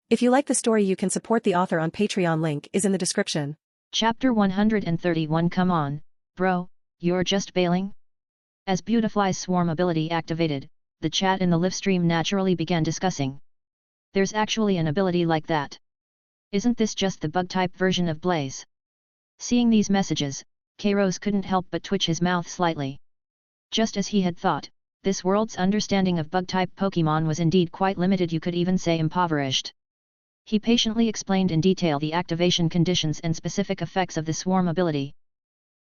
If you like the story, you can support the author on Patreon. Link is in the description. Chapter 131. Come on, bro, you're just bailing? As Beautifly's swarm ability activated, the chat in the livestream naturally began discussing. There's actually an ability like that. Isn't this just the bug-type version of Blaze? Seeing these messages, Kairos couldn't help but twitch his mouth slightly. Just as he had thought, this world's understanding of bug-type Pokémon was indeed quite limited, you could even say impoverished. He patiently explained in detail the activation conditions and specific effects of the swarm ability.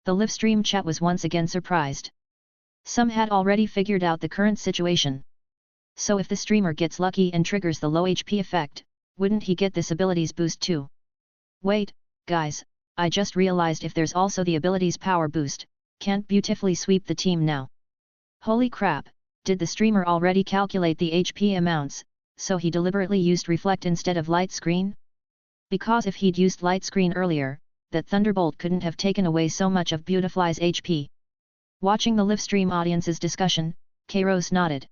The livestream chat was once again surprised. Some had already figured out the current situation. So if the streamer gets lucky and triggers the low HP effect, wouldn't he get this ability's boost too? Wait, guys, I just realized if there's also the ability's power boost, can't Beautifly sweep the team now? Holy crap, did the streamer already calculate the HP amounts, so he deliberately used Reflect instead of Light Screen? Because if he'd used Light Screen earlier, that Thunderbolt couldn't have taken away so much of Beautifly's HP. Watching the livestream audience's discussion, Kairos nodded.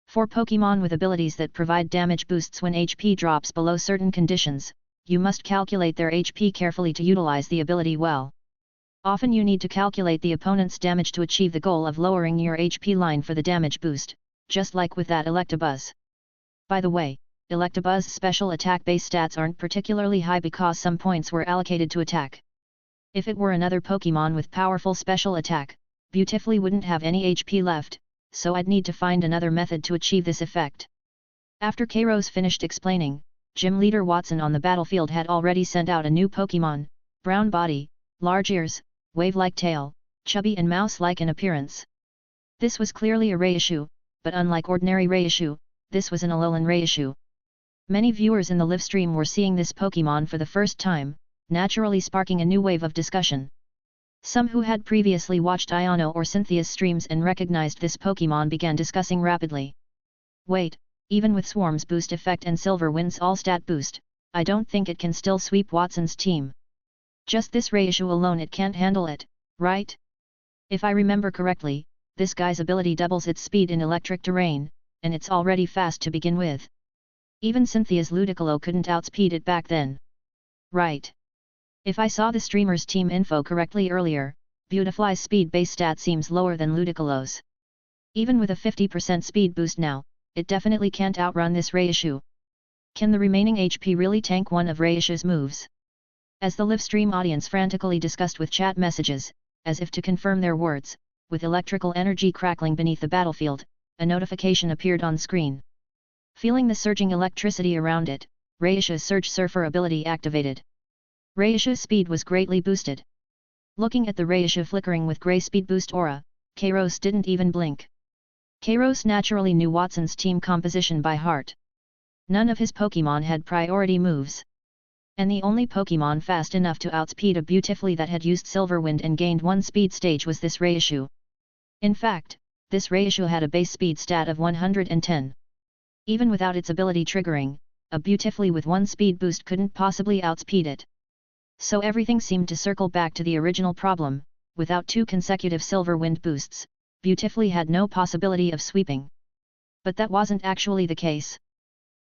For Pokémon with abilities that provide damage boosts when HP drops below certain conditions, you must calculate their HP carefully to utilize the ability well. Often you need to calculate the opponent's damage to achieve the goal of lowering your HP line for the damage boost, just like with that Electabuzz. By the way, Electabuzz's special attack base stats aren't particularly high because some points were allocated to attack. If it were another Pokémon with powerful special attack, Beautifly wouldn't have any HP left, so I'd need to find another method to achieve this effect. After Kairos finished explaining, Gym Leader Watson on the battlefield had already sent out a new Pokémon, brown body, large ears, wave-like tail, chubby and mouse-like in appearance. This was clearly a reissue, but unlike ordinary reissue, this was an Alolan reissue. Many viewers in the livestream were seeing this Pokémon for the first time, naturally sparking a new wave of discussion. Some who had previously watched Iono or Cynthia's streams and recognized this Pokémon began discussing rapidly. Wait, even with Swarm's boost effect and Silverwind's all-stat boost, I don't think it can still sweep Watson's team. Just this reissue alone, it can't handle it, right? If I remember correctly, this guy's ability doubles its speed in electric terrain, and it's already fast to begin with. Even Cynthia's Ludicolo couldn't outspeed it back then. Right. If I saw the streamer's team info correctly earlier, Beautifly's speed base stat seems lower than Ludicolo's. Even with a 50% speed boost now, it definitely can't outrun this reissue. Can the remaining HP really tank one of reissue's moves? As the livestream audience frantically discussed with chat messages, as if to confirm their words, with electrical energy crackling beneath the battlefield, a notification appeared on screen. Feeling the surging electricity around it, Reissue's Surge Surfer ability activated. Reissue's speed was greatly boosted. Looking at the Reissue flickering with grey speed boost aura, Kairos didn't even blink. Kairos naturally knew Watson's team composition by heart. None of his Pokémon had priority moves. And the only Pokémon fast enough to outspeed a Beautifly that had used Silverwind and gained one speed stage was this Reissue. In fact, this Reissue had a base speed stat of 110. Even without its ability triggering, a Beautifly with one speed boost couldn't possibly outspeed it. So everything seemed to circle back to the original problem: without two consecutive Silverwind boosts, Beautifly had no possibility of sweeping. But that wasn't actually the case.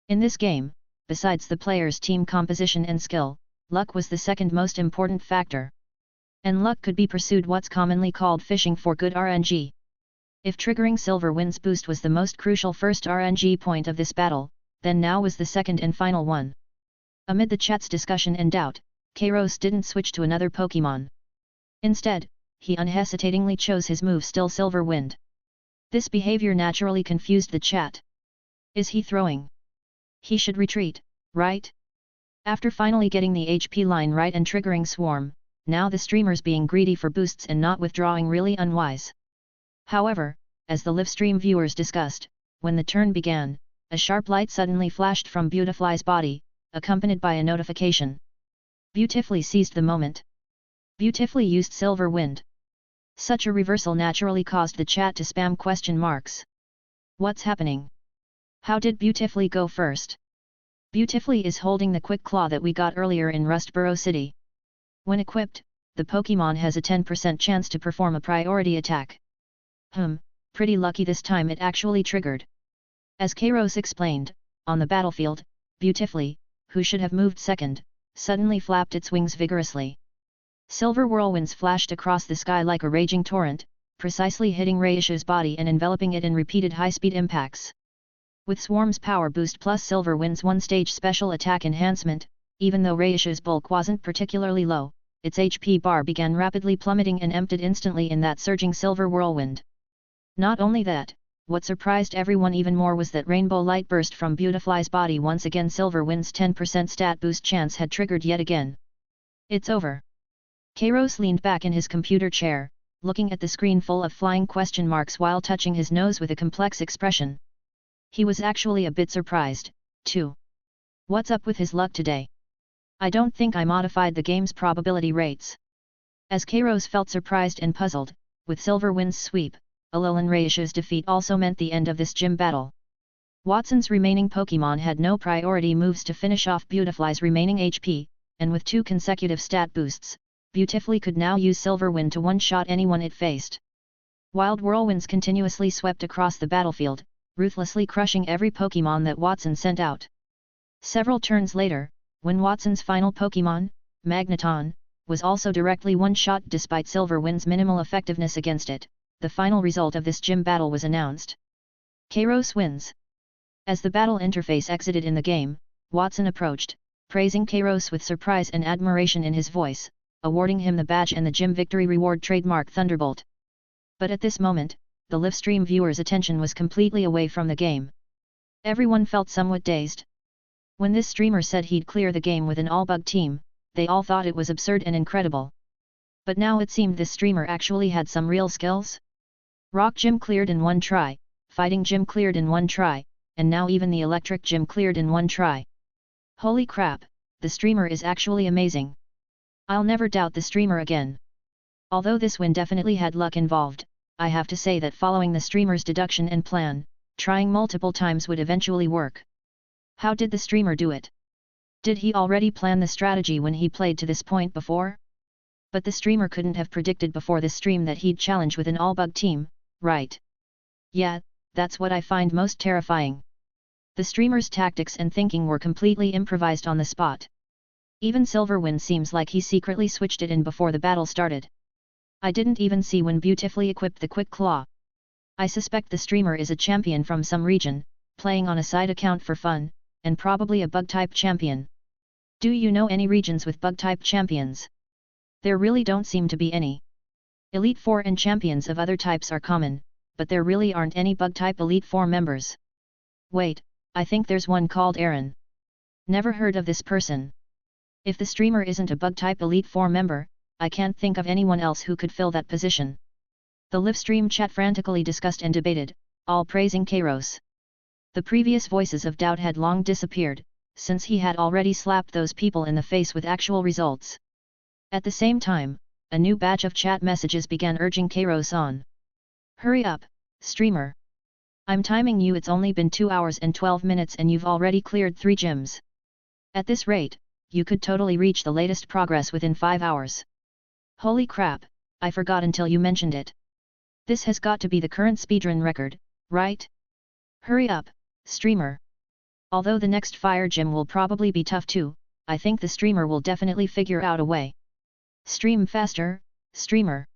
In this game, besides the player's team composition and skill, luck was the second most important factor. And luck could be pursued what's commonly called fishing for good RNG. If triggering Silverwind's boost was the most crucial first RNG point of this battle, then now was the second and final one. Amid the chat's discussion and doubt, Kairos didn't switch to another Pokémon. Instead, he unhesitatingly chose his move Still Silverwind. This behavior naturally confused the chat. Is he throwing? He should retreat, right? After finally getting the HP line right and triggering Swarm, now the streamer's being greedy for boosts and not withdrawing really unwise. However, as the livestream viewers discussed, when the turn began, a sharp light suddenly flashed from Beautifly's body, accompanied by a notification. Beautifly seized the moment. Beautifly used Silverwind. Such a reversal naturally caused the chat to spam question marks. What's happening? How did Beautifly go first? Beautifly is holding the Quick Claw that we got earlier in Rustboro City. When equipped, the Pokémon has a 10% chance to perform a priority attack. Pretty lucky this time it actually triggered. As Kairos explained, on the battlefield, beautifully, who should have moved second, suddenly flapped its wings vigorously. Silver whirlwinds flashed across the sky like a raging torrent, precisely hitting Reisha's body and enveloping it in repeated high-speed impacts. With Swarm's power boost plus Silver Wind's 1-stage special attack enhancement, even though Reisha's bulk wasn't particularly low, its HP bar began rapidly plummeting and emptied instantly in that surging silver whirlwind. Not only that, what surprised everyone even more was that rainbow light burst from Beautifly's body once again. Silver Wind's 10% stat boost chance had triggered yet again. It's over. Kairos leaned back in his computer chair, looking at the screen full of flying question marks while touching his nose with a complex expression. He was actually a bit surprised, too. What's up with his luck today? I don't think I modified the game's probability rates. As Kairos felt surprised and puzzled, with Silver Wind's sweep, Alolan Reisha's defeat also meant the end of this gym battle. Watson's remaining Pokémon had no priority moves to finish off Beautifly's remaining HP, and with 2 consecutive stat boosts, Beautifly could now use Silver Wind to one-shot anyone it faced. Wild whirlwinds continuously swept across the battlefield, ruthlessly crushing every Pokémon that Watson sent out. Several turns later, when Watson's final Pokémon, Magneton, was also directly one-shot despite Silver Wind's minimal effectiveness against it, the final result of this gym battle was announced. Kairos wins. As the battle interface exited in the game, Watson approached, praising Kairos with surprise and admiration in his voice, awarding him the badge and the gym victory reward trademark Thunderbolt. But at this moment, the livestream viewers' attention was completely away from the game. Everyone felt somewhat dazed. When this streamer said he'd clear the game with an all-bug team, they all thought it was absurd and incredible. But now it seemed this streamer actually had some real skills. Rock Gym cleared in 1 try, Fighting Gym cleared in 1 try, and now even the Electric Gym cleared in 1 try. Holy crap, the streamer is actually amazing. I'll never doubt the streamer again. Although this win definitely had luck involved, I have to say that following the streamer's deduction and plan, trying multiple times would eventually work. How did the streamer do it? Did he already plan the strategy when he played to this point before? But the streamer couldn't have predicted before this stream that he'd challenge with an all-bug team, right? Yeah, that's what I find most terrifying. The streamer's tactics and thinking were completely improvised on the spot. Even Silverwind seems like he secretly switched it in before the battle started. I didn't even see when Beautifully equipped the Quick Claw. I suspect the streamer is a champion from some region, playing on a side account for fun, and probably a bug-type champion. Do you know any regions with bug-type champions? There really don't seem to be any. Elite Four and champions of other types are common, but there really aren't any bug-type Elite Four members. Wait, I think there's one called Aaron. Never heard of this person. If the streamer isn't a bug-type Elite Four member, I can't think of anyone else who could fill that position. The livestream chat frantically discussed and debated, all praising Kairos. The previous voices of doubt had long disappeared, since he had already slapped those people in the face with actual results. At the same time, a new batch of chat messages began urging Kairos on. Hurry up, streamer. I'm timing you, it's only been 2 hours and 12 minutes and you've already cleared 3 gyms. At this rate, you could totally reach the latest progress within 5 hours. Holy crap, I forgot until you mentioned it. This has got to be the current speedrun record, right? Hurry up, streamer. Although the next fire gym will probably be tough too, I think the streamer will definitely figure out a way. Stream faster, streamer.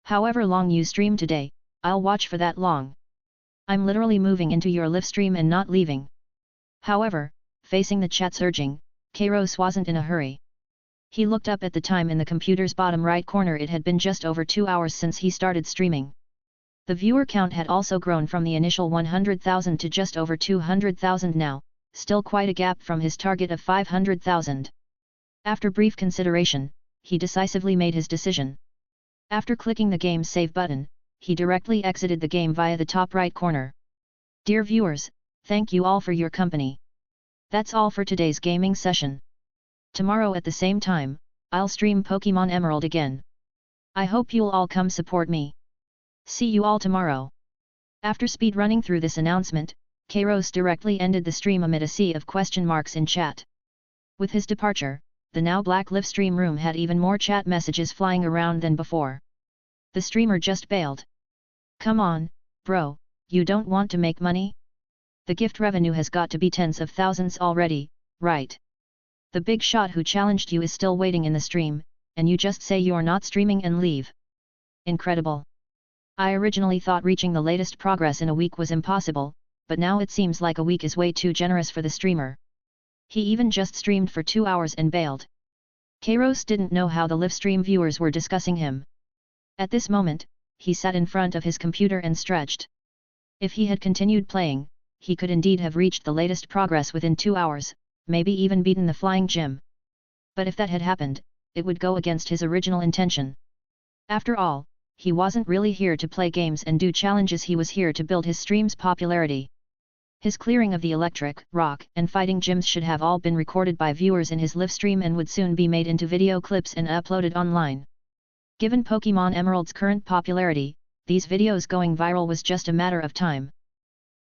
However long you stream today, I'll watch for that long. I'm literally moving into your live stream and not leaving. However, facing the chat's urging, Kairos wasn't in a hurry. He looked up at the time in the computer's bottom right corner. It had been just over 2 hours since he started streaming. The viewer count had also grown from the initial 100,000 to just over 200,000 now, still quite a gap from his target of 500,000. After brief consideration, he decisively made his decision. After clicking the game save button, he directly exited the game via the top right corner. Dear viewers, thank you all for your company. That's all for today's gaming session. Tomorrow at the same time, I'll stream Pokémon Emerald again. I hope you'll all come support me. See you all tomorrow. After speedrunning through this announcement, Kairos directly ended the stream amid a sea of question marks in chat. With his departure, the now black live stream room had even more chat messages flying around than before. The streamer just bailed. Come on, bro, you don't want to make money? The gift revenue has got to be tens of thousands already, right? The big shot who challenged you is still waiting in the stream, and you just say you're not streaming and leave. Incredible. I originally thought reaching the latest progress in a week was impossible, but now it seems like a week is way too generous for the streamer. He even just streamed for 2 hours and bailed. Kairos didn't know how the livestream viewers were discussing him. At this moment, he sat in front of his computer and stretched. If he had continued playing, he could indeed have reached the latest progress within 2 hours, maybe even beaten the flying gym. But if that had happened, it would go against his original intention. After all, he wasn't really here to play games and do challenges, he was here to build his stream's popularity. His clearing of the electric, rock, and fighting gyms should have all been recorded by viewers in his livestream and would soon be made into video clips and uploaded online. Given Pokémon Emerald's current popularity, these videos going viral was just a matter of time.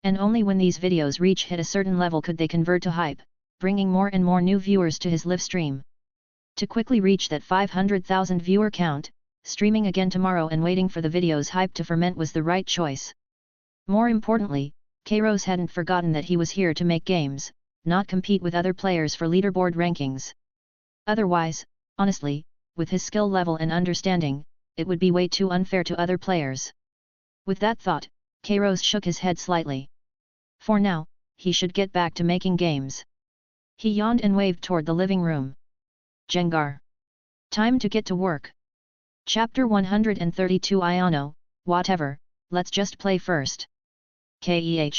And only when these videos hit a certain level could they convert to hype, bringing more and more new viewers to his livestream. To quickly reach that 500,000 viewer count, streaming again tomorrow and waiting for the video's hype to ferment was the right choice. More importantly, Kairos hadn't forgotten that he was here to make games, not compete with other players for leaderboard rankings. Otherwise, honestly, with his skill level and understanding, it would be way too unfair to other players. With that thought, Kairos shook his head slightly. For now, he should get back to making games. He yawned and waved toward the living room. Jengar. Time to get to work. Chapter 132 Iono, whatever, let's just play first. Keh.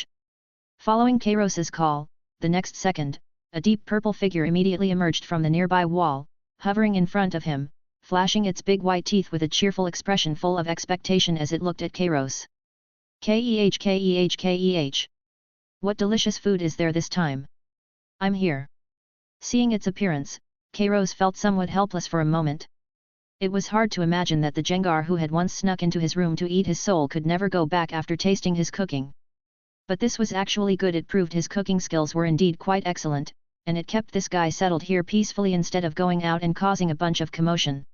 Following Kairos's call, the next second, a deep purple figure immediately emerged from the nearby wall, hovering in front of him, flashing its big white teeth with a cheerful expression full of expectation as it looked at Kairos. Keh. What delicious food is there this time? I'm here. Seeing its appearance, Kairos felt somewhat helpless for a moment. It was hard to imagine that the Jengar who had once snuck into his room to eat his soul could never go back after tasting his cooking. But this was actually good. It proved his cooking skills were indeed quite excellent, and it kept this guy settled here peacefully instead of going out and causing a bunch of commotion.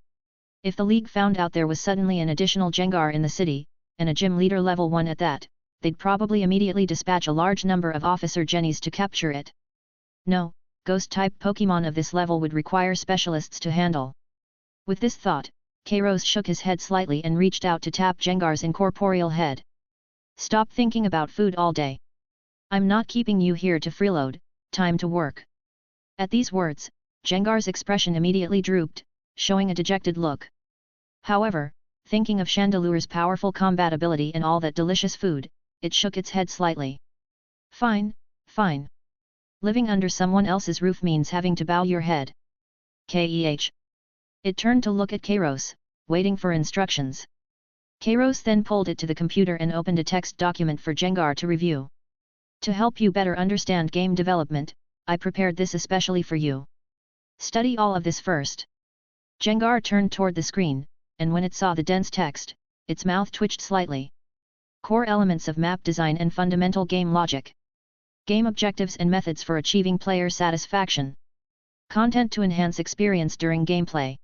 If the League found out there was suddenly an additional Jengar in the city, and a gym leader level 1 at that, they'd probably immediately dispatch a large number of Officer Jennies to capture it. No, ghost-type Pokémon of this level would require specialists to handle. With this thought, Kairos shook his head slightly and reached out to tap Jengar's incorporeal head. Stop thinking about food all day. I'm not keeping you here to freeload, time to work. At these words, Jengar's expression immediately drooped, showing a dejected look. However, thinking of Chandelure's powerful combat ability and all that delicious food, it shook its head slightly. Fine, fine. Living under someone else's roof means having to bow your head. Keh. It turned to look at Kairos, waiting for instructions. Kairos then pulled it to the computer and opened a text document for Jengar to review. To help you better understand game development, I prepared this especially for you. Study all of this first. Jengar turned toward the screen, and when it saw the dense text, its mouth twitched slightly. Core elements of map design and fundamental game logic. Game objectives and methods for achieving player satisfaction. Content to enhance experience during gameplay.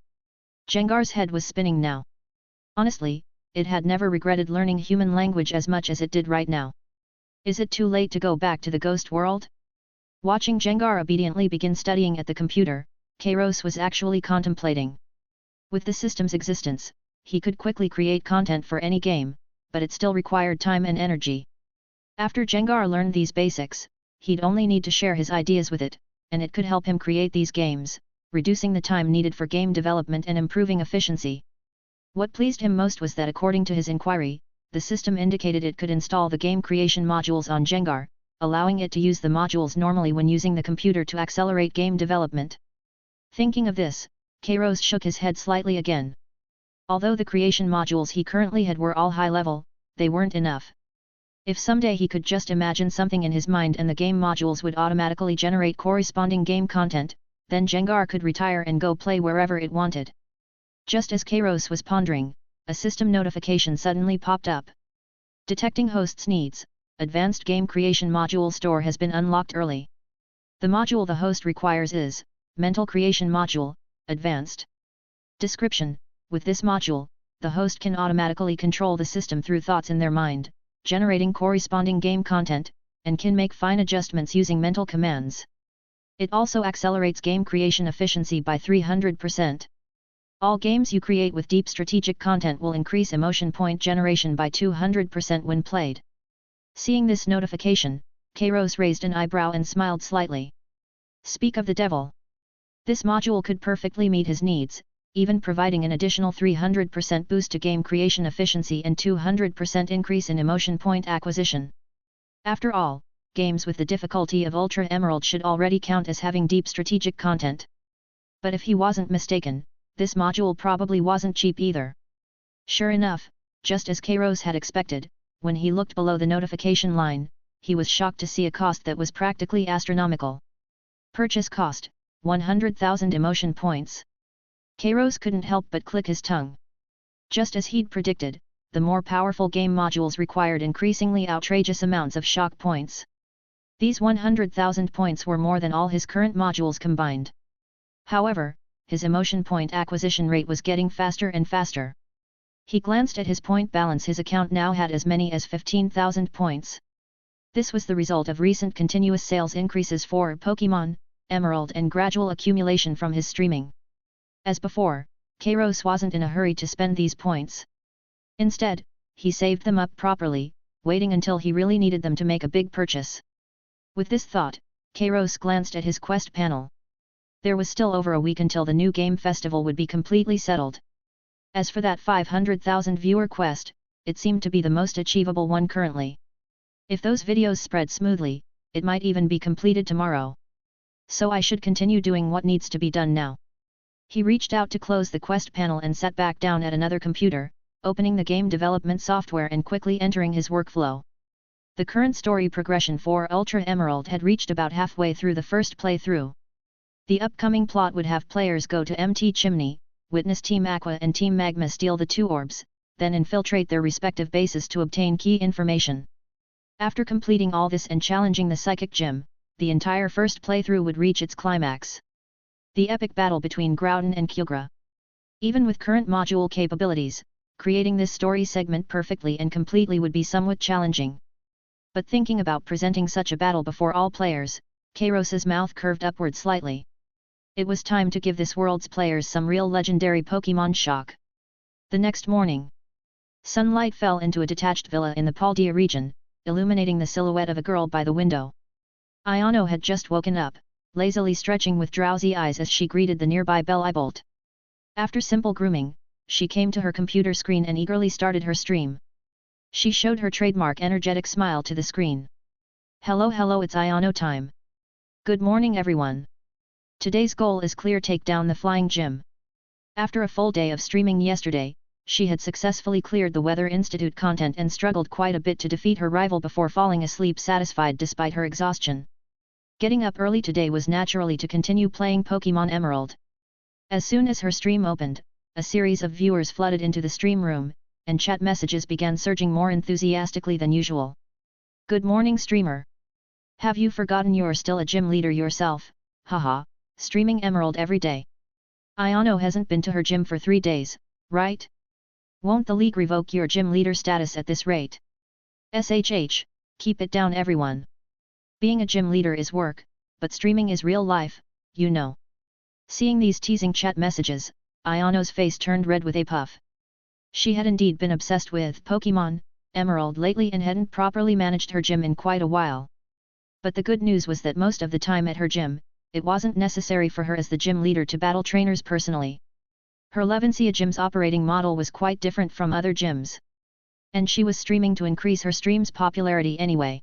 Jengar's head was spinning now. Honestly, it had never regretted learning human language as much as it did right now. Is it too late to go back to the ghost world? Watching Jengar obediently begin studying at the computer, Kairos was actually contemplating. With the system's existence, he could quickly create content for any game, but it still required time and energy. After Jengar learned these basics, he'd only need to share his ideas with it, and it could help him create these games, reducing the time needed for game development and improving efficiency. What pleased him most was that according to his inquiry, the system indicated it could install the game creation modules on Jengar, allowing it to use the modules normally when using the computer to accelerate game development. Thinking of this, Kairos shook his head slightly again. Although the creation modules he currently had were all high level, they weren't enough. If someday he could just imagine something in his mind and the game modules would automatically generate corresponding game content, then Jengar could retire and go play wherever it wanted. Just as Kairos was pondering, a system notification suddenly popped up. Detecting host's needs, Advanced Game Creation Module Store has been unlocked early. The module the host requires is Mental Creation Module, Advanced. Description: with this module, the host can automatically control the system through thoughts in their mind, generating corresponding game content, and can make fine adjustments using mental commands. It also accelerates game creation efficiency by 300%. All games you create with deep strategic content will increase emotion point generation by 200% when played. Seeing this notification, Kairos raised an eyebrow and smiled slightly. Speak of the devil. This module could perfectly meet his needs, even providing an additional 300% boost to game creation efficiency and 200% increase in emotion point acquisition. After all, games with the difficulty of Ultra Emerald should already count as having deep strategic content. But if he wasn't mistaken, this module probably wasn't cheap either. Sure enough, just as Kairos had expected, when he looked below the notification line, he was shocked to see a cost that was practically astronomical. Purchase cost, 100,000 emotion points. Kairos couldn't help but click his tongue. Just as he'd predicted, the more powerful game modules required increasingly outrageous amounts of shock points. These 100,000 points were more than all his current modules combined. However, his emotion point acquisition rate was getting faster and faster. He glanced at his point balance. His account now had as many as 15,000 points. This was the result of recent continuous sales increases for Pokémon Emerald and gradual accumulation from his streaming. As before, Kairos wasn't in a hurry to spend these points. Instead, he saved them up properly, waiting until he really needed them to make a big purchase. With this thought, Kairos glanced at his quest panel. There was still over a week until the new game festival would be completely settled. As for that 500,000 viewer quest, it seemed to be the most achievable one currently. If those videos spread smoothly, it might even be completed tomorrow. So I should continue doing what needs to be done now. He reached out to close the quest panel and sat back down at another computer, opening the game development software and quickly entering his workflow. The current story progression for Ultra Emerald had reached about halfway through the first playthrough. The upcoming plot would have players go to MT Chimney, witness Team Aqua and Team Magma steal the two orbs, then infiltrate their respective bases to obtain key information. After completing all this and challenging the Psychic Gym, the entire first playthrough would reach its climax. The epic battle between Groudon and Kyogre. Even with current module capabilities, creating this story segment perfectly and completely would be somewhat challenging. But thinking about presenting such a battle before all players, Kairos's mouth curved upward slightly. It was time to give this world's players some real legendary Pokémon shock. The next morning, sunlight fell into a detached villa in the Paldea region, illuminating the silhouette of a girl by the window. Ayano had just woken up, lazily stretching with drowsy eyes as she greeted the nearby Belle-Ibolt. After simple grooming, she came to her computer screen and eagerly started her stream. She showed her trademark energetic smile to the screen. Hello, it's Ayano time. Good morning everyone. Today's goal is clear: take down the flying gym. After a full day of streaming yesterday, she had successfully cleared the Weather Institute content and struggled quite a bit to defeat her rival before falling asleep satisfied despite her exhaustion. Getting up early today was naturally to continue playing Pokémon Emerald. As soon as her stream opened, a series of viewers flooded into the stream room, and chat messages began surging more enthusiastically than usual. Good morning streamer. Have you forgotten you're still a gym leader yourself? Haha, streaming Emerald every day. Ayano hasn't been to her gym for 3 days, right? Won't the league revoke your gym leader status at this rate? SHH, keep it down everyone. Being a gym leader is work, but streaming is real life, you know. Seeing these teasing chat messages, Ayano's face turned red with a puff. She had indeed been obsessed with Pokémon Emerald lately and hadn't properly managed her gym in quite a while. But the good news was that most of the time at her gym, it wasn't necessary for her as the gym leader to battle trainers personally. Her Levencia gym's operating model was quite different from other gyms. And she was streaming to increase her stream's popularity anyway.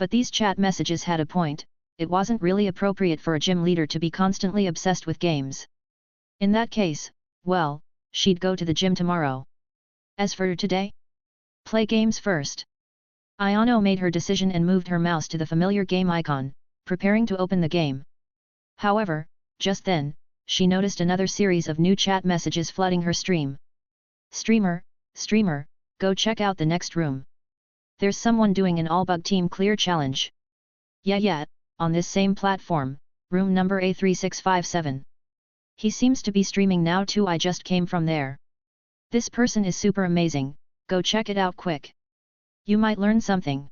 But these chat messages had a point: it wasn't really appropriate for a gym leader to be constantly obsessed with games. In that case, well, she'd go to the gym tomorrow. As for today? Play games first. Ayano made her decision and moved her mouse to the familiar game icon, preparing to open the game. However, just then, she noticed another series of new chat messages flooding her stream. Streamer, go check out the next room. There's someone doing an all-bug team clear challenge. Yeah, on this same platform, room number A3657. He seems to be streaming now too. I just came from there. This person is super amazing, go check it out quick. You might learn something.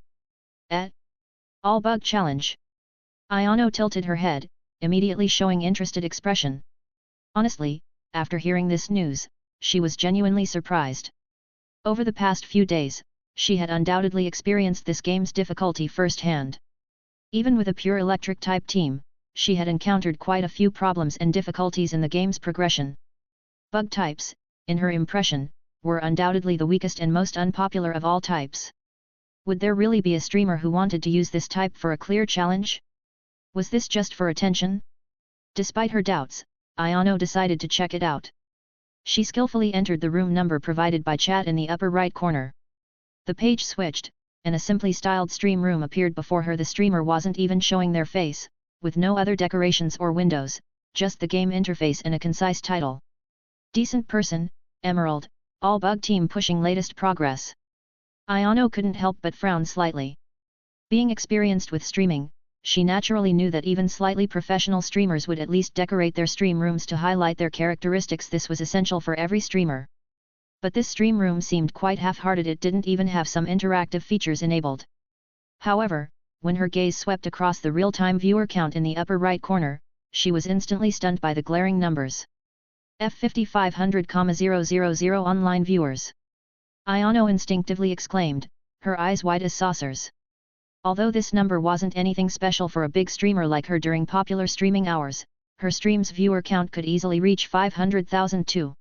All bug challenge. Ayano tilted her head, immediately showing interested expression. Honestly, after hearing this news, she was genuinely surprised. Over the past few days, she had undoubtedly experienced this game's difficulty firsthand. Even with a pure electric type team, she had encountered quite a few problems and difficulties in the game's progression. Bug types, in her impression, were undoubtedly the weakest and most unpopular of all types. Would there really be a streamer who wanted to use this type for a clear challenge? Was this just for attention? Despite her doubts, Ayano decided to check it out. She skillfully entered the room number provided by chat in the upper right corner. The page switched, and a simply styled stream room appeared before her. The streamer wasn't even showing their face, with no other decorations or windows, just the game interface and a concise title. Decent person, Emerald, all bug team pushing latest progress. Ayano couldn't help but frown slightly. Being experienced with streaming, she naturally knew that even slightly professional streamers would at least decorate their stream rooms to highlight their characteristics. This was essential for every streamer. But this stream room seemed quite half-hearted. It didn't even have some interactive features enabled. However, when her gaze swept across the real-time viewer count in the upper right corner, she was instantly stunned by the glaring numbers. F5500,000 online viewers. Ayano instinctively exclaimed, her eyes wide as saucers. Although this number wasn't anything special for a big streamer like her during popular streaming hours, her stream's viewer count could easily reach 500,000 too.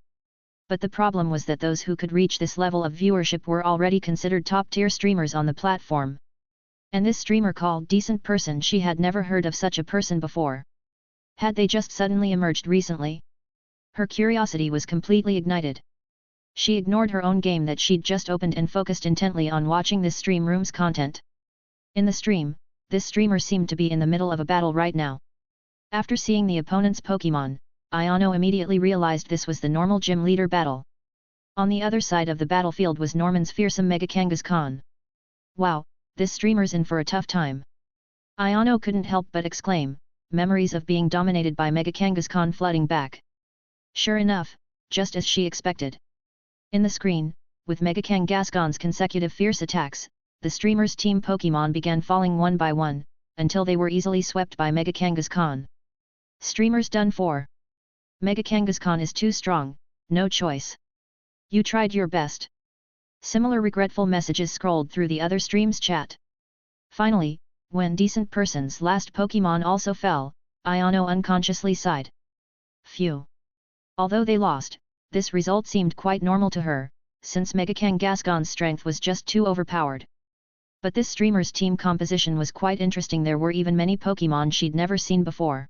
But the problem was that those who could reach this level of viewership were already considered top-tier streamers on the platform. And this streamer called Decent Person, she had never heard of such a person before. Had they just suddenly emerged recently? Her curiosity was completely ignited. She ignored her own game that she'd just opened and focused intently on watching this stream room's content. In the stream, this streamer seemed to be in the middle of a battle right now. After seeing the opponent's Pokémon, Ayano immediately realized this was the normal gym leader battle. On the other side of the battlefield was Norman's fearsome Mega Kangaskhan. Wow, this streamer's in for a tough time. Ayano couldn't help but exclaim, memories of being dominated by Mega Kangaskhan flooding back. Sure enough, just as she expected. In the screen, with Mega Kangaskhan's consecutive fierce attacks, the streamer's team Pokémon began falling one by one, until they were easily swept by Mega Kangaskhan. Streamer's done for. Mega Kangaskhan is too strong, no choice. You tried your best. Similar regretful messages scrolled through the other stream's chat. Finally, when Decent Person's last Pokémon also fell, Ayano unconsciously sighed. Phew. Although they lost, this result seemed quite normal to her, since Mega Kangaskhan's strength was just too overpowered. But this streamer's team composition was quite interesting. There were even many Pokémon she'd never seen before.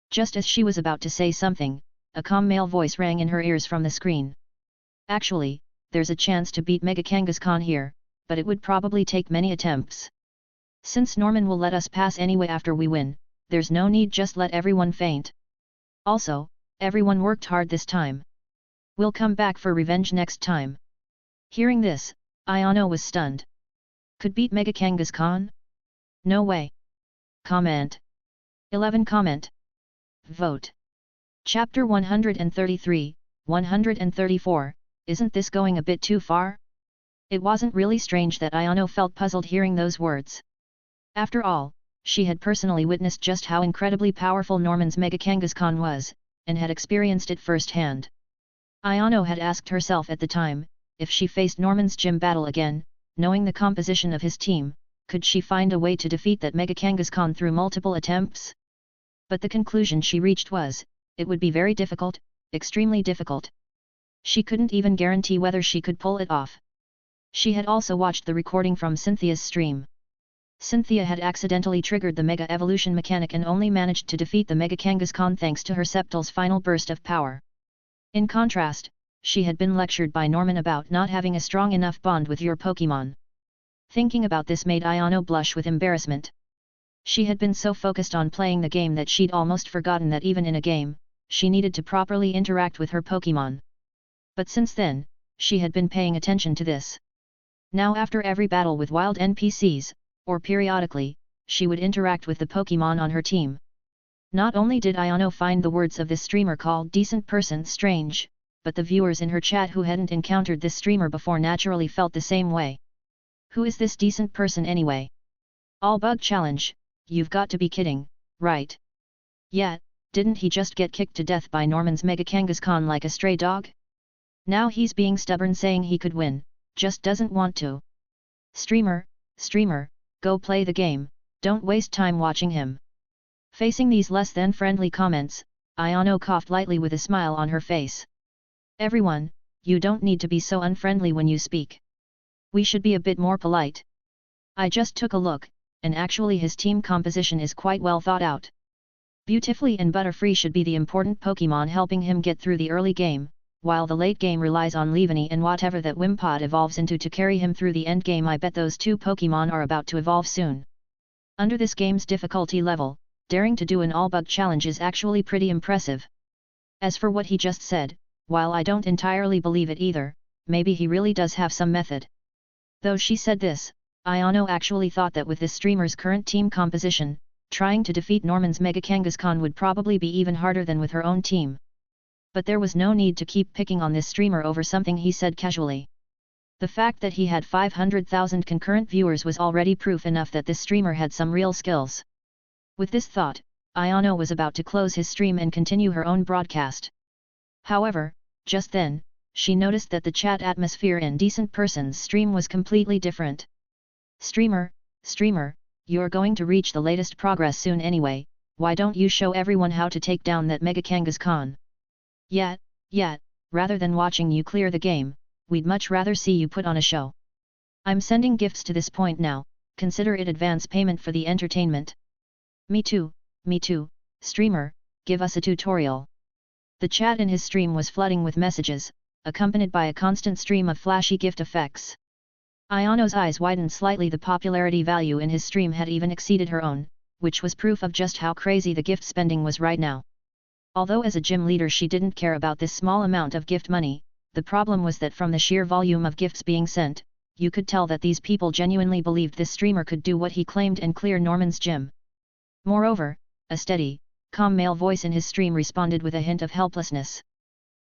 Just as she was about to say something, a calm male voice rang in her ears from the screen. Actually, there's a chance to beat Mega Kangaskhan here, but it would probably take many attempts. Since Norman will let us pass anyway after we win, there's no need, just let everyone faint. Also, everyone worked hard this time. We'll come back for revenge next time. Hearing this, Ayano was stunned. Could beat Mega Kangaskhan? No way. Comment. 11 comment. Vote. Chapter 133, 134, isn't this going a bit too far? It wasn't really strange that Ayano felt puzzled hearing those words. After all, she had personally witnessed just how incredibly powerful Norman's Mega Kangaskhan was, and had experienced it firsthand. Ayano had asked herself at the time, if she faced Norman's gym battle again, knowing the composition of his team, could she find a way to defeat that Mega Kangaskhan through multiple attempts? But the conclusion she reached was, it would be very difficult, extremely difficult. She couldn't even guarantee whether she could pull it off. She had also watched the recording from Cynthia's stream. Cynthia had accidentally triggered the Mega Evolution mechanic and only managed to defeat the Mega Kangaskhan thanks to her Sceptle's final burst of power. In contrast, she had been lectured by Norman about not having a strong enough bond with your Pokémon. Thinking about this made Ayano blush with embarrassment. She had been so focused on playing the game that she'd almost forgotten that even in a game, she needed to properly interact with her Pokémon. But since then, she had been paying attention to this. Now after every battle with wild NPCs, or periodically, she would interact with the Pokémon on her team. Not only did Ayano find the words of this streamer called Decent Person strange, but the viewers in her chat who hadn't encountered this streamer before naturally felt the same way. Who is this Decent Person anyway? All bug challenge, you've got to be kidding, right? Yeah, didn't he just get kicked to death by Norman's Mega Kangaskhan like a stray dog? Now he's being stubborn saying he could win, just doesn't want to. Streamer, go play the game, don't waste time watching him. Facing these less than friendly comments, Ayano coughed lightly with a smile on her face. Everyone, you don't need to be so unfriendly when you speak. We should be a bit more polite. I just took a look, and actually his team composition is quite well thought out. Beautifly and Butterfree should be the important Pokémon helping him get through the early game, while the late game relies on Leaveney and whatever that Wimpod evolves into to carry him through the end game. I bet those two Pokémon are about to evolve soon. Under this game's difficulty level, daring to do an all-bug challenge is actually pretty impressive. As for what he just said, while I don't entirely believe it either, maybe he really does have some method. Though she said this, Ayano actually thought that with this streamer's current team composition, trying to defeat Norman's Mega Kangaskhan would probably be even harder than with her own team. But there was no need to keep picking on this streamer over something he said casually. The fact that he had 500,000 concurrent viewers was already proof enough that this streamer had some real skills. With this thought, Ayano was about to close his stream and continue her own broadcast. However, just then, she noticed that the chat atmosphere in Decent Person's stream was completely different. Streamer, you're going to reach the latest progress soon anyway, why don't you show everyone how to take down that Mega Kangaskhan? Yeah, rather than watching you clear the game, we'd much rather see you put on a show. I'm sending gifts to this point now, consider it advance payment for the entertainment. Me too, streamer, give us a tutorial. The chat in his stream was flooding with messages, accompanied by a constant stream of flashy gift effects. Ayano's eyes widened slightly. The popularity value in his stream had even exceeded her own, which was proof of just how crazy the gift spending was right now. Although as a gym leader she didn't care about this small amount of gift money, the problem was that from the sheer volume of gifts being sent, you could tell that these people genuinely believed this streamer could do what he claimed and clear Norman's gym. Moreover, a steady, calm male voice in his stream responded with a hint of helplessness.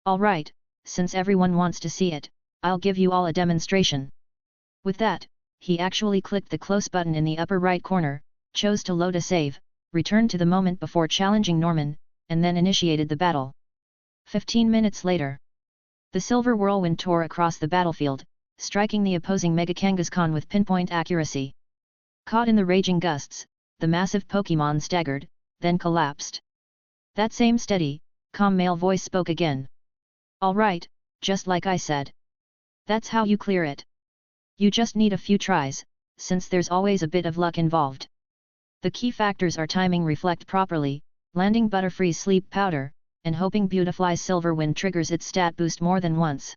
Alright, since everyone wants to see it, I'll give you all a demonstration. With that, he actually clicked the close button in the upper right corner, chose to load a save, returned to the moment before challenging Norman, and then initiated the battle. 15 minutes later. The silver whirlwind tore across the battlefield, striking the opposing Mega Kangaskhan with pinpoint accuracy. Caught in the raging gusts, the massive Pokémon staggered, then collapsed. That same steady, calm male voice spoke again. Alright, just like I said. That's how you clear it. You just need a few tries, since there's always a bit of luck involved. The key factors are timing reflect properly, landing Butterfree's sleep powder, and hoping Beautifly's silver wind triggers its stat boost more than once.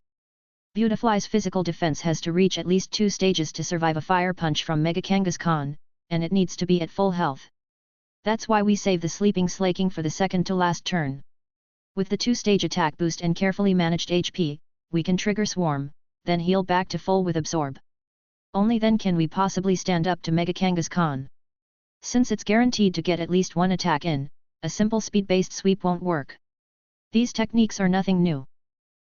Beautifly's physical defense has to reach at least 2 stages to survive a fire punch from Mega Kangaskhan, and it needs to be at full health. That's why we save the sleeping slaking for the second to last turn. With the 2-stage attack boost and carefully managed HP, we can trigger Swarm, then heal back to full with Absorb. Only then can we possibly stand up to Mega Kangaskhan. Since it's guaranteed to get at least one attack in, a simple speed-based sweep won't work. These techniques are nothing new.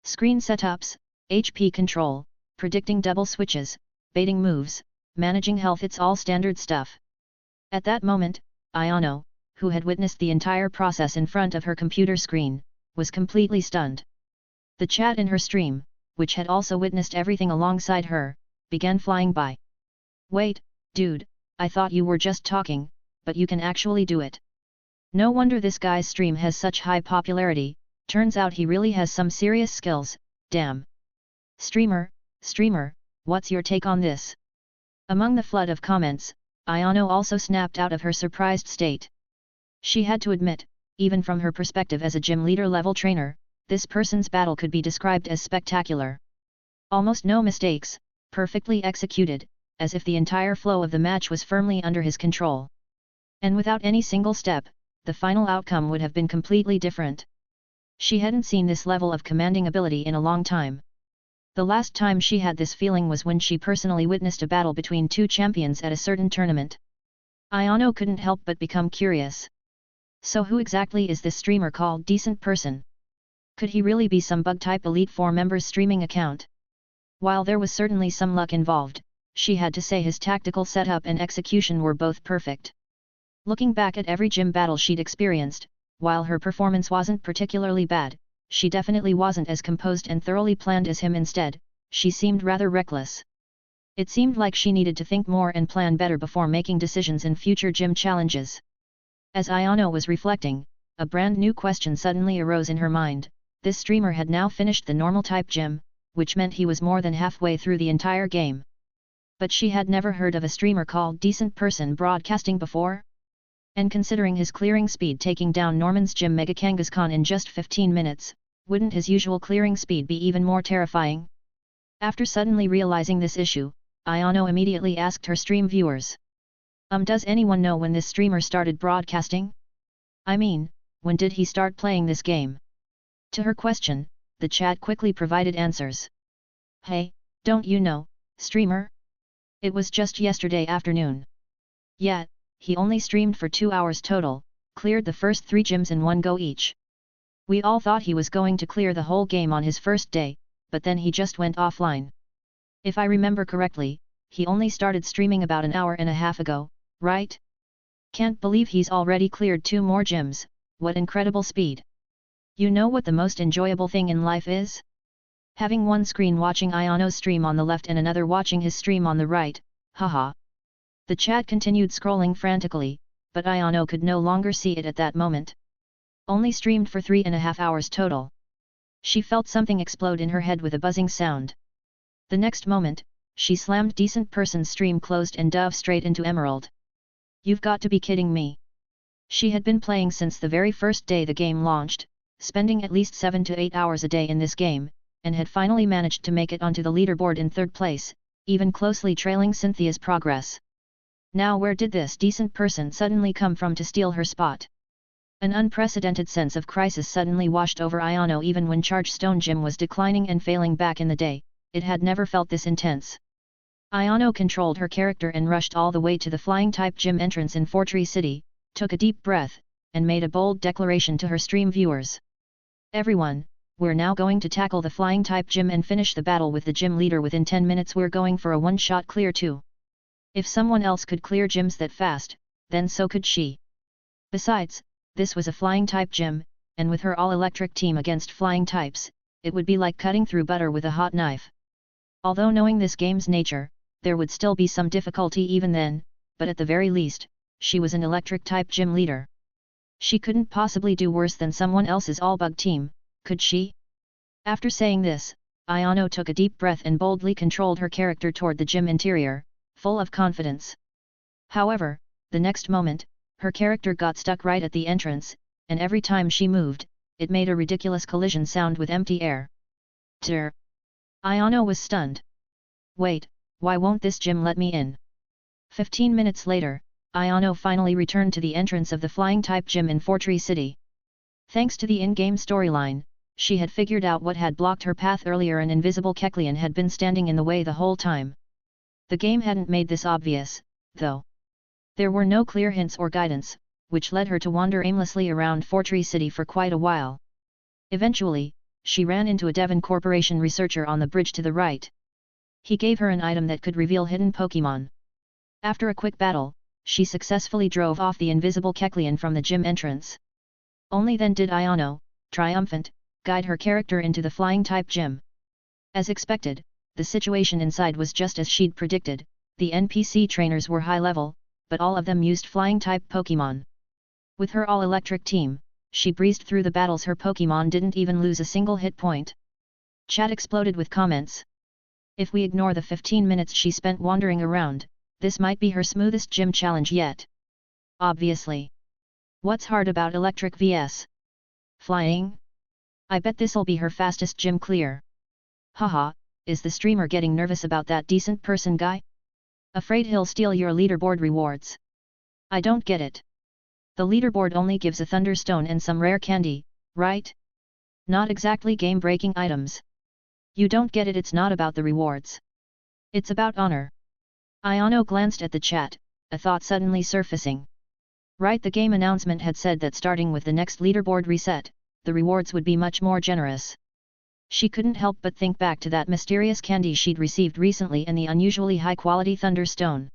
Screen setups, HP control, predicting double switches, baiting moves, managing health, it's all standard stuff. At that moment, Ayano, who had witnessed the entire process in front of her computer screen, was completely stunned. The chat in her stream, which had also witnessed everything alongside her, began flying by. Wait, dude, I thought you were just talking, but you can actually do it. No wonder this guy's stream has such high popularity, turns out he really has some serious skills, damn. Streamer, what's your take on this? Among the flood of comments, Ayano also snapped out of her surprised state. She had to admit, even from her perspective as a gym leader level trainer, this person's battle could be described as spectacular. Almost no mistakes, perfectly executed, as if the entire flow of the match was firmly under his control. And without any single step, the final outcome would have been completely different. She hadn't seen this level of commanding ability in a long time. The last time she had this feeling was when she personally witnessed a battle between 2 champions at a certain tournament. Ayano couldn't help but become curious. So who exactly is this streamer called Decent Person? Could he really be some bug-type Elite Four member's streaming account? While there was certainly some luck involved, she had to say his tactical setup and execution were both perfect. Looking back at every gym battle she'd experienced, while her performance wasn't particularly bad, she definitely wasn't as composed and thoroughly planned as him. Instead, she seemed rather reckless. It seemed like she needed to think more and plan better before making decisions in future gym challenges. As Ayano was reflecting, a brand new question suddenly arose in her mind. This streamer had now finished the normal type gym, which meant he was more than halfway through the entire game. But she had never heard of a streamer called Decent Person broadcasting before. And considering his clearing speed taking down Norman's gym Mega Kangaskhan in just 15 minutes, wouldn't his usual clearing speed be even more terrifying? After suddenly realizing this issue, Ayano immediately asked her stream viewers. Does anyone know when this streamer started broadcasting? I mean, when did he start playing this game? To her question, the chat quickly provided answers. Hey, don't you know, streamer? It was just yesterday afternoon. Yeah, he only streamed for 2 hours total, cleared the first 3 gyms in one go each. We all thought he was going to clear the whole game on his first day, but then he just went offline. If I remember correctly, he only started streaming about an hour and a half ago, right? Can't believe he's already cleared 2 more gyms, what incredible speed. You know what the most enjoyable thing in life is? Having one screen watching Ayano's stream on the left and another watching his stream on the right, haha. The chat continued scrolling frantically, but Ayano could no longer see it at that moment. Only streamed for 3.5 hours total. She felt something explode in her head with a buzzing sound. The next moment, she slammed Decent Person's stream closed and dove straight into Emerald. You've got to be kidding me. She had been playing since the very first day the game launched, spending at least 7 to 8 hours a day in this game, and had finally managed to make it onto the leaderboard in 3rd place, even closely trailing Cynthia's progress. Now where did this Decent Person suddenly come from to steal her spot? An unprecedented sense of crisis suddenly washed over Ayano. Even when Charge Stone Gym was declining and failing back in the day, it had never felt this intense. Ayano controlled her character and rushed all the way to the flying type gym entrance in Fortree City, took a deep breath, and made a bold declaration to her stream viewers. Everyone, we're now going to tackle the flying type gym and finish the battle with the gym leader within 10 minutes. We're going for a one-shot clear too. If someone else could clear gyms that fast, then so could she. Besides, this was a flying type gym, and with her all-electric team against flying types, it would be like cutting through butter with a hot knife. Although knowing this game's nature, there would still be some difficulty even then, but at the very least, she was an electric type gym leader. She couldn't possibly do worse than someone else's all-bug team, could she? After saying this, Ayano took a deep breath and boldly controlled her character toward the gym interior, full of confidence. However, the next moment, her character got stuck right at the entrance, and every time she moved, it made a ridiculous collision sound with empty air. Tr. Ayano was stunned. Wait, why won't this gym let me in? 15 minutes later, Ayano finally returned to the entrance of the flying type gym in Fortree City. Thanks to the in-game storyline, she had figured out what had blocked her path earlier. An invisible Kecleon had been standing in the way the whole time. The game hadn't made this obvious, though. There were no clear hints or guidance, which led her to wander aimlessly around Fortree City for quite a while. Eventually, she ran into a Devon Corporation researcher on the bridge to the right. He gave her an item that could reveal hidden Pokémon. After a quick battle, she successfully drove off the invisible Kecleon from the gym entrance. Only then did Ayano, triumphant, guide her character into the flying type gym. As expected, the situation inside was just as she'd predicted. The NPC trainers were high level, but all of them used flying type Pokémon. With her all-electric team, she breezed through the battles. Her Pokémon didn't even lose a single hit point. Chat exploded with comments. If we ignore the 15 minutes she spent wandering around, this might be her smoothest gym challenge yet. Obviously. What's hard about electric vs. flying? I bet this'll be her fastest gym clear. Haha, is the streamer getting nervous about that Decent Person guy? Afraid he'll steal your leaderboard rewards? I don't get it. The leaderboard only gives a Thunderstone and some rare candy, right? Not exactly game-breaking items. You don't get it. It's not about the rewards. It's about honor. Ayano glanced at the chat, a thought suddenly surfacing. Right, the game announcement had said that starting with the next leaderboard reset, the rewards would be much more generous. She couldn't help but think back to that mysterious candy she'd received recently and the unusually high-quality Thunderstone.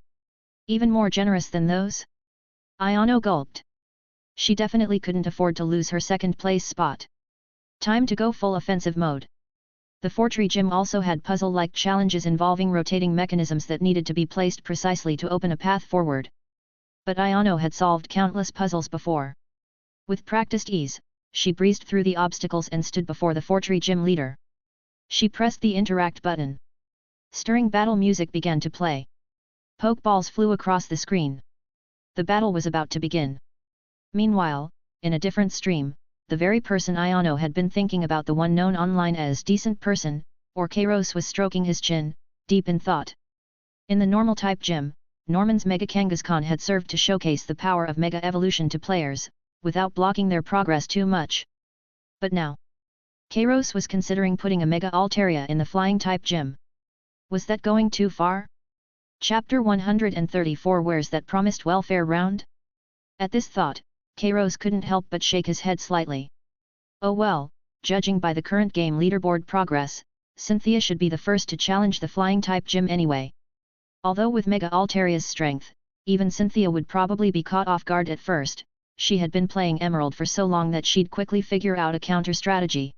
Even more generous than those? Ayano gulped. She definitely couldn't afford to lose her second-place spot. Time to go full offensive mode. The Fortree Gym also had puzzle-like challenges involving rotating mechanisms that needed to be placed precisely to open a path forward. But Ayano had solved countless puzzles before. With practiced ease, she breezed through the obstacles and stood before the Fortree Gym leader. She pressed the interact button. Stirring battle music began to play. Pokeballs flew across the screen. The battle was about to begin. Meanwhile, in a different stream, the very person Ayano had been thinking about, the one known online as Decent Person, or Kairos, was stroking his chin, deep in thought. In the normal type gym, Norman's Mega Kangaskhan had served to showcase the power of Mega Evolution to players, without blocking their progress too much. But now, Kairos was considering putting a Mega Altaria in the flying type gym. Was that going too far? Chapter 134 Where's that promised welfare round? At this thought, Kairos couldn't help but shake his head slightly. Oh well, judging by the current game leaderboard progress, Cynthia should be the first to challenge the flying type gym anyway. Although with Mega Altaria's strength, even Cynthia would probably be caught off guard at first, she had been playing Emerald for so long that she'd quickly figure out a counter-strategy.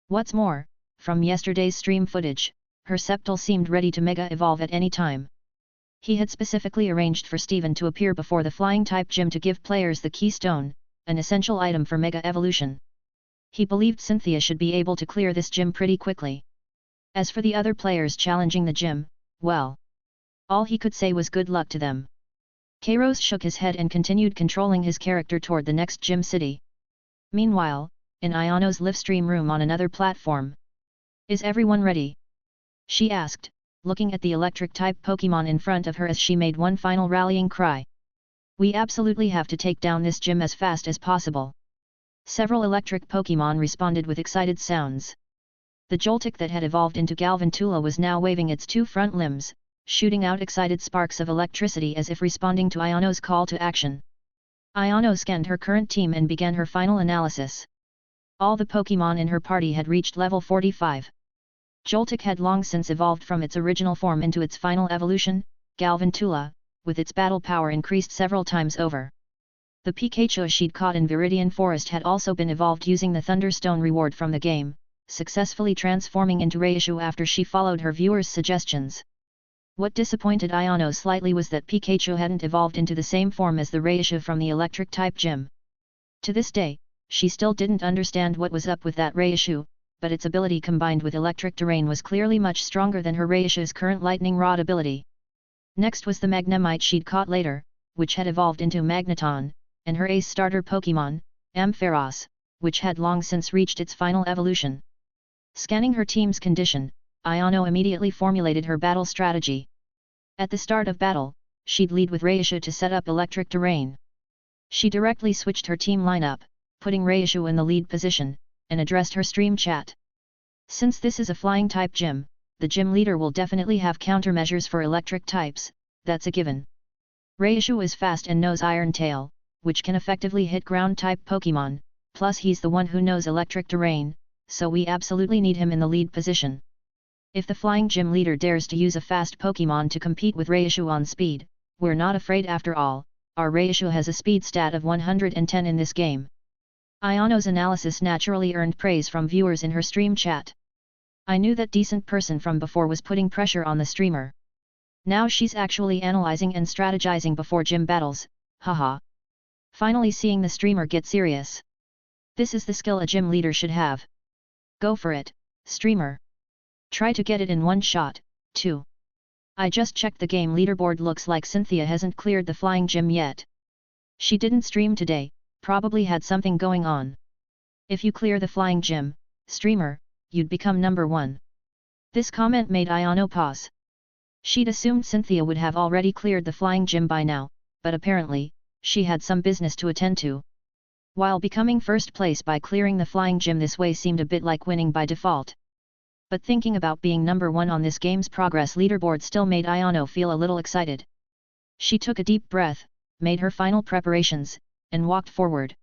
What's more, from yesterday's stream footage, her Sceptile seemed ready to Mega Evolve at any time. He had specifically arranged for Steven to appear before the flying type gym to give players the Keystone, an essential item for Mega Evolution. He believed Cynthia should be able to clear this gym pretty quickly. As for the other players challenging the gym, well, all he could say was good luck to them. Kairos shook his head and continued controlling his character toward the next gym city. Meanwhile, in Ayano's livestream room on another platform. Is everyone ready? She asked, looking at the electric-type Pokémon in front of her as she made one final rallying cry. We absolutely have to take down this gym as fast as possible. Several electric Pokémon responded with excited sounds. The Joltik that had evolved into Galvantula was now waving its two front limbs, shooting out excited sparks of electricity as if responding to Ayano's call to action. Ayano scanned her current team and began her final analysis. All the Pokémon in her party had reached level 45. Joltik had long since evolved from its original form into its final evolution, Galvantula, with its battle power increased several times over. The Pikachu she'd caught in Viridian Forest had also been evolved using the Thunderstone reward from the game, successfully transforming into Raichu after she followed her viewers' suggestions. What disappointed Ayano slightly was that Pikachu hadn't evolved into the same form as the Raichu from the electric-type gym. To this day, she still didn't understand what was up with that Raichu, but its ability combined with electric terrain was clearly much stronger than her Raichu's current lightning rod ability. Next was the Magnemite she'd caught later, which had evolved into Magneton, and her ace starter Pokémon, Ampharos, which had long since reached its final evolution. Scanning her team's condition, Ayano immediately formulated her battle strategy. At the start of battle, she'd lead with Raichu to set up electric terrain. She directly switched her team lineup, putting Raichu in the lead position, and addressed her stream chat. Since this is a flying type gym, the gym leader will definitely have countermeasures for electric types, that's a given. Raichu is fast and knows Iron Tail, which can effectively hit ground type Pokémon, plus he's the one who knows electric terrain, so we absolutely need him in the lead position. If the flying gym leader dares to use a fast Pokémon to compete with Raichu on speed, we're not afraid after all, our Raichu has a speed stat of 110 in this game. Ayano's analysis naturally earned praise from viewers in her stream chat. I knew that Decent Person from before was putting pressure on the streamer. Now she's actually analyzing and strategizing before gym battles, haha. Finally seeing the streamer get serious. This is the skill a gym leader should have. Go for it, streamer. Try to get it in one shot, too. I just checked the game leaderboard, looks like Cynthia hasn't cleared the flying gym yet. She didn't stream today, probably had something going on. If you clear the flying gym, streamer, you'd become number 1. This comment made Ayano pause. She'd assumed Cynthia would have already cleared the flying gym by now, but apparently, she had some business to attend to. While becoming first place by clearing the flying gym this way seemed a bit like winning by default. But thinking about being number 1 on this game's progress leaderboard still made Ayano feel a little excited. She took a deep breath, made her final preparations, and walked forward.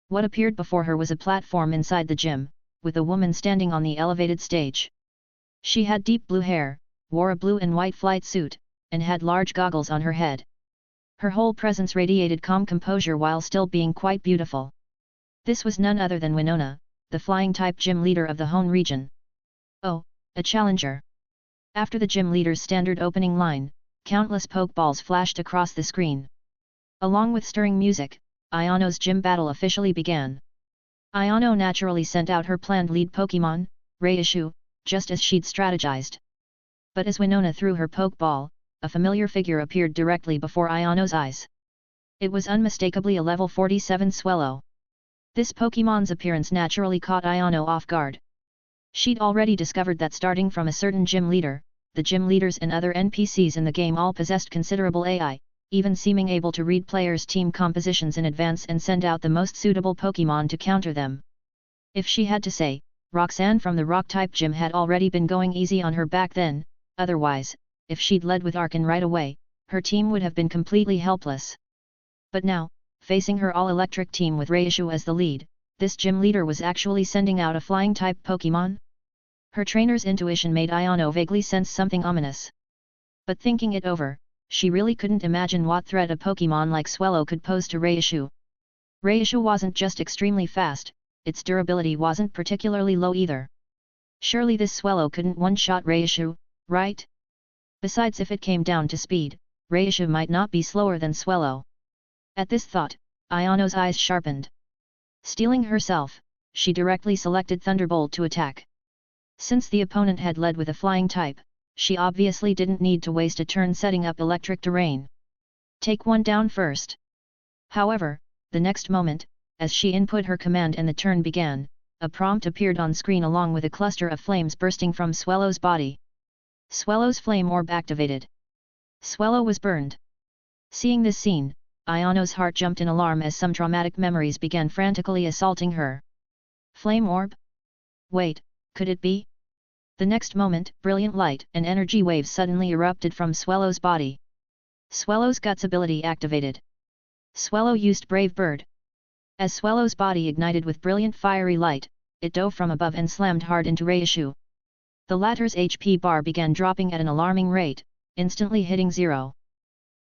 What appeared before her was a platform inside the gym, with a woman standing on the elevated stage. She had deep blue hair, wore a blue and white flight suit, and had large goggles on her head. Her whole presence radiated calm composure while still being quite beautiful. This was none other than Winona, the flying-type gym leader of the Hone region. Oh, a challenger! After the gym leader's standard opening line, countless Pokeballs flashed across the screen. Along with stirring music, Iono's gym battle officially began. Iono naturally sent out her planned lead Pokemon, Raichu, just as she'd strategized. But as Winona threw her Pokeball, a familiar figure appeared directly before Iono's eyes. It was unmistakably a level 47 Swellow. This Pokemon's appearance naturally caught Iono off guard. She'd already discovered that starting from a certain gym leader, the gym leaders and other NPCs in the game all possessed considerable AI, even seeming able to read players' team compositions in advance and send out the most suitable Pokemon to counter them. If she had to say, Roxanne from the Rock-type gym had already been going easy on her back then, otherwise, if she'd led with Arcan right away, her team would have been completely helpless. But now, facing her all-electric team with Raichu as the lead, this gym leader was actually sending out a flying-type Pokemon? Her trainer's intuition made Iono vaguely sense something ominous. But thinking it over, she really couldn't imagine what threat a Pokemon like Swellow could pose to Raichu. Raichu wasn't just extremely fast, its durability wasn't particularly low either. Surely this Swellow couldn't one-shot Raichu, right? Besides, if it came down to speed, Raichu might not be slower than Swellow. At this thought, Iono's eyes sharpened. Steeling herself, she directly selected Thunderbolt to attack. Since the opponent had led with a flying type, she obviously didn't need to waste a turn setting up electric terrain. Take one down first. However, the next moment, as she input her command and the turn began, a prompt appeared on screen along with a cluster of flames bursting from Swellow's body. Swellow's flame orb activated. Swellow was burned. Seeing this scene, Iono's heart jumped in alarm as some traumatic memories began frantically assaulting her. Flame orb? Wait, could it be? The next moment, brilliant light and energy waves suddenly erupted from Swellow's body. Swellow's Guts ability activated. Swellow used Brave Bird. As Swellow's body ignited with brilliant fiery light, it dove from above and slammed hard into Raichu. The latter's HP bar began dropping at an alarming rate, instantly hitting 0.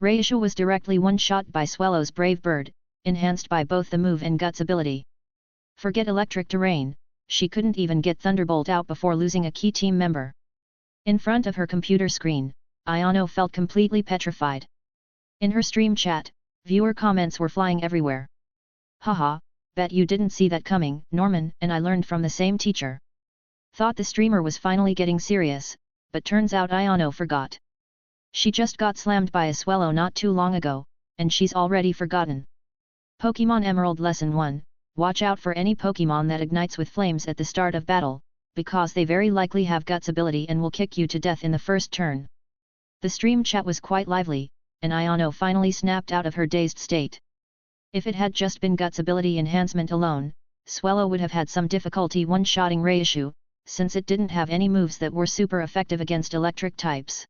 Raichu was directly one-shot by Swellow's Brave Bird, enhanced by both the move and Guts ability. Forget electric terrain, she couldn't even get Thunderbolt out before losing a key team member. In front of her computer screen, Iono felt completely petrified. In her stream chat, viewer comments were flying everywhere. Haha, bet you didn't see that coming, Norman and I learned from the same teacher. Thought the streamer was finally getting serious, but turns out Iono forgot. She just got slammed by a Swellow not too long ago, and she's already forgotten. Pokemon Emerald Lesson 1, watch out for any Pokemon that ignites with flames at the start of battle, because they very likely have Guts ability and will kick you to death in the first turn. The stream chat was quite lively, and Iono finally snapped out of her dazed state. If it had just been Guts ability enhancement alone, Swellow would have had some difficulty one-shotting Raichu, since it didn't have any moves that were super effective against electric types.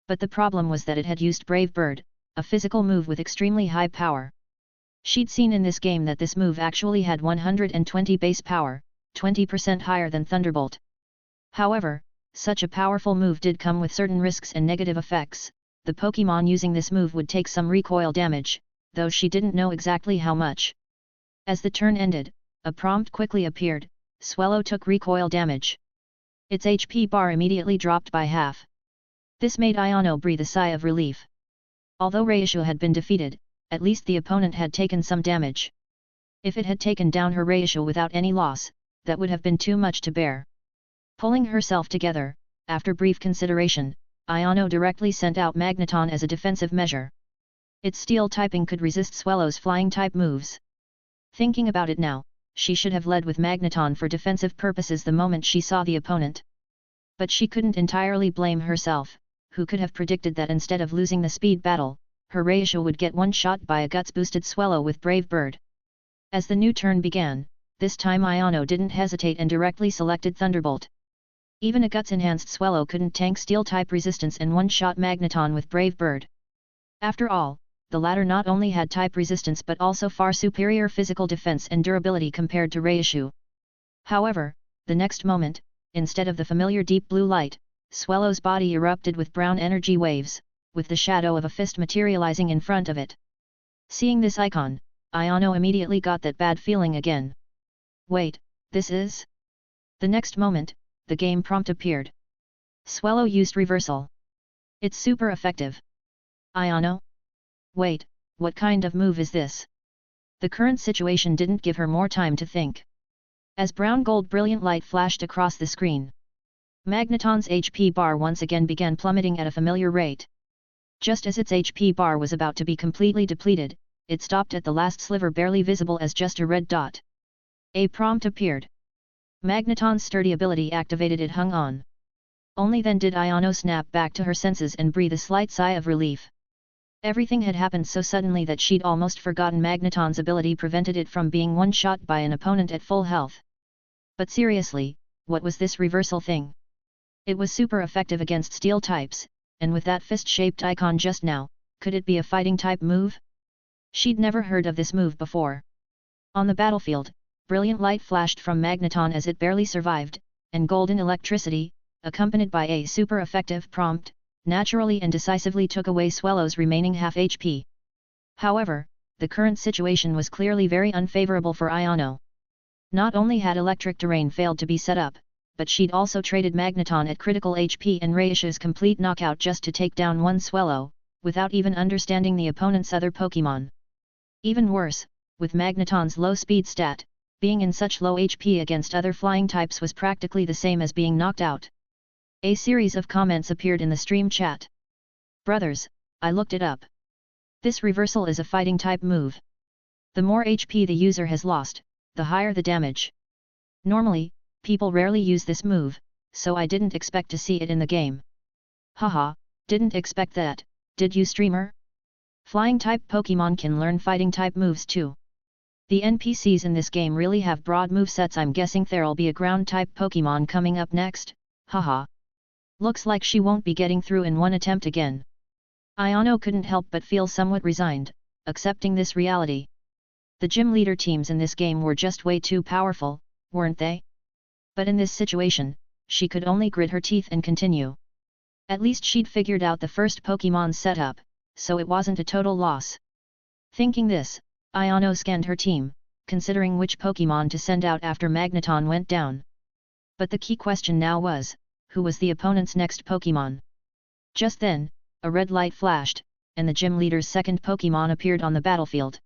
But the problem was that it had used Brave Bird, a physical move with extremely high power. She'd seen in this game that this move actually had 120 base power, 20% higher than Thunderbolt. However, such a powerful move did come with certain risks and negative effects. The Pokemon using this move would take some recoil damage, though she didn't know exactly how much. As the turn ended, a prompt quickly appeared: Swellow took recoil damage. Its HP bar immediately dropped by half. This made Iono breathe a sigh of relief. Although Raichu had been defeated, at least the opponent had taken some damage. If it had taken down her Raichu without any loss, that would have been too much to bear. Pulling herself together, after brief consideration, Iono directly sent out Magneton as a defensive measure. Its steel typing could resist Swellow's flying type moves. Thinking about it now, she should have led with Magneton for defensive purposes the moment she saw the opponent. But she couldn't entirely blame herself. Who could have predicted that instead of losing the speed battle, her Raichu would get one-shot by a Guts-boosted Swellow with Brave Bird? As the new turn began, this time Iono didn't hesitate and directly selected Thunderbolt. Even a Guts-enhanced Swellow couldn't tank Steel-type resistance and one-shot Magneton with Brave Bird. After all, the latter not only had type resistance but also far superior physical defense and durability compared to Raichu. However, the next moment, instead of the familiar deep blue light, Swellow's body erupted with brown energy waves, with the shadow of a fist materializing in front of it. Seeing this icon, Ayano immediately got that bad feeling again. Wait, this is? The next moment, the game prompt appeared. Swellow used reversal. It's super effective. Ayano? Wait, what kind of move is this? The current situation didn't give her more time to think. As brown-gold brilliant light flashed across the screen, Magneton's HP bar once again began plummeting at a familiar rate. Just as its HP bar was about to be completely depleted, it stopped at the last sliver barely visible as just a red dot. A prompt appeared. Magneton's sturdy ability activated. It hung on. Only then did Ayano snap back to her senses and breathe a slight sigh of relief. Everything had happened so suddenly that she'd almost forgotten Magneton's ability prevented it from being one-shot by an opponent at full health. But seriously, what was this reversal thing? It was super effective against steel types, and with that fist-shaped icon just now, could it be a fighting type move? She'd never heard of this move before. On the battlefield, brilliant light flashed from Magneton as it barely survived, and golden electricity, accompanied by a super effective prompt, naturally and decisively took away Swellow's remaining half HP. However, the current situation was clearly very unfavorable for Ayano. Not only had electric terrain failed to be set up, but she'd also traded Magneton at critical HP and Reisha's complete knockout just to take down one Swellow, without even understanding the opponent's other Pokémon. Even worse, with Magneton's low speed stat, being in such low HP against other flying types was practically the same as being knocked out. A series of comments appeared in the stream chat. Brothers, I looked it up. This reversal is a fighting type move. The more HP the user has lost, the higher the damage. Normally, people rarely use this move, so I didn't expect to see it in the game. Haha, didn't expect that, did you, streamer? Flying type Pokémon can learn fighting type moves too. The NPCs in this game really have broad movesets. I'm guessing there'll be a ground type Pokémon coming up next, haha. Looks like she won't be getting through in one attempt again. Ayano couldn't help but feel somewhat resigned, accepting this reality. The gym leader teams in this game were just way too powerful, weren't they? But in this situation, she could only grit her teeth and continue. At least she'd figured out the first Pokémon setup, so it wasn't a total loss. Thinking this, Ayano scanned her team, considering which Pokémon to send out after Magneton went down. But the key question now was, who was the opponent's next Pokémon? Just then, a red light flashed, and the gym leader's second Pokémon appeared on the battlefield.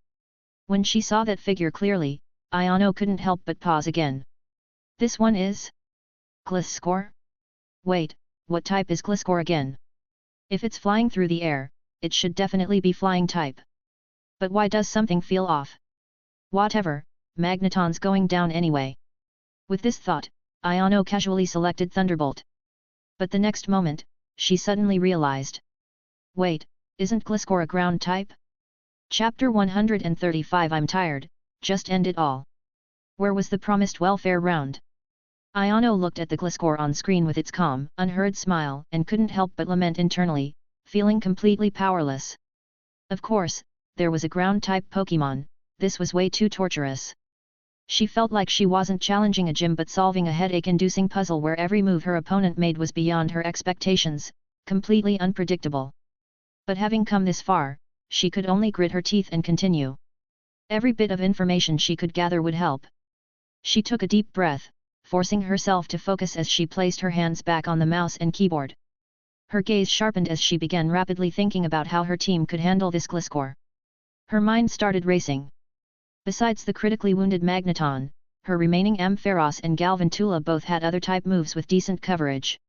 When she saw that figure clearly, Ayano couldn't help but pause again. This one is? Gliscor? Wait, what type is Gliscor again? If it's flying through the air, it should definitely be flying type. But why does something feel off? Whatever, Magneton's going down anyway. With this thought, Ayano casually selected Thunderbolt. But the next moment, she suddenly realized. Wait, isn't Gliscor a ground type? Chapter 135. I'm tired, just end it all. Where was the promised welfare round? Ayano looked at the Gliscor on screen with its calm, unhurried smile and couldn't help but lament internally, feeling completely powerless. Of course, there was a ground-type Pokémon, this was way too torturous. She felt like she wasn't challenging a gym but solving a headache-inducing puzzle where every move her opponent made was beyond her expectations, completely unpredictable. But having come this far, she could only grit her teeth and continue. Every bit of information she could gather would help. She took a deep breath, forcing herself to focus as she placed her hands back on the mouse and keyboard. Her gaze sharpened as she began rapidly thinking about how her team could handle this Gliscor. Her mind started racing. Besides the critically wounded Magneton, her remaining Ampharos and Galvantula both had other type moves with decent coverage.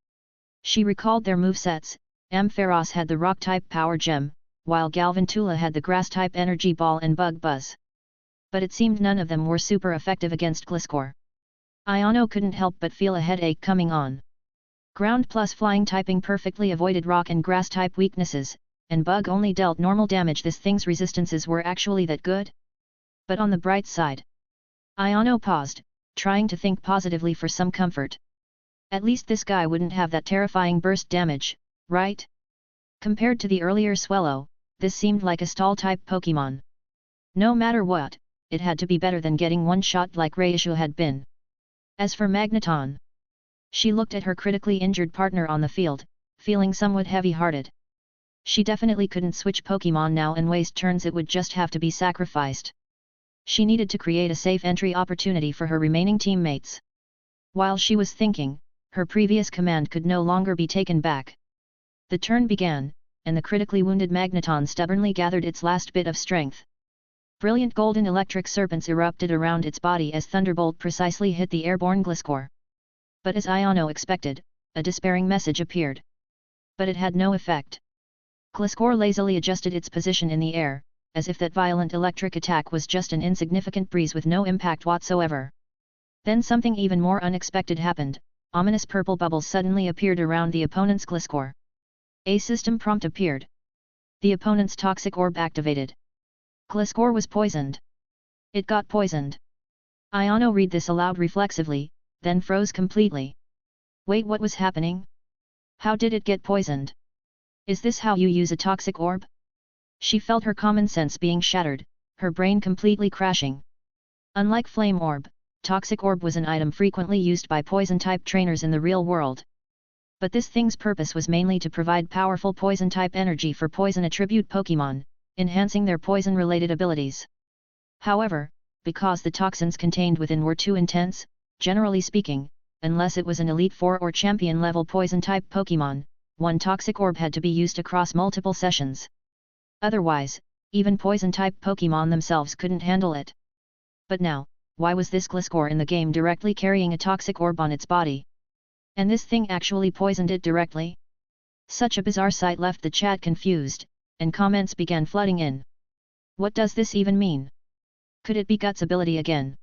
She recalled their movesets. Ampharos had the Rock-type Power Gem, while Galvantula had the Grass-type Energy Ball and Bug Buzz. But it seemed none of them were super effective against Gliscor. Ayano couldn't help but feel a headache coming on. Ground plus Flying typing perfectly avoided Rock and Grass-type weaknesses, and Bug only dealt normal damage. This thing's resistances were actually that good? But on the bright side. Ayano paused, trying to think positively for some comfort. At least this guy wouldn't have that terrifying burst damage, right? Compared to the earlier Swellow, this seemed like a stall-type Pokémon. No matter what, it had to be better than getting one shot like Reisha had been. As for Magneton, she looked at her critically injured partner on the field, feeling somewhat heavy-hearted. She definitely couldn't switch Pokémon now and waste turns, it would just have to be sacrificed. She needed to create a safe entry opportunity for her remaining teammates. While she was thinking, her previous command could no longer be taken back. The turn began, and the critically wounded Magneton stubbornly gathered its last bit of strength. Brilliant golden electric serpents erupted around its body as Thunderbolt precisely hit the airborne Gliscor. But as Iono expected, a despairing message appeared. But it had no effect. Gliscor lazily adjusted its position in the air, as if that violent electric attack was just an insignificant breeze with no impact whatsoever. Then something even more unexpected happened. Ominous purple bubbles suddenly appeared around the opponent's Gliscor. A system prompt appeared. The opponent's toxic orb activated. Gliscor was poisoned. It got poisoned. Iono read this aloud reflexively, then froze completely. Wait, what was happening? How did it get poisoned? Is this how you use a toxic orb? She felt her common sense being shattered, her brain completely crashing. Unlike Flame Orb, Toxic Orb was an item frequently used by Poison-type trainers in the real world. But this thing's purpose was mainly to provide powerful Poison-type energy for Poison attribute Pokémon, enhancing their Poison-related abilities. However, because the toxins contained within were too intense, generally speaking, unless it was an Elite Four or Champion-level Poison-type Pokémon, one Toxic Orb had to be used across multiple sessions. Otherwise, even Poison-type Pokémon themselves couldn't handle it. But now, why was this Gliscor in the game directly carrying a Toxic Orb on its body? And this thing actually poisoned it directly? Such a bizarre sight left the chat confused, and comments began flooding in. What does this even mean? Could it be Guts' ability again?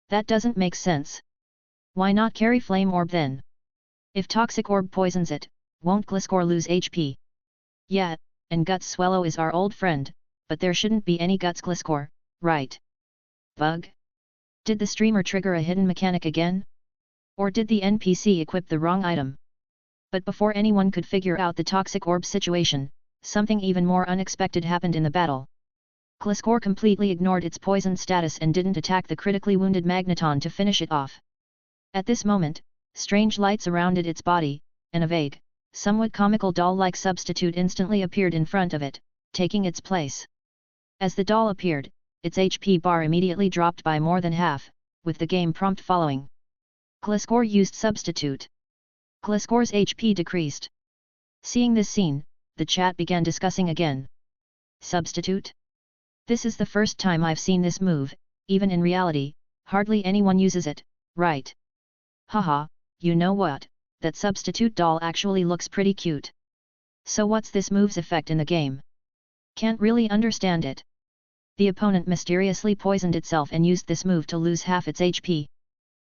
That doesn't make sense. Why not carry Flame Orb then? If Toxic Orb poisons it, won't Gliscor lose HP? Yeah, and Guts Swellow is our old friend, but there shouldn't be any Guts Gliscor, right? Bug? Did the streamer trigger a hidden mechanic again? Or did the NPC equip the wrong item? But before anyone could figure out the Toxic Orb situation, something even more unexpected happened in the battle. Gliscor completely ignored its poison status and didn't attack the critically wounded Magneton to finish it off. At this moment, strange light surrounded its body, and a vague, somewhat comical doll-like substitute instantly appeared in front of it, taking its place. As the doll appeared, its HP bar immediately dropped by more than half, with the game prompt following. Gliscor used substitute. Gliscor's HP decreased. Seeing this scene, the chat began discussing again. Substitute? This is the first time I've seen this move, even in reality, hardly anyone uses it, right? Haha, you know what, that substitute doll actually looks pretty cute. So what's this move's effect in the game? Can't really understand it. The opponent mysteriously poisoned itself and used this move to lose half its HP.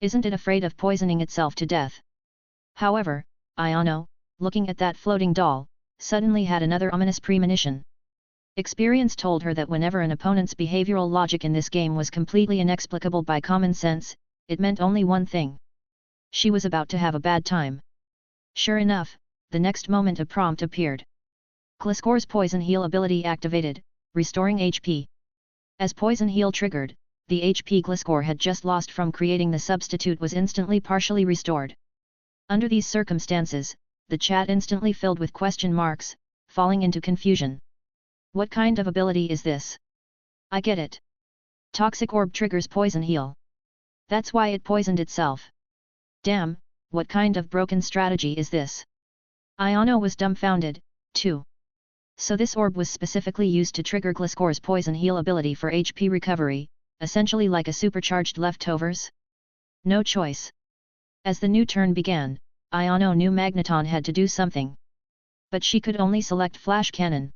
Isn't it afraid of poisoning itself to death? However, Iono, looking at that floating doll, suddenly had another ominous premonition. Experience told her that whenever an opponent's behavioral logic in this game was completely inexplicable by common sense, it meant only one thing. She was about to have a bad time. Sure enough, the next moment a prompt appeared. Gliscor's Poison Heal ability activated, restoring HP. As Poison Heal triggered, the HP Gliscor had just lost from creating the substitute was instantly partially restored. Under these circumstances, the chat instantly filled with question marks, falling into confusion. What kind of ability is this? I get it. Toxic Orb triggers Poison Heal. That's why it poisoned itself. Damn, what kind of broken strategy is this? Iono was dumbfounded, too. So this orb was specifically used to trigger Gliscor's Poison Heal ability for HP recovery, essentially like a supercharged leftovers? No choice. As the new turn began, Iono knew Magneton had to do something. But she could only select Flash Cannon.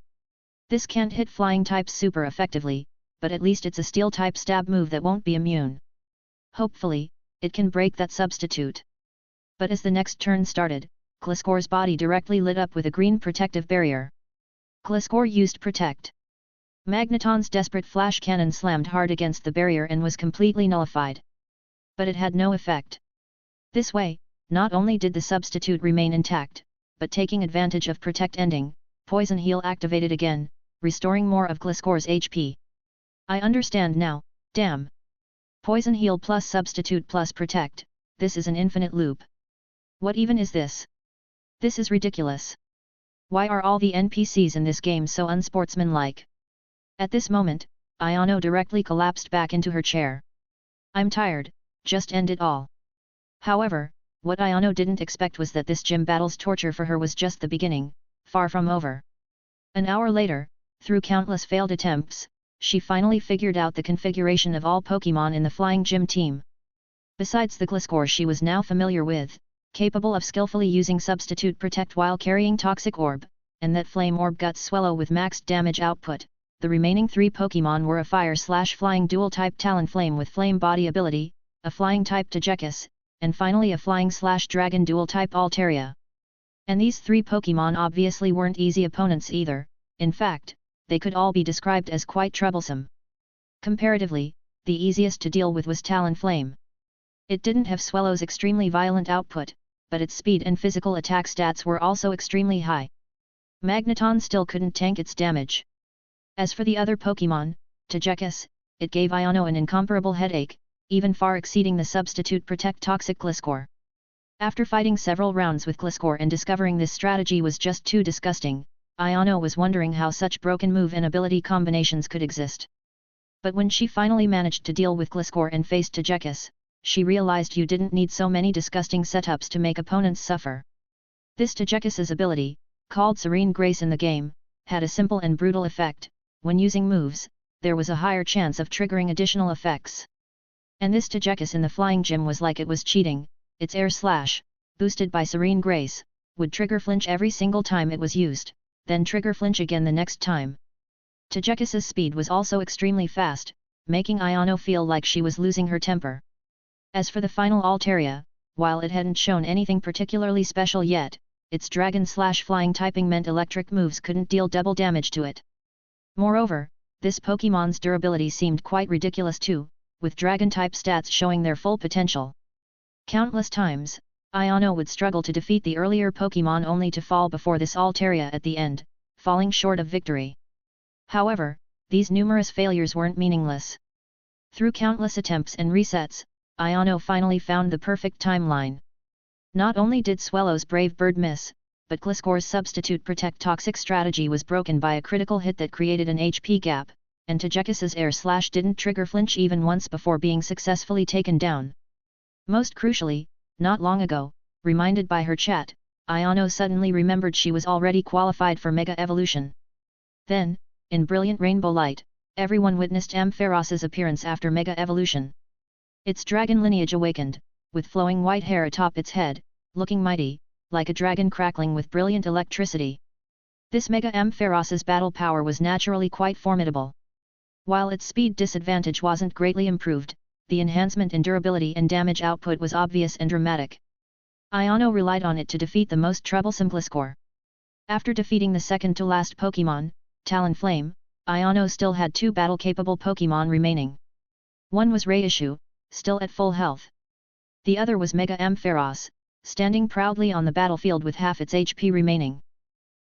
This can't hit flying types super effectively, but at least it's a steel type stab move that won't be immune. Hopefully, it can break that substitute. But as the next turn started, Gliscor's body directly lit up with a green protective barrier. Gliscor used Protect. Magneton's desperate flash cannon slammed hard against the barrier and was completely nullified. But it had no effect. This way, not only did the substitute remain intact, but taking advantage of Protect ending, Poison Heal activated again, restoring more of Gliscor's HP. I understand now, damn. Poison Heal plus Substitute plus Protect, this is an infinite loop. What even is this? This is ridiculous. Why are all the NPCs in this game so unsportsmanlike? At this moment, Ayano directly collapsed back into her chair. I'm tired, just end it all. However, what Ayano didn't expect was that this gym battle's torture for her was just the beginning, far from over. An hour later, through countless failed attempts, she finally figured out the configuration of all Pokémon in the Flying Gym team. Besides the Gliscor she was now familiar with, capable of skillfully using Substitute Protect while carrying Toxic Orb, and that Flame Orb Guts Swallow with maxed damage output, the remaining 3 Pokémon were a Fire/Flying Dual-type Talonflame with Flame Body ability, a Flying-type Togekiss, and finally a Flying/Dragon Dual-type Altaria. And these 3 Pokémon obviously weren't easy opponents either, in fact, they could all be described as quite troublesome. Comparatively, the easiest to deal with was Talonflame. It didn't have Swallow's extremely violent output, but its speed and physical attack stats were also extremely high. Magneton still couldn't tank its damage. As for the other Pokémon, Togekiss, it gave Ayano an incomparable headache, even far exceeding the Substitute Protect Toxic Gliscor. After fighting several rounds with Gliscor and discovering this strategy was just too disgusting, Ayano was wondering how such broken move and ability combinations could exist. But when she finally managed to deal with Gliscor and faced Togekiss, she realized you didn't need so many disgusting setups to make opponents suffer. This Togekiss' ability, called Serene Grace in the game, had a simple and brutal effect. When using moves, there was a higher chance of triggering additional effects. And this Togekiss in the Flying Gym was like it was cheating. Its Air Slash, boosted by Serene Grace, would trigger Flinch every single time it was used, then trigger Flinch again the next time. Togekiss' speed was also extremely fast, making Ayano feel like she was losing her temper. As for the final Altaria, while it hadn't shown anything particularly special yet, its Dragon/Flying typing meant electric moves couldn't deal double damage to it. Moreover, this Pokémon's durability seemed quite ridiculous too, with Dragon-type stats showing their full potential. Countless times, Ayano would struggle to defeat the earlier Pokémon only to fall before this Altaria at the end, falling short of victory. However, these numerous failures weren't meaningless. Through countless attempts and resets, Ayano finally found the perfect timeline. Not only did Swallow's Brave Bird miss, but Gliscor's Substitute Protect Toxic strategy was broken by a critical hit that created an HP gap, and Togekiss' Air Slash didn't trigger Flinch even once before being successfully taken down. Most crucially, not long ago, reminded by her chat, Ayano suddenly remembered she was already qualified for Mega Evolution. Then, in brilliant rainbow light, everyone witnessed Ampharos's appearance after Mega Evolution. Its dragon lineage awakened, with flowing white hair atop its head, looking mighty, like a dragon crackling with brilliant electricity. This Mega Ampharos's battle power was naturally quite formidable. While its speed disadvantage wasn't greatly improved, the enhancement in durability and damage output was obvious and dramatic. Ayano relied on it to defeat the most troublesome Gliscor. After defeating the second-to-last Pokémon, Talonflame, Ayano still had 2 battle-capable Pokémon remaining. One was Reishu, still at full health. The other was Mega Ampharos, standing proudly on the battlefield with half its HP remaining.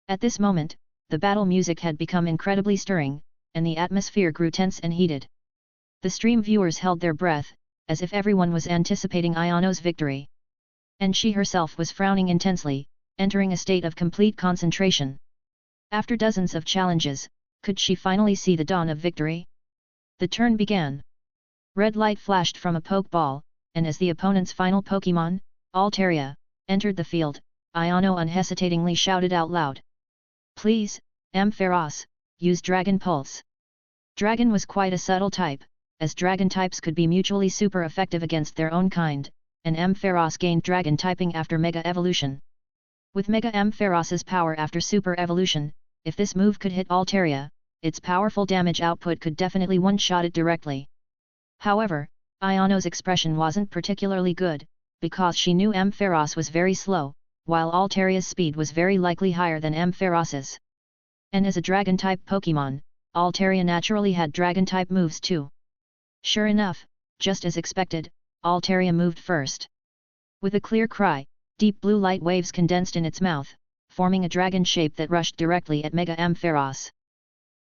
At this moment, the battle music had become incredibly stirring, and the atmosphere grew tense and heated. The stream viewers held their breath, as if everyone was anticipating Ayano's victory. And she herself was frowning intensely, entering a state of complete concentration. After dozens of challenges, could she finally see the dawn of victory? The turn began. Red light flashed from a Pokeball, and as the opponent's final Pokémon, Altaria, entered the field, Ayano unhesitatingly shouted out loud. "Please, Ampharos, use Dragon Pulse." Dragon was quite a subtle type, as Dragon types could be mutually super effective against their own kind, and Ampharos gained Dragon typing after Mega Evolution. With Mega Ampharos's power after Super Evolution, if this move could hit Altaria, its powerful damage output could definitely one-shot it directly. However, Ayano's expression wasn't particularly good, because she knew Ampharos was very slow, while Altaria's speed was very likely higher than Ampharos's. And as a Dragon-type Pokémon, Altaria naturally had Dragon-type moves too. Sure enough, just as expected, Altaria moved first. With a clear cry, deep blue light waves condensed in its mouth, forming a dragon shape that rushed directly at Mega Ampharos.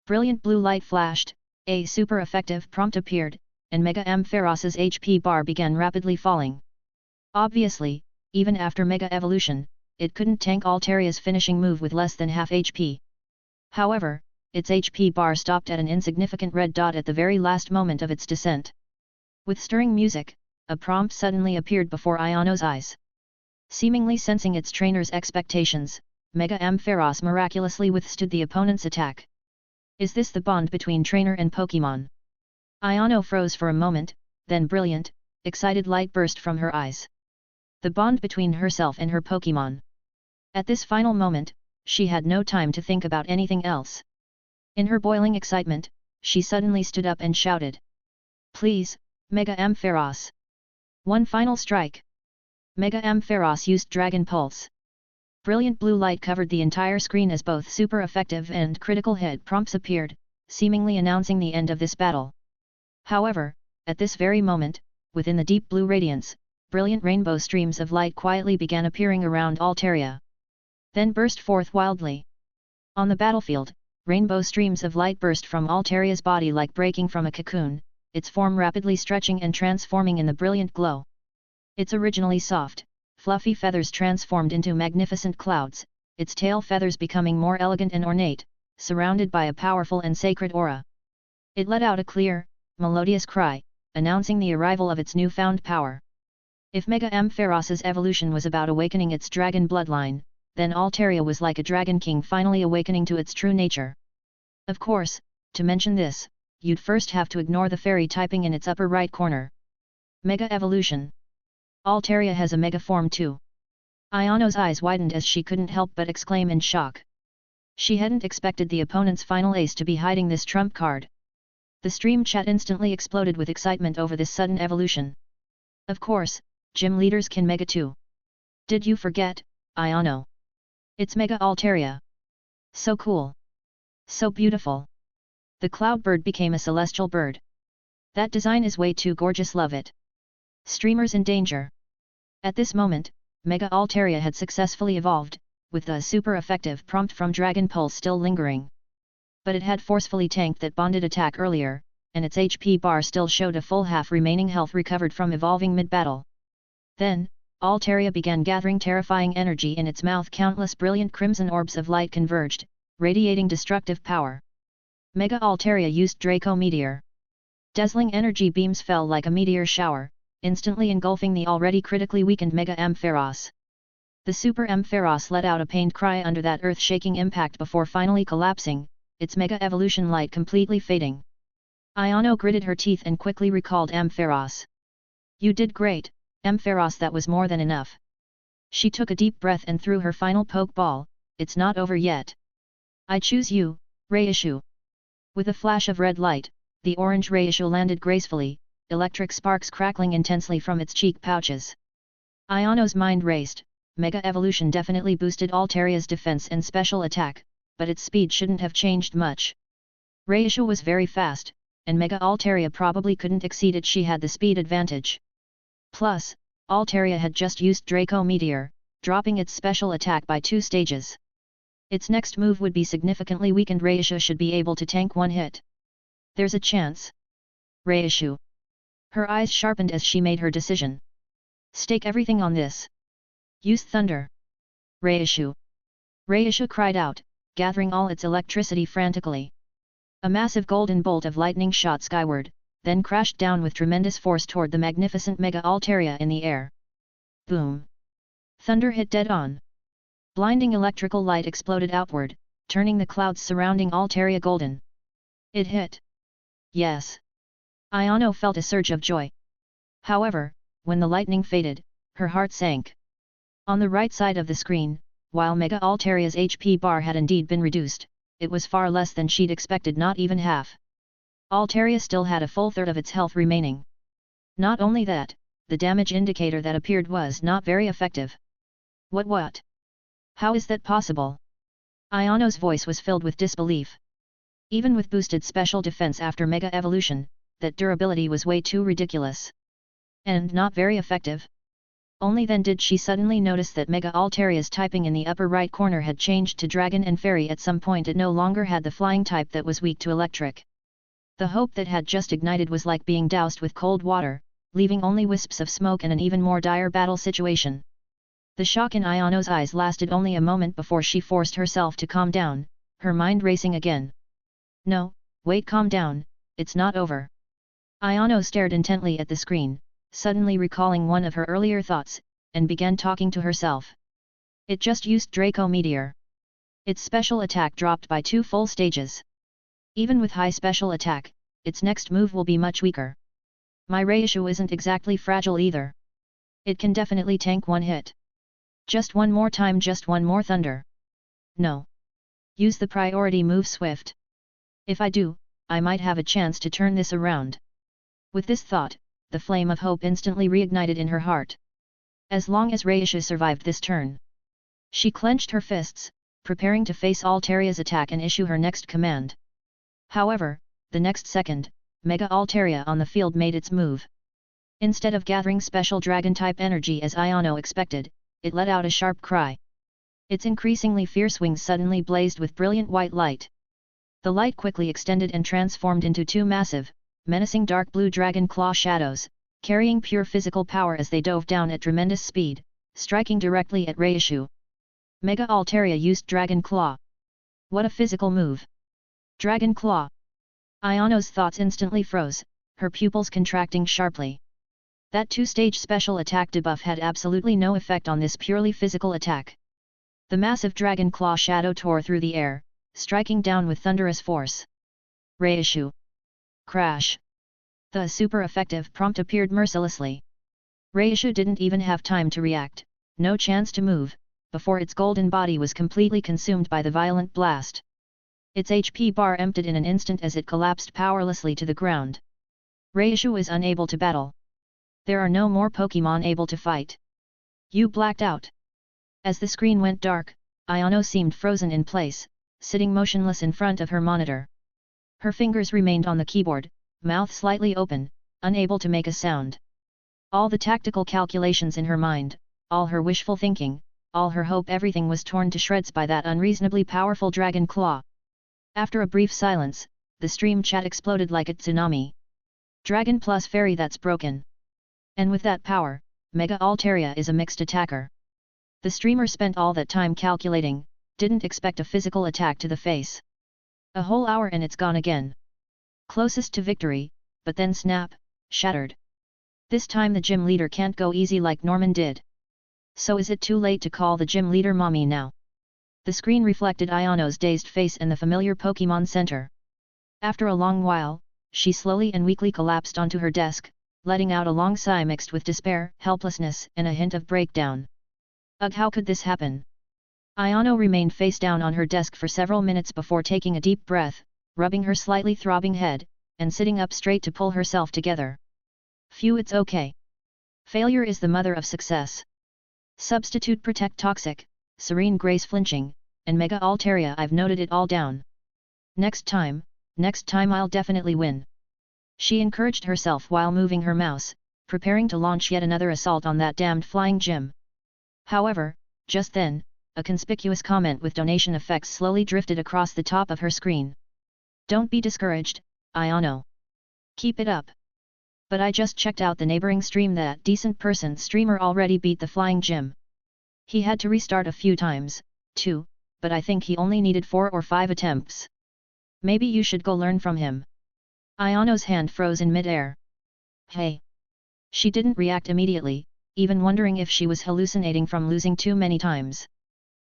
Brilliant blue light flashed, a super effective prompt appeared, and Mega Ampharos's HP bar began rapidly falling. Obviously, even after Mega Evolution, it couldn't tank Alteria's finishing move with less than half HP. However, its HP bar stopped at an insignificant red dot at the very last moment of its descent. With stirring music, a prompt suddenly appeared before Iono's eyes. Seemingly sensing its trainer's expectations, Mega Ampharos miraculously withstood the opponent's attack. Is this the bond between trainer and Pokémon? Iono froze for a moment, then brilliant, excited light burst from her eyes. The bond between herself and her Pokémon. At this final moment, she had no time to think about anything else. In her boiling excitement, she suddenly stood up and shouted. Please, Mega Ampharos! One final strike! Mega Ampharos used Dragon Pulse. Brilliant blue light covered the entire screen as both super effective and critical hit prompts appeared, seemingly announcing the end of this battle. However, at this very moment, within the deep blue radiance, brilliant rainbow streams of light quietly began appearing around Altaria. Then burst forth wildly. On the battlefield, rainbow streams of light burst from Altaria's body like breaking from a cocoon, its form rapidly stretching and transforming in the brilliant glow. Its originally soft, fluffy feathers transformed into magnificent clouds, its tail feathers becoming more elegant and ornate, surrounded by a powerful and sacred aura. It let out a clear, melodious cry, announcing the arrival of its newfound power. If Mega Ampharos's evolution was about awakening its dragon bloodline, then Altaria was like a dragon king finally awakening to its true nature. Of course, to mention this, you'd first have to ignore the fairy typing in its upper right corner. Mega Evolution. Altaria has a Mega form too. Iono's eyes widened as she couldn't help but exclaim in shock. She hadn't expected the opponent's final ace to be hiding this trump card. The stream chat instantly exploded with excitement over this sudden evolution. Of course, gym leaders can Mega too. Did you forget, Iono? It's Mega Altaria. So cool. So beautiful. The cloud bird became a celestial bird. That design is way too gorgeous, love it. Streamers in danger. At this moment, Mega Altaria had successfully evolved, with the super effective prompt from Dragon Pulse still lingering. But it had forcefully tanked that bonded attack earlier, and its HP bar still showed a full half remaining health recovered from evolving mid-battle. Then, Altaria began gathering terrifying energy in its mouth. Countless brilliant crimson orbs of light converged, radiating destructive power. Mega Altaria used Draco Meteor. Dazzling energy beams fell like a meteor shower, instantly engulfing the already critically weakened Mega Ampharos. The Super Ampharos let out a pained cry under that earth-shaking impact before finally collapsing, its Mega Evolution light completely fading. Iono gritted her teeth and quickly recalled Ampharos. You did great, Ampharos, that was more than enough. She took a deep breath and threw her final Pokeball. It's not over yet. I choose you, Reishu. With a flash of red light, the orange Reishu landed gracefully, electric sparks crackling intensely from its cheek pouches. Iono's mind raced. Mega Evolution definitely boosted Altaria's defense and special attack, but its speed shouldn't have changed much. Reishu was very fast, and Mega Altaria probably couldn't exceed it. She had the speed advantage. Plus, Altaria had just used Draco Meteor, dropping its special attack by 2 stages. Its next move would be significantly weakened. Reishu should be able to tank one hit. There's a chance. Reishu. Her eyes sharpened as she made her decision. Stake everything on this. Use Thunder. Reishu. Reishu cried out, gathering all its electricity frantically. A massive golden bolt of lightning shot skyward, then crashed down with tremendous force toward the magnificent Mega Altaria in the air. Boom! Thunder hit dead on. Blinding electrical light exploded outward, turning the clouds surrounding Altaria golden. It hit. Yes. Iono felt a surge of joy. However, when the lightning faded, her heart sank. On the right side of the screen, while Mega Altaria's HP bar had indeed been reduced, it was far less than she'd expected, not even half. Altaria still had a full third of its health remaining. Not only that, the damage indicator that appeared was not very effective. What? How is that possible? Iono's voice was filled with disbelief. Even with boosted special defense after Mega Evolution, that durability was way too ridiculous. And not very effective. Only then did she suddenly notice that Mega Altaria's typing in the upper right corner had changed to Dragon and Fairy. At some point it no longer had the flying type that was weak to electric. The hope that had just ignited was like being doused with cold water, leaving only wisps of smoke and an even more dire battle situation. The shock in Ayano's eyes lasted only a moment before she forced herself to calm down, her mind racing again. No, wait, calm down, it's not over. Ayano stared intently at the screen, suddenly recalling one of her earlier thoughts, and began talking to herself. It just used Draco Meteor. Its special attack dropped by 2 full stages. Even with high special attack, its next move will be much weaker. My Reishu isn't exactly fragile either. It can definitely tank one hit. Just one more time, just one more thunder. No. Use the priority move swift. If I do, I might have a chance to turn this around. With this thought, the flame of hope instantly reignited in her heart. As long as Reishu survived this turn. She clenched her fists, preparing to face Alteria's attack and issue her next command. However, the next second, Mega Altaria on the field made its move. Instead of gathering special dragon-type energy as Ayano expected, it let out a sharp cry. Its increasingly fierce wings suddenly blazed with brilliant white light. The light quickly extended and transformed into 2 massive, menacing dark blue dragon claw shadows, carrying pure physical power as they dove down at tremendous speed, striking directly at Reishu. Mega Altaria used Dragon Claw. What a physical move! Dragon Claw! Ayano's thoughts instantly froze, her pupils contracting sharply. That 2-stage special attack debuff had absolutely no effect on this purely physical attack. The massive Dragon Claw shadow tore through the air, striking down with thunderous force. Reishu! Crash! The super effective prompt appeared mercilessly. Reishu didn't even have time to react, no chance to move, before its golden body was completely consumed by the violent blast. Its HP bar emptied in an instant as it collapsed powerlessly to the ground. Reishu is unable to battle. There are no more Pokémon able to fight. You blacked out. As the screen went dark, Ayano seemed frozen in place, sitting motionless in front of her monitor. Her fingers remained on the keyboard, mouth slightly open, unable to make a sound. All the tactical calculations in her mind, all her wishful thinking, all her hope, everything was torn to shreds by that unreasonably powerful Dragon Claw. After a brief silence, the stream chat exploded like a tsunami. Dragon plus Fairy, that's broken. And with that power, Mega Altaria is a mixed attacker. The streamer spent all that time calculating, didn't expect a physical attack to the face. A whole hour and it's gone again. Closest to victory, but then snap, shattered. This time the gym leader can't go easy like Norman did. So is it too late to call the gym leader mommy now? The screen reflected Ayano's dazed face in the familiar Pokémon Center. After a long while, she slowly and weakly collapsed onto her desk, letting out a long sigh mixed with despair, helplessness, and a hint of breakdown. Ugh, how could this happen? Ayano remained face down on her desk for several minutes before taking a deep breath, rubbing her slightly throbbing head, and sitting up straight to pull herself together. Phew, it's okay. Failure is the mother of success. Substitute Protect Toxic, Serene Grace Flinching, and Mega Altaria, I've noted it all down. Next time I'll definitely win. She encouraged herself while moving her mouse, preparing to launch yet another assault on that damned flying gym. However, just then, a conspicuous comment with donation effects slowly drifted across the top of her screen. Don't be discouraged, Ayano. Keep it up. But I just checked out the neighboring stream. That decent person streamer already beat the flying gym. He had to restart a few times, too, but I think he only needed 4 or 5 attempts. Maybe you should go learn from him. Ayano's hand froze in mid-air. Hey! She didn't react immediately, even wondering if she was hallucinating from losing too many times.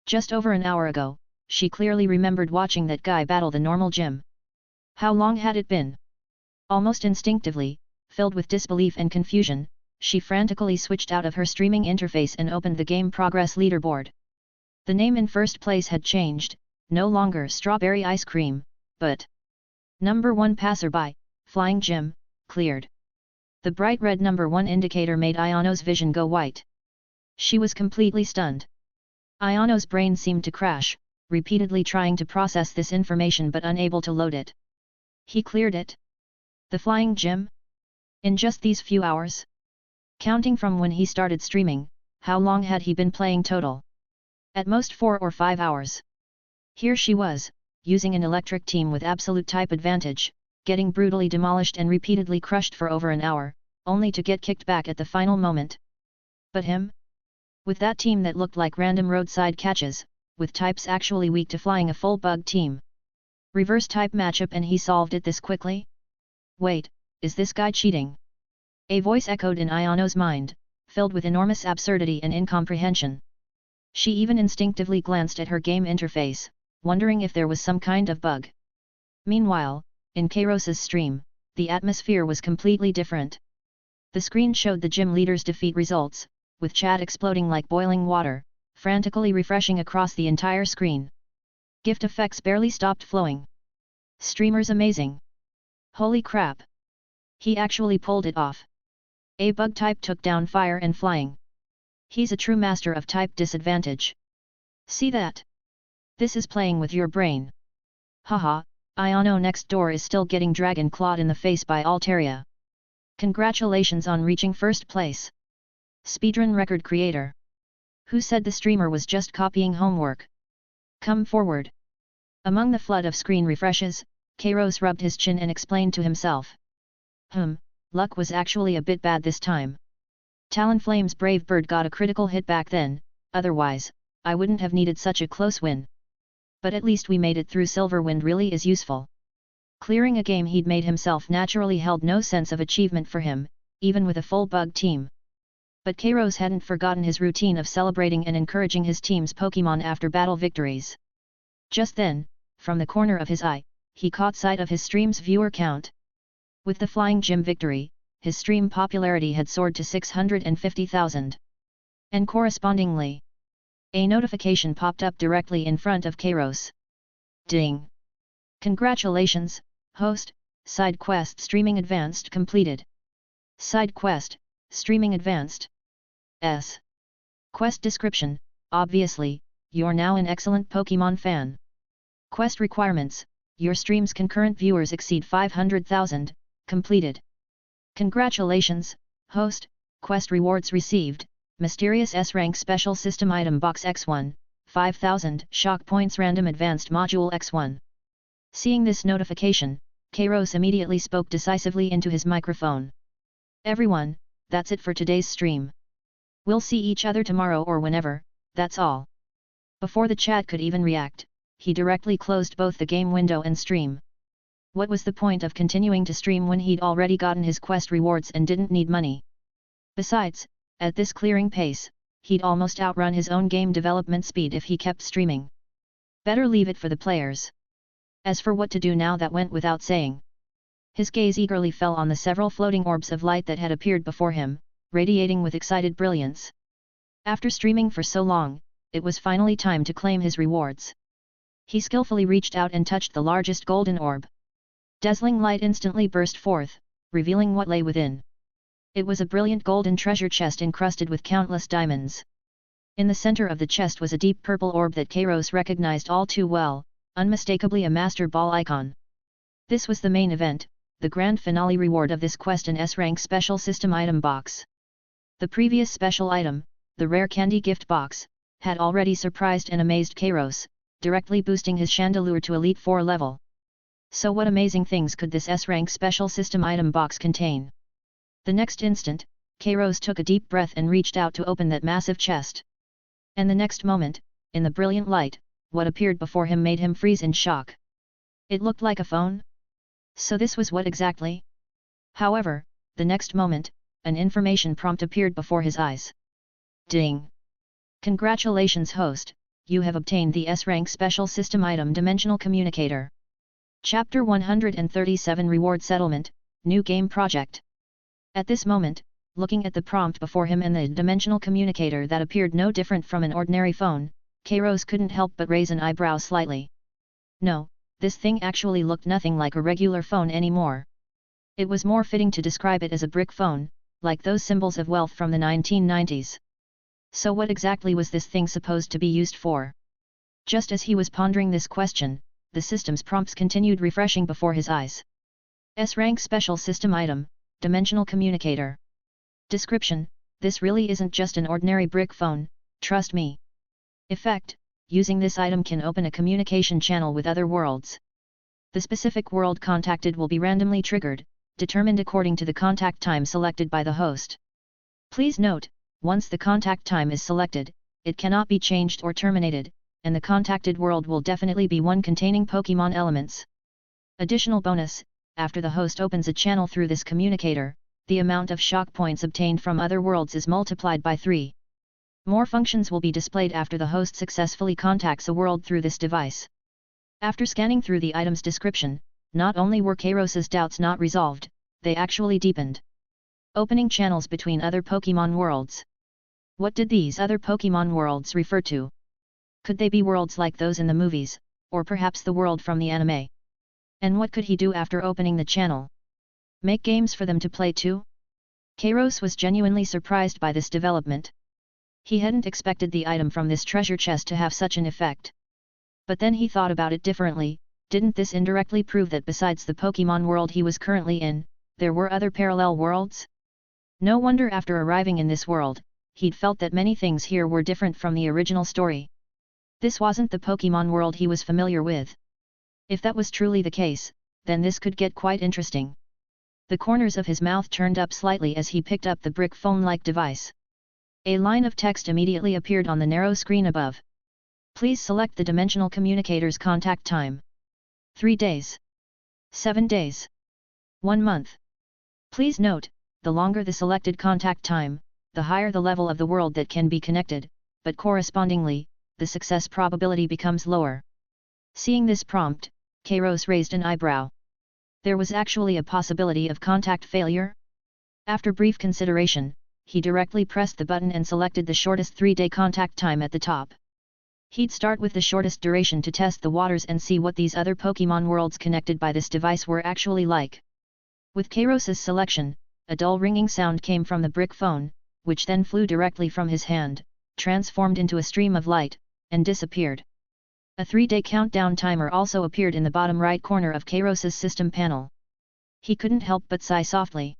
Just over an hour ago, she clearly remembered watching that guy battle the normal gym. How long had it been? Almost instinctively, filled with disbelief and confusion, she frantically switched out of her streaming interface and opened the game progress leaderboard. The name in first place had changed, no longer Strawberry Ice Cream, but Number 1 Passerby, Flying Gym, cleared. The bright red number 1 indicator made Ayano's vision go white. She was completely stunned. Ayano's brain seemed to crash, repeatedly trying to process this information but unable to load it. He cleared it? The flying gym? In just these few hours? Counting from when he started streaming, how long had he been playing total? At most 4 or 5 hours. Here she was, using an electric team with absolute type advantage, getting brutally demolished and repeatedly crushed for over an hour, only to get kicked back at the final moment. But him? With that team that looked like random roadside catches, with types actually weak to flying a full bug team. Reverse type matchup and he solved it this quickly? Wait, is this guy cheating? A voice echoed in Ayano's mind, filled with enormous absurdity and incomprehension. She even instinctively glanced at her game interface, wondering if there was some kind of bug. Meanwhile, in Kairos's stream, the atmosphere was completely different. The screen showed the gym leader's defeat results, with chat exploding like boiling water, frantically refreshing across the entire screen. Gift effects barely stopped flowing. Streamer's amazing. Holy crap! He actually pulled it off. A bug type took down fire and flying. He's a true master of type disadvantage. See that? This is playing with your brain. Haha, Ayano next door is still getting dragon clawed in the face by Altaria. Congratulations on reaching first place. Speedrun record creator. Who said the streamer was just copying homework? Come forward. Among the flood of screen refreshes, Kairos rubbed his chin and explained to himself. Luck was actually a bit bad this time. Talonflame's brave bird got a critical hit back then, otherwise, I wouldn't have needed such a close win. But at least we made it through. Silverwind really is useful. Clearing a game he'd made himself naturally held no sense of achievement for him, even with a full bug team. But Kairos hadn't forgotten his routine of celebrating and encouraging his team's Pokémon after battle victories. Just then, from the corner of his eye, he caught sight of his stream's viewer count. With the Flying Gym victory, his stream popularity had soared to 650,000. And correspondingly, a notification popped up directly in front of Kairos. Ding! Congratulations, host, side quest streaming advanced completed. Side quest, streaming advanced. S. Quest description, obviously, you're now an excellent Pokémon fan. Quest requirements, your stream's concurrent viewers exceed 500,000, completed. Congratulations, host, quest rewards received, mysterious S-rank special system item box X1, 5000, shock points random advanced module X1. Seeing this notification, Kairos immediately spoke decisively into his microphone. Everyone, that's it for today's stream. We'll see each other tomorrow or whenever, that's all. Before the chat could even react, he directly closed both the game window and stream. What was the point of continuing to stream when he'd already gotten his quest rewards and didn't need money? Besides, at this clearing pace, he'd almost outrun his own game development speed if he kept streaming. Better leave it for the players. As for what to do now, that went without saying. His gaze eagerly fell on the several floating orbs of light that had appeared before him, radiating with excited brilliance. After streaming for so long, it was finally time to claim his rewards. He skillfully reached out and touched the largest golden orb. Dazzling light instantly burst forth, revealing what lay within. It was a brilliant golden treasure chest encrusted with countless diamonds. In the center of the chest was a deep purple orb that Kairos recognized all too well, unmistakably a Master Ball icon. This was the main event, the grand finale reward of this quest, an S-rank special system item box. The previous special item, the rare candy gift box, had already surprised and amazed Kairos, directly boosting his Chandelure to Elite 4 level. So what amazing things could this S-rank special system item box contain? The next instant, Kairos took a deep breath and reached out to open that massive chest. And the next moment, in the brilliant light, what appeared before him made him freeze in shock. It looked like a phone? So this was what exactly? However, the next moment, an information prompt appeared before his eyes. Ding! Congratulations, host, you have obtained the S-rank special system item Dimensional Communicator. Chapter 137 Reward Settlement, New Game Project. At this moment, looking at the prompt before him and the Dimensional Communicator that appeared no different from an ordinary phone, Kairos couldn't help but raise an eyebrow slightly. No, this thing actually looked nothing like a regular phone anymore. It was more fitting to describe it as a brick phone, like those symbols of wealth from the 1990s. So what exactly was this thing supposed to be used for? Just as he was pondering this question, the system's prompts continued refreshing before his eyes. S-rank special system item, Dimensional Communicator. Description: this really isn't just an ordinary brick phone, trust me. Effect: using this item can open a communication channel with other worlds. The specific world contacted will be randomly triggered, determined according to the contact time selected by the host. Please note, once the contact time is selected, it cannot be changed or terminated, and the contacted world will definitely be one containing Pokémon elements. Additional bonus, after the host opens a channel through this communicator, the amount of shock points obtained from other worlds is multiplied by 3. More functions will be displayed after the host successfully contacts a world through this device. After scanning through the item's description, not only were Kairos's doubts not resolved, they actually deepened. Opening channels between other Pokémon worlds. What did these other Pokémon worlds refer to? Could they be worlds like those in the movies, or perhaps the world from the anime? And what could he do after opening the channel? Make games for them to play too? Kairos was genuinely surprised by this development. He hadn't expected the item from this treasure chest to have such an effect. But then he thought about it differently. Didn't this indirectly prove that besides the Pokémon world he was currently in, there were other parallel worlds? No wonder after arriving in this world, he'd felt that many things here were different from the original story. This wasn't the Pokémon world he was familiar with. If that was truly the case, then this could get quite interesting. The corners of his mouth turned up slightly as he picked up the brick phone-like device. A line of text immediately appeared on the narrow screen above. Please select the dimensional communicator's contact time. 3 days. 7 days. 1 month. Please note, the longer the selected contact time, the higher the level of the world that can be connected, but correspondingly, the success probability becomes lower. Seeing this prompt, Kairos raised an eyebrow. There was actually a possibility of contact failure? After brief consideration, he directly pressed the button and selected the shortest 3-day contact time at the top. He'd start with the shortest duration to test the waters and see what these other Pokémon worlds connected by this device were actually like. With Kairos's selection, a dull ringing sound came from the brick phone, which then flew directly from his hand, transformed into a stream of light, and disappeared. A 3-day countdown timer also appeared in the bottom right corner of Kairos's system panel. He couldn't help but sigh softly.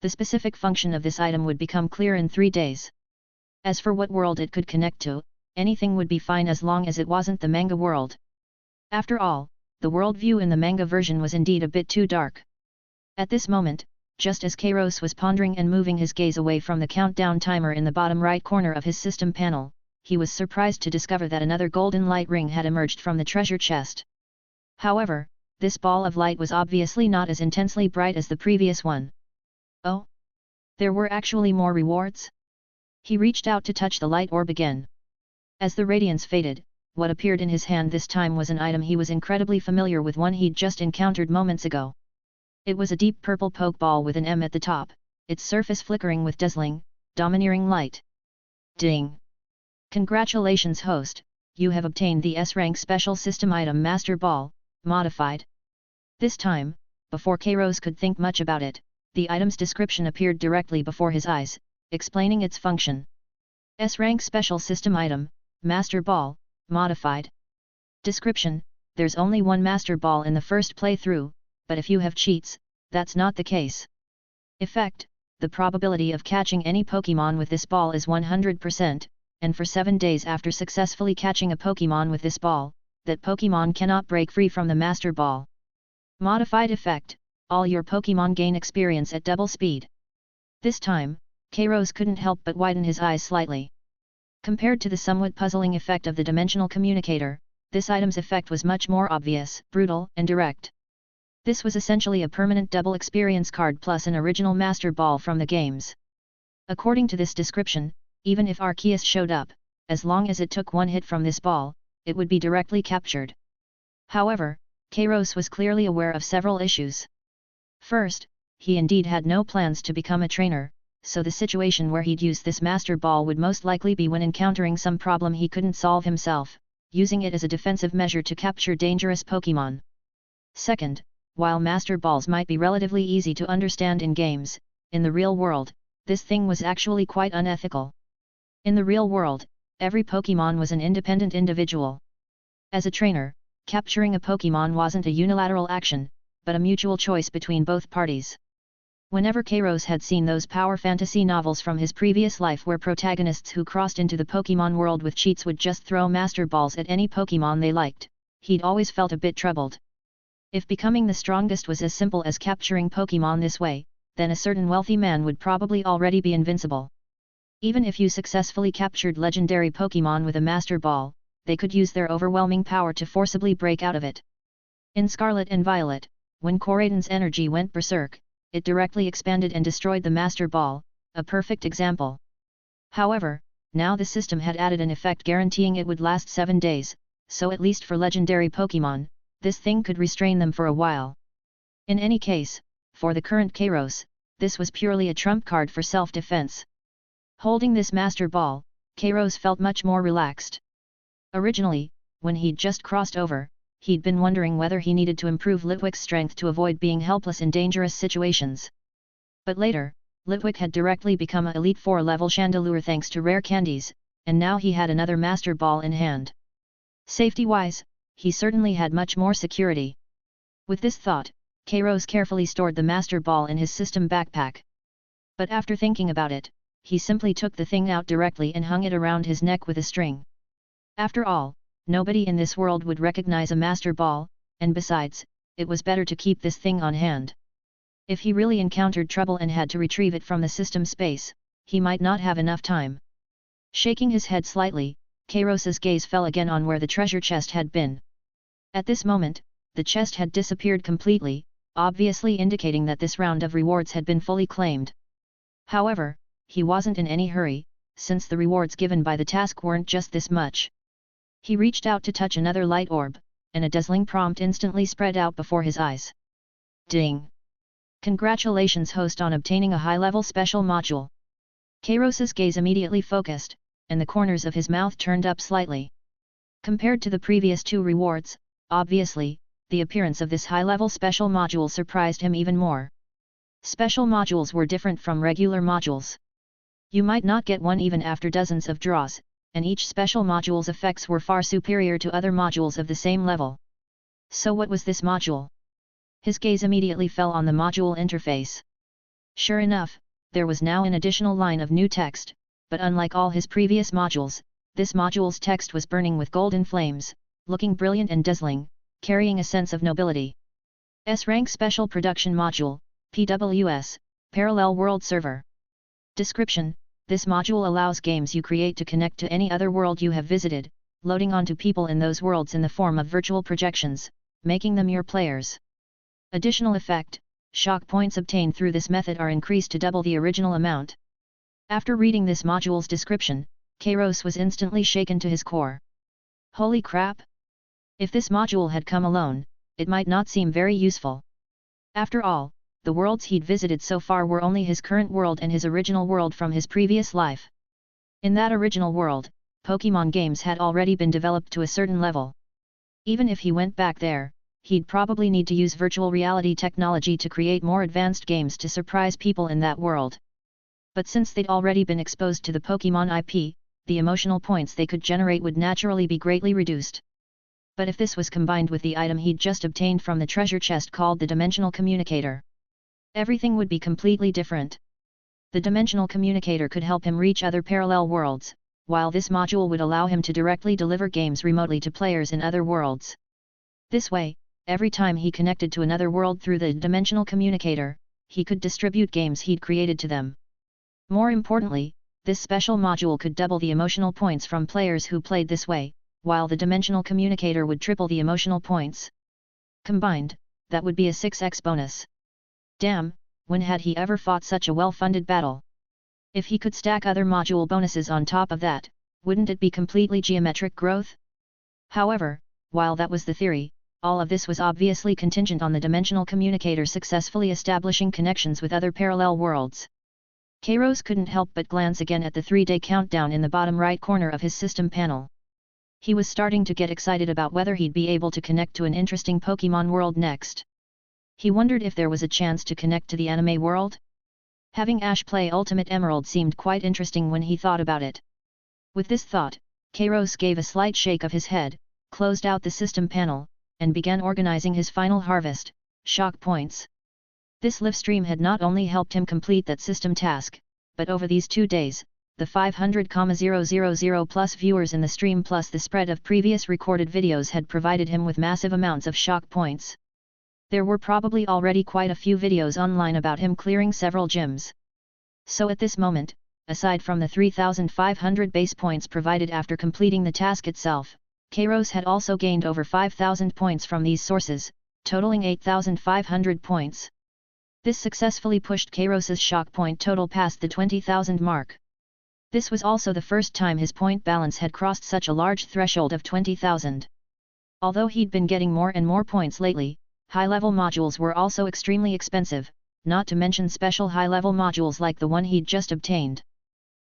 The specific function of this item would become clear in 3 days. As for what world it could connect to, anything would be fine as long as it wasn't the manga world. After all, the world view in the manga version was indeed a bit too dark. At this moment, just as Kairos was pondering and moving his gaze away from the countdown timer in the bottom right corner of his system panel, he was surprised to discover that another golden light ring had emerged from the treasure chest. However, this ball of light was obviously not as intensely bright as the previous one. Oh? There were actually more rewards? He reached out to touch the light orb again. As the radiance faded, what appeared in his hand this time was an item he was incredibly familiar with, one he'd just encountered moments ago. It was a deep purple pokeball with an M at the top, its surface flickering with dazzling, domineering light. Ding! Congratulations host, you have obtained the S-rank special system item Master Ball, modified. This time, before Kairos could think much about it, the item's description appeared directly before his eyes, explaining its function. S-rank special system item, Master Ball, modified. Description: there's only one Master Ball in the first playthrough, but if you have cheats, that's not the case. Effect: the probability of catching any Pokémon with this ball is 100%, and for 7 days after successfully catching a Pokémon with this ball, that Pokémon cannot break free from the Master Ball. Modified effect: all your Pokémon gain experience at double speed. This time, Kairos couldn't help but widen his eyes slightly. Compared to the somewhat puzzling effect of the dimensional communicator, this item's effect was much more obvious, brutal, and direct. This was essentially a permanent double experience card plus an original Master Ball from the games. According to this description, even if Arceus showed up, as long as it took one hit from this ball, it would be directly captured. However, Kairos was clearly aware of several issues. First, he indeed had no plans to become a trainer, so the situation where he'd use this Master Ball would most likely be when encountering some problem he couldn't solve himself, using it as a defensive measure to capture dangerous Pokémon. Second, while Master Balls might be relatively easy to understand in games, in the real world, this thing was actually quite unethical. In the real world, every Pokémon was an independent individual. As a trainer, capturing a Pokémon wasn't a unilateral action, but a mutual choice between both parties. Whenever Kairos had seen those power fantasy novels from his previous life where protagonists who crossed into the Pokémon world with cheats would just throw Master Balls at any Pokémon they liked, he'd always felt a bit troubled. If becoming the strongest was as simple as capturing Pokémon this way, then a certain wealthy man would probably already be invincible. Even if you successfully captured legendary Pokémon with a Master Ball, they could use their overwhelming power to forcibly break out of it. In Scarlet and Violet, when Koraidon's energy went berserk, it directly expanded and destroyed the Master Ball, a perfect example. However, now the system had added an effect guaranteeing it would last 7 days, so at least for legendary Pokémon, this thing could restrain them for a while. In any case, for the current Kairos, this was purely a trump card for self-defense. Holding this Master Ball, Kairos felt much more relaxed. Originally, when he'd just crossed over, he'd been wondering whether he needed to improve Litwick's strength to avoid being helpless in dangerous situations. But later, Litwick had directly become an Elite 4 level Chandelure thanks to rare candies, and now he had another Master Ball in hand. Safety-wise, he certainly had much more security. With this thought, Kairos carefully stored the Master Ball in his system backpack. But after thinking about it, he simply took the thing out directly and hung it around his neck with a string. After all, nobody in this world would recognize a Master Ball, and besides, it was better to keep this thing on hand. If he really encountered trouble and had to retrieve it from the system space, he might not have enough time. Shaking his head slightly, Kairos's gaze fell again on where the treasure chest had been. At this moment, the chest had disappeared completely, obviously indicating that this round of rewards had been fully claimed. However, he wasn't in any hurry, since the rewards given by the task weren't just this much. He reached out to touch another light orb, and a dazzling prompt instantly spread out before his eyes. Ding! Congratulations host on obtaining a high-level special module. Kairos's gaze immediately focused, and the corners of his mouth turned up slightly. Compared to the previous 2 rewards, obviously, the appearance of this high-level special module surprised him even more. Special modules were different from regular modules. You might not get one even after dozens of draws, and each special module's effects were far superior to other modules of the same level. So what was this module? His gaze immediately fell on the module interface. Sure enough, there was now an additional line of new text, but unlike all his previous modules, this module's text was burning with golden flames, looking brilliant and dazzling, carrying a sense of nobility. S-Rank Special Production Module, PWS, Parallel World Server. Description: this module allows games you create to connect to any other world you have visited, loading onto people in those worlds in the form of virtual projections, making them your players. Additional effect: shock points obtained through this method are increased to double the original amount. After reading this module's description, Kairos was instantly shaken to his core. Holy crap! If this module had come alone, it might not seem very useful. After all, the worlds he'd visited so far were only his current world and his original world from his previous life. In that original world, Pokémon games had already been developed to a certain level. Even if he went back there, he'd probably need to use virtual reality technology to create more advanced games to surprise people in that world. But since they'd already been exposed to the Pokémon IP, the emotional points they could generate would naturally be greatly reduced. But if this was combined with the item he'd just obtained from the treasure chest called the Dimensional Communicator, everything would be completely different. The Dimensional Communicator could help him reach other parallel worlds, while this module would allow him to directly deliver games remotely to players in other worlds. This way, every time he connected to another world through the Dimensional Communicator, he could distribute games he'd created to them. More importantly, this special module could double the emotional points from players who played this way, while the Dimensional Communicator would triple the emotional points. Combined, that would be a 6x bonus. Damn, when had he ever fought such a well-funded battle? If he could stack other module bonuses on top of that, wouldn't it be completely geometric growth? However, while that was the theory, all of this was obviously contingent on the Dimensional Communicator successfully establishing connections with other parallel worlds. Kairos couldn't help but glance again at the 3-day countdown in the bottom right corner of his system panel. He was starting to get excited about whether he'd be able to connect to an interesting Pokémon world next. He wondered if there was a chance to connect to the anime world. Having Ash play Ultimate Emerald seemed quite interesting when he thought about it. With this thought, Kairos gave a slight shake of his head, closed out the system panel, and began organizing his final harvest, shock points. This livestream had not only helped him complete that system task, but over these 2 days, the 500,000 plus viewers in the stream plus the spread of previous recorded videos had provided him with massive amounts of shock points. There were probably already quite a few videos online about him clearing several gyms. So at this moment, aside from the 3,500 base points provided after completing the task itself, Kairos had also gained over 5,000 points from these sources, totaling 8,500 points. This successfully pushed Kairos's shock point total past the 20,000 mark. This was also the first time his point balance had crossed such a large threshold of 20,000. Although he'd been getting more and more points lately, high-level modules were also extremely expensive, not to mention special high-level modules like the one he'd just obtained.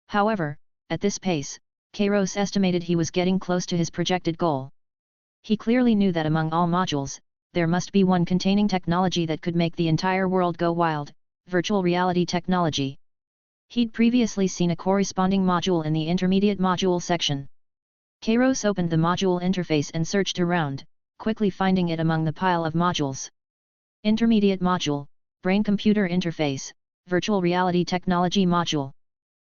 However, at this pace, Kairos estimated he was getting close to his projected goal. He clearly knew that among all modules, there must be one containing technology that could make the entire world go wild, virtual reality technology. He'd previously seen a corresponding module in the intermediate module section. Kairos opened the module interface and searched around, quickly finding it among the pile of modules. Intermediate module, Brain-Computer Interface, Virtual Reality Technology Module.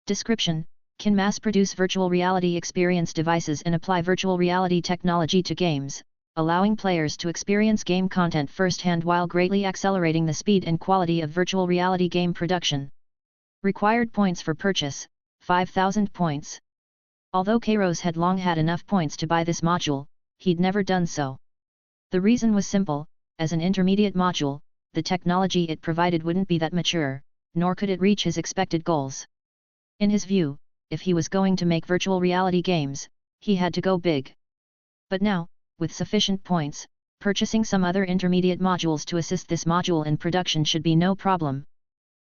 Description: can mass-produce virtual reality experience devices and apply virtual reality technology to games, allowing players to experience game content firsthand while greatly accelerating the speed and quality of virtual reality game production. Required points for purchase, 5,000 points. Although Kairos had long had enough points to buy this module, he'd never done so. The reason was simple: as an intermediate module, the technology it provided wouldn't be that mature, nor could it reach his expected goals. In his view, if he was going to make virtual reality games, he had to go big. But now, with sufficient points, purchasing some other intermediate modules to assist this module in production should be no problem.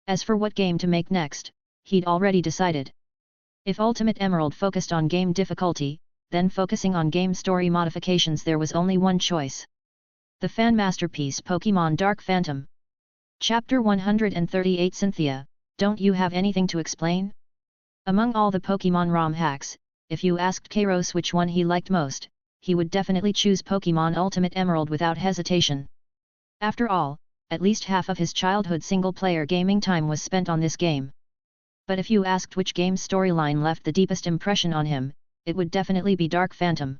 As for what game to make next, he'd already decided. If Ultimate Emerald focused on game difficulty, then focusing on game story modifications, there was only one choice. The fan masterpiece Pokémon Dark Phantom. Chapter 138 Cynthia, don't you have anything to explain? Among all the Pokémon ROM hacks, if you asked Kairos which one he liked most, he would definitely choose Pokémon Ultimate Emerald without hesitation. After all, at least half of his childhood single-player gaming time was spent on this game. But if you asked which game's storyline left the deepest impression on him, it would definitely be Dark Phantom.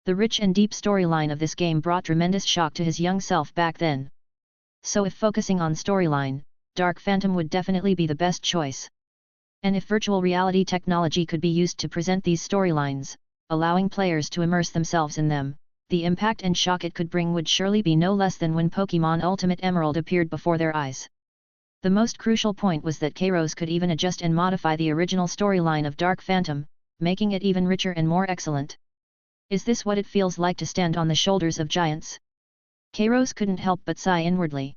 The rich and deep storyline of this game brought tremendous shock to his young self back then. So if focusing on storyline, Dark Phantom would definitely be the best choice. And if virtual reality technology could be used to present these storylines, allowing players to immerse themselves in them, the impact and shock it could bring would surely be no less than when Pokémon Ultimate Emerald appeared before their eyes. The most crucial point was that Kairos could even adjust and modify the original storyline of Dark Phantom, making it even richer and more excellent. Is this what it feels like to stand on the shoulders of giants? Kairos couldn't help but sigh inwardly.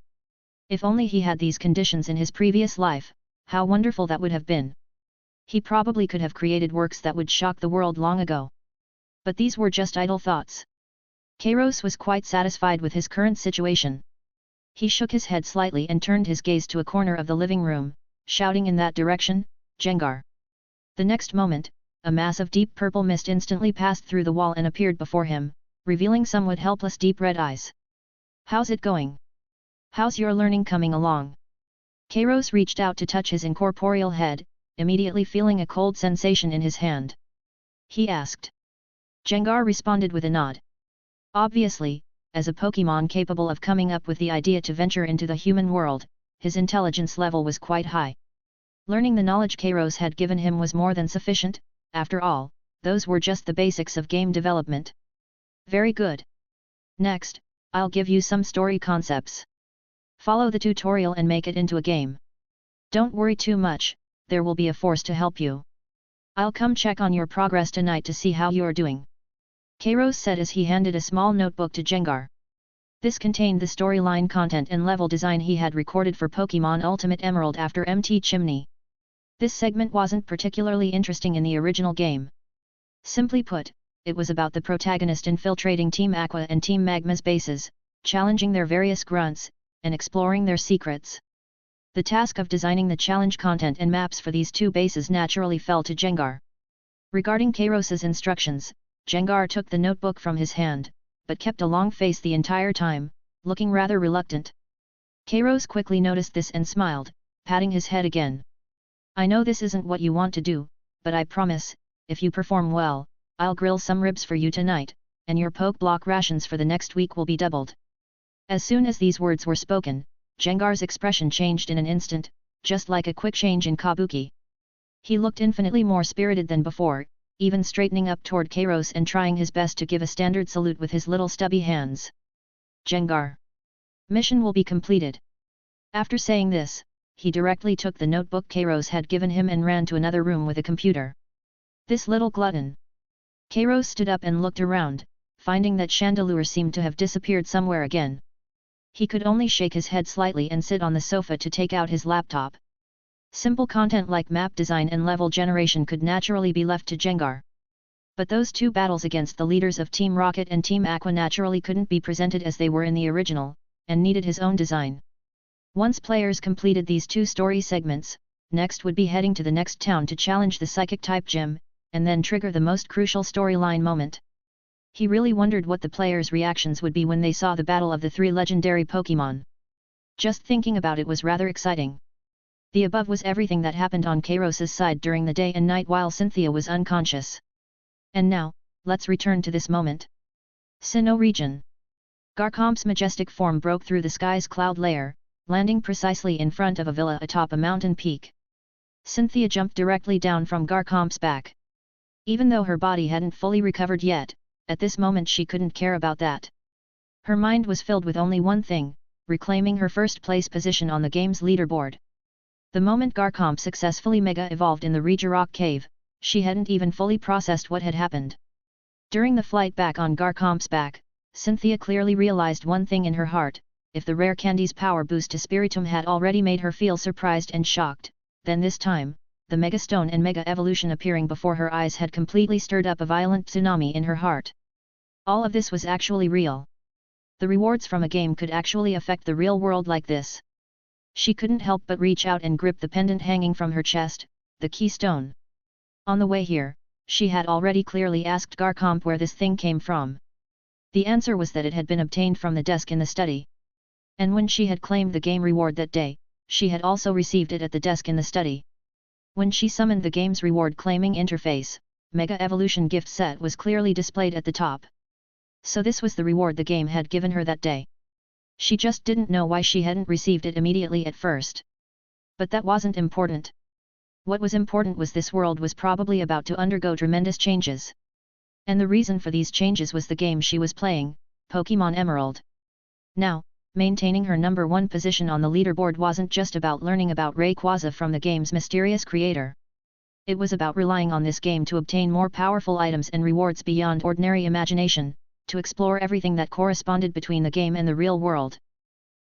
If only he had these conditions in his previous life, how wonderful that would have been. He probably could have created works that would shock the world long ago. But these were just idle thoughts. Kairos was quite satisfied with his current situation. He shook his head slightly and turned his gaze to a corner of the living room, shouting in that direction, "Gengar!" The next moment, a mass of deep purple mist instantly passed through the wall and appeared before him, revealing somewhat helpless deep red eyes. "How's it going? How's your learning coming along?" Kairos reached out to touch his incorporeal head, immediately feeling a cold sensation in his hand. He asked. Gengar responded with a nod. Obviously, as a Pokémon capable of coming up with the idea to venture into the human world, his intelligence level was quite high. Learning the knowledge Kairos had given him was more than sufficient. After all, those were just the basics of game development. Very good. Next, I'll give you some story concepts. Follow the tutorial and make it into a game. Don't worry too much, there will be a force to help you. I'll come check on your progress tonight to see how you're doing. Kairos said as he handed a small notebook to Gengar. This contained the storyline content and level design he had recorded for Pokémon Ultimate Emerald after MT Chimney. This segment wasn't particularly interesting in the original game. Simply put, it was about the protagonist infiltrating Team Aqua and Team Magma's bases, challenging their various grunts, and exploring their secrets. The task of designing the challenge content and maps for these two bases naturally fell to Gengar. Regarding Kairos's instructions, Gengar took the notebook from his hand, but kept a long face the entire time, looking rather reluctant. Kairos quickly noticed this and smiled, patting his head again. I know this isn't what you want to do, but I promise, if you perform well, I'll grill some ribs for you tonight, and your poke block rations for the next week will be doubled. As soon as these words were spoken, Jengar's expression changed in an instant, just like a quick change in kabuki. He looked infinitely more spirited than before, even straightening up toward Kairos and trying his best to give a standard salute with his little stubby hands. Jengar. Mission will be completed. After saying this, he directly took the notebook Kairos had given him and ran to another room with a computer. This little glutton. Kairos stood up and looked around, finding that Chandelure seemed to have disappeared somewhere again. He could only shake his head slightly and sit on the sofa to take out his laptop. Simple content like map design and level generation could naturally be left to Jengar. But those two battles against the leaders of Team Rocket and Team Aqua naturally couldn't be presented as they were in the original, and needed his own design. Once players completed these two story segments, next would be heading to the next town to challenge the Psychic-type gym, and then trigger the most crucial storyline moment. He really wondered what the players' reactions would be when they saw the battle of the three legendary Pokémon. Just thinking about it was rather exciting. The above was everything that happened on Kairos' side during the day and night while Cynthia was unconscious. And now, let's return to this moment. Sinnoh region. Garchomp's majestic form broke through the sky's cloud layer, landing precisely in front of a villa atop a mountain peak. Cynthia jumped directly down from Garchomp's back. Even though her body hadn't fully recovered yet, at this moment she couldn't care about that. Her mind was filled with only one thing, reclaiming her first place position on the game's leaderboard. The moment Garchomp successfully mega-evolved in the Regirock cave, she hadn't even fully processed what had happened. During the flight back on Garchomp's back, Cynthia clearly realized one thing in her heart: if the rare candy's power boost to Spiritomb had already made her feel surprised and shocked, then this time, the Mega Stone and Mega Evolution appearing before her eyes had completely stirred up a violent tsunami in her heart. All of this was actually real. The rewards from a game could actually affect the real world like this. She couldn't help but reach out and grip the pendant hanging from her chest, the keystone. On the way here, she had already clearly asked Garchomp where this thing came from. The answer was that it had been obtained from the desk in the study. And when she had claimed the game reward that day, she had also received it at the desk in the study. When she summoned the game's reward claiming interface, Mega Evolution gift set was clearly displayed at the top. So this was the reward the game had given her that day. She just didn't know why she hadn't received it immediately at first. But that wasn't important. What was important was this world was probably about to undergo tremendous changes. And the reason for these changes was the game she was playing, Pokémon Emerald. Now, maintaining her number one position on the leaderboard wasn't just about learning about Rayquaza from the game's mysterious creator. It was about relying on this game to obtain more powerful items and rewards beyond ordinary imagination, to explore everything that corresponded between the game and the real world.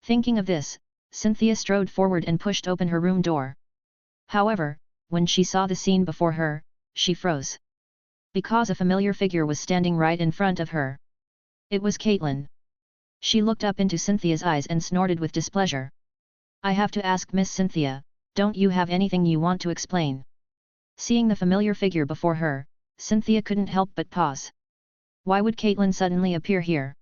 Thinking of this, Cynthia strode forward and pushed open her room door. However, when she saw the scene before her, she froze. Because a familiar figure was standing right in front of her. It was Caitlin. She looked up into Cynthia's eyes and snorted with displeasure. "I have to ask Miss Cynthia, don't you have anything you want to explain?" Seeing the familiar figure before her, Cynthia couldn't help but pause. Why would Caitlin suddenly appear here?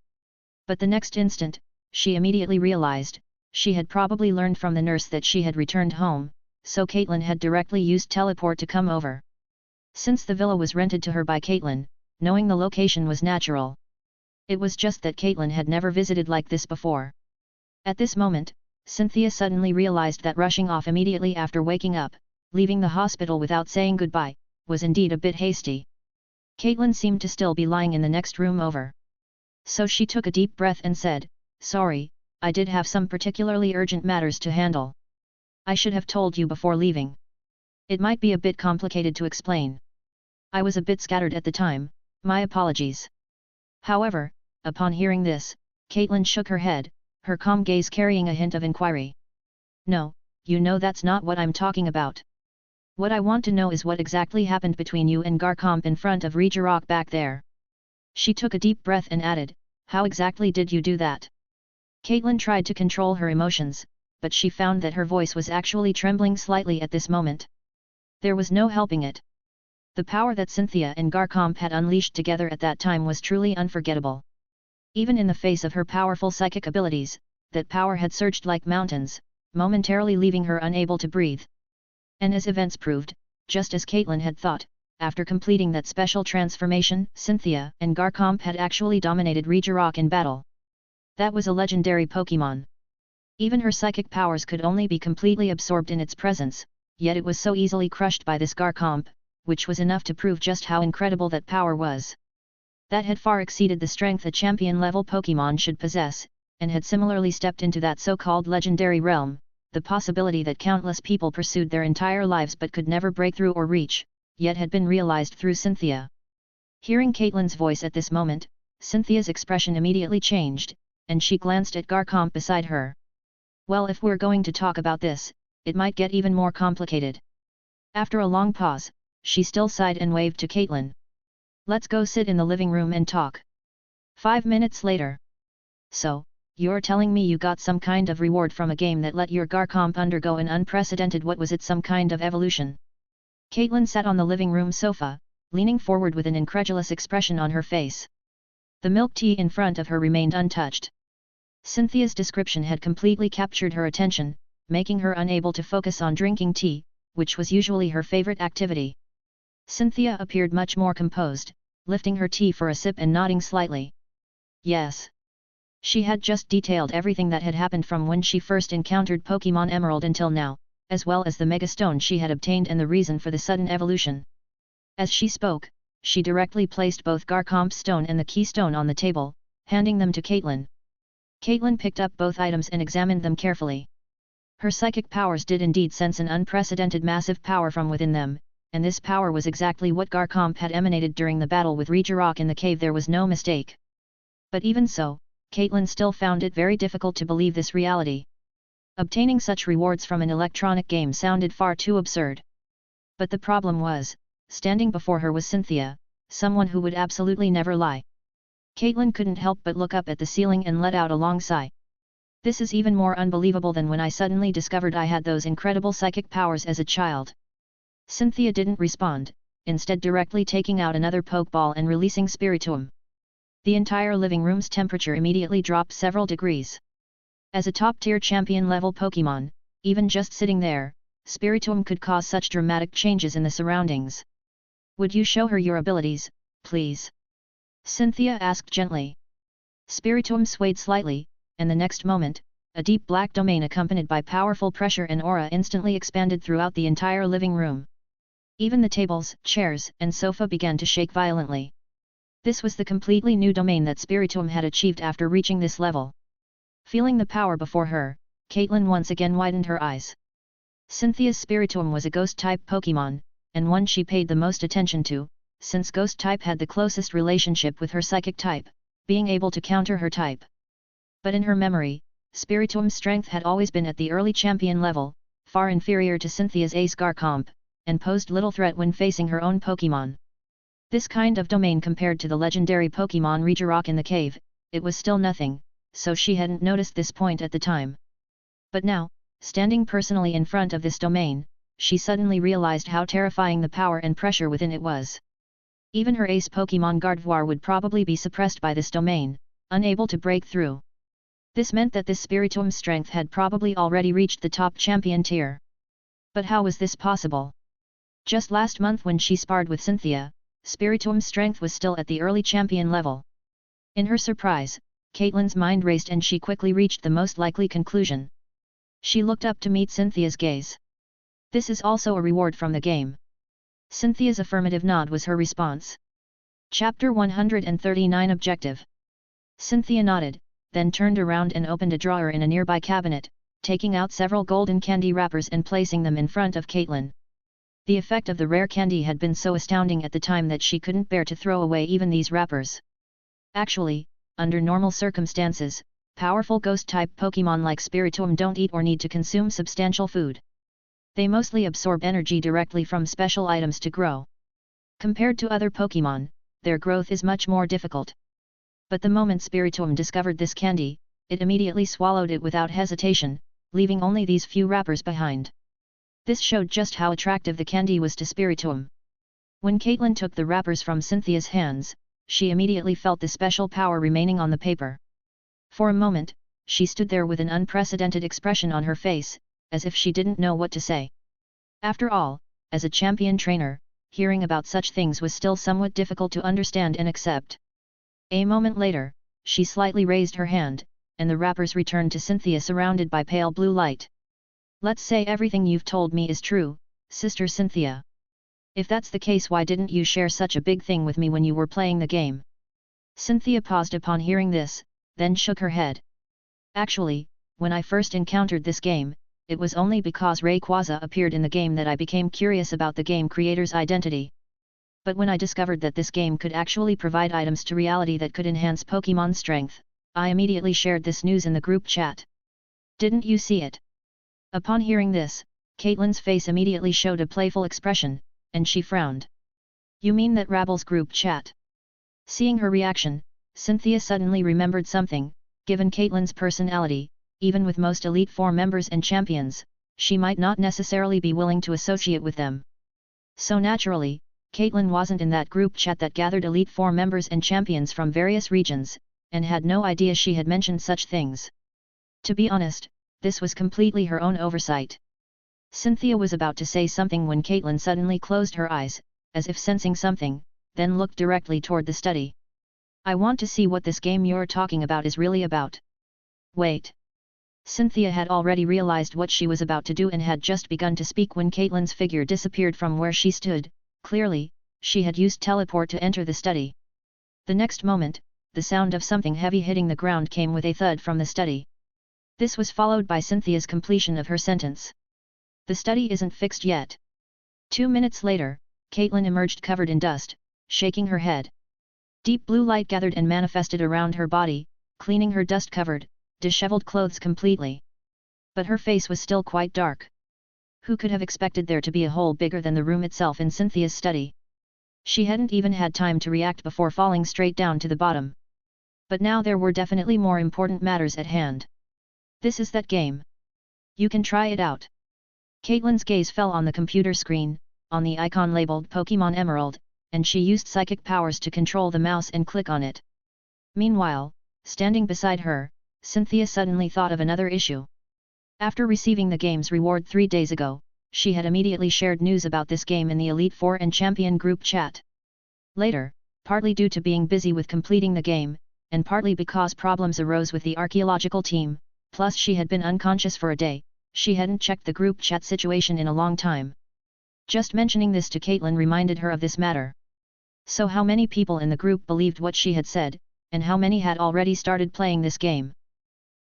But the next instant, she immediately realized, she had probably learned from the nurse that she had returned home, so Caitlin had directly used teleport to come over. Since the villa was rented to her by Caitlin, knowing the location was natural. It was just that Caitlin had never visited like this before. At this moment, Cynthia suddenly realized that rushing off immediately after waking up, leaving the hospital without saying goodbye, was indeed a bit hasty. Caitlin seemed to still be lying in the next room over. So she took a deep breath and said, "Sorry, I did have some particularly urgent matters to handle. I should have told you before leaving. It might be a bit complicated to explain. I was a bit scattered at the time, my apologies." However, upon hearing this, Caitlin shook her head, her calm gaze carrying a hint of inquiry. "No, you know that's not what I'm talking about. What I want to know is what exactly happened between you and Garchomp in front of Regirock back there." She took a deep breath and added, "How exactly did you do that?" Caitlin tried to control her emotions, but she found that her voice was actually trembling slightly at this moment. There was no helping it. The power that Cynthia and Garchomp had unleashed together at that time was truly unforgettable. Even in the face of her powerful psychic abilities, that power had surged like mountains, momentarily leaving her unable to breathe. And as events proved, just as Caitlin had thought, after completing that special transformation, Cynthia and Garchomp had actually dominated Regirock in battle. That was a legendary Pokémon. Even her psychic powers could only be completely absorbed in its presence, yet it was so easily crushed by this Garchomp, which was enough to prove just how incredible that power was. That had far exceeded the strength a champion-level Pokémon should possess, and had similarly stepped into that so-called legendary realm, the possibility that countless people pursued their entire lives but could never break through or reach, yet had been realized through Cynthia. Hearing Caitlin's voice at this moment, Cynthia's expression immediately changed, and she glanced at Garchomp beside her. Well, if we're going to talk about this, it might get even more complicated. After a long pause, she still sighed and waved to Caitlin. Let's go sit in the living room and talk. 5 minutes later. So, you're telling me you got some kind of reward from a game that let your Garchomp undergo an unprecedented, what was it, some kind of evolution? Caitlin sat on the living room sofa, leaning forward with an incredulous expression on her face. The milk tea in front of her remained untouched. Cynthia's description had completely captured her attention, making her unable to focus on drinking tea, which was usually her favorite activity. Cynthia appeared much more composed, lifting her tea for a sip and nodding slightly. Yes. She had just detailed everything that had happened from when she first encountered Pokémon Emerald until now, as well as the Mega Stone she had obtained and the reason for the sudden evolution. As she spoke, she directly placed both Garchomp's stone and the keystone on the table, handing them to Caitlin. Caitlin picked up both items and examined them carefully. Her psychic powers did indeed sense an unprecedented massive power from within them, and this power was exactly what Garchomp had emanated during the battle with Regirock in the cave. There was no mistake. But even so, Caitlin still found it very difficult to believe this reality. Obtaining such rewards from an electronic game sounded far too absurd. But the problem was, standing before her was Cynthia, someone who would absolutely never lie. Caitlin couldn't help but look up at the ceiling and let out a long sigh. This is even more unbelievable than when I suddenly discovered I had those incredible psychic powers as a child. Cynthia didn't respond, instead directly taking out another Pokeball and releasing Spiritomb. The entire living room's temperature immediately dropped several degrees. As a top-tier champion-level Pokémon, even just sitting there, Spiritomb could cause such dramatic changes in the surroundings. Would you show her your abilities, please? Cynthia asked gently. Spiritomb swayed slightly, and the next moment, a deep black domain accompanied by powerful pressure and aura instantly expanded throughout the entire living room. Even the tables, chairs, and sofa began to shake violently. This was the completely new domain that Spiritomb had achieved after reaching this level. Feeling the power before her, Caitlin once again widened her eyes. Cynthia's Spiritomb was a ghost-type Pokémon, and one she paid the most attention to, since ghost-type had the closest relationship with her psychic type, being able to counter her type. But in her memory, Spiritomb's strength had always been at the early champion level, far inferior to Cynthia's ace Garchomp, and posed little threat when facing her own Pokémon. This kind of domain compared to the legendary Pokémon Regirock in the cave, it was still nothing, so she hadn't noticed this point at the time. But now, standing personally in front of this domain, she suddenly realized how terrifying the power and pressure within it was. Even her ace Pokémon Gardevoir would probably be suppressed by this domain, unable to break through. This meant that this Spiritomb's strength had probably already reached the top champion tier. But how was this possible? Just last month when she sparred with Cynthia, Spiritomb's strength was still at the early champion level. In her surprise, Caitlin's mind raced and she quickly reached the most likely conclusion. She looked up to meet Cynthia's gaze. This is also a reward from the game. Cynthia's affirmative nod was her response. Chapter 139 Objective. Cynthia nodded, then turned around and opened a drawer in a nearby cabinet, taking out several golden candy wrappers and placing them in front of Caitlin. The effect of the rare candy had been so astounding at the time that she couldn't bear to throw away even these wrappers. Actually, under normal circumstances, powerful ghost-type Pokémon like Spiritomb don't eat or need to consume substantial food. They mostly absorb energy directly from special items to grow. Compared to other Pokémon, their growth is much more difficult. But the moment Spiritomb discovered this candy, it immediately swallowed it without hesitation, leaving only these few wrappers behind. This showed just how attractive the candy was to Spiritomb. When Caitlin took the wrappers from Cynthia's hands, she immediately felt the special power remaining on the paper. For a moment, she stood there with an unprecedented expression on her face, as if she didn't know what to say. After all, as a champion trainer, hearing about such things was still somewhat difficult to understand and accept. A moment later, she slightly raised her hand, and the wrappers returned to Cynthia surrounded by pale blue light. Let's say everything you've told me is true, Sister Cynthia. If that's the case, why didn't you share such a big thing with me when you were playing the game? Cynthia paused upon hearing this, then shook her head. Actually, when I first encountered this game, it was only because Rayquaza appeared in the game that I became curious about the game creator's identity. But when I discovered that this game could actually provide items to reality that could enhance Pokémon strength, I immediately shared this news in the group chat. Didn't you see it? Upon hearing this, Caitlin's face immediately showed a playful expression, and she frowned. You mean that Rabble's group chat? Seeing her reaction, Cynthia suddenly remembered something. Given Caitlin's personality, even with most Elite Four members and champions, she might not necessarily be willing to associate with them. So naturally, Caitlin wasn't in that group chat that gathered Elite Four members and champions from various regions, and had no idea she had mentioned such things. To be honest, this was completely her own oversight. Cynthia was about to say something when Caitlin suddenly closed her eyes, as if sensing something, then looked directly toward the study. I want to see what this game you're talking about is really about. Wait. Cynthia had already realized what she was about to do and had just begun to speak when Caitlin's figure disappeared from where she stood. Clearly, she had used teleport to enter the study. The next moment, the sound of something heavy hitting the ground came with a thud from the study. This was followed by Cynthia's completion of her sentence. The study isn't fixed yet. 2 minutes later, Caitlin emerged covered in dust, shaking her head. Deep blue light gathered and manifested around her body, cleaning her dust-covered, disheveled clothes completely. But her face was still quite dark. Who could have expected there to be a hole bigger than the room itself in Cynthia's study? She hadn't even had time to react before falling straight down to the bottom. But now there were definitely more important matters at hand. This is that game. You can try it out. Caitlin's gaze fell on the computer screen, on the icon labeled Pokémon Emerald, and she used psychic powers to control the mouse and click on it. Meanwhile, standing beside her, Cynthia suddenly thought of another issue. After receiving the game's reward 3 days ago, she had immediately shared news about this game in the Elite Four and Champion group chat. Later, partly due to being busy with completing the game, and partly because problems arose with the archaeological team, plus she had been unconscious for a day, she hadn't checked the group chat situation in a long time. Just mentioning this to Caitlin reminded her of this matter. So how many people in the group believed what she had said, and how many had already started playing this game?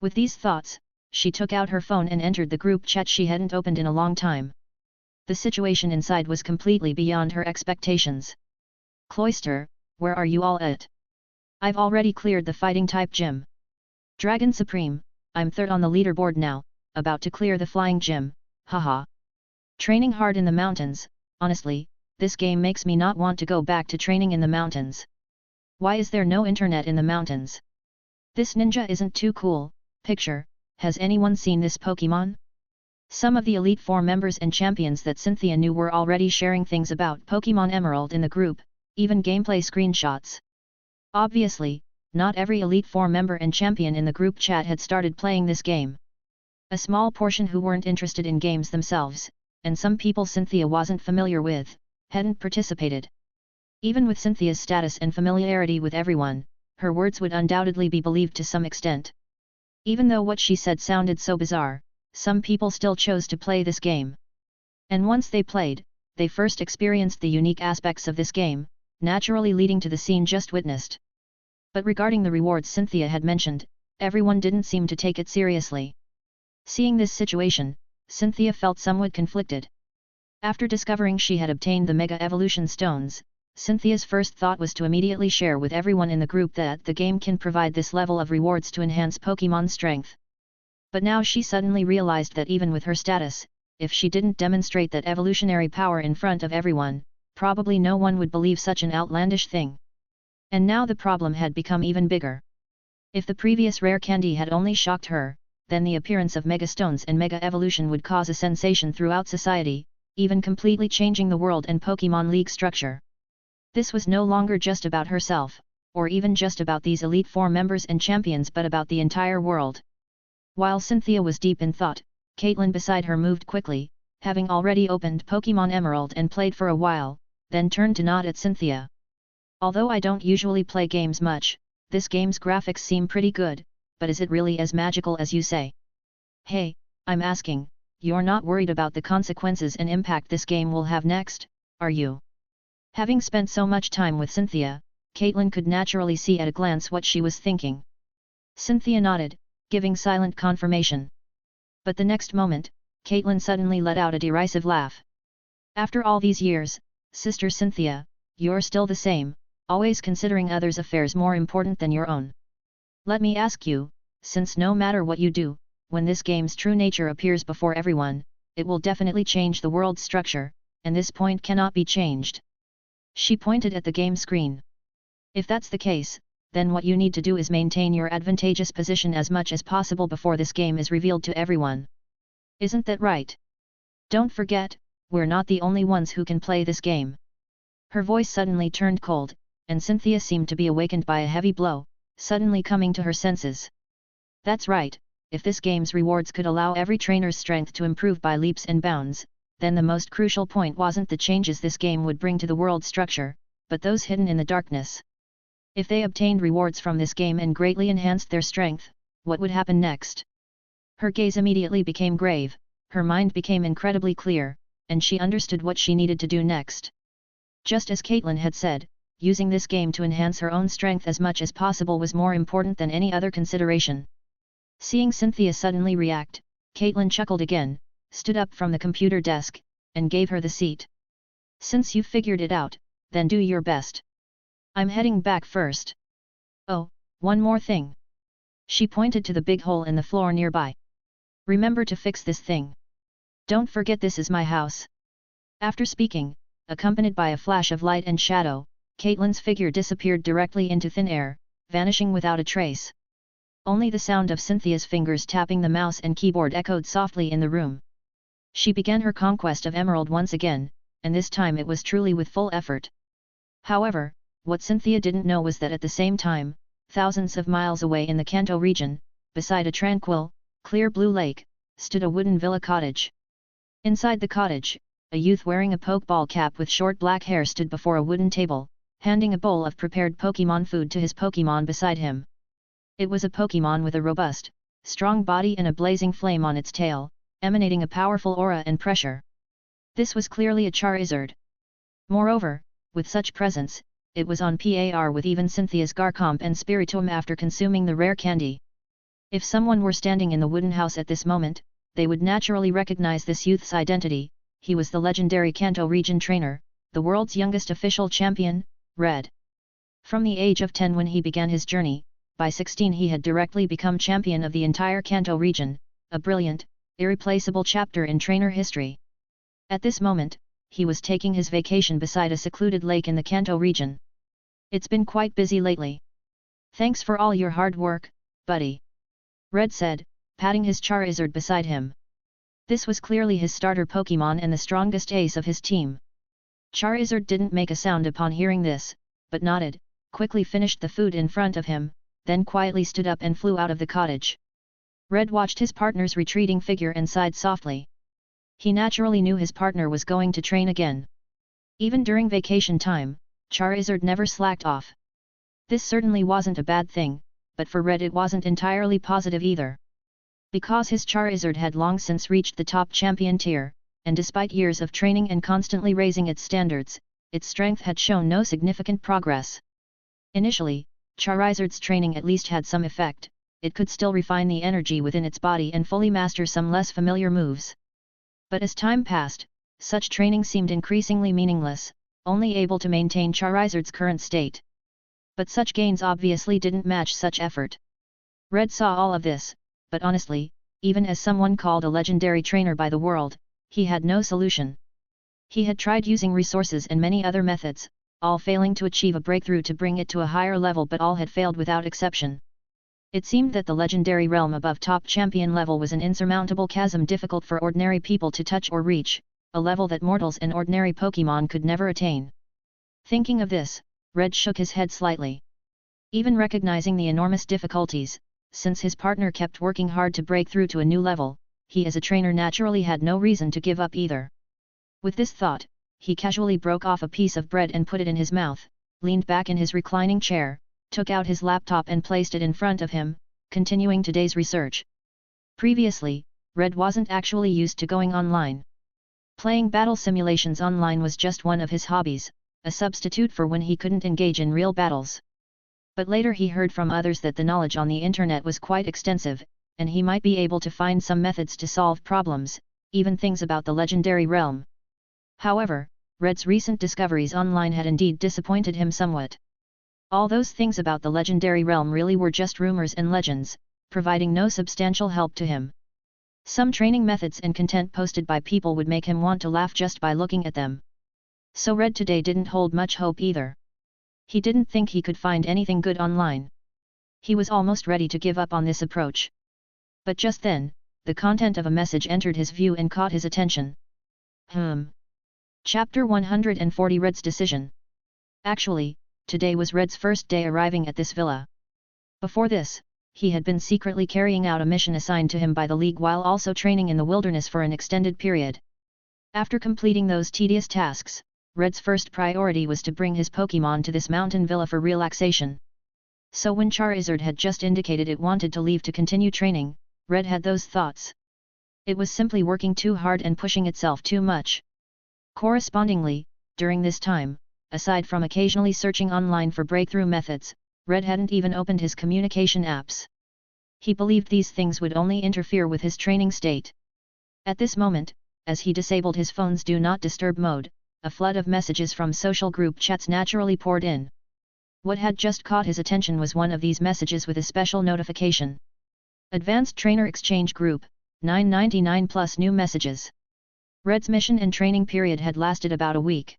With these thoughts, she took out her phone and entered the group chat she hadn't opened in a long time. The situation inside was completely beyond her expectations. Cloister, where are you all at? I've already cleared the fighting type gym. Dragon Supreme, I'm third on the leaderboard now, about to clear the flying gym, haha. Training hard in the mountains, honestly, this game makes me not want to go back to training in the mountains. Why is there no internet in the mountains? This ninja isn't too cool. Picture, has anyone seen this Pokémon? Some of the Elite Four members and champions that Cynthia knew were already sharing things about Pokémon Emerald in the group, even gameplay screenshots. Obviously, not every Elite Four member and champion in the group chat had started playing this game. A small portion who weren't interested in games themselves, and some people Cynthia wasn't familiar with, hadn't participated. Even with Cynthia's status and familiarity with everyone, her words would undoubtedly be believed to some extent. Even though what she said sounded so bizarre, some people still chose to play this game. And once they played, they first experienced the unique aspects of this game, naturally leading to the scene just witnessed. But regarding the rewards Cynthia had mentioned, everyone didn't seem to take it seriously. Seeing this situation, Cynthia felt somewhat conflicted. After discovering she had obtained the Mega Evolution Stones, Cynthia's first thought was to immediately share with everyone in the group that the game can provide this level of rewards to enhance Pokémon strength. But now she suddenly realized that even with her status, if she didn't demonstrate that evolutionary power in front of everyone, probably no one would believe such an outlandish thing. And now the problem had become even bigger. If the previous rare candy had only shocked her, then the appearance of Mega Stones and Mega Evolution would cause a sensation throughout society, even completely changing the world and Pokémon League structure. This was no longer just about herself, or even just about these Elite Four members and champions, but about the entire world. While Cynthia was deep in thought, Caitlin beside her moved quickly, having already opened Pokémon Emerald and played for a while, then turned to nod at Cynthia. Although I don't usually play games much, this game's graphics seem pretty good. but is it really as magical as you say? Hey, I'm asking, you're not worried about the consequences and impact this game will have next, are you? Having spent so much time with Cynthia, Caitlin could naturally see at a glance what she was thinking. Cynthia nodded, giving silent confirmation. But the next moment, Caitlin suddenly let out a derisive laugh. After all these years, Sister Cynthia, you're still the same, always considering others' affairs more important than your own. Let me ask you, since no matter what you do, when this game's true nature appears before everyone, it will definitely change the world's structure, and this point cannot be changed. She pointed at the game screen. If that's the case, then what you need to do is maintain your advantageous position as much as possible before this game is revealed to everyone. Isn't that right? Don't forget, we're not the only ones who can play this game. Her voice suddenly turned cold, and Cynthia seemed to be awakened by a heavy blow, suddenly coming to her senses. That's right, if this game's rewards could allow every trainer's strength to improve by leaps and bounds, then the most crucial point wasn't the changes this game would bring to the world structure, but those hidden in the darkness. If they obtained rewards from this game and greatly enhanced their strength, what would happen next? Her gaze immediately became grave, her mind became incredibly clear, and she understood what she needed to do next. Just as Caitlin had said, using this game to enhance her own strength as much as possible was more important than any other consideration. Seeing Cynthia suddenly react, Caitlin chuckled again, stood up from the computer desk, and gave her the seat. Since you've figured it out, then do your best. I'm heading back first. Oh, one more thing. She pointed to the big hole in the floor nearby. Remember to fix this thing. Don't forget this is my house. After speaking, accompanied by a flash of light and shadow, Caitlin's figure disappeared directly into thin air, vanishing without a trace. Only the sound of Cynthia's fingers tapping the mouse and keyboard echoed softly in the room. She began her conquest of Emerald once again, and this time it was truly with full effort. However, what Cynthia didn't know was that at the same time, thousands of miles away in the Kanto region, beside a tranquil, clear blue lake, stood a wooden villa cottage. Inside the cottage, a youth wearing a pokeball cap with short black hair stood before a wooden table, handing a bowl of prepared Pokémon food to his Pokémon beside him. It was a Pokémon with a robust, strong body and a blazing flame on its tail, emanating a powerful aura and pressure. This was clearly a Charizard. Moreover, with such presence, it was on par with even Cynthia's Garchomp and Spiritomb after consuming the rare candy. If someone were standing in the wooden house at this moment, they would naturally recognize this youth's identity. He was the legendary Kanto region trainer, the world's youngest official champion, Red. From the age of 10 when he began his journey, by 16 he had directly become champion of the entire Kanto region, a brilliant, irreplaceable chapter in trainer history. At this moment, he was taking his vacation beside a secluded lake in the Kanto region. It's been quite busy lately. Thanks for all your hard work, buddy. Red said, patting his Charizard beside him. This was clearly his starter Pokémon and the strongest ace of his team. Charizard didn't make a sound upon hearing this, but nodded, quickly finished the food in front of him, then quietly stood up and flew out of the cottage. Red watched his partner's retreating figure and sighed softly. He naturally knew his partner was going to train again. Even during vacation time, Charizard never slacked off. This certainly wasn't a bad thing, but for Red it wasn't entirely positive either. Because his Charizard had long since reached the top champion tier, and despite years of training and constantly raising its standards, its strength had shown no significant progress. Initially, Charizard's training at least had some effect, it could still refine the energy within its body and fully master some less familiar moves. But as time passed, such training seemed increasingly meaningless, only able to maintain Charizard's current state. But such gains obviously didn't match such effort. Red saw all of this, but honestly, even as someone called a legendary trainer by the world, he had no solution. He had tried using resources and many other methods, all failing to achieve a breakthrough to bring it to a higher level, but all had failed without exception. It seemed that the legendary realm above top champion level was an insurmountable chasm difficult for ordinary people to touch or reach, a level that mortals and ordinary Pokémon could never attain. Thinking of this, Red shook his head slightly. Even recognizing the enormous difficulties, since his partner kept working hard to break through to a new level, he as a trainer naturally had no reason to give up either. With this thought, he casually broke off a piece of bread and put it in his mouth, leaned back in his reclining chair, took out his laptop and placed it in front of him, continuing today's research. Previously, Red wasn't actually used to going online. Playing battle simulations online was just one of his hobbies, a substitute for when he couldn't engage in real battles. But later he heard from others that the knowledge on the internet was quite extensive, and he might be able to find some methods to solve problems, even things about the legendary realm. However, Red's recent discoveries online had indeed disappointed him somewhat. All those things about the legendary realm really were just rumors and legends, providing no substantial help to him. Some training methods and content posted by people would make him want to laugh just by looking at them. So Red today didn't hold much hope either. He didn't think he could find anything good online. He was almost ready to give up on this approach. But just then, the content of a message entered his view and caught his attention. Chapter 140 Red's Decision. Actually, today was Red's first day arriving at this villa. Before this, he had been secretly carrying out a mission assigned to him by the League while also training in the wilderness for an extended period. After completing those tedious tasks, Red's first priority was to bring his Pokémon to this mountain villa for relaxation. So when Charizard had just indicated it wanted to leave to continue training, Red had those thoughts. It was simply working too hard and pushing itself too much. Correspondingly, during this time, aside from occasionally searching online for breakthrough methods, Red hadn't even opened his communication apps. He believed these things would only interfere with his training state. At this moment, as he disabled his phone's Do Not Disturb mode, a flood of messages from social group chats naturally poured in. What had just caught his attention was one of these messages with a special notification. Advanced Trainer Exchange Group, 999 plus new messages. Red's mission and training period had lasted about a week.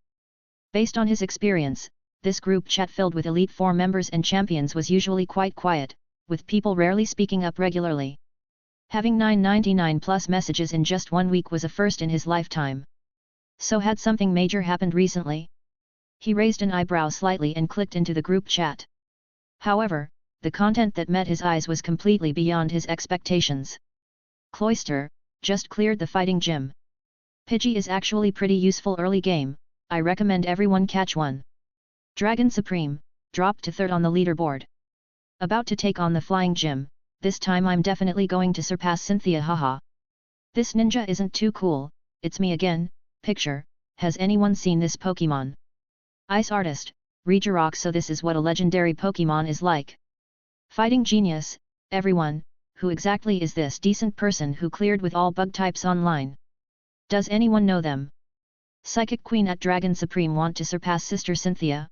Based on his experience, this group chat filled with Elite Four members and champions was usually quite quiet, with people rarely speaking up regularly. Having 999 plus messages in just 1 week was a first in his lifetime. So had something major happened recently? He raised an eyebrow slightly and clicked into the group chat. However, the content that met his eyes was completely beyond his expectations. Cloyster, just cleared the fighting gym. Pidgey is actually pretty useful early game, I recommend everyone catch one. Dragon Supreme, dropped to 3rd on the leaderboard. About to take on the flying gym, this time I'm definitely going to surpass Cynthia haha. This ninja isn't too cool, it's me again, picture, has anyone seen this Pokémon? Ice Artist, Regirock so this is what a legendary Pokémon is like. Fighting Genius, everyone, who exactly is this decent person who cleared with all bug types online? Does anyone know them? Psychic Queen at Dragon Supreme want to surpass Sister Cynthia?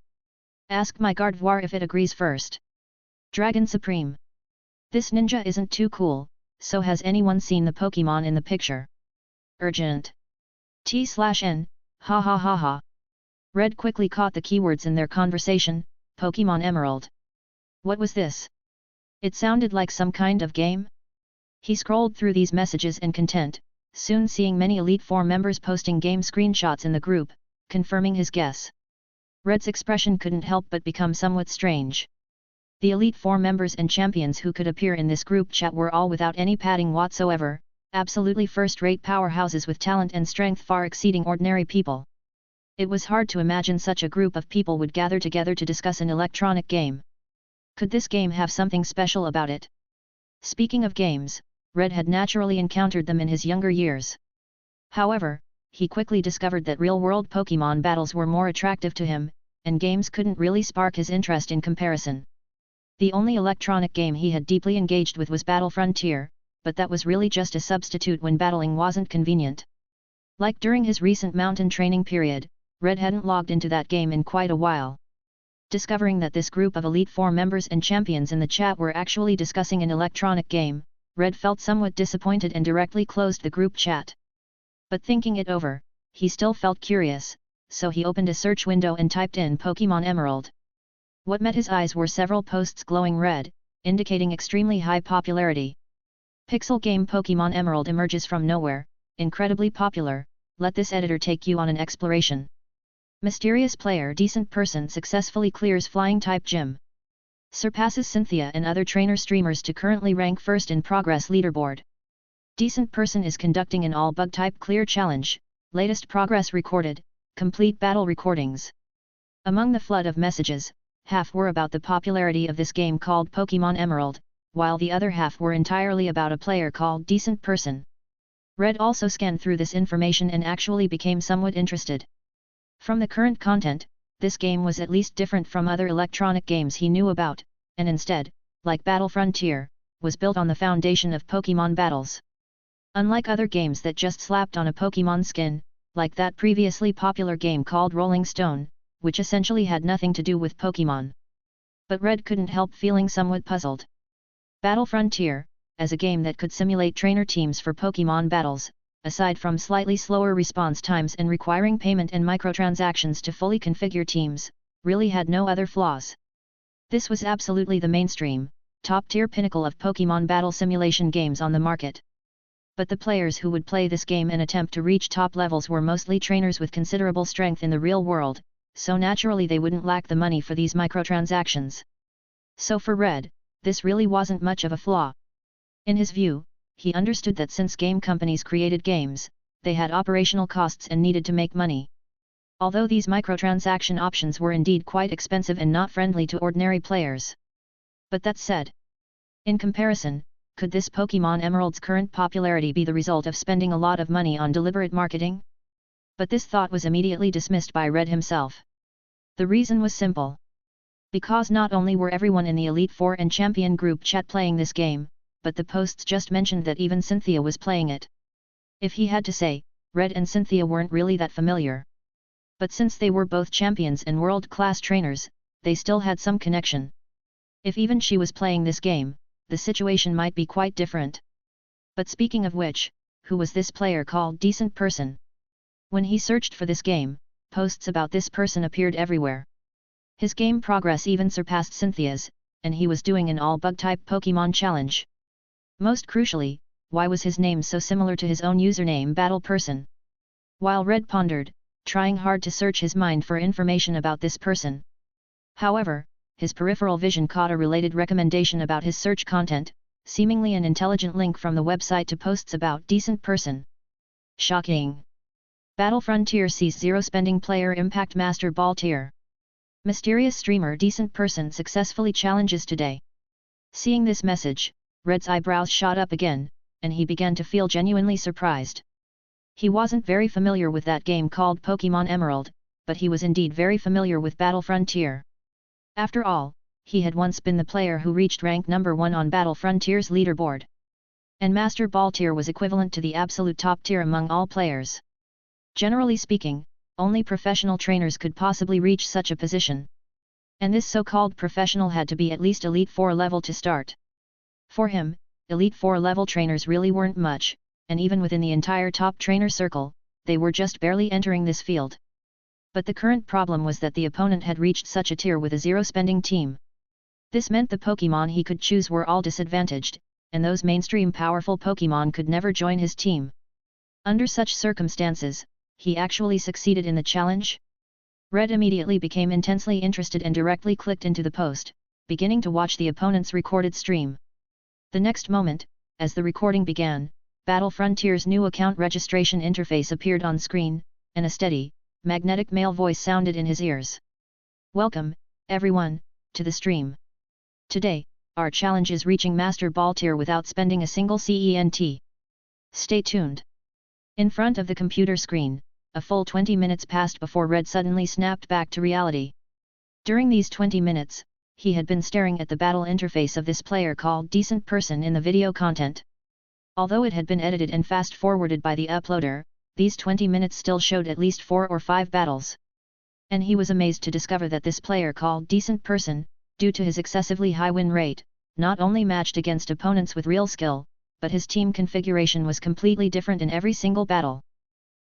Ask my Gardevoir if it agrees first. Dragon Supreme. This ninja isn't too cool, so has anyone seen the Pokémon in the picture? Urgent. T/N, ha ha ha ha. Red quickly caught the keywords in their conversation, Pokémon Emerald. What was this? It sounded like some kind of game? He scrolled through these messages and content, soon seeing many Elite Four members posting game screenshots in the group, confirming his guess. Red's expression couldn't help but become somewhat strange. The Elite Four members and champions who could appear in this group chat were all without any padding whatsoever, absolutely first-rate powerhouses with talent and strength far exceeding ordinary people. It was hard to imagine such a group of people would gather together to discuss an electronic game. Could this game have something special about it? Speaking of games, Red had naturally encountered them in his younger years. However, he quickly discovered that real-world Pokémon battles were more attractive to him, and games couldn't really spark his interest in comparison. The only electronic game he had deeply engaged with was Battle Frontier, but that was really just a substitute when battling wasn't convenient. Like during his recent mountain training period, Red hadn't logged into that game in quite a while. Discovering that this group of Elite Four members and champions in the chat were actually discussing an electronic game, Red felt somewhat disappointed and directly closed the group chat. But thinking it over, he still felt curious, so he opened a search window and typed in Pokémon Emerald. What met his eyes were several posts glowing red, indicating extremely high popularity. Pixel game Pokémon Emerald emerges from nowhere, incredibly popular, let this editor take you on an exploration. Mysterious player decent person successfully clears flying type gym. Surpasses Cynthia and other trainer streamers to currently rank first in progress leaderboard. Decent person is conducting an all bug type clear challenge, latest progress recorded, complete battle recordings. Among the flood of messages, half were about the popularity of this game called Pokémon Emerald, while the other half were entirely about a player called Decent Person. Red also scanned through this information and actually became somewhat interested. From the current content, this game was at least different from other electronic games he knew about, and instead, like Battle Frontier, was built on the foundation of Pokémon battles. Unlike other games that just slapped on a Pokémon skin, like that previously popular game called Rolling Stone, which essentially had nothing to do with Pokémon. But Red couldn't help feeling somewhat puzzled. Battle Frontier, as a game that could simulate trainer teams for Pokémon battles, aside from slightly slower response times and requiring payment and microtransactions to fully configure teams, really had no other flaws. This was absolutely the mainstream, top-tier pinnacle of Pokémon battle simulation games on the market. But the players who would play this game and attempt to reach top levels were mostly trainers with considerable strength in the real world, so naturally they wouldn't lack the money for these microtransactions. So for Red, this really wasn't much of a flaw. In his view, he understood that since game companies created games, they had operational costs and needed to make money. Although these microtransaction options were indeed quite expensive and not friendly to ordinary players. But that said, in comparison, could this Pokémon Emerald's current popularity be the result of spending a lot of money on deliberate marketing? But this thought was immediately dismissed by Red himself. The reason was simple. Because not only were everyone in the Elite Four and Champion group chat playing this game, but the posts just mentioned that even Cynthia was playing it. If he had to say, Red and Cynthia weren't really that familiar. But since they were both champions and world-class trainers, they still had some connection. If even she was playing this game, the situation might be quite different. But speaking of which, who was this player called Decent Person? When he searched for this game, posts about this person appeared everywhere. His game progress even surpassed Cynthia's, and he was doing an all-bug-type Pokémon challenge. Most crucially, why was his name so similar to his own username Battle Person? While Red pondered, trying hard to search his mind for information about this person. However, his peripheral vision caught a related recommendation about his search content, seemingly an intelligent link from the website to posts about Decent Person. Shocking! Battle Frontier sees zero spending player Impact Master Ball tier. Mysterious streamer Decent Person successfully challenges today. Seeing this message, Red's eyebrows shot up again, and he began to feel genuinely surprised. He wasn't very familiar with that game called Pokémon Emerald, but he was indeed very familiar with Battle Frontier. After all, he had once been the player who reached rank number 1 on Battle Frontier's leaderboard. And Master Ball tier was equivalent to the absolute top tier among all players. Generally speaking, only professional trainers could possibly reach such a position. And this so-called professional had to be at least Elite 4 level to start. For him, Elite 4 level trainers really weren't much, and even within the entire top trainer circle, they were just barely entering this field. But the current problem was that the opponent had reached such a tier with a zero-spending team. This meant the Pokémon he could choose were all disadvantaged, and those mainstream powerful Pokémon could never join his team. Under such circumstances, he actually succeeded in the challenge? Red immediately became intensely interested and directly clicked into the post, beginning to watch the opponent's recorded stream. The next moment, as the recording began, Battle Frontier's new account registration interface appeared on screen, and a steady, magnetic male voice sounded in his ears. Welcome, everyone, to the stream. Today, our challenge is reaching Master Ball tier without spending a single cent. Stay tuned. In front of the computer screen, a full 20 minutes passed before Red suddenly snapped back to reality. During these 20 minutes, he had been staring at the battle interface of this player called Decent Person in the video content. Although it had been edited and fast-forwarded by the uploader, these 20 minutes still showed at least 4 or 5 battles. And he was amazed to discover that this player called Decent Person, due to his excessively high win rate, not only matched against opponents with real skill, but his team configuration was completely different in every single battle.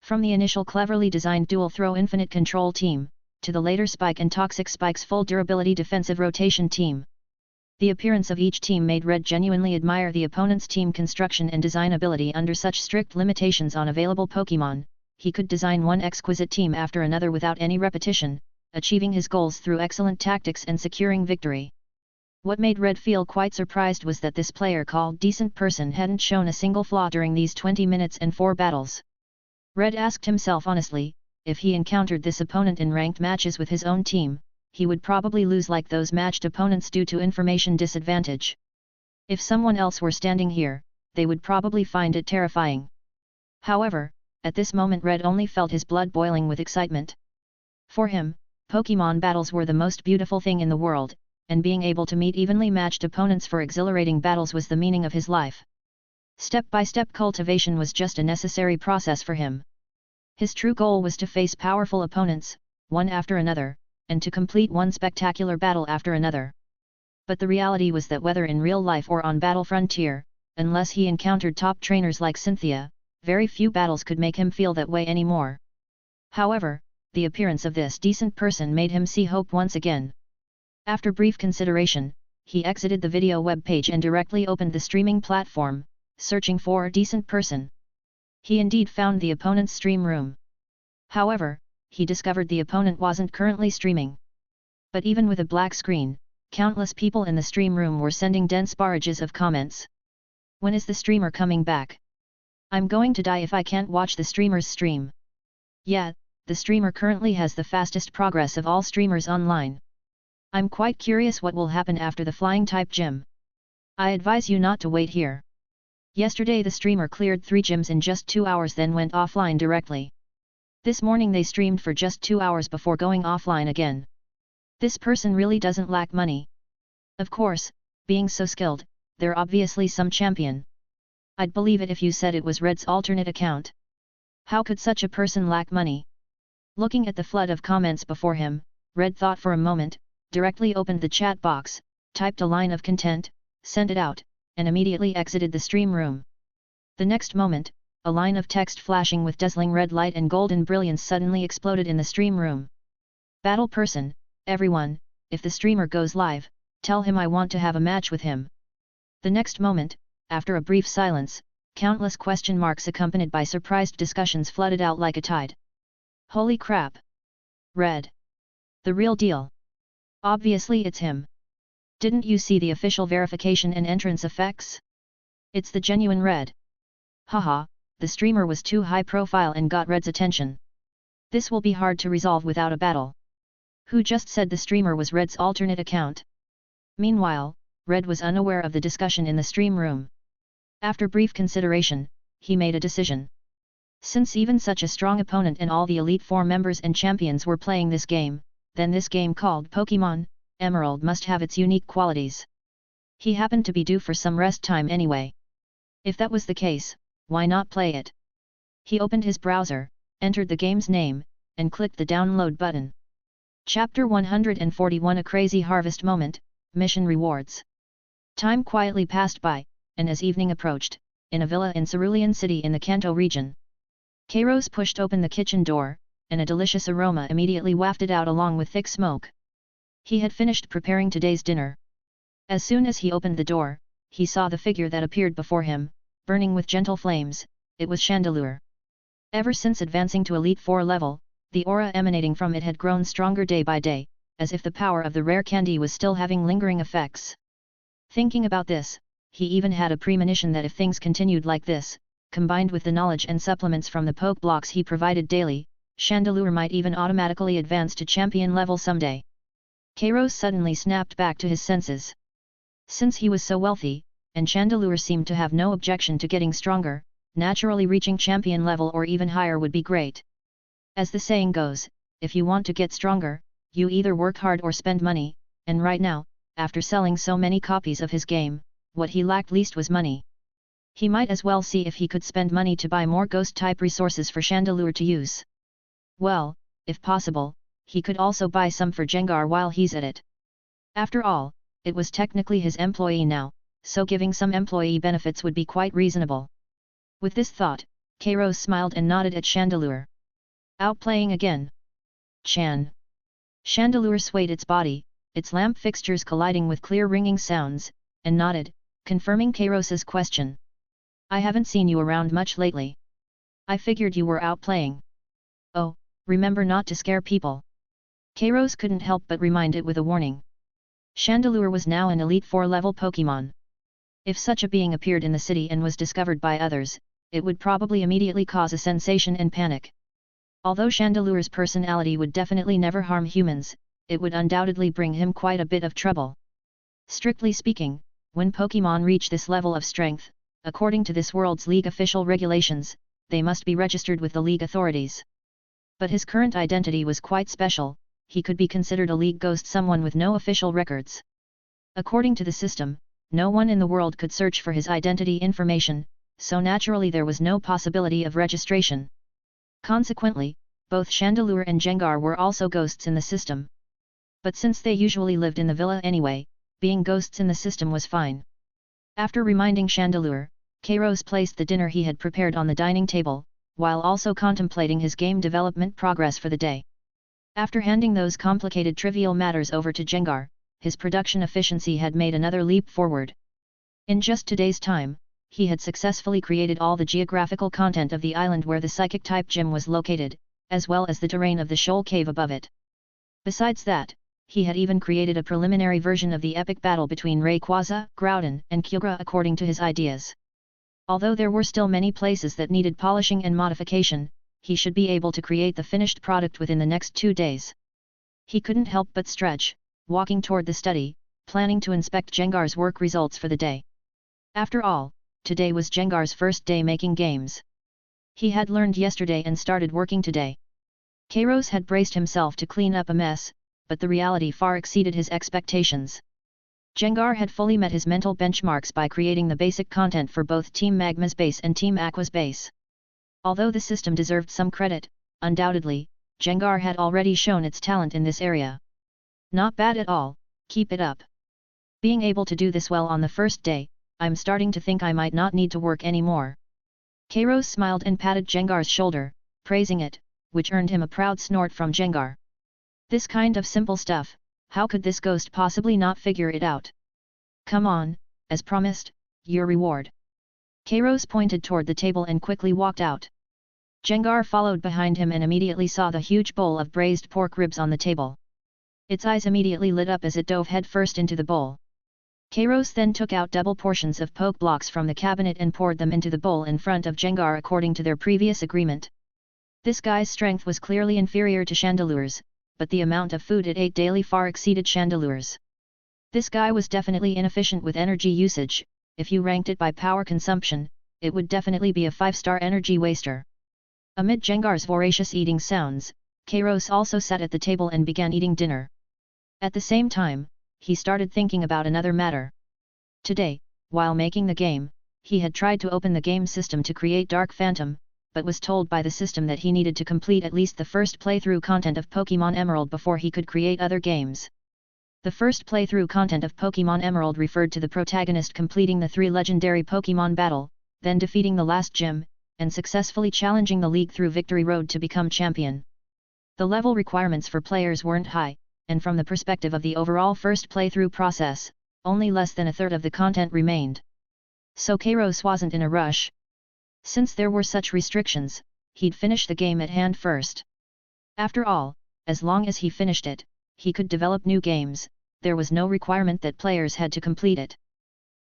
From the initial cleverly designed dual-throw infinite control team, to the later Spike and Toxic Spike's full durability defensive rotation team. The appearance of each team made Red genuinely admire the opponent's team construction and design ability under such strict limitations on available Pokémon. He could design one exquisite team after another without any repetition, achieving his goals through excellent tactics and securing victory. What made Red feel quite surprised was that this player called Decent Person hadn't shown a single flaw during these 20 minutes and 4 battles. Red asked himself honestly, if he encountered this opponent in ranked matches with his own team, he would probably lose like those matched opponents due to information disadvantage. If someone else were standing here, they would probably find it terrifying. However, at this moment Red only felt his blood boiling with excitement. For him, Pokémon battles were the most beautiful thing in the world, and being able to meet evenly matched opponents for exhilarating battles was the meaning of his life. Step-by-step cultivation was just a necessary process for him. His true goal was to face powerful opponents, one after another, and to complete one spectacular battle after another. But the reality was that whether in real life or on Battle Frontier, unless he encountered top trainers like Cynthia, very few battles could make him feel that way anymore. However, the appearance of this decent person made him see hope once again. After brief consideration, he exited the video web page and directly opened the streaming platform, searching for a decent person. He indeed found the opponent's stream room. However, he discovered the opponent wasn't currently streaming. But even with a black screen, countless people in the stream room were sending dense barrages of comments. When is the streamer coming back? I'm going to die if I can't watch the streamer's stream. Yeah, the streamer currently has the fastest progress of all streamers online. I'm quite curious what will happen after the flying type gym. I advise you not to wait here. Yesterday the streamer cleared 3 gyms in just 2 hours then went offline directly. This morning they streamed for just 2 hours before going offline again. This person really doesn't lack money. Of course, being so skilled, they're obviously some champion. I'd believe it if you said it was Red's alternate account. How could such a person lack money? Looking at the flood of comments before him, Red thought for a moment, directly opened the chat box, typed a line of content, sent it out, and immediately exited the stream room. The next moment, a line of text flashing with dazzling red light and golden brilliance suddenly exploded in the stream room. Battle person, everyone, if the streamer goes live, tell him I want to have a match with him. The next moment, after a brief silence, countless question marks accompanied by surprised discussions flooded out like a tide. Holy crap! Red. The real deal. Obviously it's him. Didn't you see the official verification and entrance effects? It's the genuine Red. Haha, the streamer was too high profile and got Red's attention. This will be hard to resolve without a battle. Who just said the streamer was Red's alternate account? Meanwhile, Red was unaware of the discussion in the stream room. After brief consideration, he made a decision. Since even such a strong opponent and all the Elite Four members and champions were playing this game, then this game called Pokémon Emerald must have its unique qualities. He happened to be due for some rest time anyway. If that was the case, why not play it? He opened his browser, entered the game's name, and clicked the download button. Chapter 141 A Crazy Harvest Moment, Mission Rewards. Time quietly passed by, and as evening approached, in a villa in Cerulean City in the Kanto region, Kairos pushed open the kitchen door, and a delicious aroma immediately wafted out along with thick smoke. He had finished preparing today's dinner. As soon as he opened the door, he saw the figure that appeared before him, burning with gentle flames. It was Chandelure. Ever since advancing to Elite 4 level, the aura emanating from it had grown stronger day by day, as if the power of the rare candy was still having lingering effects. Thinking about this, he even had a premonition that if things continued like this, combined with the knowledge and supplements from the poke blocks he provided daily, Chandelure might even automatically advance to champion level someday. Kairos suddenly snapped back to his senses. Since he was so wealthy, and Chandelure seemed to have no objection to getting stronger, naturally reaching champion level or even higher would be great. As the saying goes, if you want to get stronger, you either work hard or spend money, and right now, after selling so many copies of his game, what he lacked least was money. He might as well see if he could spend money to buy more ghost-type resources for Chandelure to use. Well, if possible, he could also buy some for Jengar while he's at it. After all, it was technically his employee now, so giving some employee benefits would be quite reasonable. With this thought, Kairos smiled and nodded at Chandelure. Out playing again? Chan. Chandelure swayed its body, its lamp fixtures colliding with clear ringing sounds, and nodded, confirming Kairos's question. I haven't seen you around much lately. I figured you were out playing. Oh, remember not to scare people. Kairos couldn't help but remind it with a warning. Chandelure was now an Elite 4 level Pokémon. If such a being appeared in the city and was discovered by others, it would probably immediately cause a sensation and panic. Although Chandelure's personality would definitely never harm humans, it would undoubtedly bring him quite a bit of trouble. Strictly speaking, When Pokémon reach this level of strength, according to this world's league official regulations, they must be registered with the league authorities. But his current identity was quite special, he could be considered a league ghost, someone with no official records. According to the system, no one in the world could search for his identity information, so naturally there was no possibility of registration. Consequently, both Chandelure and Gengar were also ghosts in the system. But since they usually lived in the villa anyway, being ghosts in the system was fine. After reminding Chandelure, Kairos placed the dinner he had prepared on the dining table, while also contemplating his game development progress for the day. After handing those complicated trivial matters over to Gengar, his production efficiency had made another leap forward. In just 2 days' time, he had successfully created all the geographical content of the island where the Psychic-type gym was located, as well as the terrain of the shoal cave above it. Besides that, he had even created a preliminary version of the epic battle between Rayquaza, Groudon, and Kyogre according to his ideas. Although there were still many places that needed polishing and modification, he should be able to create the finished product within the next 2 days. He couldn't help but stretch, walking toward the study, planning to inspect Gengar's work results for the day. After all, today was Gengar's first day making games. He had learned yesterday and started working today. Kairos had braced himself to clean up a mess, but the reality far exceeded his expectations. Gengar had fully met his mental benchmarks by creating the basic content for both Team Magma's base and Team Aqua's base. Although the system deserved some credit, undoubtedly, Gengar had already shown its talent in this area. Not bad at all, keep it up. Being able to do this well on the first day, I'm starting to think I might not need to work anymore. Kairos smiled and patted Gengar's shoulder, praising it, which earned him a proud snort from Gengar. This kind of simple stuff, how could this ghost possibly not figure it out? Come on, as promised, your reward. Kairos pointed toward the table and quickly walked out. Gengar followed behind him and immediately saw the huge bowl of braised pork ribs on the table. Its eyes immediately lit up as it dove headfirst into the bowl. Kairos then took out double portions of poke blocks from the cabinet and poured them into the bowl in front of Gengar according to their previous agreement. This guy's strength was clearly inferior to Chandelure's, but the amount of food it ate daily far exceeded Chandelure's. This guy was definitely inefficient with energy usage. If you ranked it by power consumption, it would definitely be a 5-star energy waster. Amid Gengar's voracious eating sounds, Kairos also sat at the table and began eating dinner. At the same time, he started thinking about another matter. Today, while making the game, he had tried to open the game system to create Dark Phantom, but was told by the system that he needed to complete at least the first playthrough content of Pokémon Emerald before he could create other games. The first playthrough content of Pokémon Emerald referred to the protagonist completing the 3 legendary Pokémon battle, then defeating the last gym, and successfully challenging the league through Victory Road to become champion. The level requirements for players weren't high, and from the perspective of the overall first playthrough process, only less than a third of the content remained. So Kairos wasn't in a rush. Since there were such restrictions, he'd finish the game at hand first. After all, as long as he finished it, he could develop new games. There was no requirement that players had to complete it.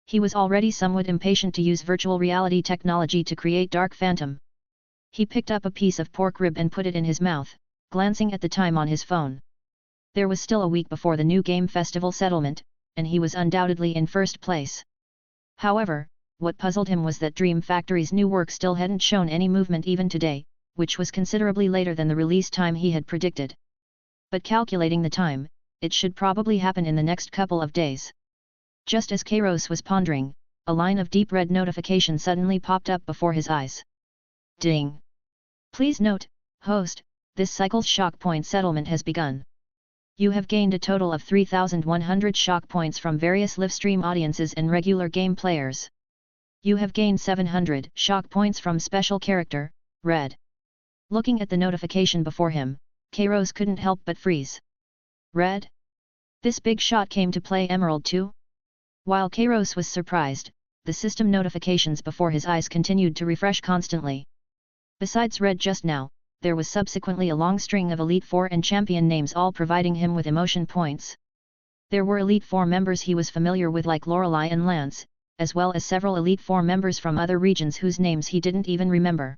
He was already somewhat impatient to use virtual reality technology to create Dark Phantom. He picked up a piece of pork rib and put it in his mouth, glancing at the time on his phone. There was still a week before the new game festival settlement, and he was undoubtedly in first place. However, what puzzled him was that Dream Factory's new work still hadn't shown any movement even today, which was considerably later than the release time he had predicted. But calculating the time, it should probably happen in the next couple of days. Just as Kairos was pondering, a line of deep red notification suddenly popped up before his eyes. Ding! Please note, host, this cycle's shock point settlement has begun. You have gained a total of 3,100 shock points from various livestream audiences and regular game players. You have gained 700 shock points from special character, Red. Looking at the notification before him, Kairos couldn't help but freeze. Red? This big shot came to play Emerald too? While Kairos was surprised, the system notifications before his eyes continued to refresh constantly. Besides Red just now, there was subsequently a long string of Elite Four and Champion names all providing him with emotion points. There were Elite Four members he was familiar with like Lorelei and Lance, as well as several Elite Four members from other regions whose names he didn't even remember.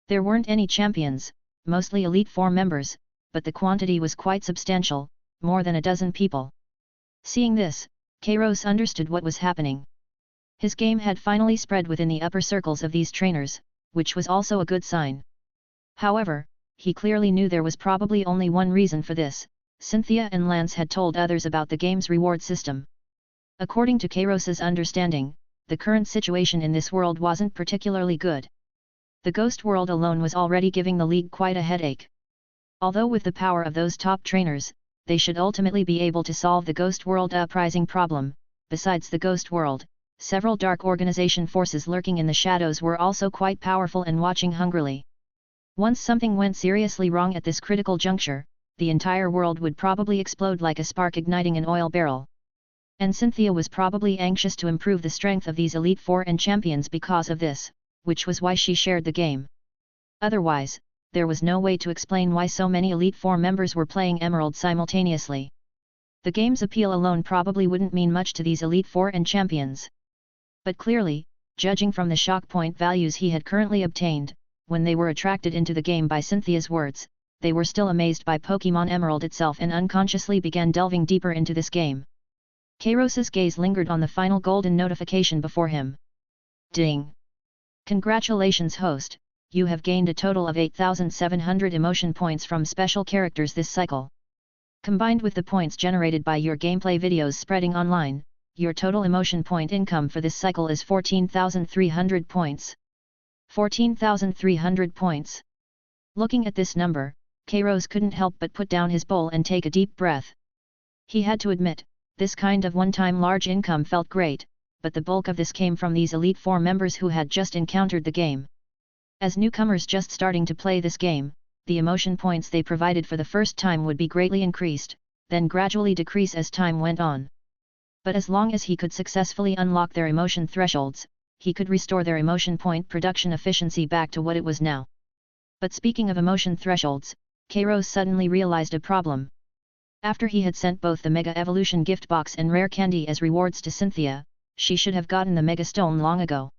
There weren't any champions, mostly Elite Four members, but the quantity was quite substantial, more than a dozen people. Seeing this, Kairos understood what was happening. His game had finally spread within the upper circles of these trainers, which was also a good sign. However, he clearly knew there was probably only one reason for this: Cynthia and Lance had told others about the game's reward system. According to Kairos's understanding, the current situation in this world wasn't particularly good. The ghost world alone was already giving the League quite a headache. Although with the power of those top trainers, they should ultimately be able to solve the ghost world uprising problem. Besides the ghost world, several dark organization forces lurking in the shadows were also quite powerful and watching hungrily. Once something went seriously wrong at this critical juncture, the entire world would probably explode like a spark igniting an oil barrel. And Cynthia was probably anxious to improve the strength of these Elite Four and champions because of this, which was why she shared the game. Otherwise, there was no way to explain why so many Elite Four members were playing Emerald simultaneously. The game's appeal alone probably wouldn't mean much to these Elite Four and champions. But clearly, judging from the shock point values he had currently obtained, when they were attracted into the game by Cynthia's words, they were still amazed by Pokémon Emerald itself and unconsciously began delving deeper into this game. Kairos's gaze lingered on the final golden notification before him. Ding! Congratulations host, you have gained a total of 8,700 emotion points from special characters this cycle. Combined with the points generated by your gameplay videos spreading online, your total emotion point income for this cycle is 14,300 points. 14,300 points. Looking at this number, Kairos couldn't help but put down his bowl and take a deep breath. He had to admit, this kind of one-time large income felt great, but the bulk of this came from these Elite Four members who had just encountered the game. As newcomers just starting to play this game, the emotion points they provided for the first time would be greatly increased, then gradually decrease as time went on. But as long as he could successfully unlock their emotion thresholds, he could restore their emotion point production efficiency back to what it was now. But speaking of emotion thresholds, Kairos suddenly realized a problem. After he had sent both the Mega Evolution gift box and rare candy as rewards to Cynthia, she should have gotten the Mega Stone long ago.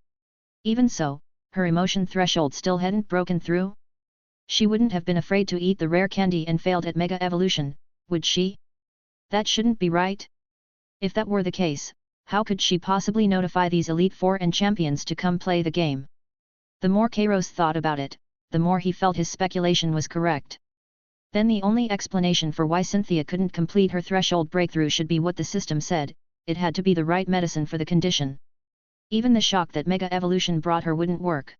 Even so, her emotion threshold still hadn't broken through. She wouldn't have been afraid to eat the rare candy and failed at Mega Evolution, would she? That shouldn't be right. If that were the case, how could she possibly notify these Elite Four and champions to come play the game? The more Kairos thought about it, the more he felt his speculation was correct. Then the only explanation for why Cynthia couldn't complete her threshold breakthrough should be what the system said: it had to be the right medicine for the condition. Even the shock that Mega Evolution brought her wouldn't work.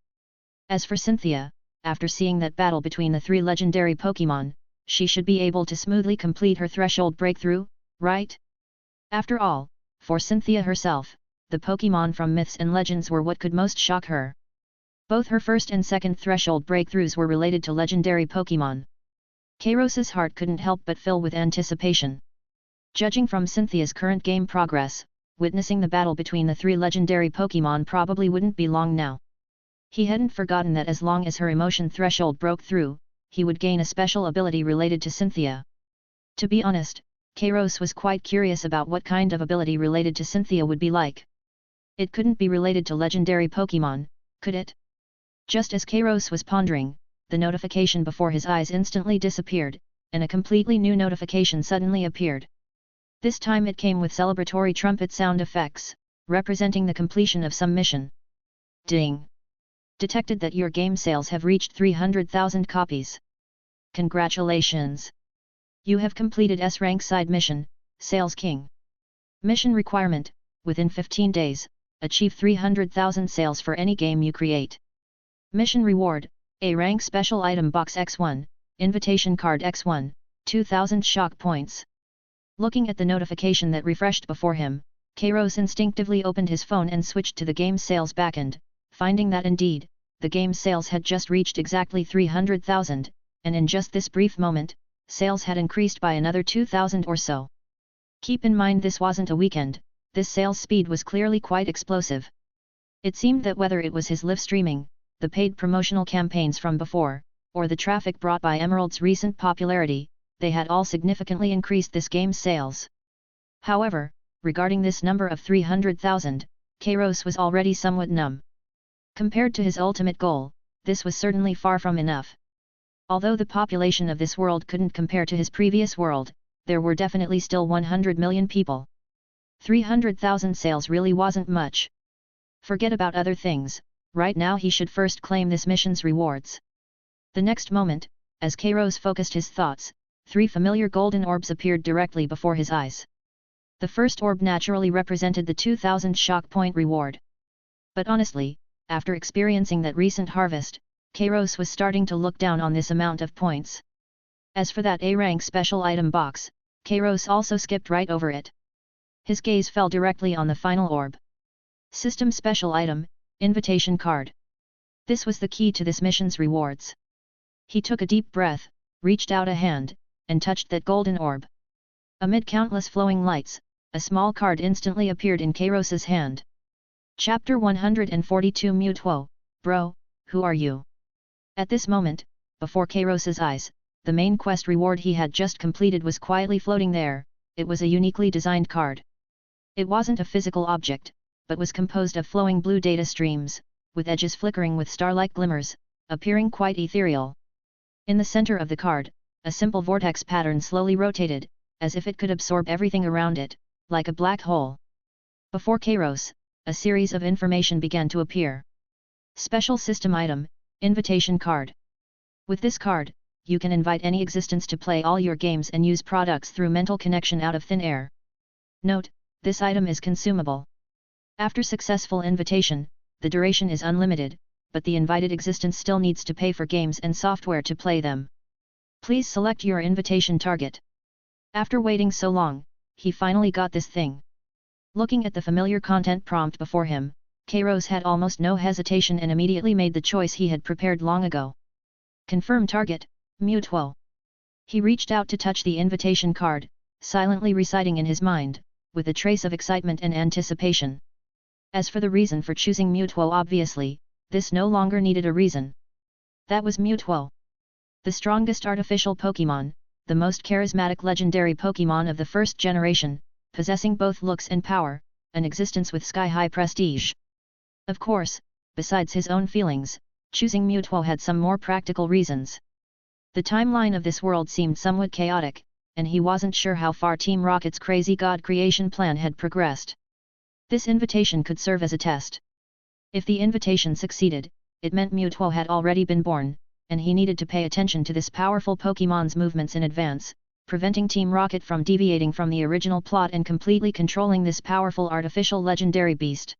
As for Cynthia, after seeing that battle between the three legendary Pokémon, she should be able to smoothly complete her threshold breakthrough, right? After all, for Cynthia herself, the Pokémon from myths and legends were what could most shock her. Both her first and second threshold breakthroughs were related to legendary Pokémon. Kairos's heart couldn't help but fill with anticipation. Judging from Cynthia's current game progress, witnessing the battle between the three legendary Pokémon probably wouldn't be long now. He hadn't forgotten that as long as her emotion threshold broke through, he would gain a special ability related to Cynthia. To be honest, Kairos was quite curious about what kind of ability related to Cynthia would be like. It couldn't be related to legendary Pokémon, could it? Just as Kairos was pondering, the notification before his eyes instantly disappeared, and a completely new notification suddenly appeared. This time it came with celebratory trumpet sound effects, representing the completion of some mission. Ding! Detected that your game sales have reached 300,000 copies. Congratulations! You have completed S-rank side mission, Sales King. Mission requirement: within 15 days, achieve 300,000 sales for any game you create. Mission reward: A-rank special item box X1, invitation card X1, 2000 shock points. Looking at the notification that refreshed before him, Kairos instinctively opened his phone and switched to the game's sales backend, finding that indeed, the game's sales had just reached exactly 300,000, and in just this brief moment, sales had increased by another 2,000 or so. Keep in mind this wasn't a weekend, this sales speed was clearly quite explosive. It seemed that whether it was his live streaming, the paid promotional campaigns from before, or the traffic brought by Emerald's recent popularity, they had all significantly increased this game's sales. However, regarding this number of 300,000, Kairos was already somewhat numb. Compared to his ultimate goal, this was certainly far from enough. Although the population of this world couldn't compare to his previous world, there were definitely still 100 million people. 300,000 sales really wasn't much. Forget about other things, right now he should first claim this mission's rewards. The next moment, as Kairos focused his thoughts, 3 familiar golden orbs appeared directly before his eyes. The first orb naturally represented the 2000 shock point reward. But honestly, after experiencing that recent harvest, Kairos was starting to look down on this amount of points. As for that A-rank special item box, Kairos also skipped right over it. His gaze fell directly on the final orb. System Special Item, Invitation Card. This was the key to this mission's rewards. He took a deep breath, reached out a hand, and touched that golden orb. Amid countless flowing lights, a small card instantly appeared in Kairos's hand. Chapter 142 Mutuo, Bro, who are you? At this moment, before Kairos's eyes, the main quest reward he had just completed was quietly floating there. It was a uniquely designed card. It wasn't a physical object, but was composed of flowing blue data streams, with edges flickering with star-like glimmers, appearing quite ethereal. In the center of the card, a simple vortex pattern slowly rotated, as if it could absorb everything around it, like a black hole. Before Kairos, a series of information began to appear. Special System Item, Invitation Card. With this card, you can invite any existence to play all your games and use products through mental connection out of thin air. Note, this item is consumable. After successful invitation, the duration is unlimited, but the invited existence still needs to pay for games and software to play them. Please select your invitation target. After waiting so long, he finally got this thing. Looking at the familiar content prompt before him, Kairos had almost no hesitation and immediately made the choice he had prepared long ago. Confirm target, Mutuo. He reached out to touch the invitation card, silently reciting in his mind, with a trace of excitement and anticipation. As for the reason for choosing Mutuo, obviously, this no longer needed a reason. That was Mutuo. The strongest artificial Pokémon, the most charismatic legendary Pokémon of the first generation, possessing both looks and power, an existence with sky-high prestige. Of course, besides his own feelings, choosing Mutuo had some more practical reasons. The timeline of this world seemed somewhat chaotic, and he wasn't sure how far Team Rocket's crazy god creation plan had progressed. This invitation could serve as a test. If the invitation succeeded, it meant Mutuo had already been born, and he needed to pay attention to this powerful Pokémon's movements in advance, preventing Team Rocket from deviating from the original plot and completely controlling this powerful artificial legendary beast.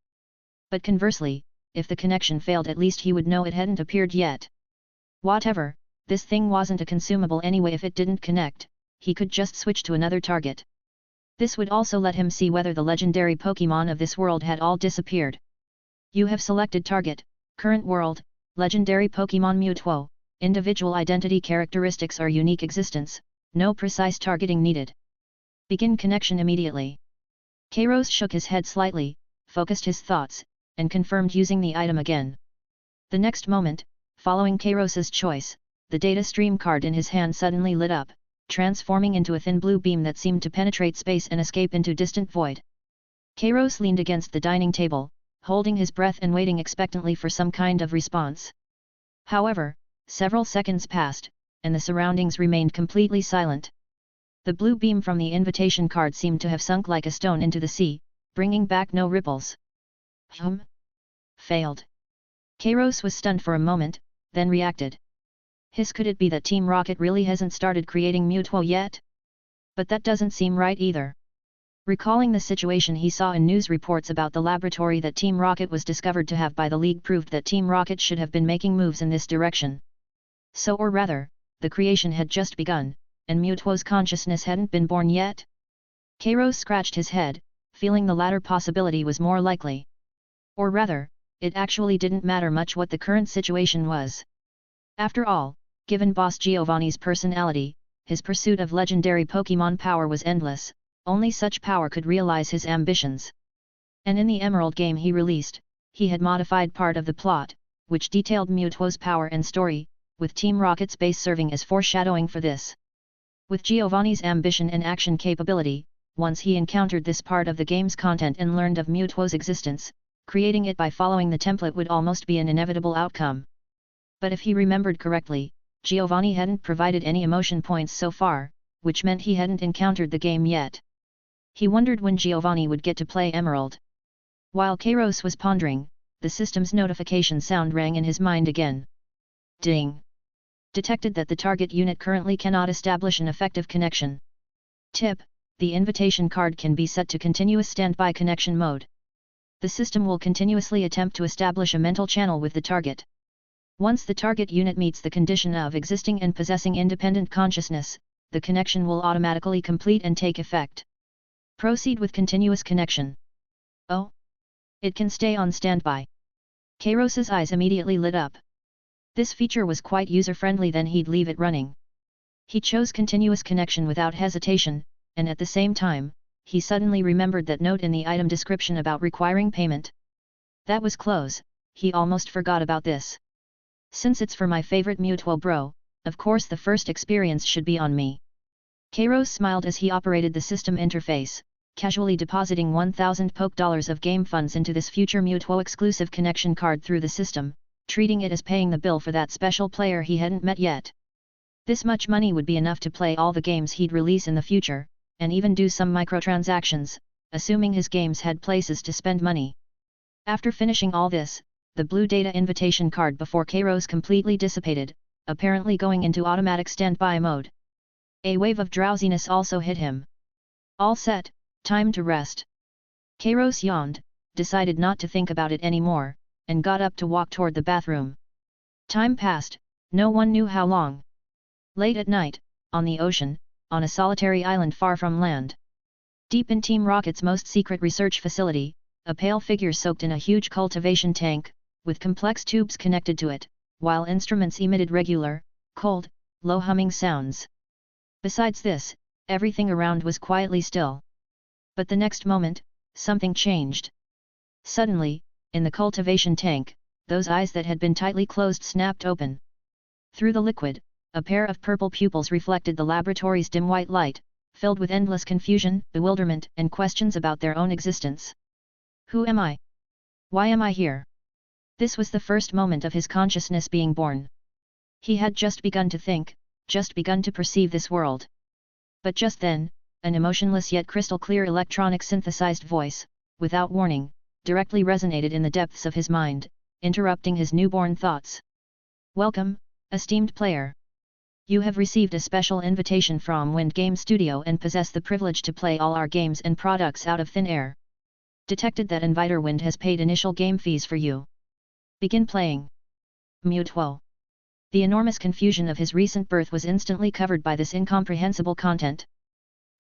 But conversely, if the connection failed, at least he would know it hadn't appeared yet. Whatever, this thing wasn't a consumable anyway. If it didn't connect, he could just switch to another target. This would also let him see whether the legendary Pokémon of this world had all disappeared. You have selected target, current world, legendary Pokémon Mutuo, individual identity characteristics are unique existence, no precise targeting needed. Begin connection immediately. Kairos shook his head slightly, focused his thoughts, and confirmed using the item again. The next moment, following Kairos's choice, the data stream card in his hand suddenly lit up, transforming into a thin blue beam that seemed to penetrate space and escape into distant void. Kairos leaned against the dining table, holding his breath and waiting expectantly for some kind of response. However, several seconds passed, and the surroundings remained completely silent. The blue beam from the invitation card seemed to have sunk like a stone into the sea, bringing back no ripples. Failed. Kairos was stunned for a moment, then reacted. Could it be that Team Rocket really hasn't started creating Mutuo yet? But that doesn't seem right either. Recalling the situation he saw in news reports about the laboratory that Team Rocket was discovered to have by the League proved that Team Rocket should have been making moves in this direction. So, or rather, the creation had just begun, and Mutuo's consciousness hadn't been born yet? Kairos scratched his head, feeling the latter possibility was more likely. Or rather, it actually didn't matter much what the current situation was. After all, given Boss Giovanni's personality, his pursuit of legendary Pokémon power was endless, only such power could realize his ambitions. And in the Emerald game he released, he had modified part of the plot, which detailed Mutuo's power and story, with Team Rocket's base serving as foreshadowing for this. With Giovanni's ambition and action capability, once he encountered this part of the game's content and learned of Mutuo's existence, creating it by following the template would almost be an inevitable outcome. But if he remembered correctly, Giovanni hadn't provided any emotion points so far, which meant he hadn't encountered the game yet. He wondered when Giovanni would get to play Emerald. While Kairos was pondering, the system's notification sound rang in his mind again. Ding! Detected that the target unit currently cannot establish an effective connection. Tip: the invitation card can be set to continuous standby connection mode. The system will continuously attempt to establish a mental channel with the target. Once the target unit meets the condition of existing and possessing independent consciousness, the connection will automatically complete and take effect. Proceed with continuous connection. Oh? It can stay on standby. Kairos's eyes immediately lit up. This feature was quite user-friendly, then he'd leave it running. He chose continuous connection without hesitation, and at the same time, he suddenly remembered that note in the item description about requiring payment. That was close, he almost forgot about this. Since it's for my favorite Mutuo bro, of course the first experience should be on me. Kairos smiled as he operated the system interface, casually depositing 1,000 Poke dollars of game funds into this future Mutuo exclusive connection card through the system, treating it as paying the bill for that special player he hadn't met yet. This much money would be enough to play all the games he'd release in the future, and even do some microtransactions, assuming his games had places to spend money. After finishing all this, the blue data invitation card before Kairos completely dissipated, apparently going into automatic standby mode. A wave of drowsiness also hit him. All set, time to rest. Kairos yawned, decided not to think about it anymore, and got up to walk toward the bathroom. Time passed, no one knew how long. Late at night, on the ocean, on a solitary island far from land. Deep in Team Rocket's most secret research facility, a pale figure soaked in a huge cultivation tank, with complex tubes connected to it, while instruments emitted regular, cold, low humming sounds. Besides this, everything around was quietly still. But the next moment, something changed. Suddenly, in the cultivation tank, those eyes that had been tightly closed snapped open. Through the liquid, a pair of purple pupils reflected the laboratory's dim white light, filled with endless confusion, bewilderment, and questions about their own existence. Who am I? Why am I here? This was the first moment of his consciousness being born. He had just begun to think, just begun to perceive this world. But just then, an emotionless yet crystal-clear electronic synthesized voice, without warning, directly resonated in the depths of his mind, interrupting his newborn thoughts. Welcome, esteemed player. You have received a special invitation from Wind Game Studio and possess the privilege to play all our games and products out of thin air. Detected that Inviter Wind has paid initial game fees for you. Begin playing. Mutuo. The enormous confusion of his recent birth was instantly covered by this incomprehensible content.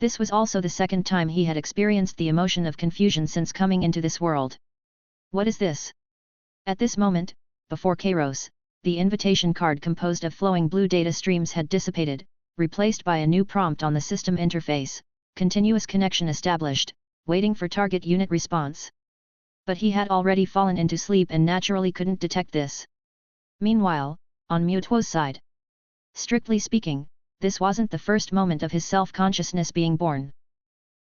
This was also the second time he had experienced the emotion of confusion since coming into this world. What is this? At this moment, before Kairos, the invitation card composed of flowing blue data streams had dissipated, replaced by a new prompt on the system interface, continuous connection established, waiting for target unit response. But he had already fallen into sleep and naturally couldn't detect this. Meanwhile, on Mutuo's side. Strictly speaking, this wasn't the first moment of his self-consciousness being born.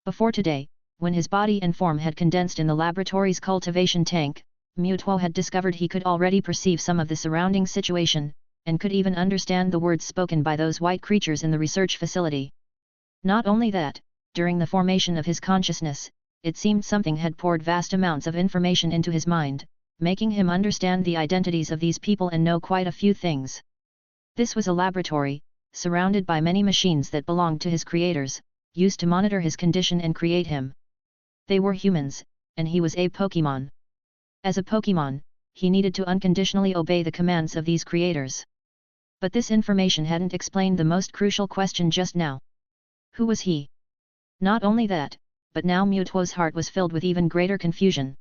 Before today, when his body and form had condensed in the laboratory's cultivation tank, Mutuo had discovered he could already perceive some of the surrounding situation, and could even understand the words spoken by those white creatures in the research facility. Not only that, during the formation of his consciousness, it seemed something had poured vast amounts of information into his mind, making him understand the identities of these people and know quite a few things. This was a laboratory, surrounded by many machines that belonged to his creators, used to monitor his condition and create him. They were humans, and he was a Pokémon. As a Pokémon, he needed to unconditionally obey the commands of these creators. But this information hadn't explained the most crucial question just now. Who was he? Not only that, but now Mutuo's heart was filled with even greater confusion.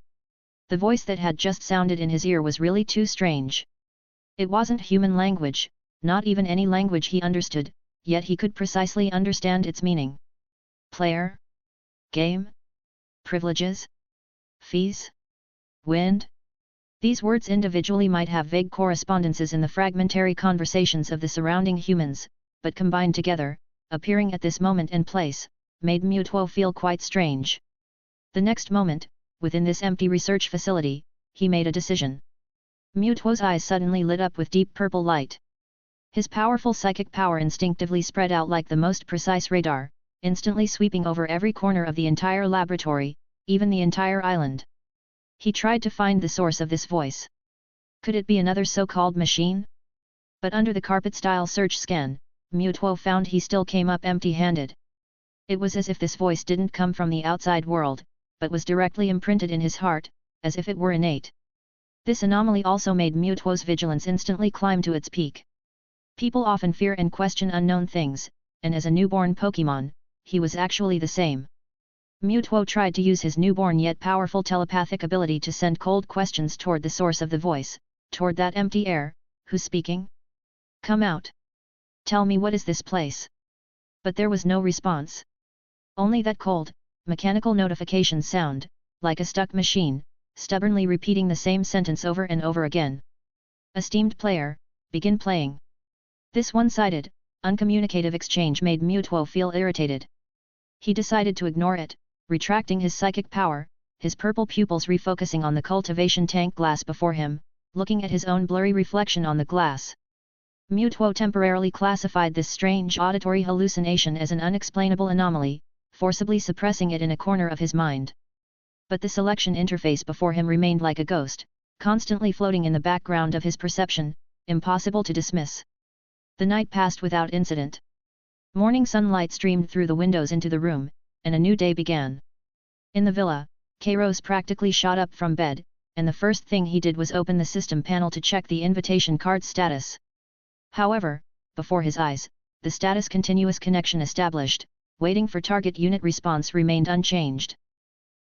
The voice that had just sounded in his ear was really too strange. It wasn't human language, not even any language he understood, yet he could precisely understand its meaning. Player? Game? Privileges? Fees? Wind? These words individually might have vague correspondences in the fragmentary conversations of the surrounding humans, but combined together, appearing at this moment and place, made Mutuo feel quite strange. The next moment, within this empty research facility, he made a decision. Mutuo's eyes suddenly lit up with deep purple light. His powerful psychic power instinctively spread out like the most precise radar, instantly sweeping over every corner of the entire laboratory, even the entire island. He tried to find the source of this voice. Could it be another so-called machine? But under the carpet-style search scan, Mutuo found he still came up empty-handed. It was as if this voice didn't come from the outside world, but was directly imprinted in his heart, as if it were innate. This anomaly also made Mutuo's vigilance instantly climb to its peak. People often fear and question unknown things, and as a newborn Pokémon, he was actually the same. Mutuo tried to use his newborn yet powerful telepathic ability to send cold questions toward the source of the voice, toward that empty air. Who's speaking? Come out. Tell me, what is this place? But there was no response. Only that cold, mechanical notification sound, like a stuck machine, stubbornly repeating the same sentence over and over again. Esteemed player, begin playing. This one-sided, uncommunicative exchange made Mutuo feel irritated. He decided to ignore it, retracting his psychic power, his purple pupils refocusing on the cultivation tank glass before him, looking at his own blurry reflection on the glass. Mutuo temporarily classified this strange auditory hallucination as an unexplainable anomaly, forcibly suppressing it in a corner of his mind. But the selection interface before him remained like a ghost, constantly floating in the background of his perception, impossible to dismiss. The night passed without incident. Morning sunlight streamed through the windows into the room, and a new day began. In the villa, Kairos practically shot up from bed, and the first thing he did was open the system panel to check the invitation card status. However, before his eyes, the status continuous connection established, waiting for target unit response remained unchanged.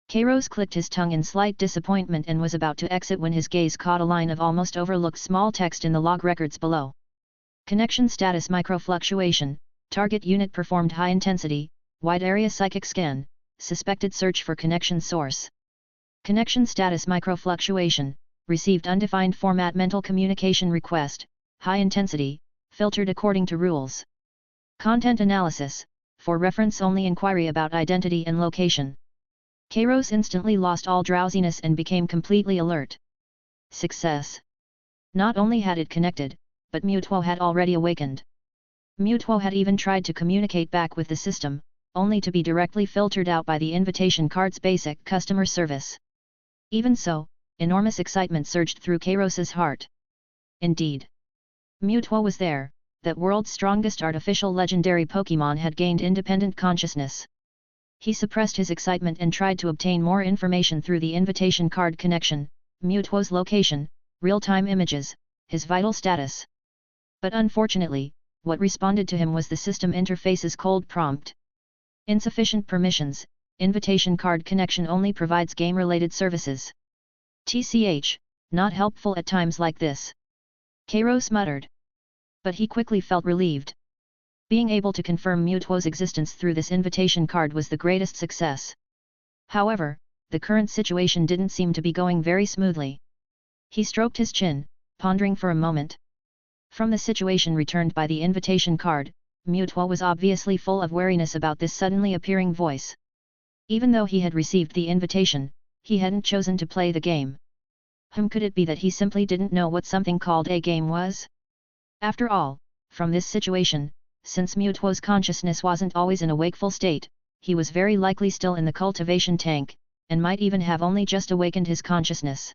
Kairos clicked his tongue in slight disappointment and was about to exit when his gaze caught a line of almost overlooked small text in the log records below. Connection status microfluctuation, target unit performed high intensity, wide area psychic scan, suspected search for connection source. Connection status microfluctuation, received undefined format mental communication request, high intensity, filtered according to rules. Content analysis, for reference only inquiry about identity and location. Kairos instantly lost all drowsiness and became completely alert. Success. Not only had it connected, but Mutuo had already awakened. Mutuo had even tried to communicate back with the system, only to be directly filtered out by the invitation card's basic customer service. Even so, enormous excitement surged through Kairos's heart. Indeed. Mutuo was there, that world's strongest artificial legendary Pokémon had gained independent consciousness. He suppressed his excitement and tried to obtain more information through the invitation card connection, Mutuo's location, real-time images, his vital status. But unfortunately, what responded to him was the system interface's cold prompt. Insufficient permissions, invitation card connection only provides game-related services. TCH, not helpful at times like this. Kairos muttered. But he quickly felt relieved. Being able to confirm Mutuo's existence through this invitation card was the greatest success. However, the current situation didn't seem to be going very smoothly. He stroked his chin, pondering for a moment. From the situation returned by the invitation card, Mutuo was obviously full of wariness about this suddenly appearing voice. Even though he had received the invitation, he hadn't chosen to play the game. Could it be that he simply didn't know what something called a game was? After all, from this situation, since Mutuo's consciousness wasn't always in a wakeful state, he was very likely still in the cultivation tank, and might even have only just awakened his consciousness.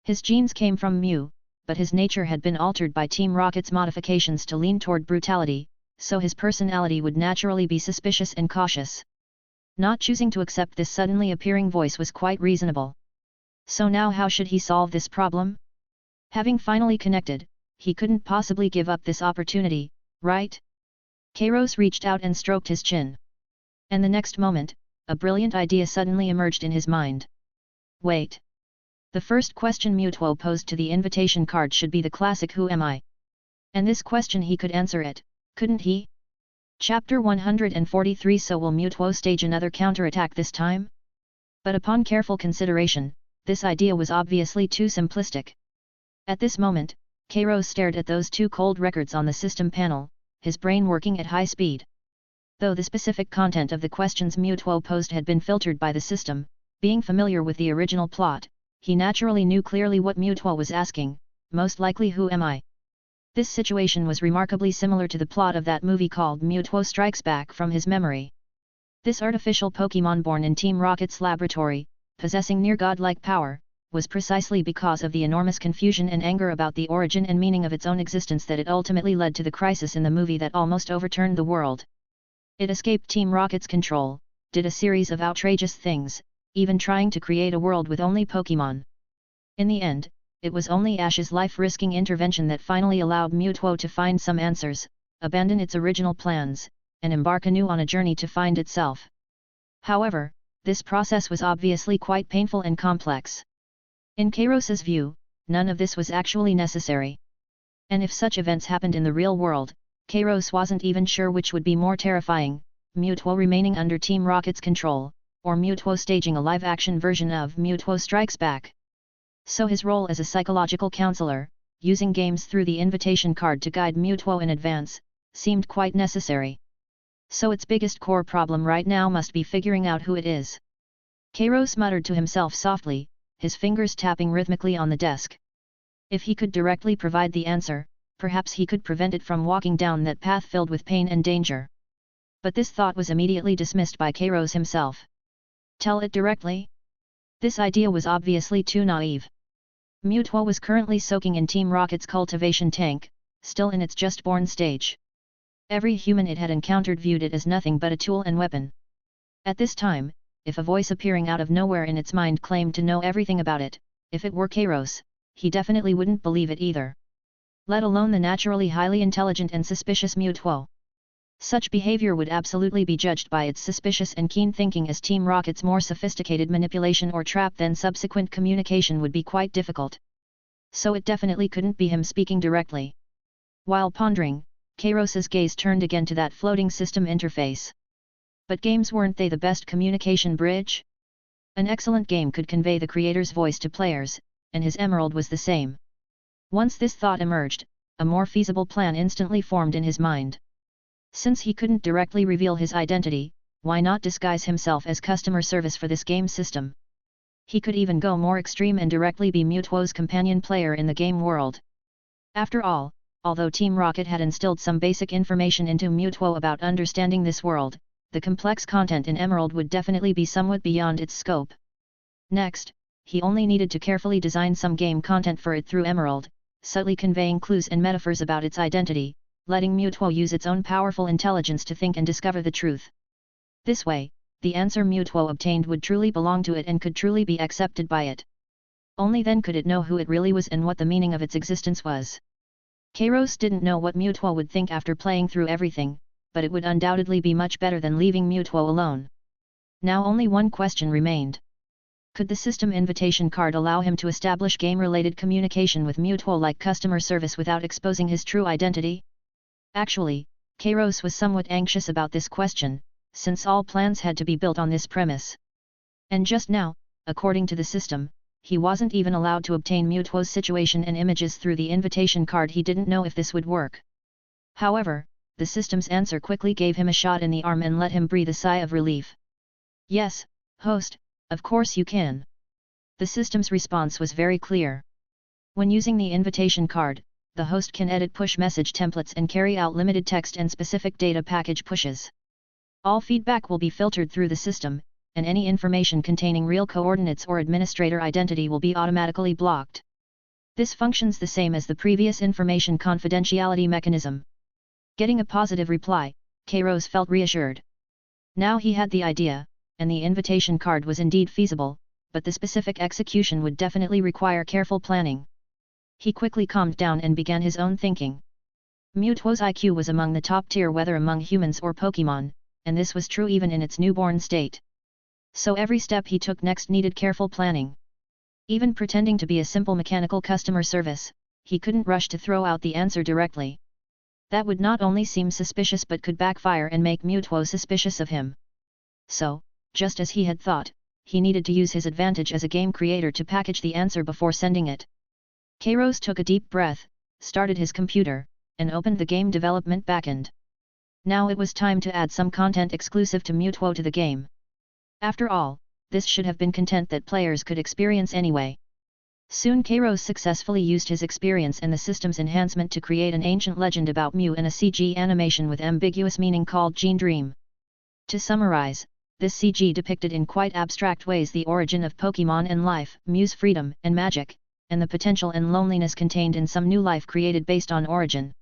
His genes came from Mew, but his nature had been altered by Team Rocket's modifications to lean toward brutality, so his personality would naturally be suspicious and cautious. Not choosing to accept this suddenly appearing voice was quite reasonable. So now how should he solve this problem? Having finally connected, he couldn't possibly give up this opportunity, right? Kairos reached out and stroked his chin. And the next moment, a brilliant idea suddenly emerged in his mind. Wait. The first question Mutuo posed to the invitation card should be the classic "Who am I?" And this question he could answer it, couldn't he? Chapter 143. So will Mutuo stage another counterattack this time? But upon careful consideration, this idea was obviously too simplistic. At this moment, Kairos stared at those two cold records on the system panel, his brain working at high speed. Though the specific content of the questions Mutuo posed had been filtered by the system, being familiar with the original plot, he naturally knew clearly what Mutuo was asking, most likely "Who am I?" This situation was remarkably similar to the plot of that movie called Mutuo Strikes Back from his memory. This artificial Pokémon born in Team Rocket's laboratory, possessing near godlike power, was precisely because of the enormous confusion and anger about the origin and meaning of its own existence that it ultimately led to the crisis in the movie that almost overturned the world. It escaped Team Rocket's control, did a series of outrageous things, even trying to create a world with only Pokémon. In the end, it was only Ash's life-risking intervention that finally allowed Mewtwo to find some answers, abandon its original plans, and embark anew on a journey to find itself. However, this process was obviously quite painful and complex. In Kairos's view, none of this was actually necessary. And if such events happened in the real world, Kairos wasn't even sure which would be more terrifying, Mewtwo remaining under Team Rocket's control, or Mewtwo staging a live-action version of Mewtwo Strikes Back. So his role as a psychological counselor, using games through the invitation card to guide Mewtwo in advance, seemed quite necessary. So its biggest core problem right now must be figuring out who it is. Kairos muttered to himself softly, his fingers tapping rhythmically on the desk. If he could directly provide the answer, perhaps he could prevent it from walking down that path filled with pain and danger. But this thought was immediately dismissed by Kairos himself. Tell it directly? This idea was obviously too naive. Mewtwo was currently soaking in Team Rocket's cultivation tank, still in its just-born stage. Every human it had encountered viewed it as nothing but a tool and weapon. At this time, if a voice appearing out of nowhere in its mind claimed to know everything about it, if it were Kairos, he definitely wouldn't believe it either. Let alone the naturally highly intelligent and suspicious Mewtwo. Such behavior would absolutely be judged by its suspicious and keen thinking as Team Rocket's more sophisticated manipulation or trap, then subsequent communication would be quite difficult. So it definitely couldn't be him speaking directly. While pondering, Kairos's gaze turned again to that floating system interface. But games, weren't they the best communication bridge? An excellent game could convey the creator's voice to players, and his emerald was the same. Once this thought emerged, a more feasible plan instantly formed in his mind. Since he couldn't directly reveal his identity, why not disguise himself as customer service for this game system? He could even go more extreme and directly be Mewtwo's companion player in the game world. After all, although Team Rocket had instilled some basic information into Mewtwo about understanding this world, the complex content in Emerald would definitely be somewhat beyond its scope. Next, he only needed to carefully design some game content for it through Emerald, subtly conveying clues and metaphors about its identity, letting Mewtwo use its own powerful intelligence to think and discover the truth. This way, the answer Mewtwo obtained would truly belong to it and could truly be accepted by it. Only then could it know who it really was and what the meaning of its existence was. Kairos didn't know what Mewtwo would think after playing through everything, but it would undoubtedly be much better than leaving Mewtwo alone. Now only one question remained. Could the system invitation card allow him to establish game-related communication with Mewtwo like customer service without exposing his true identity? Actually, Kairos was somewhat anxious about this question, since all plans had to be built on this premise. And just now, according to the system, he wasn't even allowed to obtain Mewtwo's situation and images through the invitation card. He didn't know if this would work. However, the system's answer quickly gave him a shot in the arm and let him breathe a sigh of relief. Yes, host, of course you can. The system's response was very clear. When using the invitation card, the host can edit push message templates and carry out limited text and specific data package pushes. All feedback will be filtered through the system, and any information containing real coordinates or administrator identity will be automatically blocked. This functions the same as the previous information confidentiality mechanism. Getting a positive reply, Kairos felt reassured. Now he had the idea, and the invitation card was indeed feasible, but the specific execution would definitely require careful planning. He quickly calmed down and began his own thinking. Mewtwo's IQ was among the top tier whether among humans or Pokémon, and this was true even in its newborn state. So every step he took next needed careful planning. Even pretending to be a simple mechanical customer service, he couldn't rush to throw out the answer directly. That would not only seem suspicious but could backfire and make Mewtwo suspicious of him. So, just as he had thought, he needed to use his advantage as a game creator to package the answer before sending it. Kairos took a deep breath, started his computer, and opened the game development backend. Now it was time to add some content exclusive to Mewtwo to the game. After all, this should have been content that players could experience anyway. Soon Kairos successfully used his experience and the system's enhancement to create an ancient legend about Mew in a CG animation with ambiguous meaning called Gene Dream. To summarize, this CG depicted in quite abstract ways the origin of Pokémon and life, Mew's freedom and magic, and the potential and loneliness contained in some new life created based on origin.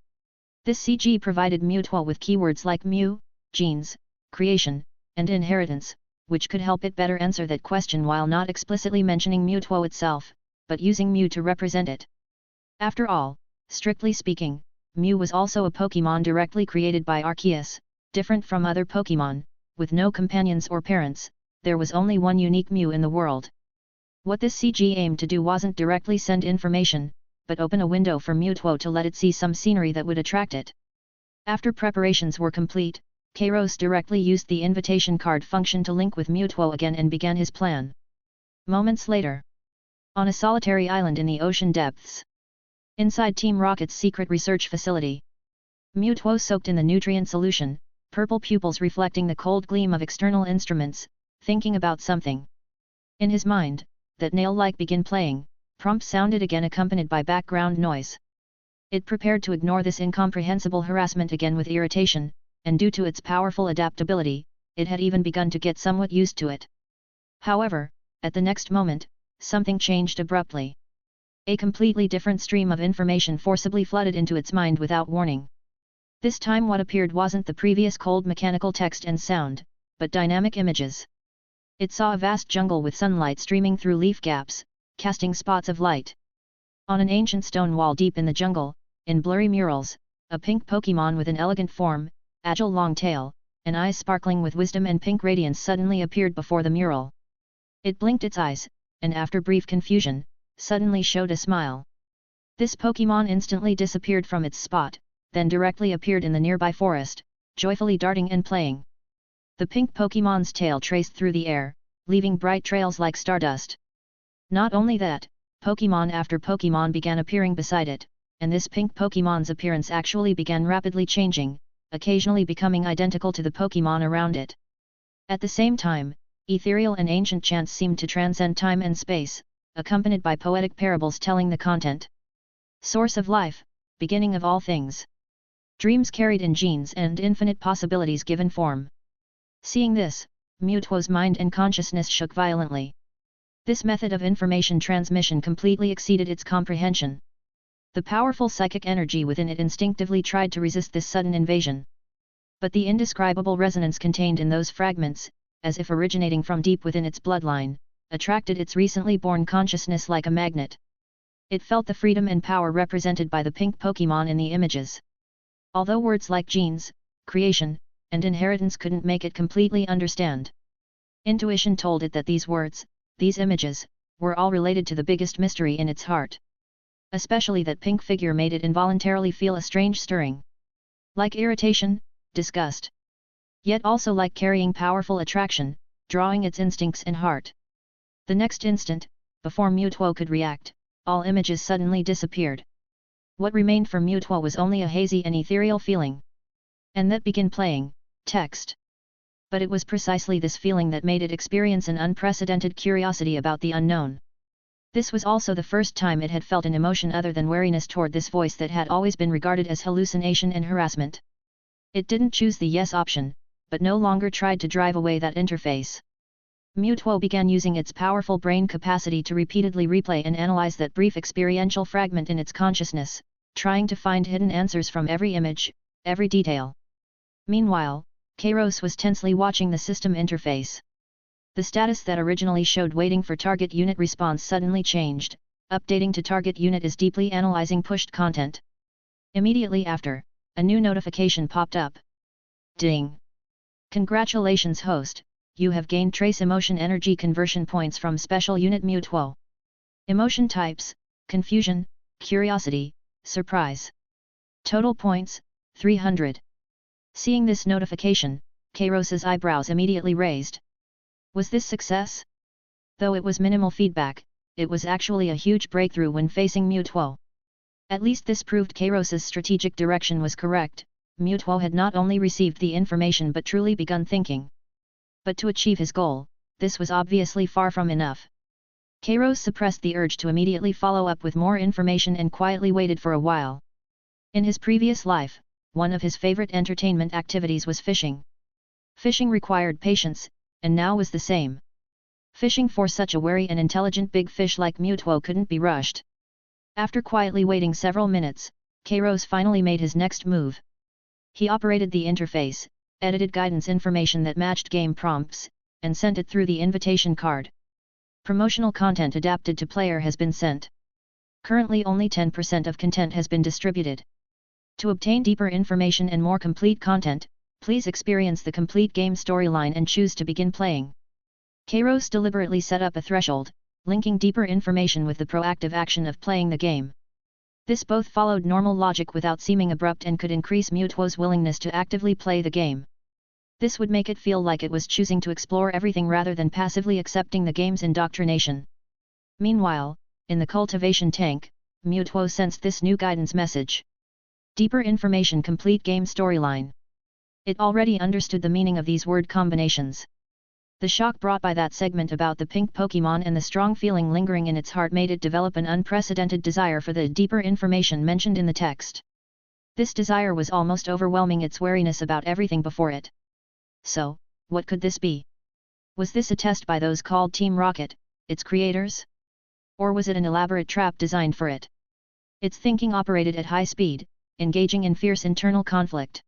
This CG provided Mewtwo with keywords like Mew, genes, creation, and inheritance, which could help it better answer that question while not explicitly mentioning Mewtwo itself, but using Mew to represent it. After all, strictly speaking, Mew was also a Pokémon directly created by Arceus, different from other Pokémon, with no companions or parents. There was only one unique Mew in the world. What this CG aimed to do wasn't directly send information, but open a window for Mewtwo to let it see some scenery that would attract it. After preparations were complete, Kairos directly used the invitation card function to link with Mewtwo again and began his plan. Moments later, on a solitary island in the ocean depths, inside Team Rocket's secret research facility, Mewtwo soaked in the nutrient solution, purple pupils reflecting the cold gleam of external instruments, thinking about something. In his mind, that nail-like begin playing, prompt sounded again accompanied by background noise. It prepared to ignore this incomprehensible harassment again with irritation, and due to its powerful adaptability, it had even begun to get somewhat used to it. However, at the next moment, something changed abruptly. A completely different stream of information forcibly flooded into its mind without warning. This time what appeared wasn't the previous cold mechanical text and sound, but dynamic images. It saw a vast jungle with sunlight streaming through leaf gaps, casting spots of light. On an ancient stone wall deep in the jungle, in blurry murals, a pink Pokémon with an elegant form, agile long tail, and eyes sparkling with wisdom and pink radiance suddenly appeared before the mural. It blinked its eyes, and after brief confusion, suddenly showed a smile. This Pokémon instantly disappeared from its spot, then directly appeared in the nearby forest, joyfully darting and playing. The pink Pokémon's tail traced through the air, leaving bright trails like stardust. Not only that, Pokémon after Pokémon began appearing beside it, and this pink Pokémon's appearance actually began rapidly changing, occasionally becoming identical to the Pokémon around it. At the same time, ethereal and ancient chants seemed to transcend time and space, accompanied by poetic parables telling the content. Source of life, beginning of all things. Dreams carried in genes and infinite possibilities given form. Seeing this, Mewtwo's mind and consciousness shook violently. This method of information transmission completely exceeded its comprehension. The powerful psychic energy within it instinctively tried to resist this sudden invasion. But the indescribable resonance contained in those fragments, as if originating from deep within its bloodline, attracted its recently born consciousness like a magnet. It felt the freedom and power represented by the pink Pokémon in the images. Although words like genes, creation, and inheritance couldn't make it completely understand. Intuition told it that these words, these images, were all related to the biggest mystery in its heart. Especially that pink figure made it involuntarily feel a strange stirring. Like irritation, disgust. Yet also like carrying powerful attraction, drawing its instincts and heart. The next instant, before Mewtwo could react, all images suddenly disappeared. What remained for Mewtwo was only a hazy and ethereal feeling. And that began playing, text. But it was precisely this feeling that made it experience an unprecedented curiosity about the unknown. This was also the first time it had felt an emotion other than wariness toward this voice that had always been regarded as hallucination and harassment. It didn't choose the yes option, but no longer tried to drive away that interface. Mewtwo began using its powerful brain capacity to repeatedly replay and analyze that brief experiential fragment in its consciousness, trying to find hidden answers from every image, every detail. Meanwhile, Kairos was tensely watching the system interface. The status that originally showed waiting for target unit response suddenly changed, updating to target unit is deeply analyzing pushed content. Immediately after, a new notification popped up. Ding! Congratulations host, you have gained trace emotion energy conversion points from special unit Mewtwo. Emotion types, confusion, curiosity, surprise. Total points, 300. Seeing this notification, Kairos's eyebrows immediately raised. Was this success? Though it was minimal feedback, it was actually a huge breakthrough when facing Mewtwo. At least this proved Kairos's strategic direction was correct. Mewtwo had not only received the information but truly begun thinking. But to achieve his goal, this was obviously far from enough. Kairos suppressed the urge to immediately follow up with more information and quietly waited for a while. In his previous life, one of his favorite entertainment activities was fishing. Fishing required patience, and now was the same. Fishing for such a wary and intelligent big fish like Mewtwo couldn't be rushed. After quietly waiting several minutes, Kairos finally made his next move. He operated the interface, edited guidance information that matched game prompts, and sent it through the invitation card. Promotional content adapted to player has been sent. Currently only 10% of content has been distributed. To obtain deeper information and more complete content, please experience the complete game storyline and choose to begin playing. Kairos deliberately set up a threshold, linking deeper information with the proactive action of playing the game. This both followed normal logic without seeming abrupt and could increase Mewtwo's willingness to actively play the game. This would make it feel like it was choosing to explore everything rather than passively accepting the game's indoctrination. Meanwhile, in the cultivation tank, Mewtwo sensed this new guidance message. Deeper information, complete game storyline. It already understood the meaning of these word combinations. The shock brought by that segment about the pink Pokémon and the strong feeling lingering in its heart made it develop an unprecedented desire for the deeper information mentioned in the text. This desire was almost overwhelming its wariness about everything before it. So, what could this be? Was this a test by those called Team Rocket, its creators? Or was it an elaborate trap designed for it? Its thinking operated at high speed, engaging in fierce internal conflict.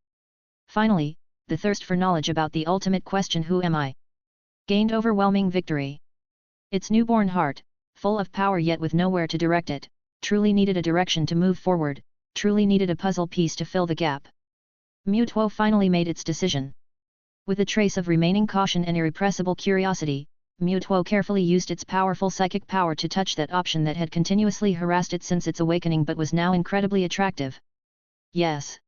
Finally, the thirst for knowledge about the ultimate question, who am I? Gained overwhelming victory. Its newborn heart, full of power yet with nowhere to direct it, truly needed a direction to move forward, truly needed a puzzle piece to fill the gap. Mewtwo finally made its decision. With a trace of remaining caution and irrepressible curiosity, Mewtwo carefully used its powerful psychic power to touch that option that had continuously harassed it since its awakening but was now incredibly attractive. Yes.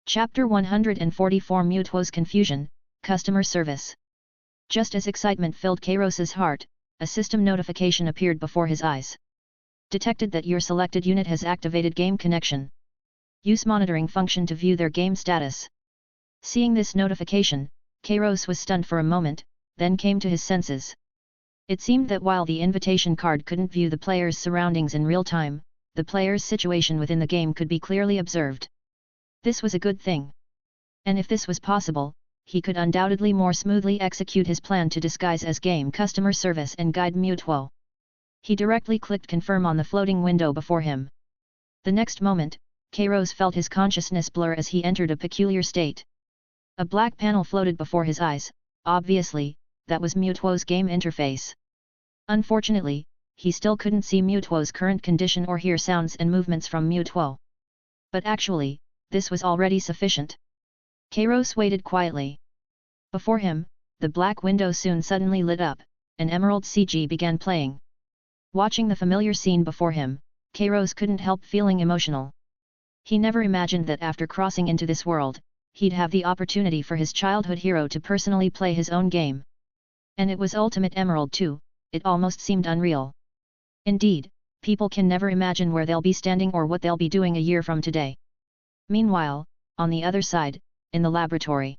Chapter 144 Mewtwo's Confusion, Customer Service. Just as excitement filled Kairos's heart, a system notification appeared before his eyes. Detected that your selected unit has activated game connection. Use monitoring function to view their game status. Seeing this notification, Kairos was stunned for a moment, then came to his senses. It seemed that while the invitation card couldn't view the player's surroundings in real time, the player's situation within the game could be clearly observed. This was a good thing. And if this was possible, he could undoubtedly more smoothly execute his plan to disguise as game customer service and guide Mewtwo. He directly clicked confirm on the floating window before him. The next moment, Kairos felt his consciousness blur as he entered a peculiar state. A black panel floated before his eyes. Obviously, that was Mewtwo's game interface. Unfortunately, he still couldn't see Mewtwo's current condition or hear sounds and movements from Mewtwo. But actually, this was already sufficient. Kairos waited quietly. Before him, the black window soon suddenly lit up, and Emerald CG began playing. Watching the familiar scene before him, Kairos couldn't help feeling emotional. He never imagined that after crossing into this world, he'd have the opportunity for his childhood hero to personally play his own game. And it was Ultimate Emerald too. It almost seemed unreal. Indeed, people can never imagine where they'll be standing or what they'll be doing a year from today. Meanwhile, on the other side, in the laboratory,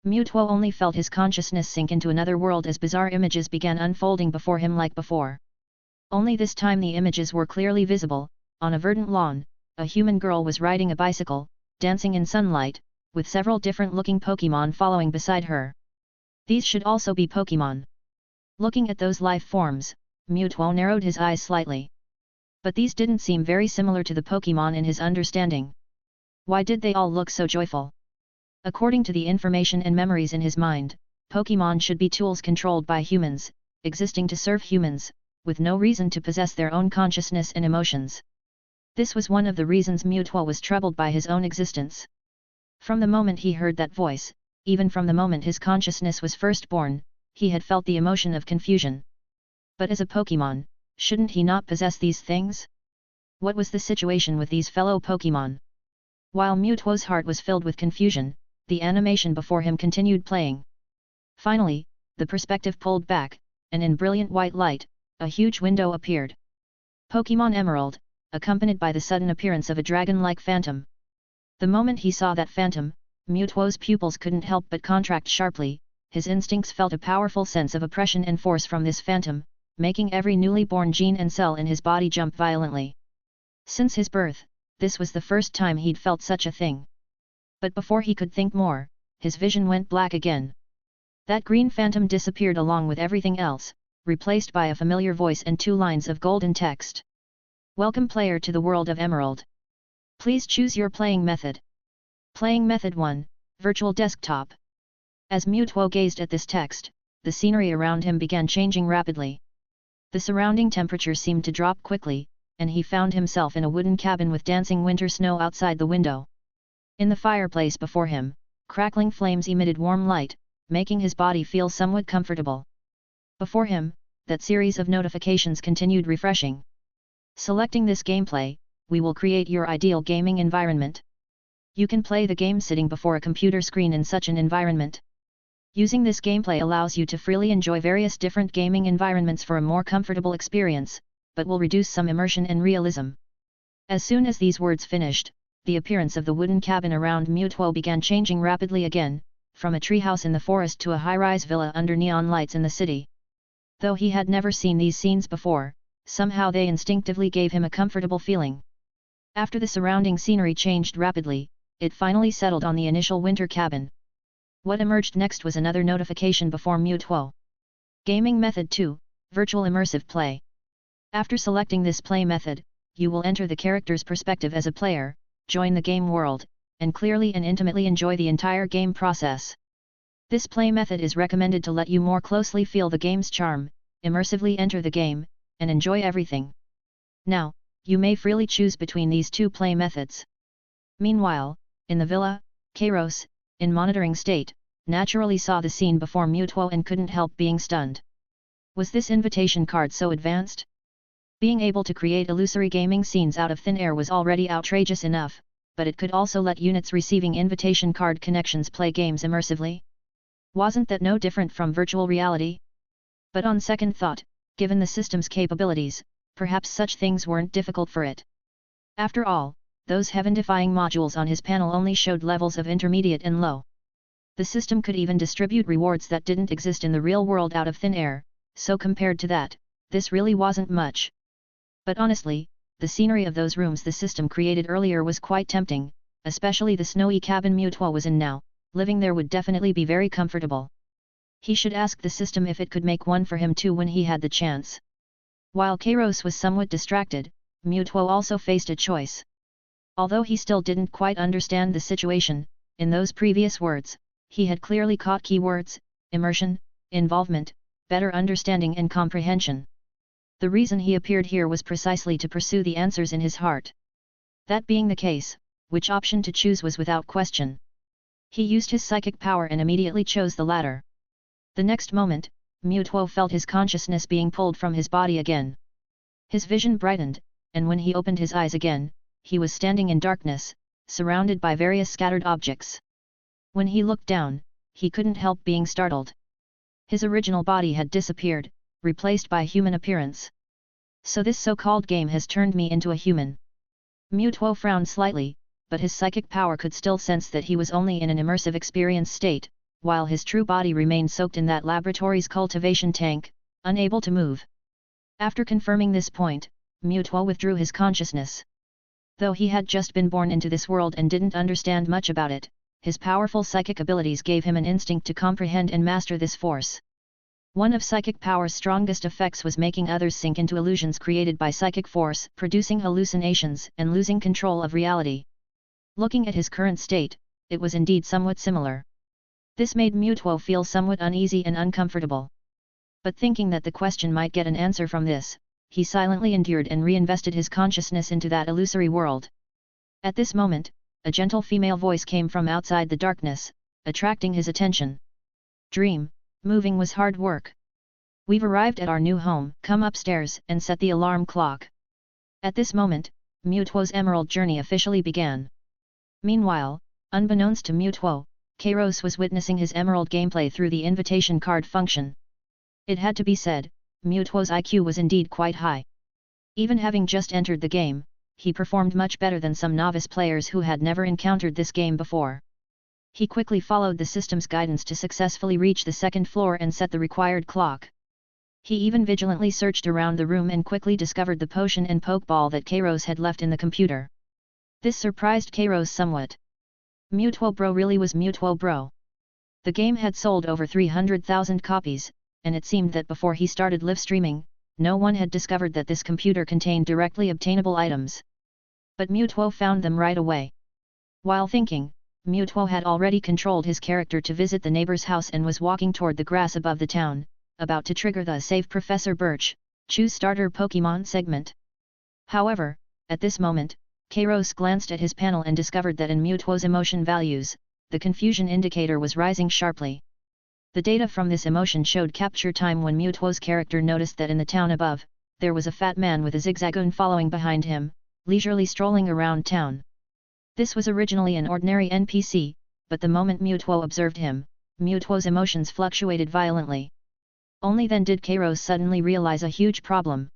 Mewtwo only felt his consciousness sink into another world as bizarre images began unfolding before him like before. Only this time the images were clearly visible. On a verdant lawn, a human girl was riding a bicycle, dancing in sunlight, with several different-looking Pokémon following beside her. These should also be Pokémon. Looking at those life forms, Mewtwo narrowed his eyes slightly. But these didn't seem very similar to the Pokémon in his understanding. Why did they all look so joyful? According to the information and memories in his mind, Pokémon should be tools controlled by humans, existing to serve humans, with no reason to possess their own consciousness and emotions. This was one of the reasons Mewtwo was troubled by his own existence. From the moment he heard that voice, even from the moment his consciousness was first born, he had felt the emotion of confusion. But as a Pokémon, shouldn't he not possess these things? What was the situation with these fellow Pokémon? While Mewtwo's heart was filled with confusion, the animation before him continued playing. Finally, the perspective pulled back, and in brilliant white light, a huge window appeared. Pokémon Emerald, accompanied by the sudden appearance of a dragon-like phantom. The moment he saw that phantom, Mewtwo's pupils couldn't help but contract sharply. His instincts felt a powerful sense of oppression and force from this phantom, making every newly born gene and cell in his body jump violently. Since his birth, this was the first time he'd felt such a thing. But before he could think more, his vision went black again. That green phantom disappeared along with everything else, replaced by a familiar voice and 2 lines of golden text. Welcome player to the world of Emerald. Please choose your playing method. Playing method 1, Virtual Desktop. As Mutuo gazed at this text, the scenery around him began changing rapidly. The surrounding temperature seemed to drop quickly, and he found himself in a wooden cabin with dancing winter snow outside the window. In the fireplace before him, crackling flames emitted warm light, making his body feel somewhat comfortable. Before him, that series of notifications continued refreshing. Selecting this gameplay, we will create your ideal gaming environment. You can play the game sitting before a computer screen in such an environment. Using this gameplay allows you to freely enjoy various different gaming environments for a more comfortable experience, but will reduce some immersion and realism. As soon as these words finished, the appearance of the wooden cabin around Mutuo began changing rapidly again, from a treehouse in the forest to a high-rise villa under neon lights in the city. Though he had never seen these scenes before, somehow they instinctively gave him a comfortable feeling. After the surrounding scenery changed rapidly, it finally settled on the initial winter cabin. What emerged next was another notification before Mutuo. Gaming Method 2, Virtual Immersive Play. After selecting this play method, you will enter the character's perspective as a player, join the game world, and clearly and intimately enjoy the entire game process. This play method is recommended to let you more closely feel the game's charm, immersively enter the game, and enjoy everything. Now, you may freely choose between these 2 play methods. Meanwhile, in the villa, Kairos, in monitoring state, naturally saw the scene before Mutuo and couldn't help being stunned. Was this invitation card so advanced? Being able to create illusory gaming scenes out of thin air was already outrageous enough, but it could also let units receiving invitation card connections play games immersively. Wasn't that no different from virtual reality? But on second thought, given the system's capabilities, perhaps such things weren't difficult for it. After all, those heaven-defying modules on his panel only showed levels of intermediate and low. The system could even distribute rewards that didn't exist in the real world out of thin air, so compared to that, this really wasn't much. But honestly, the scenery of those rooms the system created earlier was quite tempting, especially the snowy cabin Mutuo was in now. Living there would definitely be very comfortable. He should ask the system if it could make one for him too when he had the chance. While Kairos was somewhat distracted, Mutuo also faced a choice. Although he still didn't quite understand the situation, in those previous words, he had clearly caught keywords: immersion, involvement, better understanding and comprehension. The reason he appeared here was precisely to pursue the answers in his heart. That being the case, which option to choose was without question. He used his psychic power and immediately chose the latter. The next moment, Mutuo felt his consciousness being pulled from his body again. His vision brightened, and when he opened his eyes again, he was standing in darkness, surrounded by various scattered objects. When he looked down, he couldn't help being startled. His original body had disappeared, replaced by human appearance. So this so-called game has turned me into a human. Mutuo frowned slightly, but his psychic power could still sense that he was only in an immersive experience state, while his true body remained soaked in that laboratory's cultivation tank, unable to move. After confirming this point, Mutuo withdrew his consciousness. Though he had just been born into this world and didn't understand much about it, his powerful psychic abilities gave him an instinct to comprehend and master this force. One of psychic power's strongest effects was making others sink into illusions created by psychic force, producing hallucinations and losing control of reality. Looking at his current state, it was indeed somewhat similar. This made Mutuo feel somewhat uneasy and uncomfortable. But thinking that the question might get an answer from this, he silently endured and reinvested his consciousness into that illusory world. At this moment, a gentle female voice came from outside the darkness, attracting his attention. "Dream, moving was hard work. We've arrived at our new home, come upstairs and set the alarm clock." At this moment, Mutuo's emerald journey officially began. Meanwhile, unbeknownst to Mutuo, Kairos was witnessing his emerald gameplay through the invitation card function. It had to be said, Mutuo's IQ was indeed quite high. Even having just entered the game, he performed much better than some novice players who had never encountered this game before. He quickly followed the system's guidance to successfully reach the second floor and set the required clock. He even vigilantly searched around the room and quickly discovered the potion and pokeball that Kairos had left in the computer. This surprised Kairos somewhat. Mutuo bro really was Mutuo bro. The game had sold over 300,000 copies, and it seemed that before he started live streaming, no one had discovered that this computer contained directly obtainable items. But Mutuo found them right away. While thinking, Mutuo had already controlled his character to visit the neighbor's house and was walking toward the grass above the town, about to trigger the Save Professor Birch, Choose Starter Pokémon segment. However, at this moment, Kairos glanced at his panel and discovered that in Mutuo's emotion values, the confusion indicator was rising sharply. The data from this emotion showed capture time when Mutuo's character noticed that in the town above, there was a fat man with a zigzagoon following behind him, leisurely strolling around town. This was originally an ordinary NPC, but the moment Mutuo observed him, Mutuo's emotions fluctuated violently. Only then did Kairos suddenly realize a huge problem.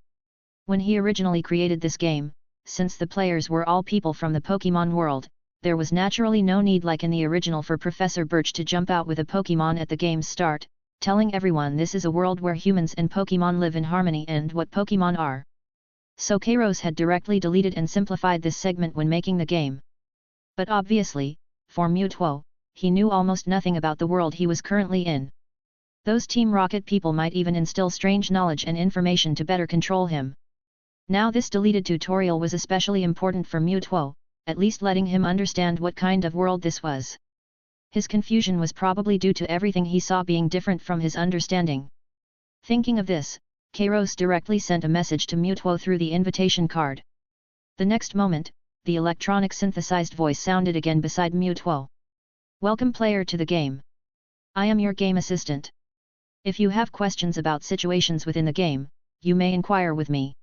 When he originally created this game, since the players were all people from the Pokémon world, there was naturally no need like in the original for Professor Birch to jump out with a Pokémon at the game's start, telling everyone this is a world where humans and Pokémon live in harmony and what Pokémon are. So Kairos had directly deleted and simplified this segment when making the game. But obviously, for Mutuo, he knew almost nothing about the world he was currently in. Those Team Rocket people might even instill strange knowledge and information to better control him. Now this deleted tutorial was especially important for Mutuo, at least letting him understand what kind of world this was. His confusion was probably due to everything he saw being different from his understanding. Thinking of this, Kairos directly sent a message to Mutuo through the invitation card. The next moment, the electronic synthesized voice sounded again beside Mutuo. Welcome player to the game. I am your game assistant. If you have questions about situations within the game, you may inquire with me.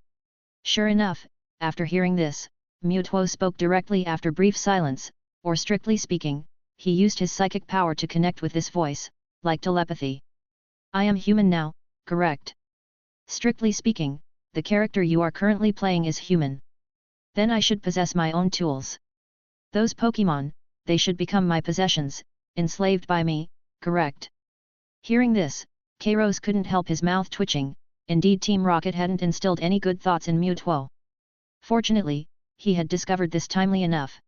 Sure enough, after hearing this, Mutuo spoke directly after brief silence, or strictly speaking, he used his psychic power to connect with this voice, like telepathy. I am human now, correct? Strictly speaking, the character you are currently playing is human. Then I should possess my own tools. Those Pokémon, they should become my possessions, enslaved by me, correct? Hearing this, Kairos couldn't help his mouth twitching, indeed Team Rocket hadn't instilled any good thoughts in Mutuo. Fortunately, he had discovered this timely enough.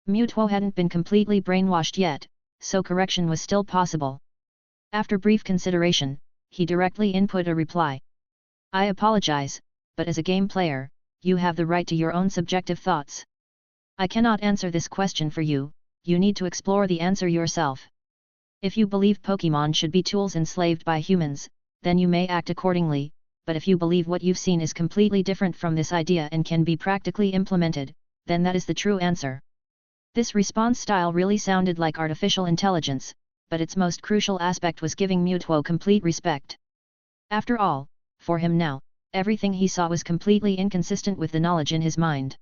Mutuo hadn't been completely brainwashed yet, so correction was still possible. After brief consideration, he directly input a reply. I apologize, but as a game player, you have the right to your own subjective thoughts. I cannot answer this question for you, you need to explore the answer yourself. If you believe Pokémon should be tools enslaved by humans, then you may act accordingly, but if you believe what you've seen is completely different from this idea and can be practically implemented, then that is the true answer. This response style really sounded like artificial intelligence, but its most crucial aspect was giving Mutuo complete respect. After all, for him now, everything he saw was completely inconsistent with the knowledge in his mind.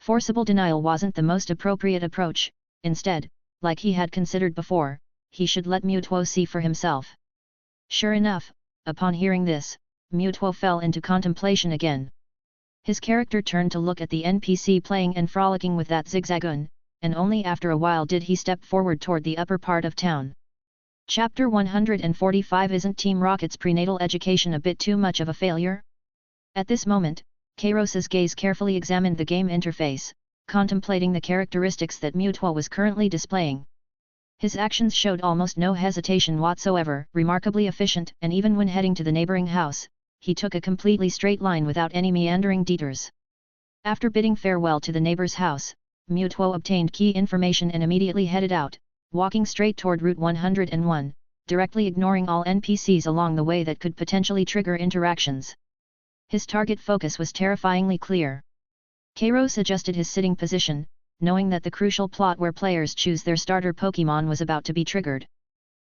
Forcible denial wasn't the most appropriate approach, instead, like he had considered before, he should let Mutuo see for himself. Sure enough, upon hearing this, Mutuo fell into contemplation again. His character turned to look at the NPC playing and frolicking with that zigzagoon, and only after a while did he step forward toward the upper part of town. Chapter 145 Isn't Team Rocket's prenatal education a bit too much of a failure? At this moment, Kairos's gaze carefully examined the game interface, contemplating the characteristics that Mutuo was currently displaying. His actions showed almost no hesitation whatsoever, remarkably efficient, and even when heading to the neighboring house, he took a completely straight line without any meandering detours. After bidding farewell to the neighbor's house, Mutuo obtained key information and immediately headed out, walking straight toward Route 101, directly ignoring all NPCs along the way that could potentially trigger interactions. His target focus was terrifyingly clear. Kairos adjusted his sitting position, knowing that the crucial plot where players choose their starter Pokémon was about to be triggered.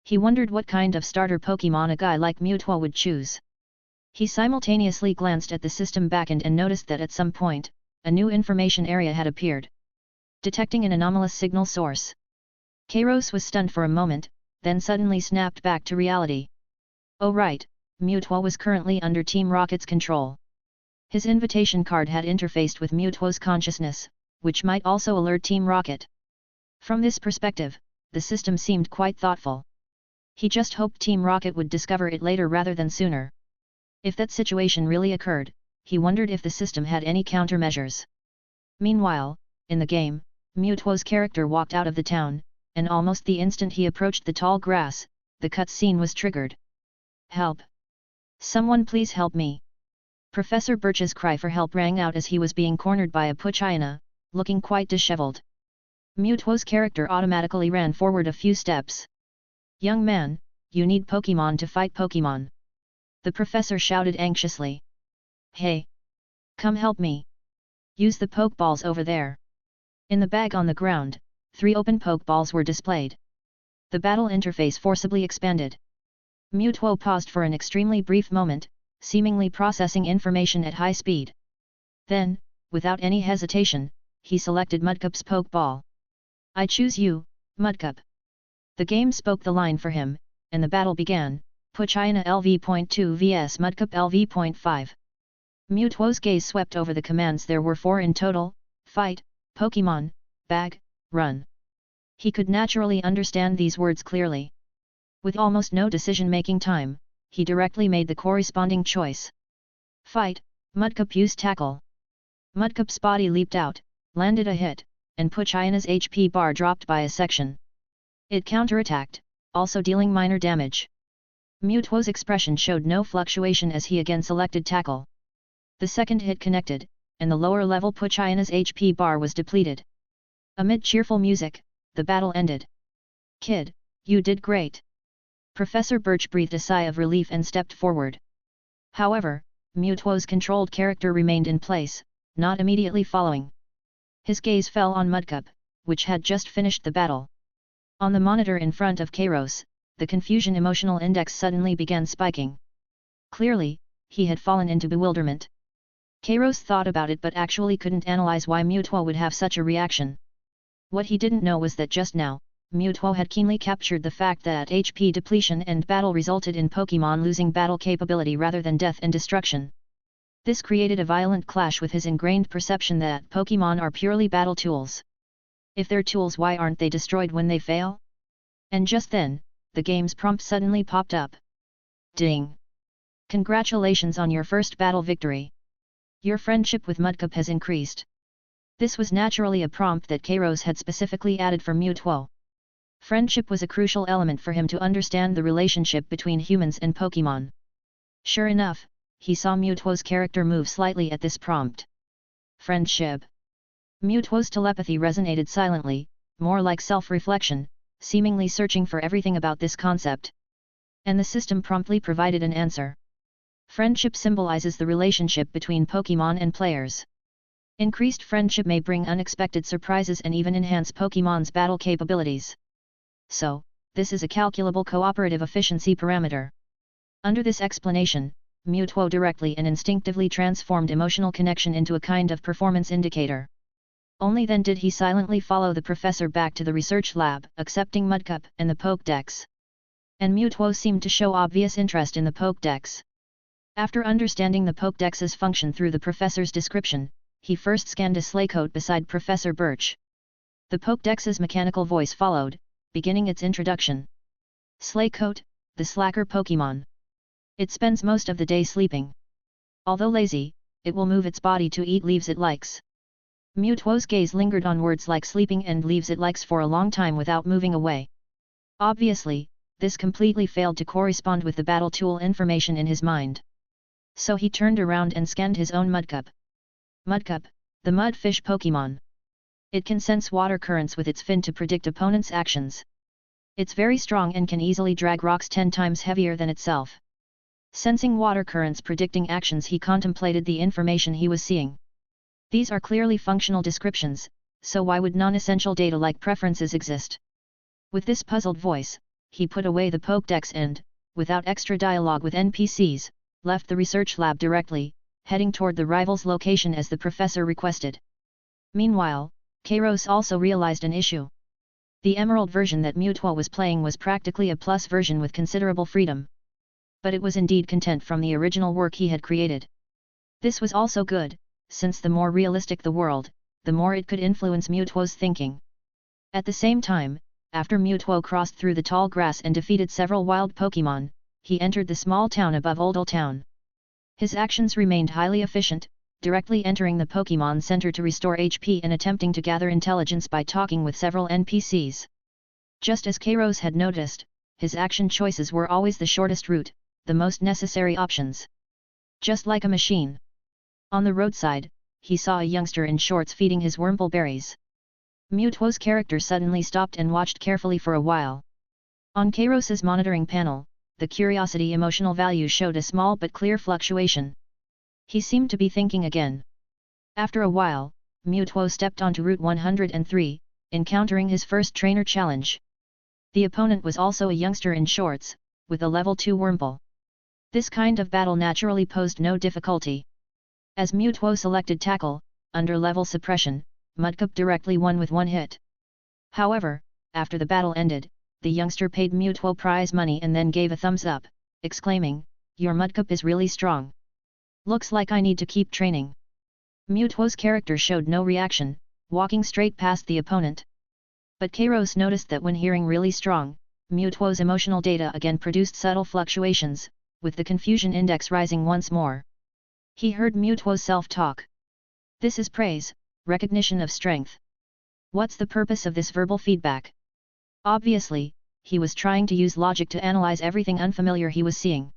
He wondered what kind of starter Pokémon a guy like Mutuo would choose. He simultaneously glanced at the system backend and noticed that at some point, a new information area had appeared. Detecting an anomalous signal source. Kairos was stunned for a moment, then suddenly snapped back to reality. Oh right, Mutuo was currently under Team Rocket's control. His invitation card had interfaced with Mutuo's consciousness, which might also alert Team Rocket. From this perspective, the system seemed quite thoughtful. He just hoped Team Rocket would discover it later rather than sooner. If that situation really occurred, he wondered if the system had any countermeasures. Meanwhile, in the game, Mutuo's character walked out of the town, and almost the instant he approached the tall grass, the cutscene was triggered. Help! Someone please help me! Professor Birch's cry for help rang out as he was being cornered by a Poochyena, looking quite disheveled. Mewtwo's character automatically ran forward a few steps. Young man, you need Pokémon to fight Pokémon. The professor shouted anxiously. Hey! Come help me! Use the Pokeballs over there. In the bag on the ground, 3 open Pokeballs were displayed. The battle interface forcibly expanded. Mewtwo paused for an extremely brief moment, seemingly processing information at high speed. Then, without any hesitation, he selected Mudcup's Pokeball. I choose you, Mudcup. The game spoke the line for him, and the battle began, Poochyena LV.2 vs Mudcup LV.5. Mewtwo's gaze swept over the commands. There were 4 in total: fight, Pokemon, bag, run. He could naturally understand these words clearly. With almost no decision-making time, he directly made the corresponding choice. Fight, Mudcup used tackle. Mudcup's body leaped out, landed a hit, and Poochyena's HP bar dropped by a section. It counterattacked, also dealing minor damage. Mewtwo's expression showed no fluctuation as he again selected tackle. The second hit connected, and the lower level Poochyena's HP bar was depleted. Amid cheerful music, the battle ended. Kid, you did great. Professor Birch breathed a sigh of relief and stepped forward. However, Mewtwo's controlled character remained in place, not immediately following. His gaze fell on Mudcup, which had just finished the battle. On the monitor in front of Kairos, the confusion emotional index suddenly began spiking. Clearly, he had fallen into bewilderment. Kairos thought about it but actually couldn't analyze why Mewtwo would have such a reaction. What he didn't know was that just now, Mewtwo had keenly captured the fact that HP depletion and battle resulted in Pokémon losing battle capability rather than death and destruction. This created a violent clash with his ingrained perception that Pokémon are purely battle tools. If they're tools, why aren't they destroyed when they fail? And just then, the game's prompt suddenly popped up. Ding! Congratulations on your first battle victory. Your friendship with Mudcup has increased. This was naturally a prompt that Kairos had specifically added for Mewtwo. Friendship was a crucial element for him to understand the relationship between humans and Pokémon. Sure enough, he saw Mewtwo's character move slightly at this prompt. Friendship. Mewtwo's telepathy resonated silently, more like self-reflection, seemingly searching for everything about this concept. And the system promptly provided an answer. Friendship symbolizes the relationship between Pokémon and players. Increased friendship may bring unexpected surprises and even enhance Pokémon's battle capabilities. So, this is a calculable cooperative efficiency parameter. Under this explanation, Mewtwo directly and instinctively transformed emotional connection into a kind of performance indicator. Only then did he silently follow the professor back to the research lab, accepting Mudcup and the Pokédex. And Mewtwo seemed to show obvious interest in the Pokédex. After understanding the Pokédex's function through the professor's description, he first scanned a Slaycoat beside Professor Birch. The Pokédex's mechanical voice followed, beginning its introduction. Slaycoat, the slacker Pokémon. It spends most of the day sleeping. Although lazy, it will move its body to eat leaves it likes. Mewtwo's gaze lingered on words like sleeping and leaves it likes for a long time without moving away. Obviously, this completely failed to correspond with the battle tool information in his mind. So he turned around and scanned his own Mudcup. Mudcup, the mudfish Pokémon. It can sense water currents with its fin to predict opponents' actions. It's very strong and can easily drag rocks 10 times heavier than itself. Sensing water currents predicting actions, he contemplated the information he was seeing. These are clearly functional descriptions, so why would non-essential data like preferences exist? With this puzzled voice, he put away the Pokédex and, without extra dialogue with NPCs, left the research lab directly, heading toward the rival's location as the professor requested. Meanwhile, Kairos also realized an issue. The Emerald version that Mewtwo was playing was practically a plus version with considerable freedom. But it was indeed content from the original work he had created. This was also good, since the more realistic the world, the more it could influence Mewtwo's thinking. At the same time, after Mewtwo crossed through the tall grass and defeated several wild Pokémon, he entered the small town above Oldle Town. His actions remained highly efficient, directly entering the Pokémon Center to restore HP and attempting to gather intelligence by talking with several NPCs. Just as Kairos had noticed, his action choices were always the shortest route, the most necessary options. Just like a machine. On the roadside, he saw a youngster in shorts feeding his wormple berries. Mutuo's character suddenly stopped and watched carefully for a while. On Kairos's monitoring panel, the curiosity emotional value showed a small but clear fluctuation. He seemed to be thinking again. After a while, Mutuo stepped onto Route 103, encountering his first trainer challenge. The opponent was also a youngster in shorts, with a level 2 wormple. This kind of battle naturally posed no difficulty. As Mutuo selected tackle, under level suppression, Mudcup directly won with one hit. However, after the battle ended, the youngster paid Mutuo prize money and then gave a thumbs up, exclaiming, "Your Mudcup is really strong. Looks like I need to keep training." Mutuo's character showed no reaction, walking straight past the opponent. But Kairos noticed that when hearing really strong, Mutuo's emotional data again produced subtle fluctuations, with the confusion index rising once more. He heard Mutuo's self-talk. "This is praise, recognition of strength. What's the purpose of this verbal feedback?" Obviously, he was trying to use logic to analyze everything unfamiliar he was seeing.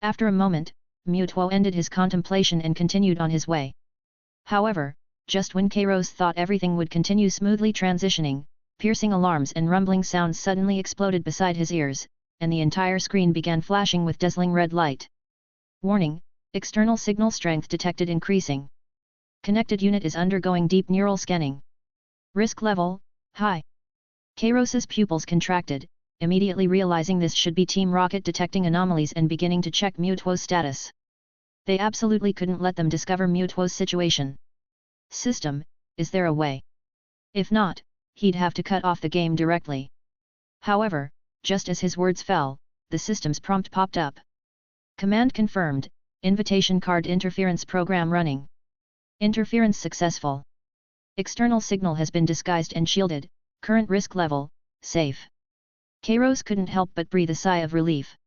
After a moment, Mutuo ended his contemplation and continued on his way. However, just when Kairos thought everything would continue smoothly transitioning, piercing alarms and rumbling sounds suddenly exploded beside his ears, and the entire screen began flashing with dazzling red light. Warning: external signal strength detected increasing. Connected unit is undergoing deep neural scanning. Risk level: high. Kairos's pupils contracted, immediately realizing this should be Team Rocket detecting anomalies and beginning to check Mutuo's status. They absolutely couldn't let them discover Mutuo's situation. "System, is there a way? If not, he'd have to cut off the game directly." However, just as his words fell, the system's prompt popped up. "Command confirmed, invitation card interference program running. Interference successful. External signal has been disguised and shielded, current risk level, safe." Kairos couldn't help but breathe a sigh of relief.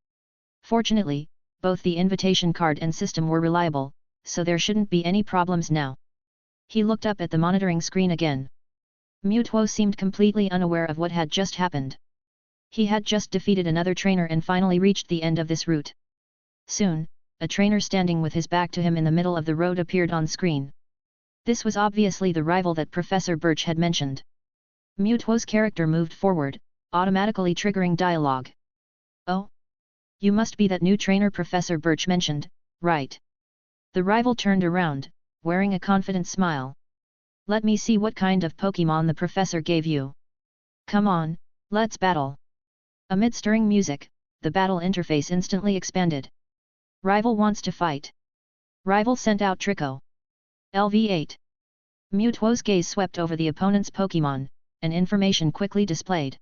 Fortunately, both the invitation card and system were reliable, so there shouldn't be any problems now. He looked up at the monitoring screen again. Mutuo seemed completely unaware of what had just happened. He had just defeated another trainer and finally reached the end of this route. Soon, a trainer standing with his back to him in the middle of the road appeared on screen. This was obviously the rival that Professor Birch had mentioned. Mutuo's character moved forward, automatically triggering dialogue. "Oh? You must be that new trainer Professor Birch mentioned, right?" The rival turned around, wearing a confident smile. "Let me see what kind of Pokémon the professor gave you. Come on, let's battle." Amid stirring music, the battle interface instantly expanded. "Rival wants to fight." Rival sent out Trico. LV8. Mutuo's gaze swept over the opponent's Pokémon, and information quickly displayed.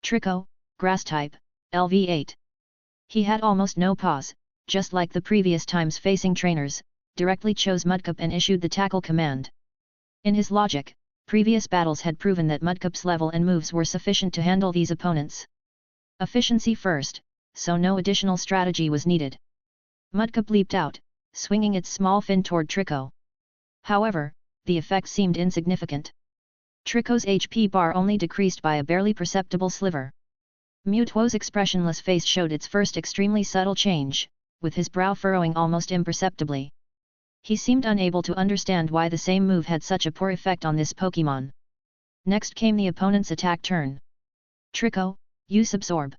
Trico, Grass type, LV8. He had almost no pause, just like the previous times facing trainers, directly chose Mudcup and issued the tackle command. In his logic, previous battles had proven that Mudcup's level and moves were sufficient to handle these opponents. Efficiency first, so no additional strategy was needed. Mudcup leaped out, swinging its small fin toward Trico. However, the effect seemed insignificant. Trico's HP bar only decreased by a barely perceptible sliver. Mutuo's expressionless face showed its first extremely subtle change, with his brow furrowing almost imperceptibly. He seemed unable to understand why the same move had such a poor effect on this Pokémon. Next came the opponent's attack turn. "Trico, use absorb."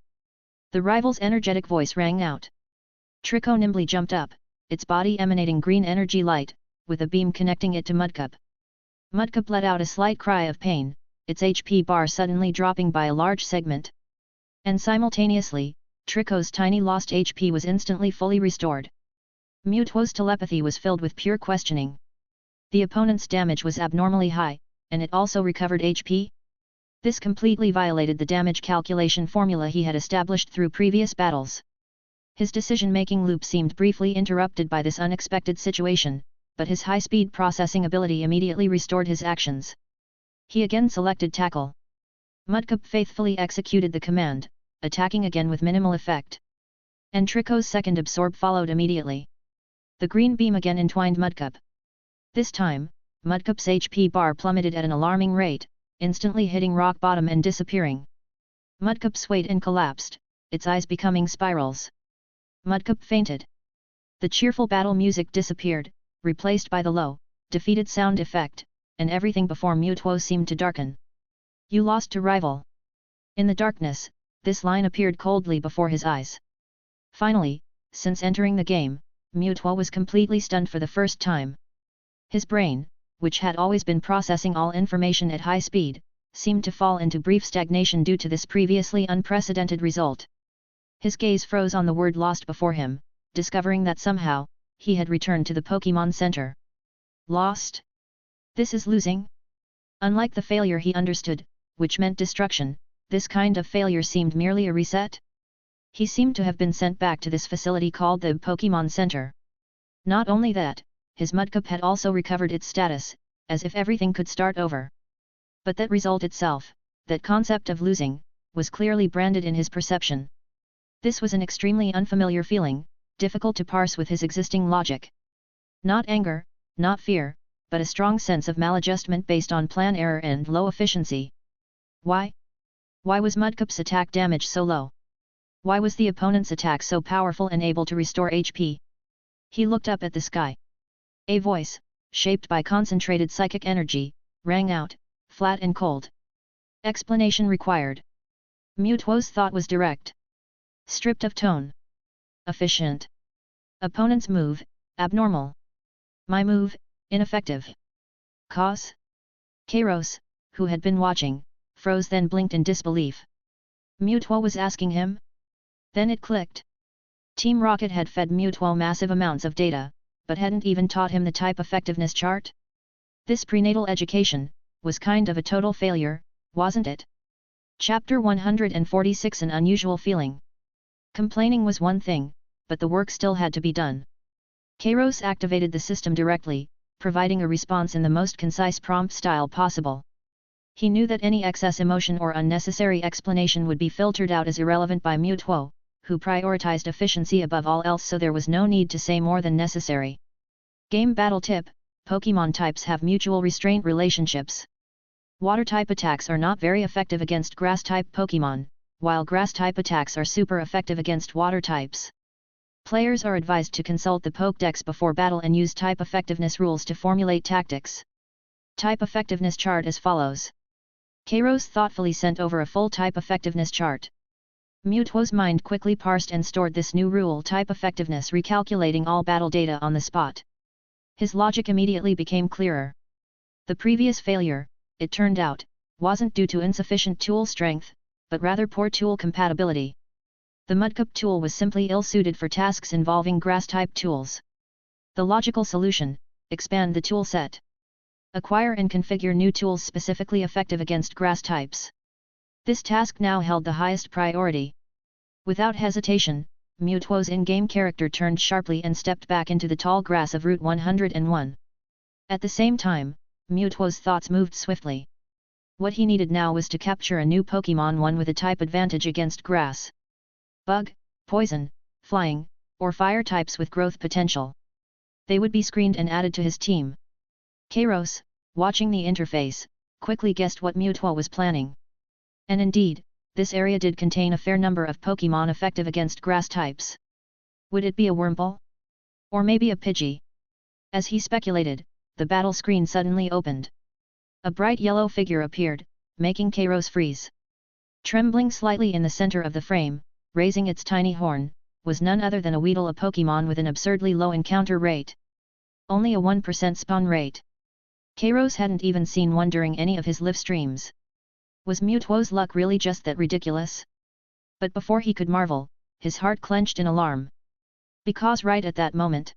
The rival's energetic voice rang out. Trico nimbly jumped up, its body emanating green energy light, with a beam connecting it to Mudcup. Mudcup let out a slight cry of pain, its HP bar suddenly dropping by a large segment. And simultaneously, Trico's tiny lost HP was instantly fully restored. Mutuo's telepathy was filled with pure questioning. The opponent's damage was abnormally high, and it also recovered HP? This completely violated the damage calculation formula he had established through previous battles. His decision-making loop seemed briefly interrupted by this unexpected situation, but his high-speed processing ability immediately restored his actions. He again selected tackle. Mudcup faithfully executed the command, attacking again with minimal effect. And Trico's second absorb followed immediately. The green beam again entwined Mudcup. This time, Mudcup's HP bar plummeted at an alarming rate, instantly hitting rock bottom and disappearing. Mudcup swayed and collapsed, its eyes becoming spirals. Mudcup fainted. The cheerful battle music disappeared, replaced by the low, defeated sound effect, and everything before Mutuo seemed to darken. You lost to rival. In the darkness, this line appeared coldly before his eyes. Finally, since entering the game, Mutuo was completely stunned for the first time. His brain, which had always been processing all information at high speed, seemed to fall into brief stagnation due to this previously unprecedented result. His gaze froze on the word lost before him, discovering that somehow, he had returned to the Pokémon Center. Lost? This is losing? Unlike the failure he understood, which meant destruction, this kind of failure seemed merely a reset. He seemed to have been sent back to this facility called the Pokémon Center. Not only that, his Mudcup had also recovered its status, as if everything could start over. But that result itself, that concept of losing, was clearly branded in his perception. This was an extremely unfamiliar feeling, difficult to parse with his existing logic. Not anger, not fear, but a strong sense of maladjustment based on plan error and low efficiency. Why? Why was Mudcup's attack damage so low? Why was the opponent's attack so powerful and able to restore HP? He looked up at the sky. A voice, shaped by concentrated psychic energy, rang out, flat and cold. Explanation required. Mutuo's thought was direct. Stripped of tone. Efficient. Opponent's move, abnormal. My move, ineffective. Cause? Kairos, who had been watching, froze then blinked in disbelief. Mutuo was asking him? Then it clicked. Team Rocket had fed Mutuo massive amounts of data, but hadn't even taught him the type effectiveness chart? This prenatal education was kind of a total failure, wasn't it? Chapter 146 An unusual feeling. Complaining was one thing, but the work still had to be done. Kairos activated the system directly, providing a response in the most concise prompt style possible. He knew that any excess emotion or unnecessary explanation would be filtered out as irrelevant by Mutuo, who prioritized efficiency above all else, so there was no need to say more than necessary. Game battle tip: Pokémon types have mutual restraint relationships. Water-type attacks are not very effective against grass-type Pokémon, while grass-type attacks are super effective against water types. Players are advised to consult the Pokédex before battle and use type effectiveness rules to formulate tactics. Type effectiveness chart as follows. Kairos thoughtfully sent over a full type effectiveness chart. Mutuo's mind quickly parsed and stored this new rule type effectiveness, recalculating all battle data on the spot. His logic immediately became clearer. The previous failure, it turned out, wasn't due to insufficient tool strength, but rather poor tool compatibility. The Mudcup tool was simply ill-suited for tasks involving grass-type tools. The logical solution: expand the tool set. Acquire and configure new tools specifically effective against grass types. This task now held the highest priority. Without hesitation, Mutuo's in-game character turned sharply and stepped back into the tall grass of Route 101. At the same time, Mutuo's thoughts moved swiftly. What he needed now was to capture a new Pokémon, one with a type advantage against grass. Bug, poison, flying, or fire types with growth potential. They would be screened and added to his team. Kairos, watching the interface, quickly guessed what Mutuo was planning. And indeed, this area did contain a fair number of Pokémon effective against grass types. Would it be a Wurmple? Or maybe a Pidgey? As he speculated, the battle screen suddenly opened. A bright yellow figure appeared, making Kairos freeze. Trembling slightly in the center of the frame, raising its tiny horn, was none other than a Weedle, a Pokémon with an absurdly low encounter rate. Only a 1% spawn rate. Kairos hadn't even seen one during any of his live streams. Was Mutuo's luck really just that ridiculous? But before he could marvel, his heart clenched in alarm. Because right at that moment,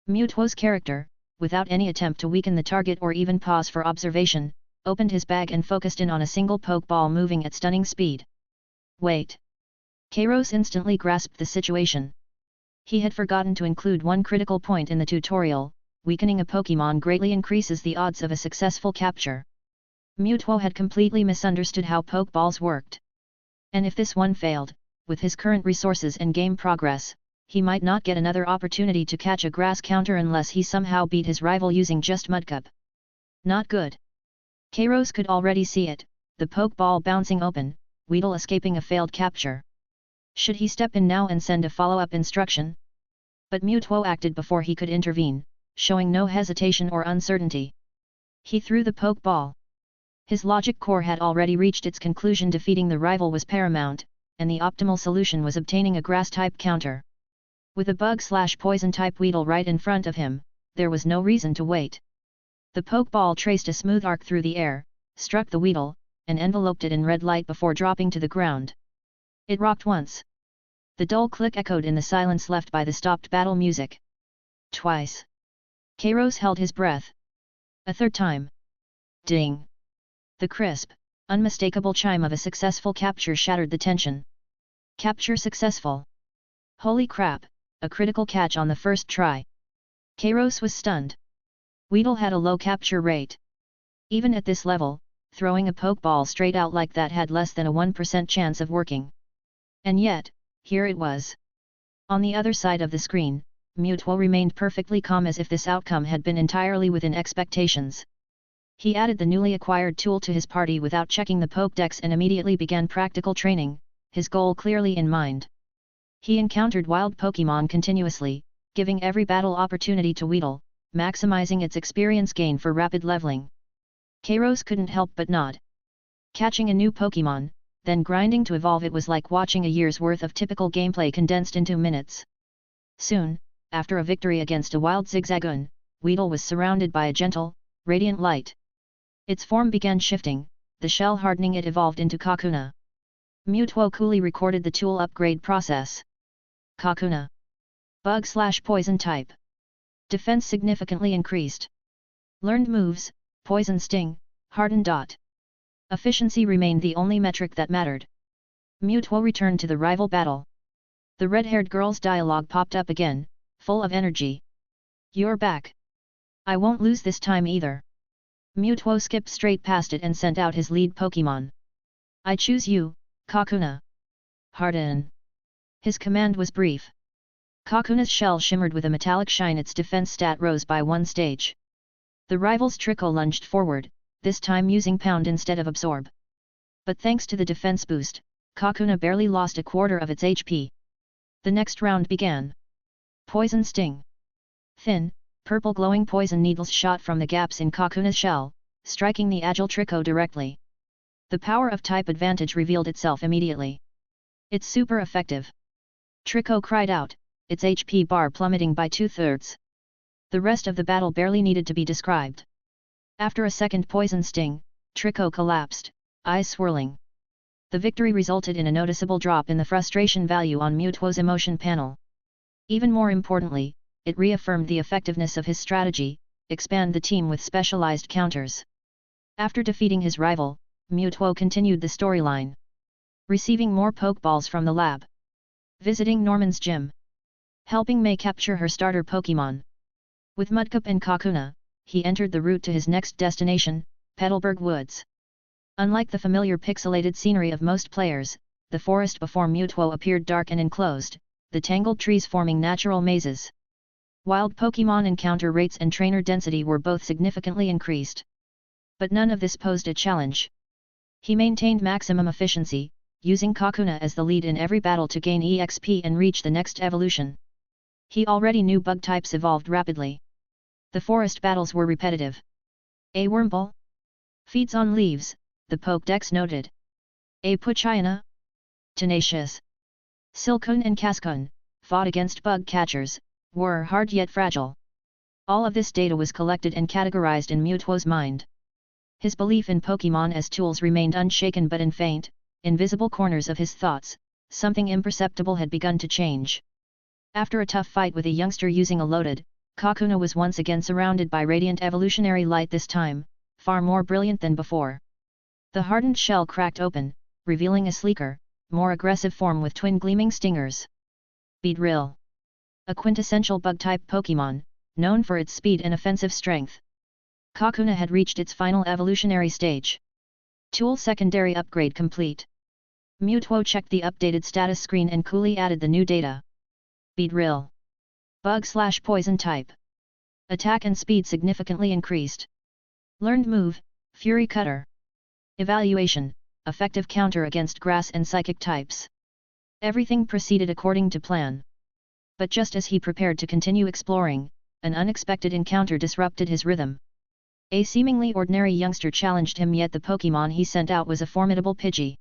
Mutuo's character, without any attempt to weaken the target or even pause for observation, opened his bag and focused in on a single Pokeball moving at stunning speed. Wait! Kairos instantly grasped the situation. He had forgotten to include one critical point in the tutorial: weakening a Pokémon greatly increases the odds of a successful capture. Mutuo had completely misunderstood how Pokeballs worked. And if this one failed, with his current resources and game progress, he might not get another opportunity to catch a grass counter unless he somehow beat his rival using just Mudcup. Not good. Kairos could already see it, the Pokeball bouncing open, Weedle escaping a failed capture. Should he step in now and send a follow-up instruction? But Mewtwo acted before he could intervene, showing no hesitation or uncertainty. He threw the Pokeball. His logic core had already reached its conclusion: defeating the rival was paramount, and the optimal solution was obtaining a Grass-type counter. With a Bug/Poison-type Weedle right in front of him, there was no reason to wait. The Pokeball traced a smooth arc through the air, struck the Weedle, and enveloped it in red light before dropping to the ground. It rocked once. The dull click echoed in the silence left by the stopped battle music. Twice. Kairos held his breath. A third time. Ding! The crisp, unmistakable chime of a successful capture shattered the tension. Capture successful. Holy crap, a critical catch on the first try. Kairos was stunned. Weedle had a low capture rate. Even at this level, throwing a Pokeball straight out like that had less than a 1% chance of working. And yet, here it was. On the other side of the screen, Mewtwo remained perfectly calm, as if this outcome had been entirely within expectations. He added the newly acquired tool to his party without checking the Pokédex and immediately began practical training, his goal clearly in mind. He encountered wild Pokémon continuously, giving every battle opportunity to Weedle, maximizing its experience gain for rapid leveling. Kairos couldn't help but nod. Catching a new Pokémon, then grinding to evolve it was like watching a year's worth of typical gameplay condensed into minutes. Soon, after a victory against a wild Zigzagoon, Weedle was surrounded by a gentle, radiant light. Its form began shifting, the shell hardening. It evolved into Kakuna. Mewtwo coolly recorded the tool upgrade process. Kakuna. Bug/Poison type. Defense significantly increased. Learned moves, Poison Sting, Harden. Efficiency remained the only metric that mattered. Mewtwo returned to the rival battle. The red-haired girl's dialogue popped up again, full of energy. You're back. I won't lose this time either. Mewtwo skipped straight past it and sent out his lead Pokémon. I choose you, Kakuna. Harden. His command was brief. Kakuna's shell shimmered with a metallic shine. Its defense stat rose by 1 stage. The rival's Trico lunged forward, this time using Pound instead of Absorb. But thanks to the defense boost, Kakuna barely lost a quarter of its HP. The next round began. Poison Sting. Thin, purple glowing poison needles shot from the gaps in Kakuna's shell, striking the agile Trico directly. The power of type advantage revealed itself immediately. It's super effective. Trico cried out, its HP bar plummeting by 2/3. The rest of the battle barely needed to be described. After a second poison sting, Trico collapsed, eyes swirling. The victory resulted in a noticeable drop in the frustration value on Mewtwo's emotion panel. Even more importantly, it reaffirmed the effectiveness of his strategy: expand the team with specialized counters. After defeating his rival, Mewtwo continued the storyline. Receiving more Pokeballs from the lab. Visiting Norman's gym. Helping May capture her starter Pokémon. With Mudkip and Kakuna, he entered the route to his next destination, Petalburg Woods. Unlike the familiar pixelated scenery of most players, the forest before Mewtwo appeared dark and enclosed, the tangled trees forming natural mazes. Wild Pokémon encounter rates and trainer density were both significantly increased. But none of this posed a challenge. He maintained maximum efficiency, using Kakuna as the lead in every battle to gain EXP and reach the next evolution. He already knew bug types evolved rapidly. The forest battles were repetitive. A Wurmple? Feeds on leaves, the Pokédex noted. A Poochyena? Tenacious. Silcoon and Cascoon, fought against bug catchers, were hard yet fragile. All of this data was collected and categorized in Mewtwo's mind. His belief in Pokémon as tools remained unshaken, but in faint, invisible corners of his thoughts, something imperceptible had begun to change. After a tough fight with a youngster using a loaded, Kakuna was once again surrounded by radiant evolutionary light, this time, far more brilliant than before. The hardened shell cracked open, revealing a sleeker, more aggressive form with twin gleaming stingers. Beedrill. A quintessential bug-type Pokémon, known for its speed and offensive strength. Kakuna had reached its final evolutionary stage. Tool secondary upgrade complete. Mewtwo checked the updated status screen and coolly added the new data. Beedrill. Bug/Poison type. Attack and speed significantly increased. Learned move, Fury Cutter. Evaluation, effective counter against grass and psychic types. Everything proceeded according to plan. But just as he prepared to continue exploring, an unexpected encounter disrupted his rhythm. A seemingly ordinary youngster challenged him, yet the Pokémon he sent out was a formidable Pidgey.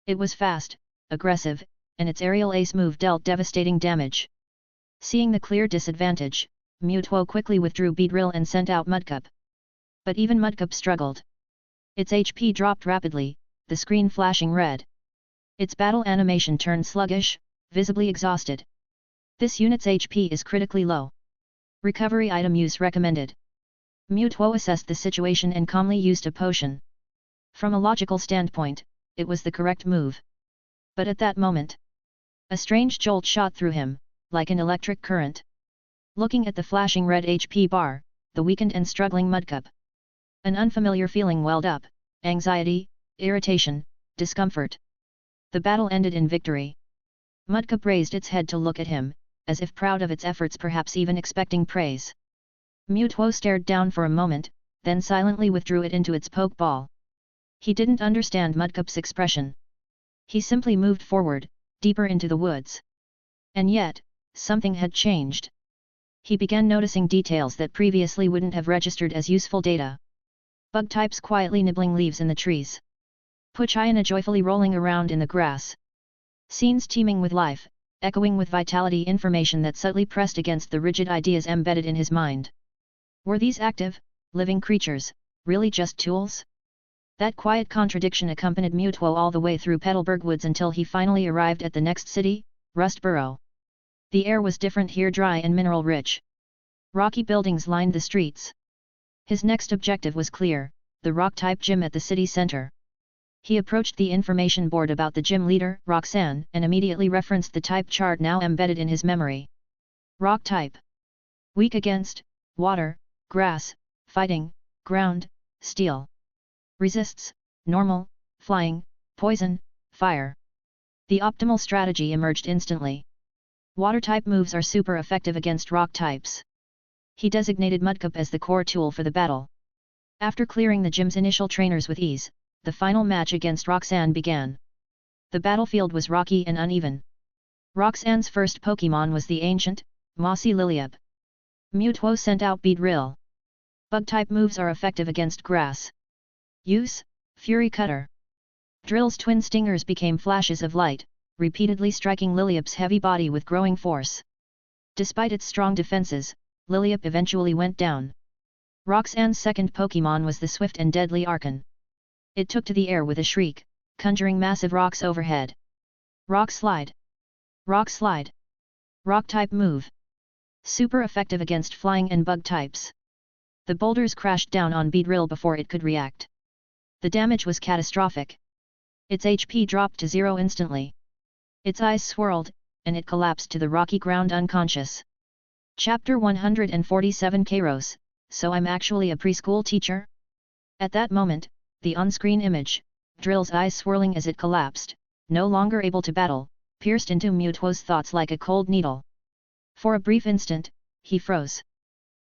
It was fast, aggressive, and its aerial ace move dealt devastating damage. Seeing the clear disadvantage, Mewtwo quickly withdrew Beedrill and sent out Mudkip. But even Mudkip struggled. Its HP dropped rapidly, the screen flashing red. Its battle animation turned sluggish, visibly exhausted. This unit's HP is critically low. Recovery item use recommended. Mewtwo assessed the situation and calmly used a potion. From a logical standpoint, it was the correct move. But at that moment, a strange jolt shot through him, like an electric current. Looking at the flashing red HP bar, the weakened and struggling Mudkip, an unfamiliar feeling welled up: anxiety, irritation, discomfort. The battle ended in victory. Mudkip raised its head to look at him, as if proud of its efforts, perhaps even expecting praise. Mewtwo stared down for a moment, then silently withdrew it into its Pokeball. He didn't understand Mudkip's expression. He simply moved forward, deeper into the woods. And yet, something had changed. He began noticing details that previously wouldn't have registered as useful data. Bug types quietly nibbling leaves in the trees. Poochyena joyfully rolling around in the grass. Scenes teeming with life, echoing with vitality, information that subtly pressed against the rigid ideas embedded in his mind. Were these active, living creatures, really just tools? That quiet contradiction accompanied Mewtwo all the way through Petalburg Woods until he finally arrived at the next city, Rustboro. The air was different here, dry and mineral-rich. Rocky buildings lined the streets. His next objective was clear: the Rock-type gym at the city center. He approached the information board about the gym leader, Roxanne, and immediately referenced the type chart now embedded in his memory. Rock-type. Weak against water, grass, fighting, ground, steel. Resists normal, flying, poison, fire. The optimal strategy emerged instantly. Water-type moves are super effective against rock types. He designated Mudkip as the core tool for the battle. After clearing the gym's initial trainers with ease, the final match against Roxanne began. The battlefield was rocky and uneven. Roxanne's first Pokémon was the ancient, mossy Lillipup. Mewtwo sent out Beedrill. Bug-type moves are effective against grass. Use: Fury Cutter. Drill's twin stingers became flashes of light, repeatedly striking Lillipup's heavy body with growing force. Despite its strong defenses, Lillipup eventually went down. Roxanne's second Pokémon was the swift and deadly Archon. It took to the air with a shriek, conjuring massive rocks overhead. Rock Slide. Rock Slide. Rock-type move. Super effective against flying and bug types. The boulders crashed down on Beedrill before it could react. The damage was catastrophic. Its HP dropped to 0 instantly. Its eyes swirled, and it collapsed to the rocky ground unconscious. Chapter 147 Kairos, so I'm actually a preschool teacher? At that moment, the on-screen image, Drill's eyes swirling as it collapsed, no longer able to battle, pierced into Mewtwo's thoughts like a cold needle. For a brief instant, he froze.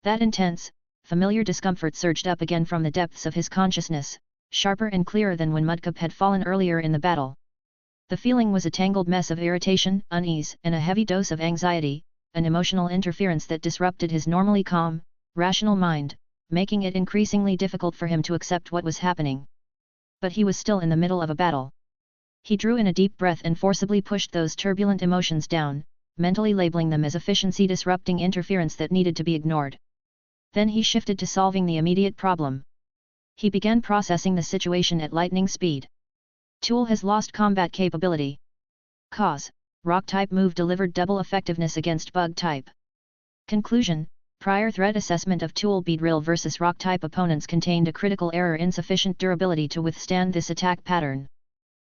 That intense, familiar discomfort surged up again from the depths of his consciousness, sharper and clearer than when Mudkip had fallen earlier in the battle. The feeling was a tangled mess of irritation, unease, and a heavy dose of anxiety, an emotional interference that disrupted his normally calm, rational mind, making it increasingly difficult for him to accept what was happening. But he was still in the middle of a battle. He drew in a deep breath and forcibly pushed those turbulent emotions down, mentally labeling them as efficiency-disrupting interference that needed to be ignored. Then he shifted to solving the immediate problem. He began processing the situation at lightning speed. Tool has lost combat capability. Cause: Rock-type move delivered double effectiveness against Bug-type. Conclusion: prior threat assessment of Tool Beedrill vs Rock-type opponents contained a critical error: insufficient durability to withstand this attack pattern.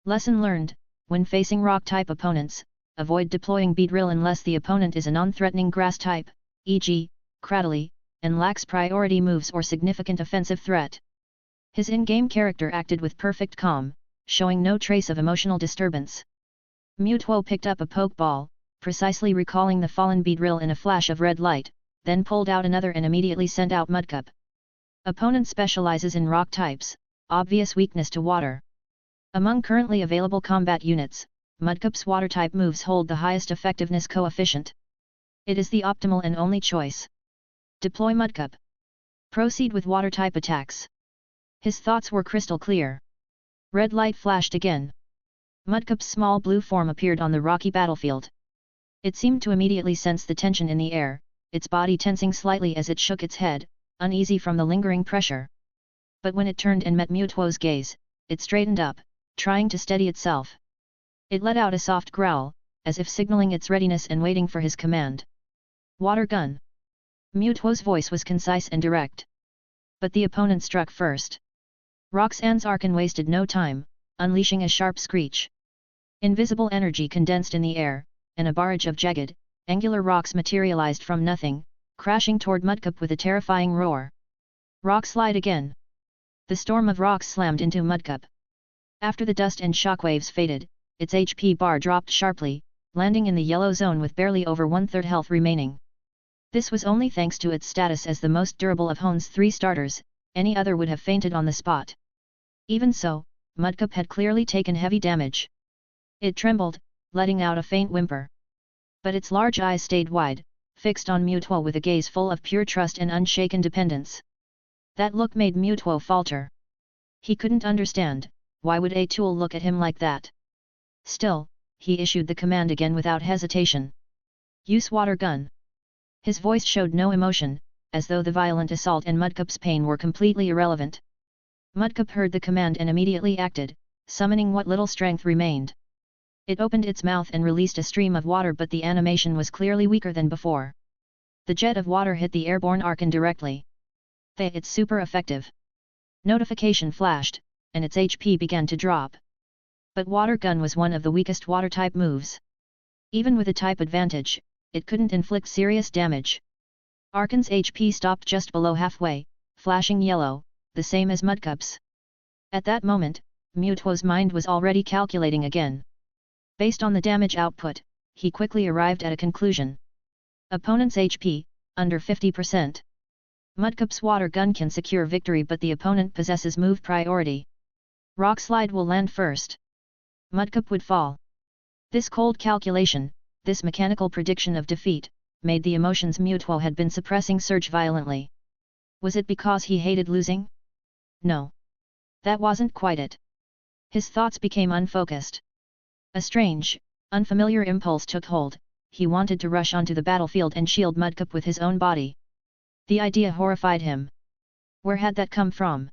Lesson learned: when facing Rock-type opponents, avoid deploying Beedrill unless the opponent is a non-threatening Grass-type, e.g., Cradily, and lacks priority moves or significant offensive threat. His in-game character acted with perfect calm, showing no trace of emotional disturbance. Mewtwo picked up a Pokeball, precisely recalling the fallen Beedrill in a flash of red light, then pulled out another and immediately sent out Mudkip. Opponent specializes in rock types, obvious weakness to water. Among currently available combat units, Mudcup's water-type moves hold the highest effectiveness coefficient. It is the optimal and only choice. Deploy Mudcup. Proceed with water-type attacks. His thoughts were crystal clear. Red light flashed again. Mudcup's small blue form appeared on the rocky battlefield. It seemed to immediately sense the tension in the air, its body tensing slightly as it shook its head, uneasy from the lingering pressure. But when it turned and met Mewtwo's gaze, it straightened up, trying to steady itself. It let out a soft growl, as if signaling its readiness and waiting for his command. Water gun. Mewtwo's voice was concise and direct. But the opponent struck first. Roxanne's Archon wasted no time, unleashing a sharp screech. Invisible energy condensed in the air, and a barrage of jagged, angular rocks materialized from nothing, crashing toward Mudcup with a terrifying roar. Rock slide again. The storm of rocks slammed into Mudcup. After the dust and shockwaves faded, its HP bar dropped sharply, landing in the yellow zone with barely over 1/3 health remaining. This was only thanks to its status as the most durable of Hoen's 3 starters, any other would have fainted on the spot. Even so, Mudcup had clearly taken heavy damage. It trembled, letting out a faint whimper. But its large eyes stayed wide, fixed on Mewtwo with a gaze full of pure trust and unshaken dependence. That look made Mewtwo falter. He couldn't understand, why would a tool look at him like that? Still, he issued the command again without hesitation. Use water gun. His voice showed no emotion, as though the violent assault and Mudcup's pain were completely irrelevant. Mudcup heard the command and immediately acted, summoning what little strength remained. It opened its mouth and released a stream of water, but the animation was clearly weaker than before. The jet of water hit the airborne Archon directly. It's super effective. Notification flashed, and its HP began to drop. But water gun was one of the weakest water-type moves. Even with a type advantage, it couldn't inflict serious damage. Archon's HP stopped just below halfway, flashing yellow, the same as Mudcup's. At that moment, Mewtwo's mind was already calculating again. Based on the damage output, he quickly arrived at a conclusion. Opponent's HP, under 50%. Mudcup's water gun can secure victory, but the opponent possesses move priority. Rock slide will land first. Mudcup would fall. This cold calculation, this mechanical prediction of defeat, made the emotions Mewtwo had been suppressing surge violently. Was it because he hated losing? No. That wasn't quite it. His thoughts became unfocused. A strange, unfamiliar impulse took hold. He wanted to rush onto the battlefield and shield Mudcup with his own body. The idea horrified him. Where had that come from?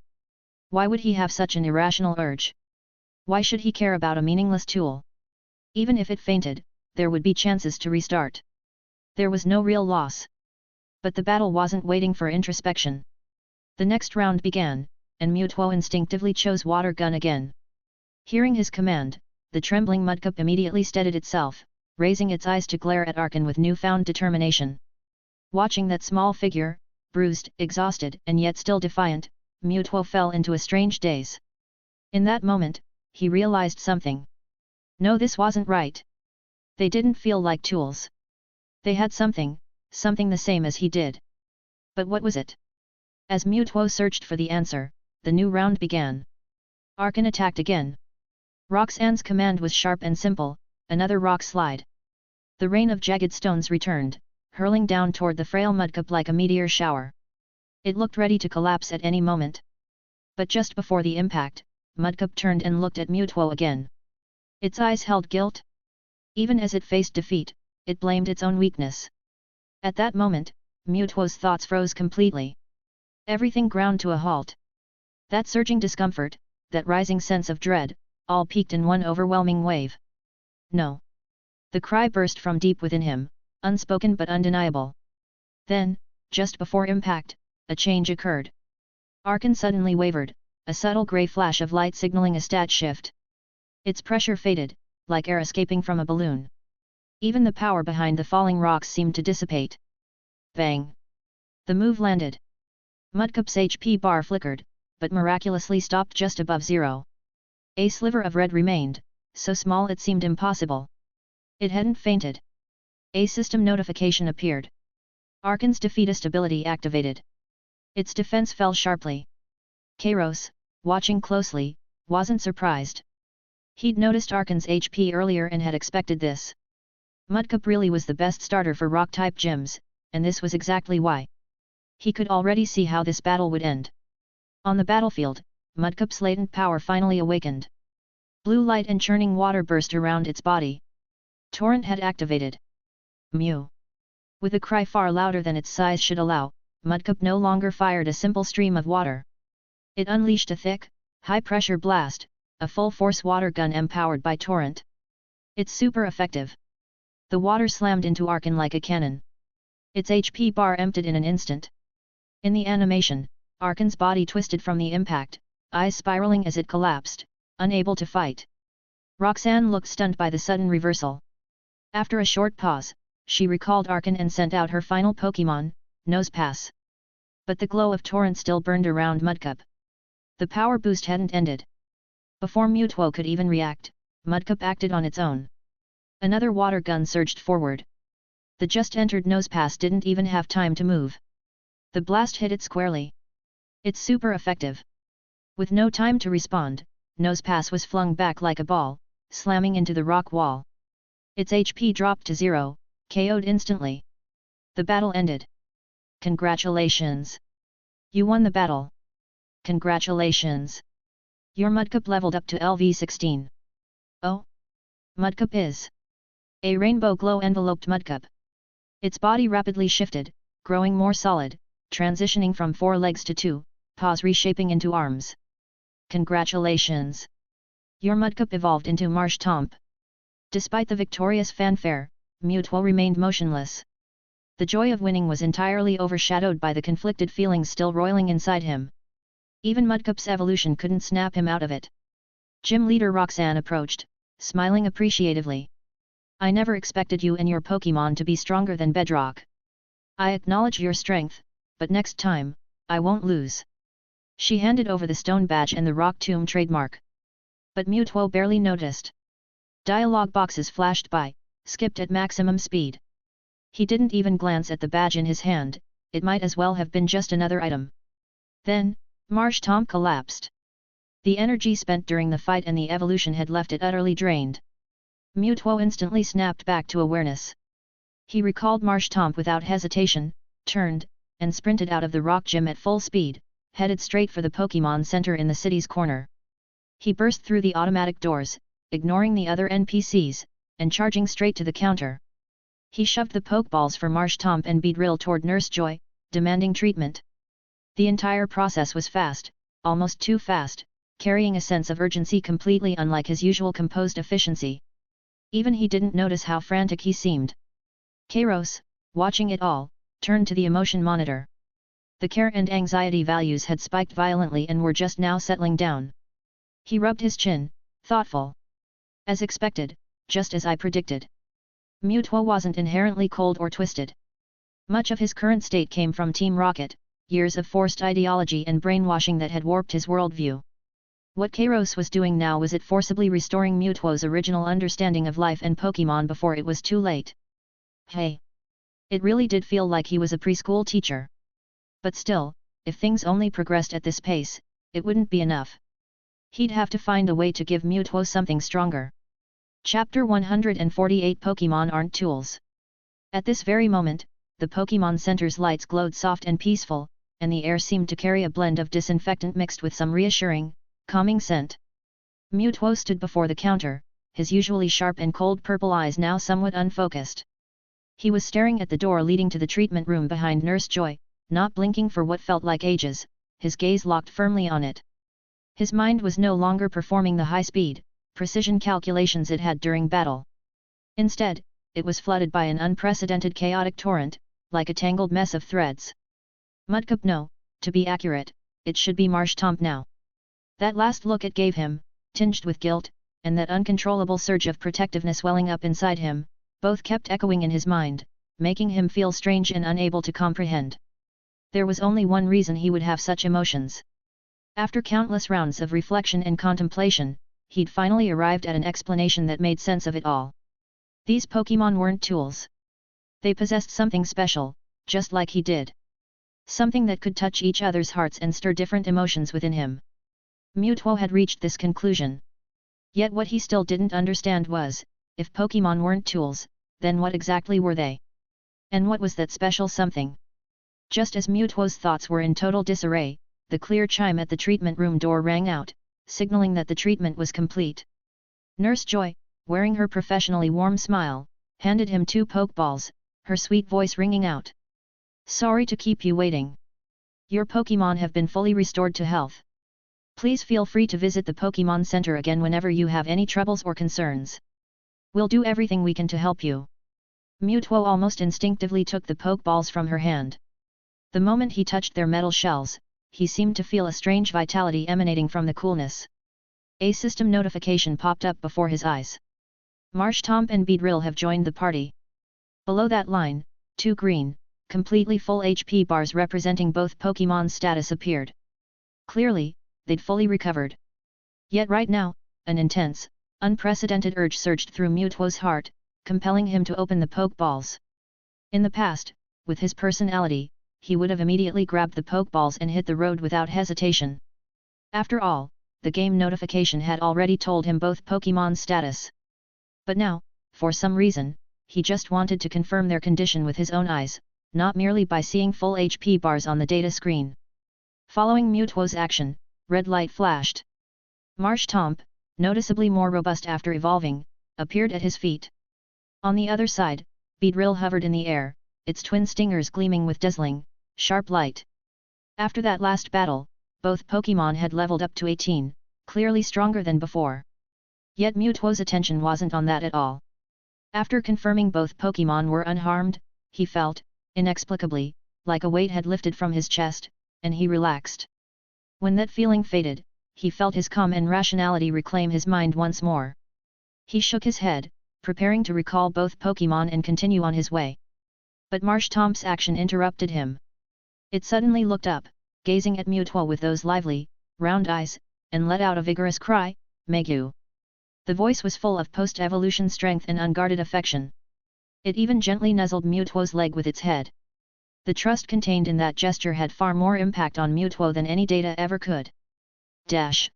Why would he have such an irrational urge? Why should he care about a meaningless tool? Even if it fainted, there would be chances to restart. There was no real loss. But the battle wasn't waiting for introspection. The next round began, and Mewtwo instinctively chose water gun again. Hearing his command, the trembling Mudcup immediately steadied itself, raising its eyes to glare at Archon with newfound determination. Watching that small figure, bruised, exhausted, and yet still defiant, Mewtwo fell into a strange daze. In that moment, he realized something. No, this wasn't right. They didn't feel like tools. They had something the same as he did. But what was it? As Mewtwo searched for the answer, the new round began. Archon attacked again. Roxanne's command was sharp and simple, another rock slide. The rain of jagged stones returned, hurling down toward the frail Mudcup like a meteor shower. It looked ready to collapse at any moment. But just before the impact, Mudcup turned and looked at Mewtwo again. Its eyes held guilt. Even as it faced defeat, it blamed its own weakness. At that moment, Mewtwo's thoughts froze completely. Everything ground to a halt. That surging discomfort, that rising sense of dread, all peaked in one overwhelming wave. No! The cry burst from deep within him, unspoken but undeniable. Then, just before impact, a change occurred. Archon suddenly wavered, a subtle grey flash of light signaling a stat shift. Its pressure faded, like air escaping from a balloon. Even the power behind the falling rocks seemed to dissipate. Bang! The move landed. Mudcup's HP bar flickered, but miraculously stopped just above zero. A sliver of red remained, so small it seemed impossible. It hadn't fainted. A system notification appeared. Archon's defeatist ability activated. Its defense fell sharply. Kairos, watching closely, wasn't surprised. He'd noticed Arkan's HP earlier and had expected this. Mudcup really was the best starter for rock-type gyms, and this was exactly why. He could already see how this battle would end. On the battlefield, Mudcup's latent power finally awakened. Blue light and churning water burst around its body. Torrent had activated. Mew. With a cry far louder than its size should allow, Mudcup no longer fired a simple stream of water. It unleashed a thick, high-pressure blast, a full-force water gun empowered by Torrent. It's super effective. The water slammed into Arkan like a cannon. Its HP bar emptied in an instant. In the animation, Arkan's body twisted from the impact, eyes spiraling as it collapsed, unable to fight. Roxanne looked stunned by the sudden reversal. After a short pause, she recalled Arkan and sent out her final Pokémon, Nosepass. But the glow of Torrent still burned around Mudcup. The power boost hadn't ended. Before Mewtwo could even react, Mudcup acted on its own. Another water gun surged forward. The just-entered Nosepass didn't even have time to move. The blast hit it squarely. It's super effective. With no time to respond, Nosepass was flung back like a ball, slamming into the rock wall. Its HP dropped to 0, KO'd instantly. The battle ended. Congratulations! You won the battle. Congratulations! Your Mudcup leveled up to LV16. Oh? Mudcup is. A rainbow glow enveloped Mudcup. Its body rapidly shifted, growing more solid, transitioning from 4 legs to 2, paws reshaping into arms. Congratulations! Your Mudcup evolved into Marshtomp. Despite the victorious fanfare, Mewtwo remained motionless. The joy of winning was entirely overshadowed by the conflicted feelings still roiling inside him. Even Mudcup's evolution couldn't snap him out of it. Gym leader Roxanne approached, smiling appreciatively. I never expected you and your Pokémon to be stronger than Bedrock. I acknowledge your strength, but next time, I won't lose. She handed over the stone badge and the rock tomb trademark. But Mewtwo barely noticed. Dialogue boxes flashed by, skipped at maximum speed. He didn't even glance at the badge in his hand, it might as well have been just another item. Then, Marshtomp collapsed. The energy spent during the fight and the evolution had left it utterly drained. Mewtwo instantly snapped back to awareness. He recalled Marshtomp without hesitation, turned, and sprinted out of the rock gym at full speed, headed straight for the Pokémon Center in the city's corner. He burst through the automatic doors, ignoring the other NPCs, and charging straight to the counter. He shoved the Pokeballs for Marshtomp and Beedrill toward Nurse Joy, demanding treatment. The entire process was fast, almost too fast, carrying a sense of urgency completely unlike his usual composed efficiency. Even he didn't notice how frantic he seemed. Kairos, watching it all, turned to the emotion monitor. The care and anxiety values had spiked violently and were just now settling down. He rubbed his chin, thoughtful. As expected, just as I predicted. Mewtwo wasn't inherently cold or twisted. Much of his current state came from Team Rocket, years of forced ideology and brainwashing that had warped his worldview. What Kairos was doing now was it forcibly restoring Mewtwo's original understanding of life and Pokémon before it was too late. Hey! It really did feel like he was a preschool teacher. But still, if things only progressed at this pace, it wouldn't be enough. He'd have to find a way to give Mewtwo something stronger. Chapter 148 Pokémon Aren't Tools. At this very moment, the Pokémon Center's lights glowed soft and peaceful, and the air seemed to carry a blend of disinfectant mixed with some reassuring, calming scent. Mewtwo stood before the counter, his usually sharp and cold purple eyes now somewhat unfocused. He was staring at the door leading to the treatment room behind Nurse Joy, not blinking for what felt like ages, his gaze locked firmly on it. His mind was no longer performing the high-speed, precision calculations it had during battle. Instead, it was flooded by an unprecedented chaotic torrent, like a tangled mess of threads. Mudcup no, to be accurate, it should be Marshtomp now. That last look it gave him, tinged with guilt, and that uncontrollable surge of protectiveness welling up inside him, both kept echoing in his mind, making him feel strange and unable to comprehend. There was only one reason he would have such emotions. After countless rounds of reflection and contemplation, he'd finally arrived at an explanation that made sense of it all. These Pokémon weren't tools. They possessed something special, just like he did. Something that could touch each other's hearts and stir different emotions within him. Mewtwo had reached this conclusion. Yet what he still didn't understand was, if Pokémon weren't tools, then what exactly were they? And what was that special something? Just as Mewtwo's thoughts were in total disarray, the clear chime at the treatment room door rang out, signaling that the treatment was complete. Nurse Joy, wearing her professionally warm smile, handed him 2 Pokeballs, her sweet voice ringing out. Sorry to keep you waiting. Your Pokémon have been fully restored to health. Please feel free to visit the Pokémon Center again whenever you have any troubles or concerns. We'll do everything we can to help you. Mewtwo almost instinctively took the Pokeballs from her hand. The moment he touched their metal shells, he seemed to feel a strange vitality emanating from the coolness. A system notification popped up before his eyes. Marshtomp and Beedrill have joined the party. Below that line, 2 green, completely full HP bars representing both Pokémon's status appeared. Clearly, they'd fully recovered. Yet right now, an intense, unprecedented urge surged through Mewtwo's heart, compelling him to open the Pokeballs. In the past, with his personality, he would have immediately grabbed the Pokeballs and hit the road without hesitation. After all, the game notification had already told him both Pokémon's status. But now, for some reason, he just wanted to confirm their condition with his own eyes, not merely by seeing full HP bars on the data screen. Following Mewtwo's action, red light flashed. Marshtomp, noticeably more robust after evolving, appeared at his feet. On the other side, Beedrill hovered in the air, its twin stingers gleaming with dazzling, sharp light. After that last battle, both Pokémon had leveled up to 18, clearly stronger than before. Yet Mewtwo's attention wasn't on that at all. After confirming both Pokémon were unharmed, he felt, inexplicably, like a weight had lifted from his chest, and he relaxed. When that feeling faded, he felt his calm and rationality reclaim his mind once more. He shook his head, preparing to recall both Pokémon and continue on his way. But Marshtomp's action interrupted him. It suddenly looked up, gazing at Mewtwo with those lively, round eyes, and let out a vigorous cry, "Megu!" The voice was full of post-evolution strength and unguarded affection. It even gently nuzzled Mewtwo's leg with its head. The trust contained in that gesture had far more impact on Mewtwo than any data ever could. Dash!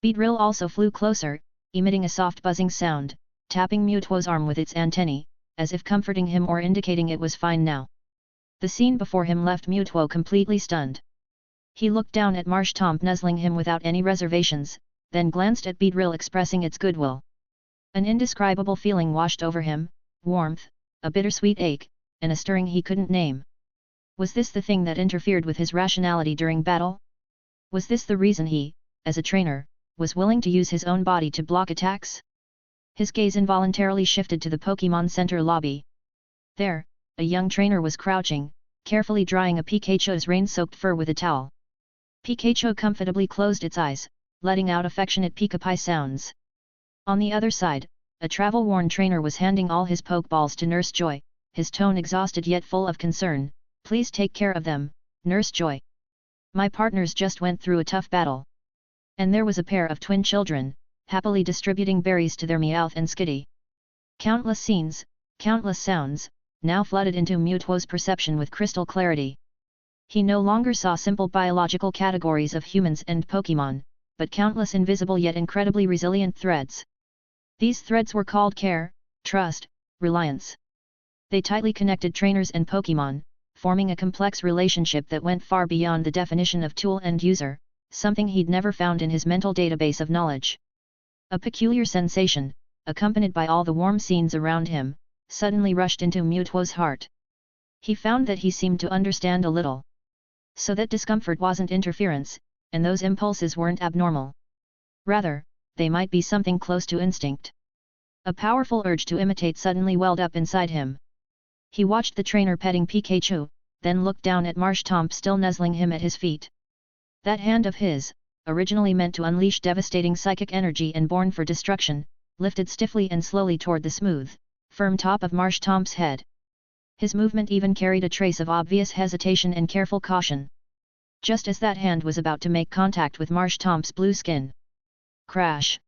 Beedrill also flew closer, emitting a soft buzzing sound, tapping Mewtwo's arm with its antennae, as if comforting him or indicating it was fine now. The scene before him left Mewtwo completely stunned. He looked down at Marshtomp nuzzling him without any reservations, then glanced at Beedrill expressing its goodwill. An indescribable feeling washed over him, warmth, a bittersweet ache, and a stirring he couldn't name. Was this the thing that interfered with his rationality during battle? Was this the reason he, as a trainer, was willing to use his own body to block attacks? His gaze involuntarily shifted to the Pokémon Center lobby. There, a young trainer was crouching, carefully drying a Pikachu's rain-soaked fur with a towel. Pikachu comfortably closed its eyes, letting out affectionate Pika-Pi sounds. On the other side, a travel-worn trainer was handing all his Pokeballs to Nurse Joy, his tone exhausted yet full of concern. "Please take care of them, Nurse Joy. My partners just went through a tough battle." And there was a pair of twin children, happily distributing berries to their Meowth and Skitty. Countless scenes, countless sounds, now flooded into Mewtwo's perception with crystal clarity. He no longer saw simple biological categories of humans and Pokémon, but countless invisible yet incredibly resilient threads. These threads were called care, trust, reliance. They tightly connected trainers and Pokémon, forming a complex relationship that went far beyond the definition of tool and user, something he'd never found in his mental database of knowledge. A peculiar sensation, accompanied by all the warm scenes around him, suddenly rushed into Mewtwo's heart. He found that he seemed to understand a little. So that discomfort wasn't interference, and those impulses weren't abnormal. Rather, they might be something close to instinct. A powerful urge to imitate suddenly welled up inside him. He watched the trainer petting Pikachu, then looked down at Marshtomp still nuzzling him at his feet. That hand of his, originally meant to unleash devastating psychic energy and born for destruction, lifted stiffly and slowly toward the smooth, firm top of Marshtomp's head. His movement even carried a trace of obvious hesitation and careful caution. Just as that hand was about to make contact with Marshtomp's blue skin. Crash!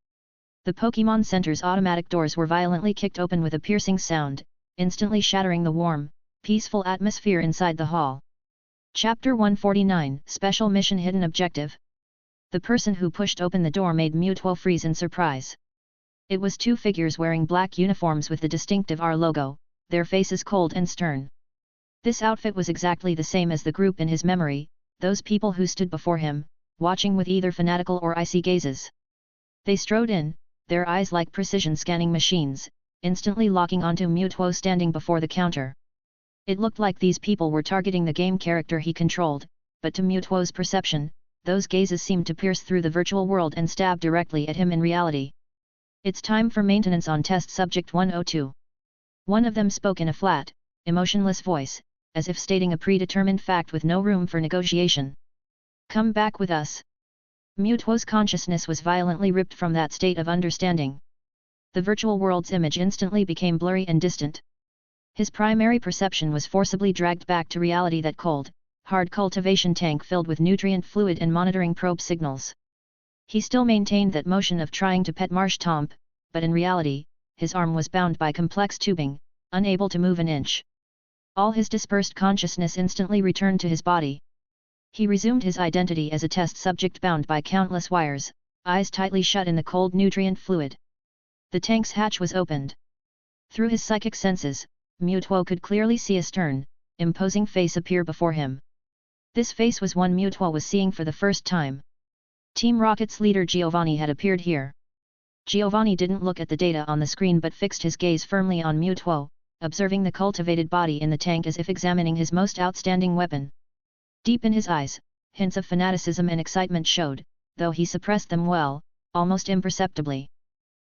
The Pokémon Center's automatic doors were violently kicked open with a piercing sound, instantly shattering the warm, peaceful atmosphere inside the hall. Chapter 149, Special Mission Hidden Objective. The person who pushed open the door made Mewtwo freeze in surprise. It was two figures wearing black uniforms with the distinctive R logo, their faces cold and stern. This outfit was exactly the same as the group in his memory, those people who stood before him, watching with either fanatical or icy gazes. They strode in, their eyes like precision scanning machines, instantly locking onto Mutuo standing before the counter. It looked like these people were targeting the game character he controlled, but to Mutuo's perception, those gazes seemed to pierce through the virtual world and stab directly at him in reality. It's time for maintenance on test subject 102. One of them spoke in a flat, emotionless voice, as if stating a predetermined fact with no room for negotiation. Come back with us. Mutuo's consciousness was violently ripped from that state of understanding. The virtual world's image instantly became blurry and distant. His primary perception was forcibly dragged back to reality, that cold, hard cultivation tank filled with nutrient fluid and monitoring probe signals. He still maintained that motion of trying to pet Marsh Tomp, but in reality, his arm was bound by complex tubing, unable to move an inch. All his dispersed consciousness instantly returned to his body. He resumed his identity as a test subject bound by countless wires, eyes tightly shut in the cold nutrient fluid. The tank's hatch was opened. Through his psychic senses, Mutuo could clearly see a stern, imposing face appear before him. This face was one Mutuo was seeing for the first time. Team Rocket's leader Giovanni had appeared here. Giovanni didn't look at the data on the screen but fixed his gaze firmly on Mutuo, observing the cultivated body in the tank as if examining his most outstanding weapon. Deep in his eyes, hints of fanaticism and excitement showed, though he suppressed them well, almost imperceptibly.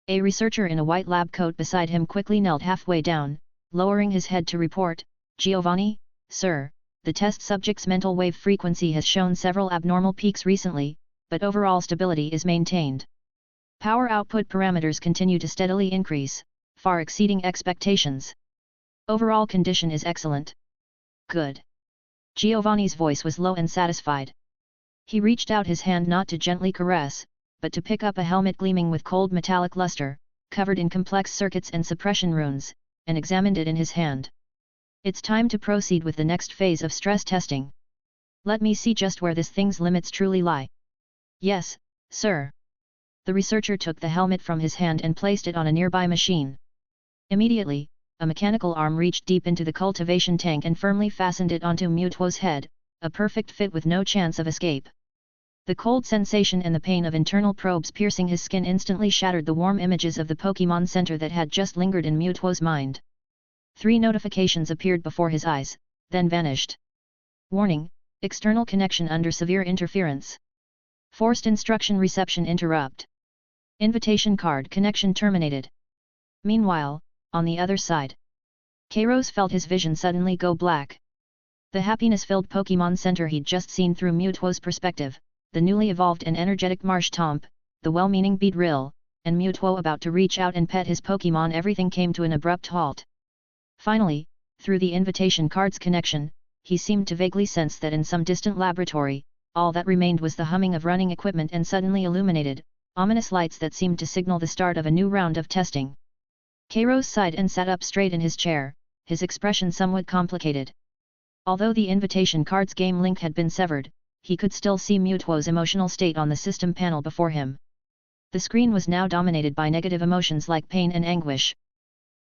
A researcher in a white lab coat beside him quickly knelt halfway down, lowering his head to report, "Giovanni, sir, the test subject's mental wave frequency has shown several abnormal peaks recently, but overall stability is maintained. Power output parameters continue to steadily increase, far exceeding expectations. Overall condition is excellent." "Good." Giovanni's voice was low and satisfied. He reached out his hand not to gently caress, but to pick up a helmet gleaming with cold metallic luster, covered in complex circuits and suppression runes, and examined it in his hand. "It's time to proceed with the next phase of stress testing. Let me see just where this thing's limits truly lie." "Yes, sir." The researcher took the helmet from his hand and placed it on a nearby machine. Immediately, a mechanical arm reached deep into the cultivation tank and firmly fastened it onto Mutuo's head, a perfect fit with no chance of escape. The cold sensation and the pain of internal probes piercing his skin instantly shattered the warm images of the Pokémon Center that had just lingered in Mutuo's mind. 3 notifications appeared before his eyes, then vanished. Warning: external connection under severe interference. Forced instruction reception interrupt. Invitation card connection terminated. Meanwhile, on the other side, Kairos felt his vision suddenly go black. The happiness-filled Pokémon Center he'd just seen through Mutuo's perspective, the newly evolved and energetic Marsh Tomp, the well-meaning Beedrill, and Mutuo about to reach out and pet his Pokémon, everything came to an abrupt halt. Finally, through the invitation card's connection, he seemed to vaguely sense that in some distant laboratory, all that remained was the humming of running equipment and suddenly illuminated, ominous lights that seemed to signal the start of a new round of testing. Kairos sighed and sat up straight in his chair, his expression somewhat complicated. Although the invitation card's game link had been severed, he could still see Mutuo's emotional state on the system panel before him. The screen was now dominated by negative emotions like pain and anguish.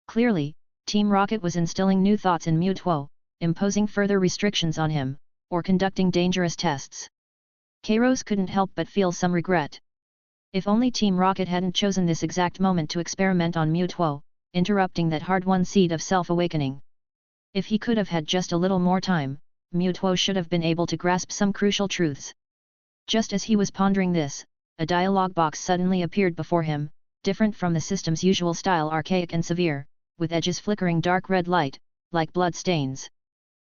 Clearly, Team Rocket was instilling new thoughts in Mutuo, imposing further restrictions on him, or conducting dangerous tests. Kairos couldn't help but feel some regret. If only Team Rocket hadn't chosen this exact moment to experiment on Mutuo, interrupting that hard-won seed of self-awakening. If he could have had just a little more time, Mutuo should have been able to grasp some crucial truths. Just as he was pondering this, a dialogue box suddenly appeared before him, different from the system's usual style, archaic and severe, with edges flickering dark red light, like blood stains.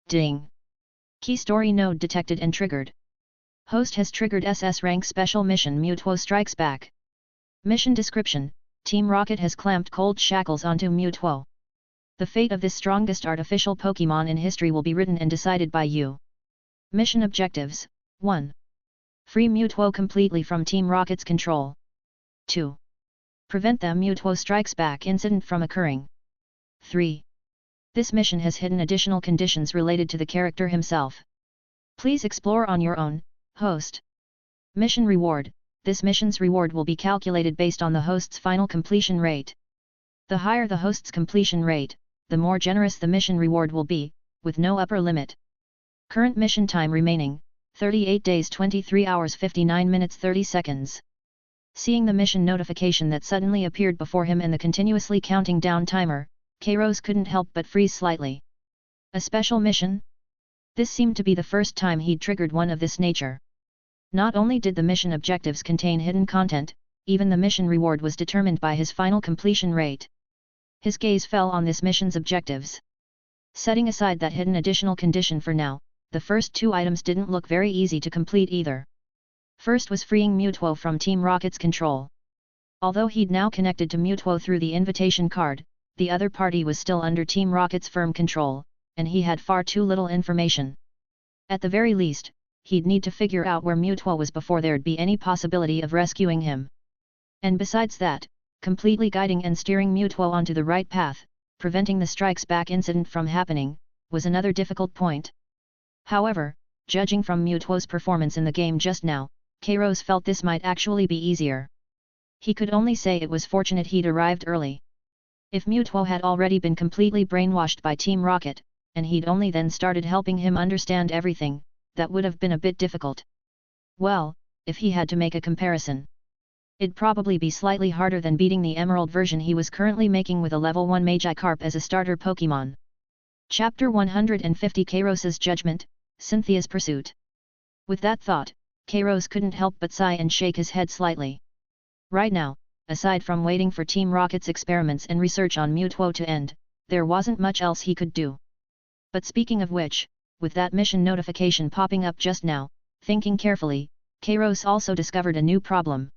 Ding! Key story node detected and triggered. Host has triggered SS rank special mission Mutuo strikes back. Mission description: Team Rocket has clamped cold shackles onto Mutuo. The fate of this strongest artificial Pokémon in history will be written and decided by you. Mission objectives: 1. Free Mutuo completely from Team Rocket's control. 2. Prevent the Mutuo strikes back incident from occurring. 3. This mission has hidden additional conditions related to the character himself. Please explore on your own, host. Mission reward: this mission's reward will be calculated based on the host's final completion rate. The higher the host's completion rate, the more generous the mission reward will be, with no upper limit. Current mission time remaining, 38 days 23 hours 59 minutes 30 seconds. Seeing the mission notification that suddenly appeared before him and the continuously counting down timer, Kairos couldn't help but freeze slightly. A special mission? This seemed to be the first time he'd triggered one of this nature. Not only did the mission objectives contain hidden content, even the mission reward was determined by his final completion rate. His gaze fell on this mission's objectives. Setting aside that hidden additional condition for now, the first two items didn't look very easy to complete either. First was freeing Mutuo from Team Rocket's control. Although he'd now connected to Mutuo through the invitation card, the other party was still under Team Rocket's firm control, and he had far too little information. At the very least, he'd need to figure out where Mutuo was before there'd be any possibility of rescuing him. And besides that, completely guiding and steering Mutuo onto the right path, preventing the strikes back incident from happening, was another difficult point. However, judging from Mutuo's performance in the game just now, Kairos felt this might actually be easier. He could only say it was fortunate he'd arrived early. If Mutuo had already been completely brainwashed by Team Rocket, and he'd only then started helping him understand everything, that would have been a bit difficult. Well, if he had to make a comparison, it'd probably be slightly harder than beating the Emerald version he was currently making with a level 1 Magikarp as a starter Pokémon. Chapter 150 Kairos's Judgment, Cynthia's Pursuit. With that thought, Kairos couldn't help but sigh and shake his head slightly. Right now, aside from waiting for Team Rocket's experiments and research on Mutuo to end, there wasn't much else he could do. But speaking of which, with that mission notification popping up just now, thinking carefully, Kairos also discovered a new problem.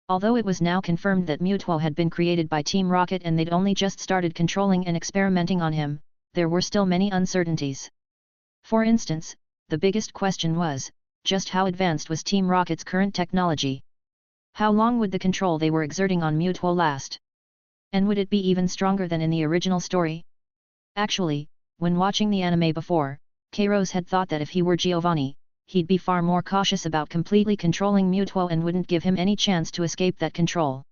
Although it was now confirmed that Mutuo had been created by Team Rocket and they'd only just started controlling and experimenting on him, there were still many uncertainties. For instance, the biggest question was, just how advanced was Team Rocket's current technology? How long would the control they were exerting on Mutuo last? And would it be even stronger than in the original story? Actually, when watching the anime before, Kairos had thought that if he were Giovanni, he'd be far more cautious about completely controlling Mutuo and wouldn't give him any chance to escape that control.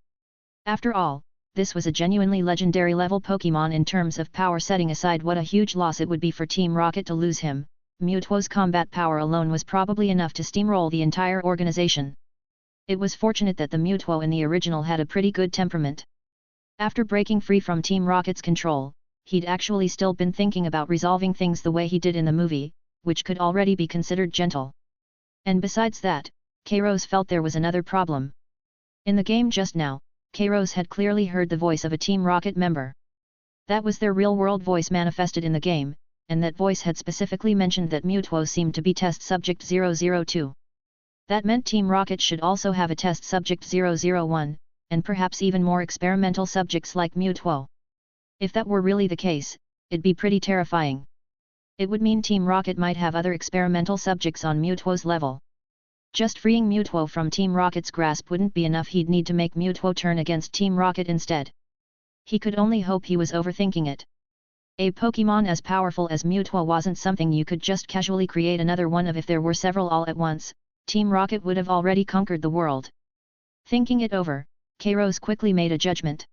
After all, this was a genuinely legendary level Pokémon in terms of power. Setting aside what a huge loss it would be for Team Rocket to lose him, Mutuo's combat power alone was probably enough to steamroll the entire organization. It was fortunate that the Mutuo in the original had a pretty good temperament. After breaking free from Team Rocket's control, he'd actually still been thinking about resolving things the way he did in the movie, which could already be considered gentle. And besides that, Kairos felt there was another problem. In the game just now, Kairos had clearly heard the voice of a Team Rocket member. That was their real-world voice manifested in the game, and that voice had specifically mentioned that Mutuo seemed to be Test Subject 002. That meant Team Rocket should also have a Test Subject 001, and perhaps even more experimental subjects like Mutuo. If that were really the case, it'd be pretty terrifying. It would mean Team Rocket might have other experimental subjects on Mutuo's level. Just freeing Mutuo from Team Rocket's grasp wouldn't be enough. He'd need to make Mutuo turn against Team Rocket instead. He could only hope he was overthinking it. A Pokémon as powerful as Mutuo wasn't something you could just casually create another one of. If there were several all at once, Team Rocket would have already conquered the world. Thinking it over, Kairos quickly made a judgment.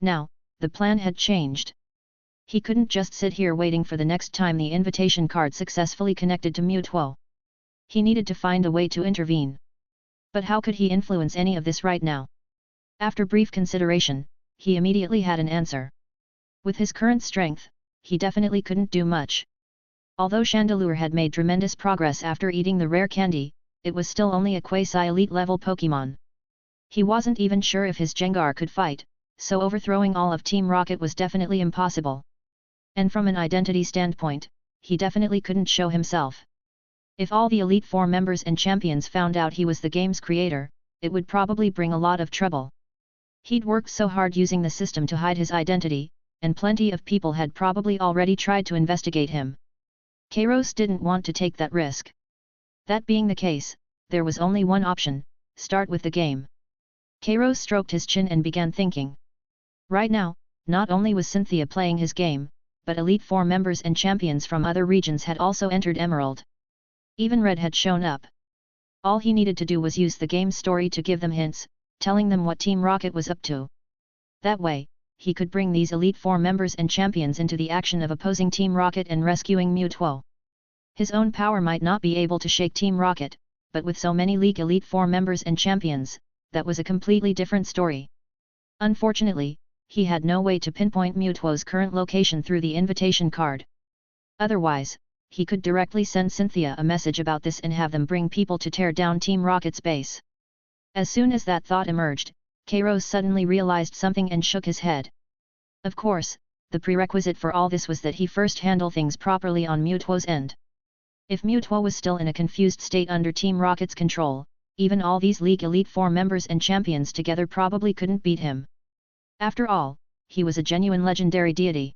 Now, the plan had changed. He couldn't just sit here waiting for the next time the invitation card successfully connected to Mutuo. He needed to find a way to intervene. But how could he influence any of this right now? After brief consideration, he immediately had an answer. With his current strength, he definitely couldn't do much. Although Chandelure had made tremendous progress after eating the rare candy, it was still only a quasi-elite level Pokémon. He wasn't even sure if his Gengar could fight, so overthrowing all of Team Rocket was definitely impossible. And from an identity standpoint, he definitely couldn't show himself. If all the Elite Four members and champions found out he was the game's creator, it would probably bring a lot of trouble. He'd worked so hard using the system to hide his identity, and plenty of people had probably already tried to investigate him. Kairos didn't want to take that risk. That being the case, there was only one option: start with the game. Kairos stroked his chin and began thinking. Right now, not only was Cynthia playing his game, but Elite Four members and champions from other regions had also entered Emerald. Even Red had shown up. All he needed to do was use the game's story to give them hints, telling them what Team Rocket was up to. That way, he could bring these Elite Four members and champions into the action of opposing Team Rocket and rescuing Mewtwo. His own power might not be able to shake Team Rocket, but with so many League Elite Four members and champions, that was a completely different story. Unfortunately, he had no way to pinpoint Mewtwo's current location through the invitation card. Otherwise, he could directly send Cynthia a message about this and have them bring people to tear down Team Rocket's base. As soon as that thought emerged, Kairos suddenly realized something and shook his head. Of course, the prerequisite for all this was that he first handle things properly on Mewtwo's end. If Mewtwo was still in a confused state under Team Rocket's control, even all these League Elite Four members and champions together probably couldn't beat him. After all, he was a genuine legendary deity.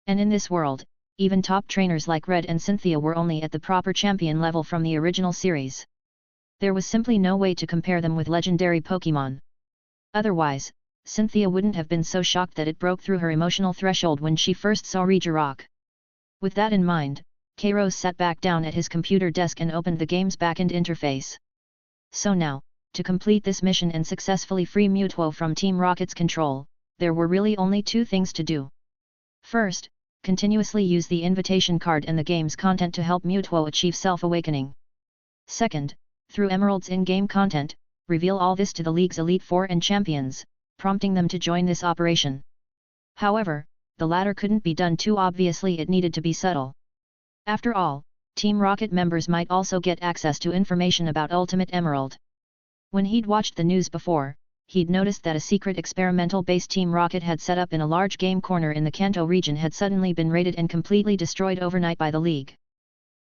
And in this world, even top trainers like Red and Cynthia were only at the proper champion level from the original series. There was simply no way to compare them with legendary Pokémon. Otherwise, Cynthia wouldn't have been so shocked that it broke through her emotional threshold when she first saw Regirock. With that in mind, Kairos sat back down at his computer desk and opened the game's backend interface. So now, to complete this mission and successfully free Mewtwo from Team Rocket's control, there were really only two things to do. First, continuously use the invitation card and the game's content to help Mewtwo achieve self-awakening. Second, through Emerald's in-game content, reveal all this to the League's Elite Four and champions, prompting them to join this operation. However, the latter couldn't be done too obviously, it needed to be subtle. After all, Team Rocket members might also get access to information about Ultimate Emerald. When he'd watched the news before, he'd noticed that a secret experimental base Team Rocket had set up in a large game corner in the Kanto region had suddenly been raided and completely destroyed overnight by the League.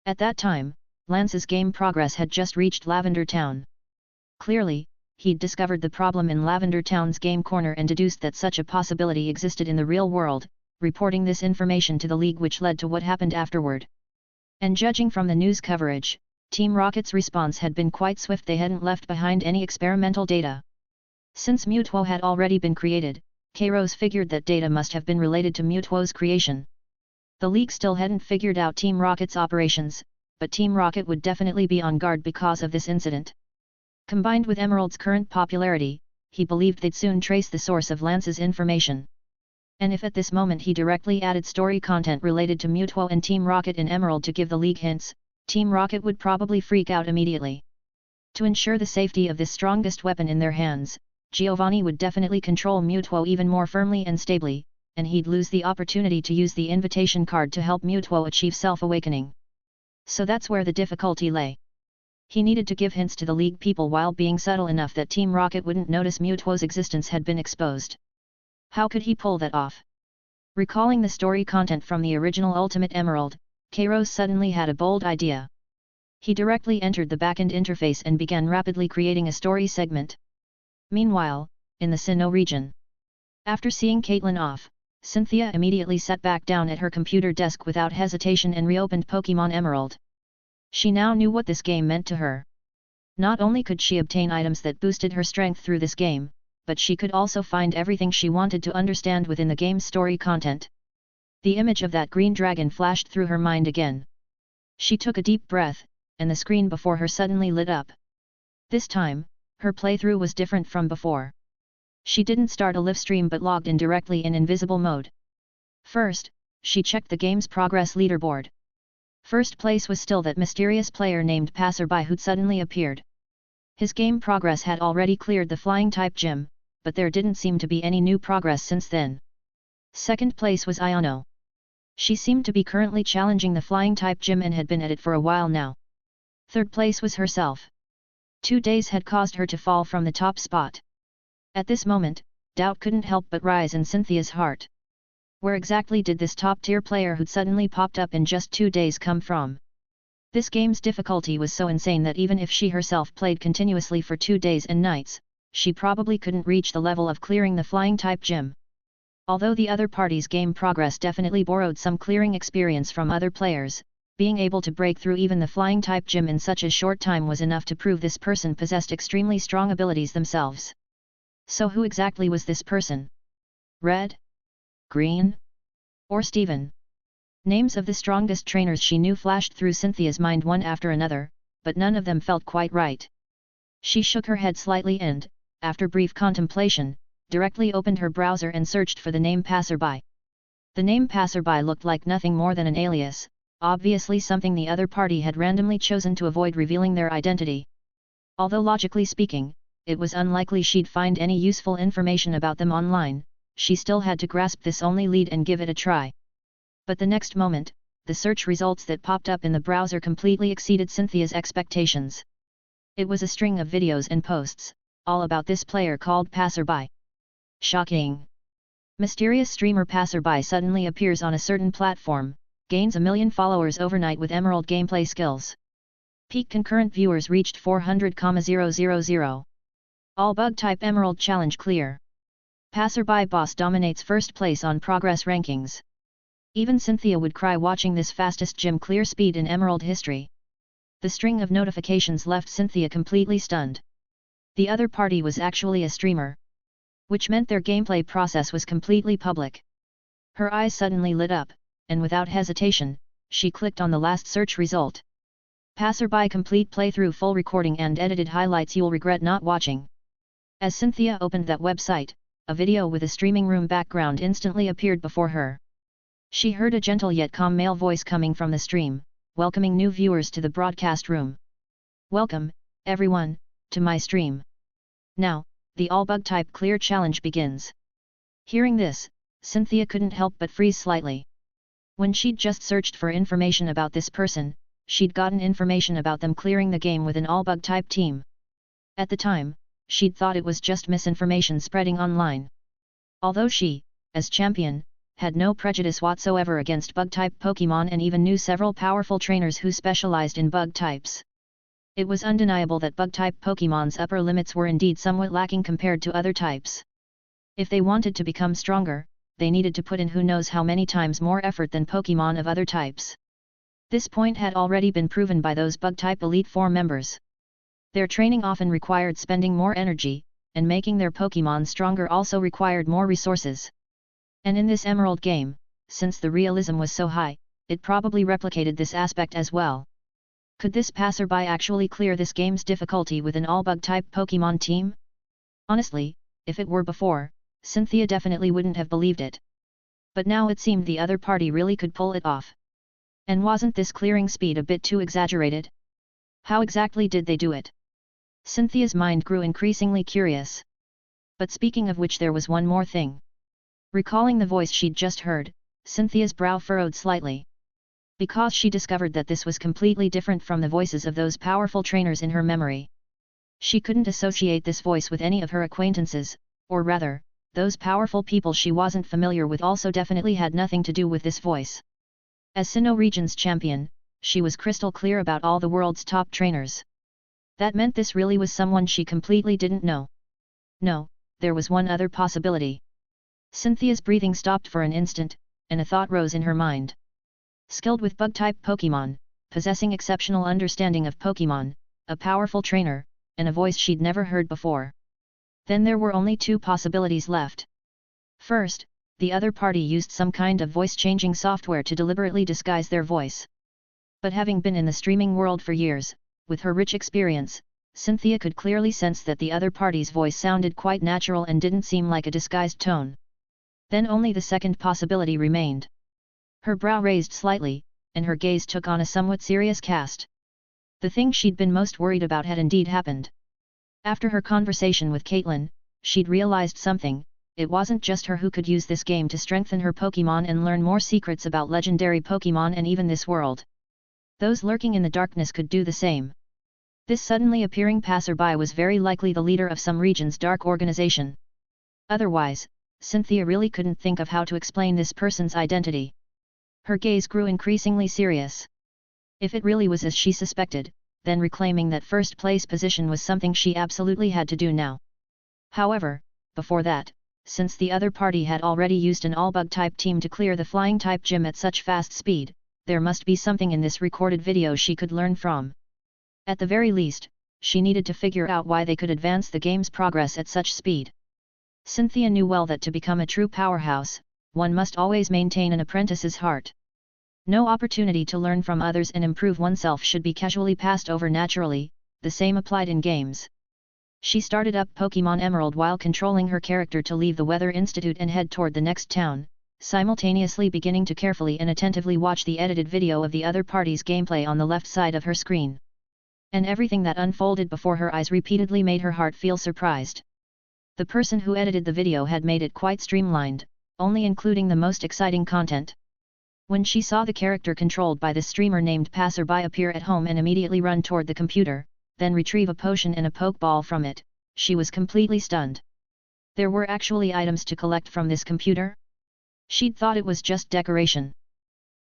At that time, Lance's game progress had just reached Lavender Town. Clearly, he'd discovered the problem in Lavender Town's game corner and deduced that such a possibility existed in the real world, reporting this information to the League, which led to what happened afterward. And judging from the news coverage, Team Rocket's response had been quite swift. They hadn't left behind any experimental data. Since Mewtwo had already been created, Kairos figured that data must have been related to Mewtwo's creation. The League still hadn't figured out Team Rocket's operations, but Team Rocket would definitely be on guard because of this incident. Combined with Emerald's current popularity, he believed they'd soon trace the source of Lance's information. And if at this moment he directly added story content related to Mewtwo and Team Rocket in Emerald to give the League hints, Team Rocket would probably freak out immediately. To ensure the safety of this strongest weapon in their hands, Giovanni would definitely control Mewtwo even more firmly and stably, and he'd lose the opportunity to use the invitation card to help Mewtwo achieve self-awakening. So that's where the difficulty lay. He needed to give hints to the League people while being subtle enough that Team Rocket wouldn't notice Mewtwo's existence had been exposed. How could he pull that off? Recalling the story content from the original Ultimate Emerald, Kairos suddenly had a bold idea. He directly entered the backend interface and began rapidly creating a story segment. Meanwhile, in the Sinnoh region. After seeing Caitlin off, Cynthia immediately sat back down at her computer desk without hesitation and reopened Pokémon Emerald. She now knew what this game meant to her. Not only could she obtain items that boosted her strength through this game, but she could also find everything she wanted to understand within the game's story content. The image of that green dragon flashed through her mind again. She took a deep breath, and the screen before her suddenly lit up. This time, her playthrough was different from before. She didn't start a live stream but logged in directly in invisible mode. First, she checked the game's progress leaderboard. First place was still that mysterious player named Passerby who'd suddenly appeared. His game progress had already cleared the Flying-type gym, but there didn't seem to be any new progress since then. Second place was Iono. She seemed to be currently challenging the Flying-type gym and had been at it for a while now. Third place was herself. 2 days had caused her to fall from the top spot. At this moment, doubt couldn't help but rise in Cynthia's heart. Where exactly did this top-tier player who'd suddenly popped up in just 2 days come from? This game's difficulty was so insane that even if she herself played continuously for 2 days and nights, she probably couldn't reach the level of clearing the Flying-type gym. Although the other party's game progress definitely borrowed some clearing experience from other players, being able to break through even the Flying-type gym in such a short time was enough to prove this person possessed extremely strong abilities themselves. So who exactly was this person? Red? Green? Or Steven? Names of the strongest trainers she knew flashed through Cynthia's mind one after another, but none of them felt quite right. She shook her head slightly and, after brief contemplation, directly opened her browser and searched for the name Passerby. The name Passerby looked like nothing more than an alias, obviously something the other party had randomly chosen to avoid revealing their identity. Although logically speaking, it was unlikely she'd find any useful information about them online, she still had to grasp this only lead and give it a try. But the next moment, the search results that popped up in the browser completely exceeded Cynthia's expectations. It was a string of videos and posts, all about this player called Passerby. Shocking! Mysterious streamer Passerby suddenly appears on a certain platform, gains 1 million followers overnight with emerald gameplay skills. Peak concurrent viewers reached 400,000. All bug type emerald challenge clear. Passerby boss dominates first place on progress rankings. Even Cynthia would cry watching this fastest gym clear speed in emerald history. The string of notifications left Cynthia completely stunned. The other party was actually a streamer, which meant their gameplay process was completely public. Her eyes suddenly lit up, and without hesitation, she clicked on the last search result. Passerby complete playthrough full recording and edited highlights you'll regret not watching. As Cynthia opened that website, a video with a streaming room background instantly appeared before her. She heard a gentle yet calm male voice coming from the stream, welcoming new viewers to the broadcast room. "Welcome, everyone, to my stream. Now, the all bug type clear challenge begins." Hearing this, Cynthia couldn't help but freeze slightly. When she'd just searched for information about this person, she'd gotten information about them clearing the game with an all bug type team. At the time, she'd thought it was just misinformation spreading online. Although she, as champion, had no prejudice whatsoever against bug-type Pokémon and even knew several powerful trainers who specialized in bug types. It was undeniable that bug-type Pokémon's upper limits were indeed somewhat lacking compared to other types. If they wanted to become stronger, they needed to put in who knows how many times more effort than Pokémon of other types. This point had already been proven by those bug-type Elite Four members. Their training often required spending more energy, and making their Pokémon stronger also required more resources. And in this Emerald game, since the realism was so high, it probably replicated this aspect as well. Could this passerby actually clear this game's difficulty with an all-bug type Pokémon team? Honestly, if it were before, Cynthia definitely wouldn't have believed it. But now it seemed the other party really could pull it off. And wasn't this clearing speed a bit too exaggerated? How exactly did they do it? Cynthia's mind grew increasingly curious. But speaking of which, there was one more thing. Recalling the voice she'd just heard, Cynthia's brow furrowed slightly. Because she discovered that this was completely different from the voices of those powerful trainers in her memory. She couldn't associate this voice with any of her acquaintances, or rather, those powerful people she wasn't familiar with also definitely had nothing to do with this voice. As Sinnoh region's champion, she was crystal clear about all the world's top trainers. That meant this really was someone she completely didn't know. No, there was one other possibility. Cynthia's breathing stopped for an instant, and a thought rose in her mind. Skilled with bug-type Pokémon, possessing exceptional understanding of Pokémon, a powerful trainer, and a voice she'd never heard before. Then there were only two possibilities left. First, the other party used some kind of voice-changing software to deliberately disguise their voice. But having been in the streaming world for years, with her rich experience, Cynthia could clearly sense that the other party's voice sounded quite natural and didn't seem like a disguised tone. Then only the second possibility remained. Her brow raised slightly, and her gaze took on a somewhat serious cast. The thing she'd been most worried about had indeed happened. After her conversation with Caitlin, she'd realized something. It wasn't just her who could use this game to strengthen her Pokémon and learn more secrets about legendary Pokémon and even this world. Those lurking in the darkness could do the same. This suddenly appearing passerby was very likely the leader of some region's dark organization. Otherwise, Cynthia really couldn't think of how to explain this person's identity. Her gaze grew increasingly serious. If it really was as she suspected, then reclaiming that first place position was something she absolutely had to do now. However, before that, since the other party had already used an all-bug type team to clear the flying type gym at such fast speed, there must be something in this recorded video she could learn from. At the very least, she needed to figure out why they could advance the game's progress at such speed. Cynthia knew well that to become a true powerhouse, one must always maintain an apprentice's heart. No opportunity to learn from others and improve oneself should be casually passed over naturally, the same applied in games. She started up Pokémon Emerald while controlling her character to leave the Weather Institute and head toward the next town, simultaneously beginning to carefully and attentively watch the edited video of the other party's gameplay on the left side of her screen. And everything that unfolded before her eyes repeatedly made her heart feel surprised. The person who edited the video had made it quite streamlined, only including the most exciting content. When she saw the character controlled by the streamer named Passerby appear at home and immediately run toward the computer, then retrieve a potion and a Pokeball from it, she was completely stunned. There were actually items to collect from this computer? She'd thought it was just decoration.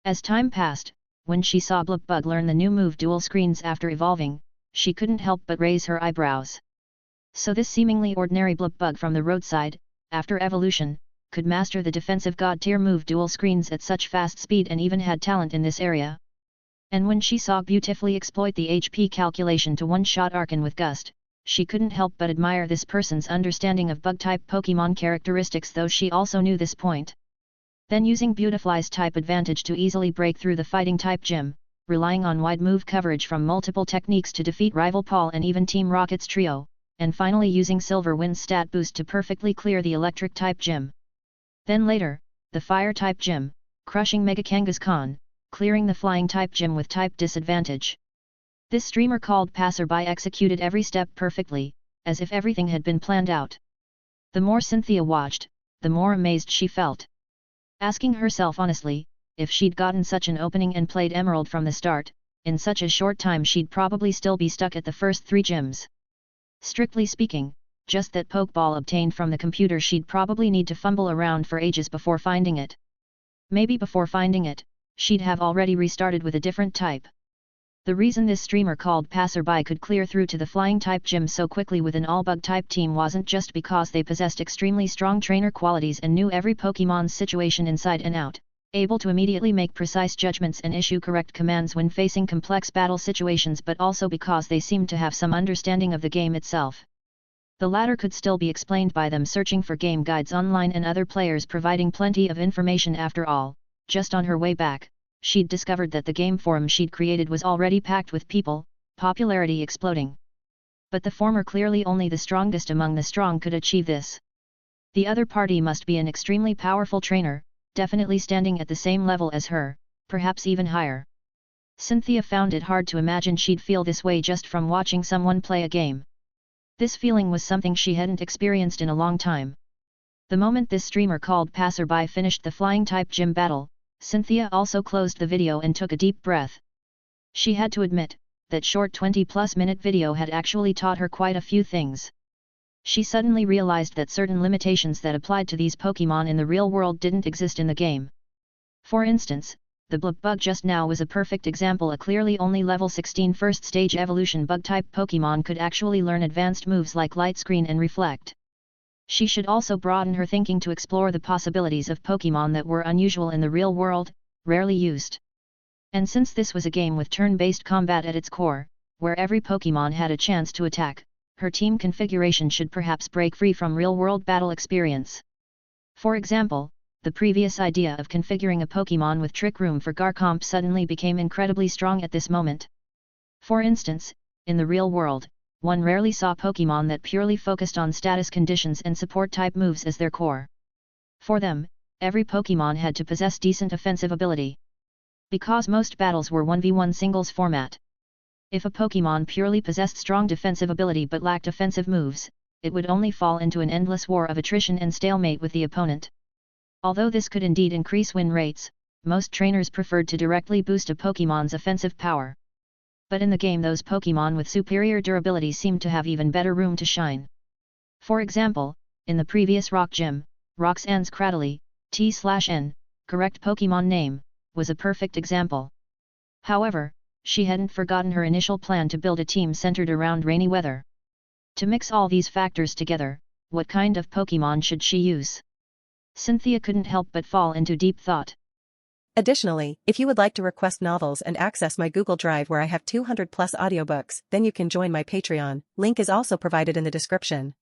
As time passed, when she saw Blipbug learn the new move Dual Screens after evolving, she couldn't help but raise her eyebrows. So this seemingly ordinary Blipbug from the roadside, after evolution, could master the defensive god-tier move Dual Screens at such fast speed and even had talent in this area. And when she saw beautifully exploit the HP calculation to one-shot Arcan with Gust, she couldn't help but admire this person's understanding of bug-type Pokémon characteristics, though she also knew this point. Then using Beautifly's type advantage to easily break through the fighting-type gym, relying on wide move coverage from multiple techniques to defeat rival Paul and even Team Rocket's trio, and finally using Silver Wind's stat boost to perfectly clear the electric-type gym. Then later, the fire-type gym, crushing Mega Kangaskhan, clearing the flying-type gym with type disadvantage. This streamer called Passerby executed every step perfectly, as if everything had been planned out. The more Cynthia watched, the more amazed she felt. Asking herself honestly, if she'd gotten such an opening and played Emerald from the start, in such a short time she'd probably still be stuck at the first 3 gyms. Strictly speaking, just that Pokeball obtained from the computer she'd probably need to fumble around for ages before finding it. Maybe before finding it, she'd have already restarted with a different type. The reason this streamer called Passerby could clear through to the flying-type gym so quickly with an all-bug-type team wasn't just because they possessed extremely strong trainer qualities and knew every Pokémon's situation inside and out, able to immediately make precise judgments and issue correct commands when facing complex battle situations, but also because they seemed to have some understanding of the game itself. The latter could still be explained by them searching for game guides online and other players providing plenty of information. After all, just on her way back, she'd discovered that the game forum she'd created was already packed with people, popularity exploding. But the former, clearly only the strongest among the strong could achieve this. The other party must be an extremely powerful trainer, definitely standing at the same level as her, perhaps even higher. Cynthia found it hard to imagine she'd feel this way just from watching someone play a game. This feeling was something she hadn't experienced in a long time. The moment this streamer called Passerby finished the flying-type gym battle, Cynthia also closed the video and took a deep breath. She had to admit, that short 20-plus minute video had actually taught her quite a few things. She suddenly realized that certain limitations that applied to these Pokémon in the real world didn't exist in the game. For instance, the Blipbug just now was a perfect example. A clearly only level 16 first stage evolution bug-type Pokémon could actually learn advanced moves like Light Screen and Reflect. She should also broaden her thinking to explore the possibilities of Pokémon that were unusual in the real world, rarely used. And since this was a game with turn-based combat at its core, where every Pokémon had a chance to attack, her team configuration should perhaps break free from real-world battle experience. For example, the previous idea of configuring a Pokémon with Trick Room for Garchomp suddenly became incredibly strong at this moment. For instance, in the real world, one rarely saw Pokémon that purely focused on status conditions and support-type moves as their core. For them, every Pokémon had to possess decent offensive ability. Because most battles were 1v1 singles format. If a Pokémon purely possessed strong defensive ability but lacked offensive moves, it would only fall into an endless war of attrition and stalemate with the opponent. Although this could indeed increase win rates, most trainers preferred to directly boost a Pokémon's offensive power. But in the game, those Pokémon with superior durability seemed to have even better room to shine. For example, in the previous Rock Gym, Roxanne's Cradily, T/N, correct Pokémon name, was a perfect example. However, she hadn't forgotten her initial plan to build a team centered around rainy weather. To mix all these factors together, what kind of Pokémon should she use? Cynthia couldn't help but fall into deep thought. Additionally, if you would like to request novels and access my Google Drive where I have 200+ audiobooks, then you can join my Patreon. Link is also provided in the description.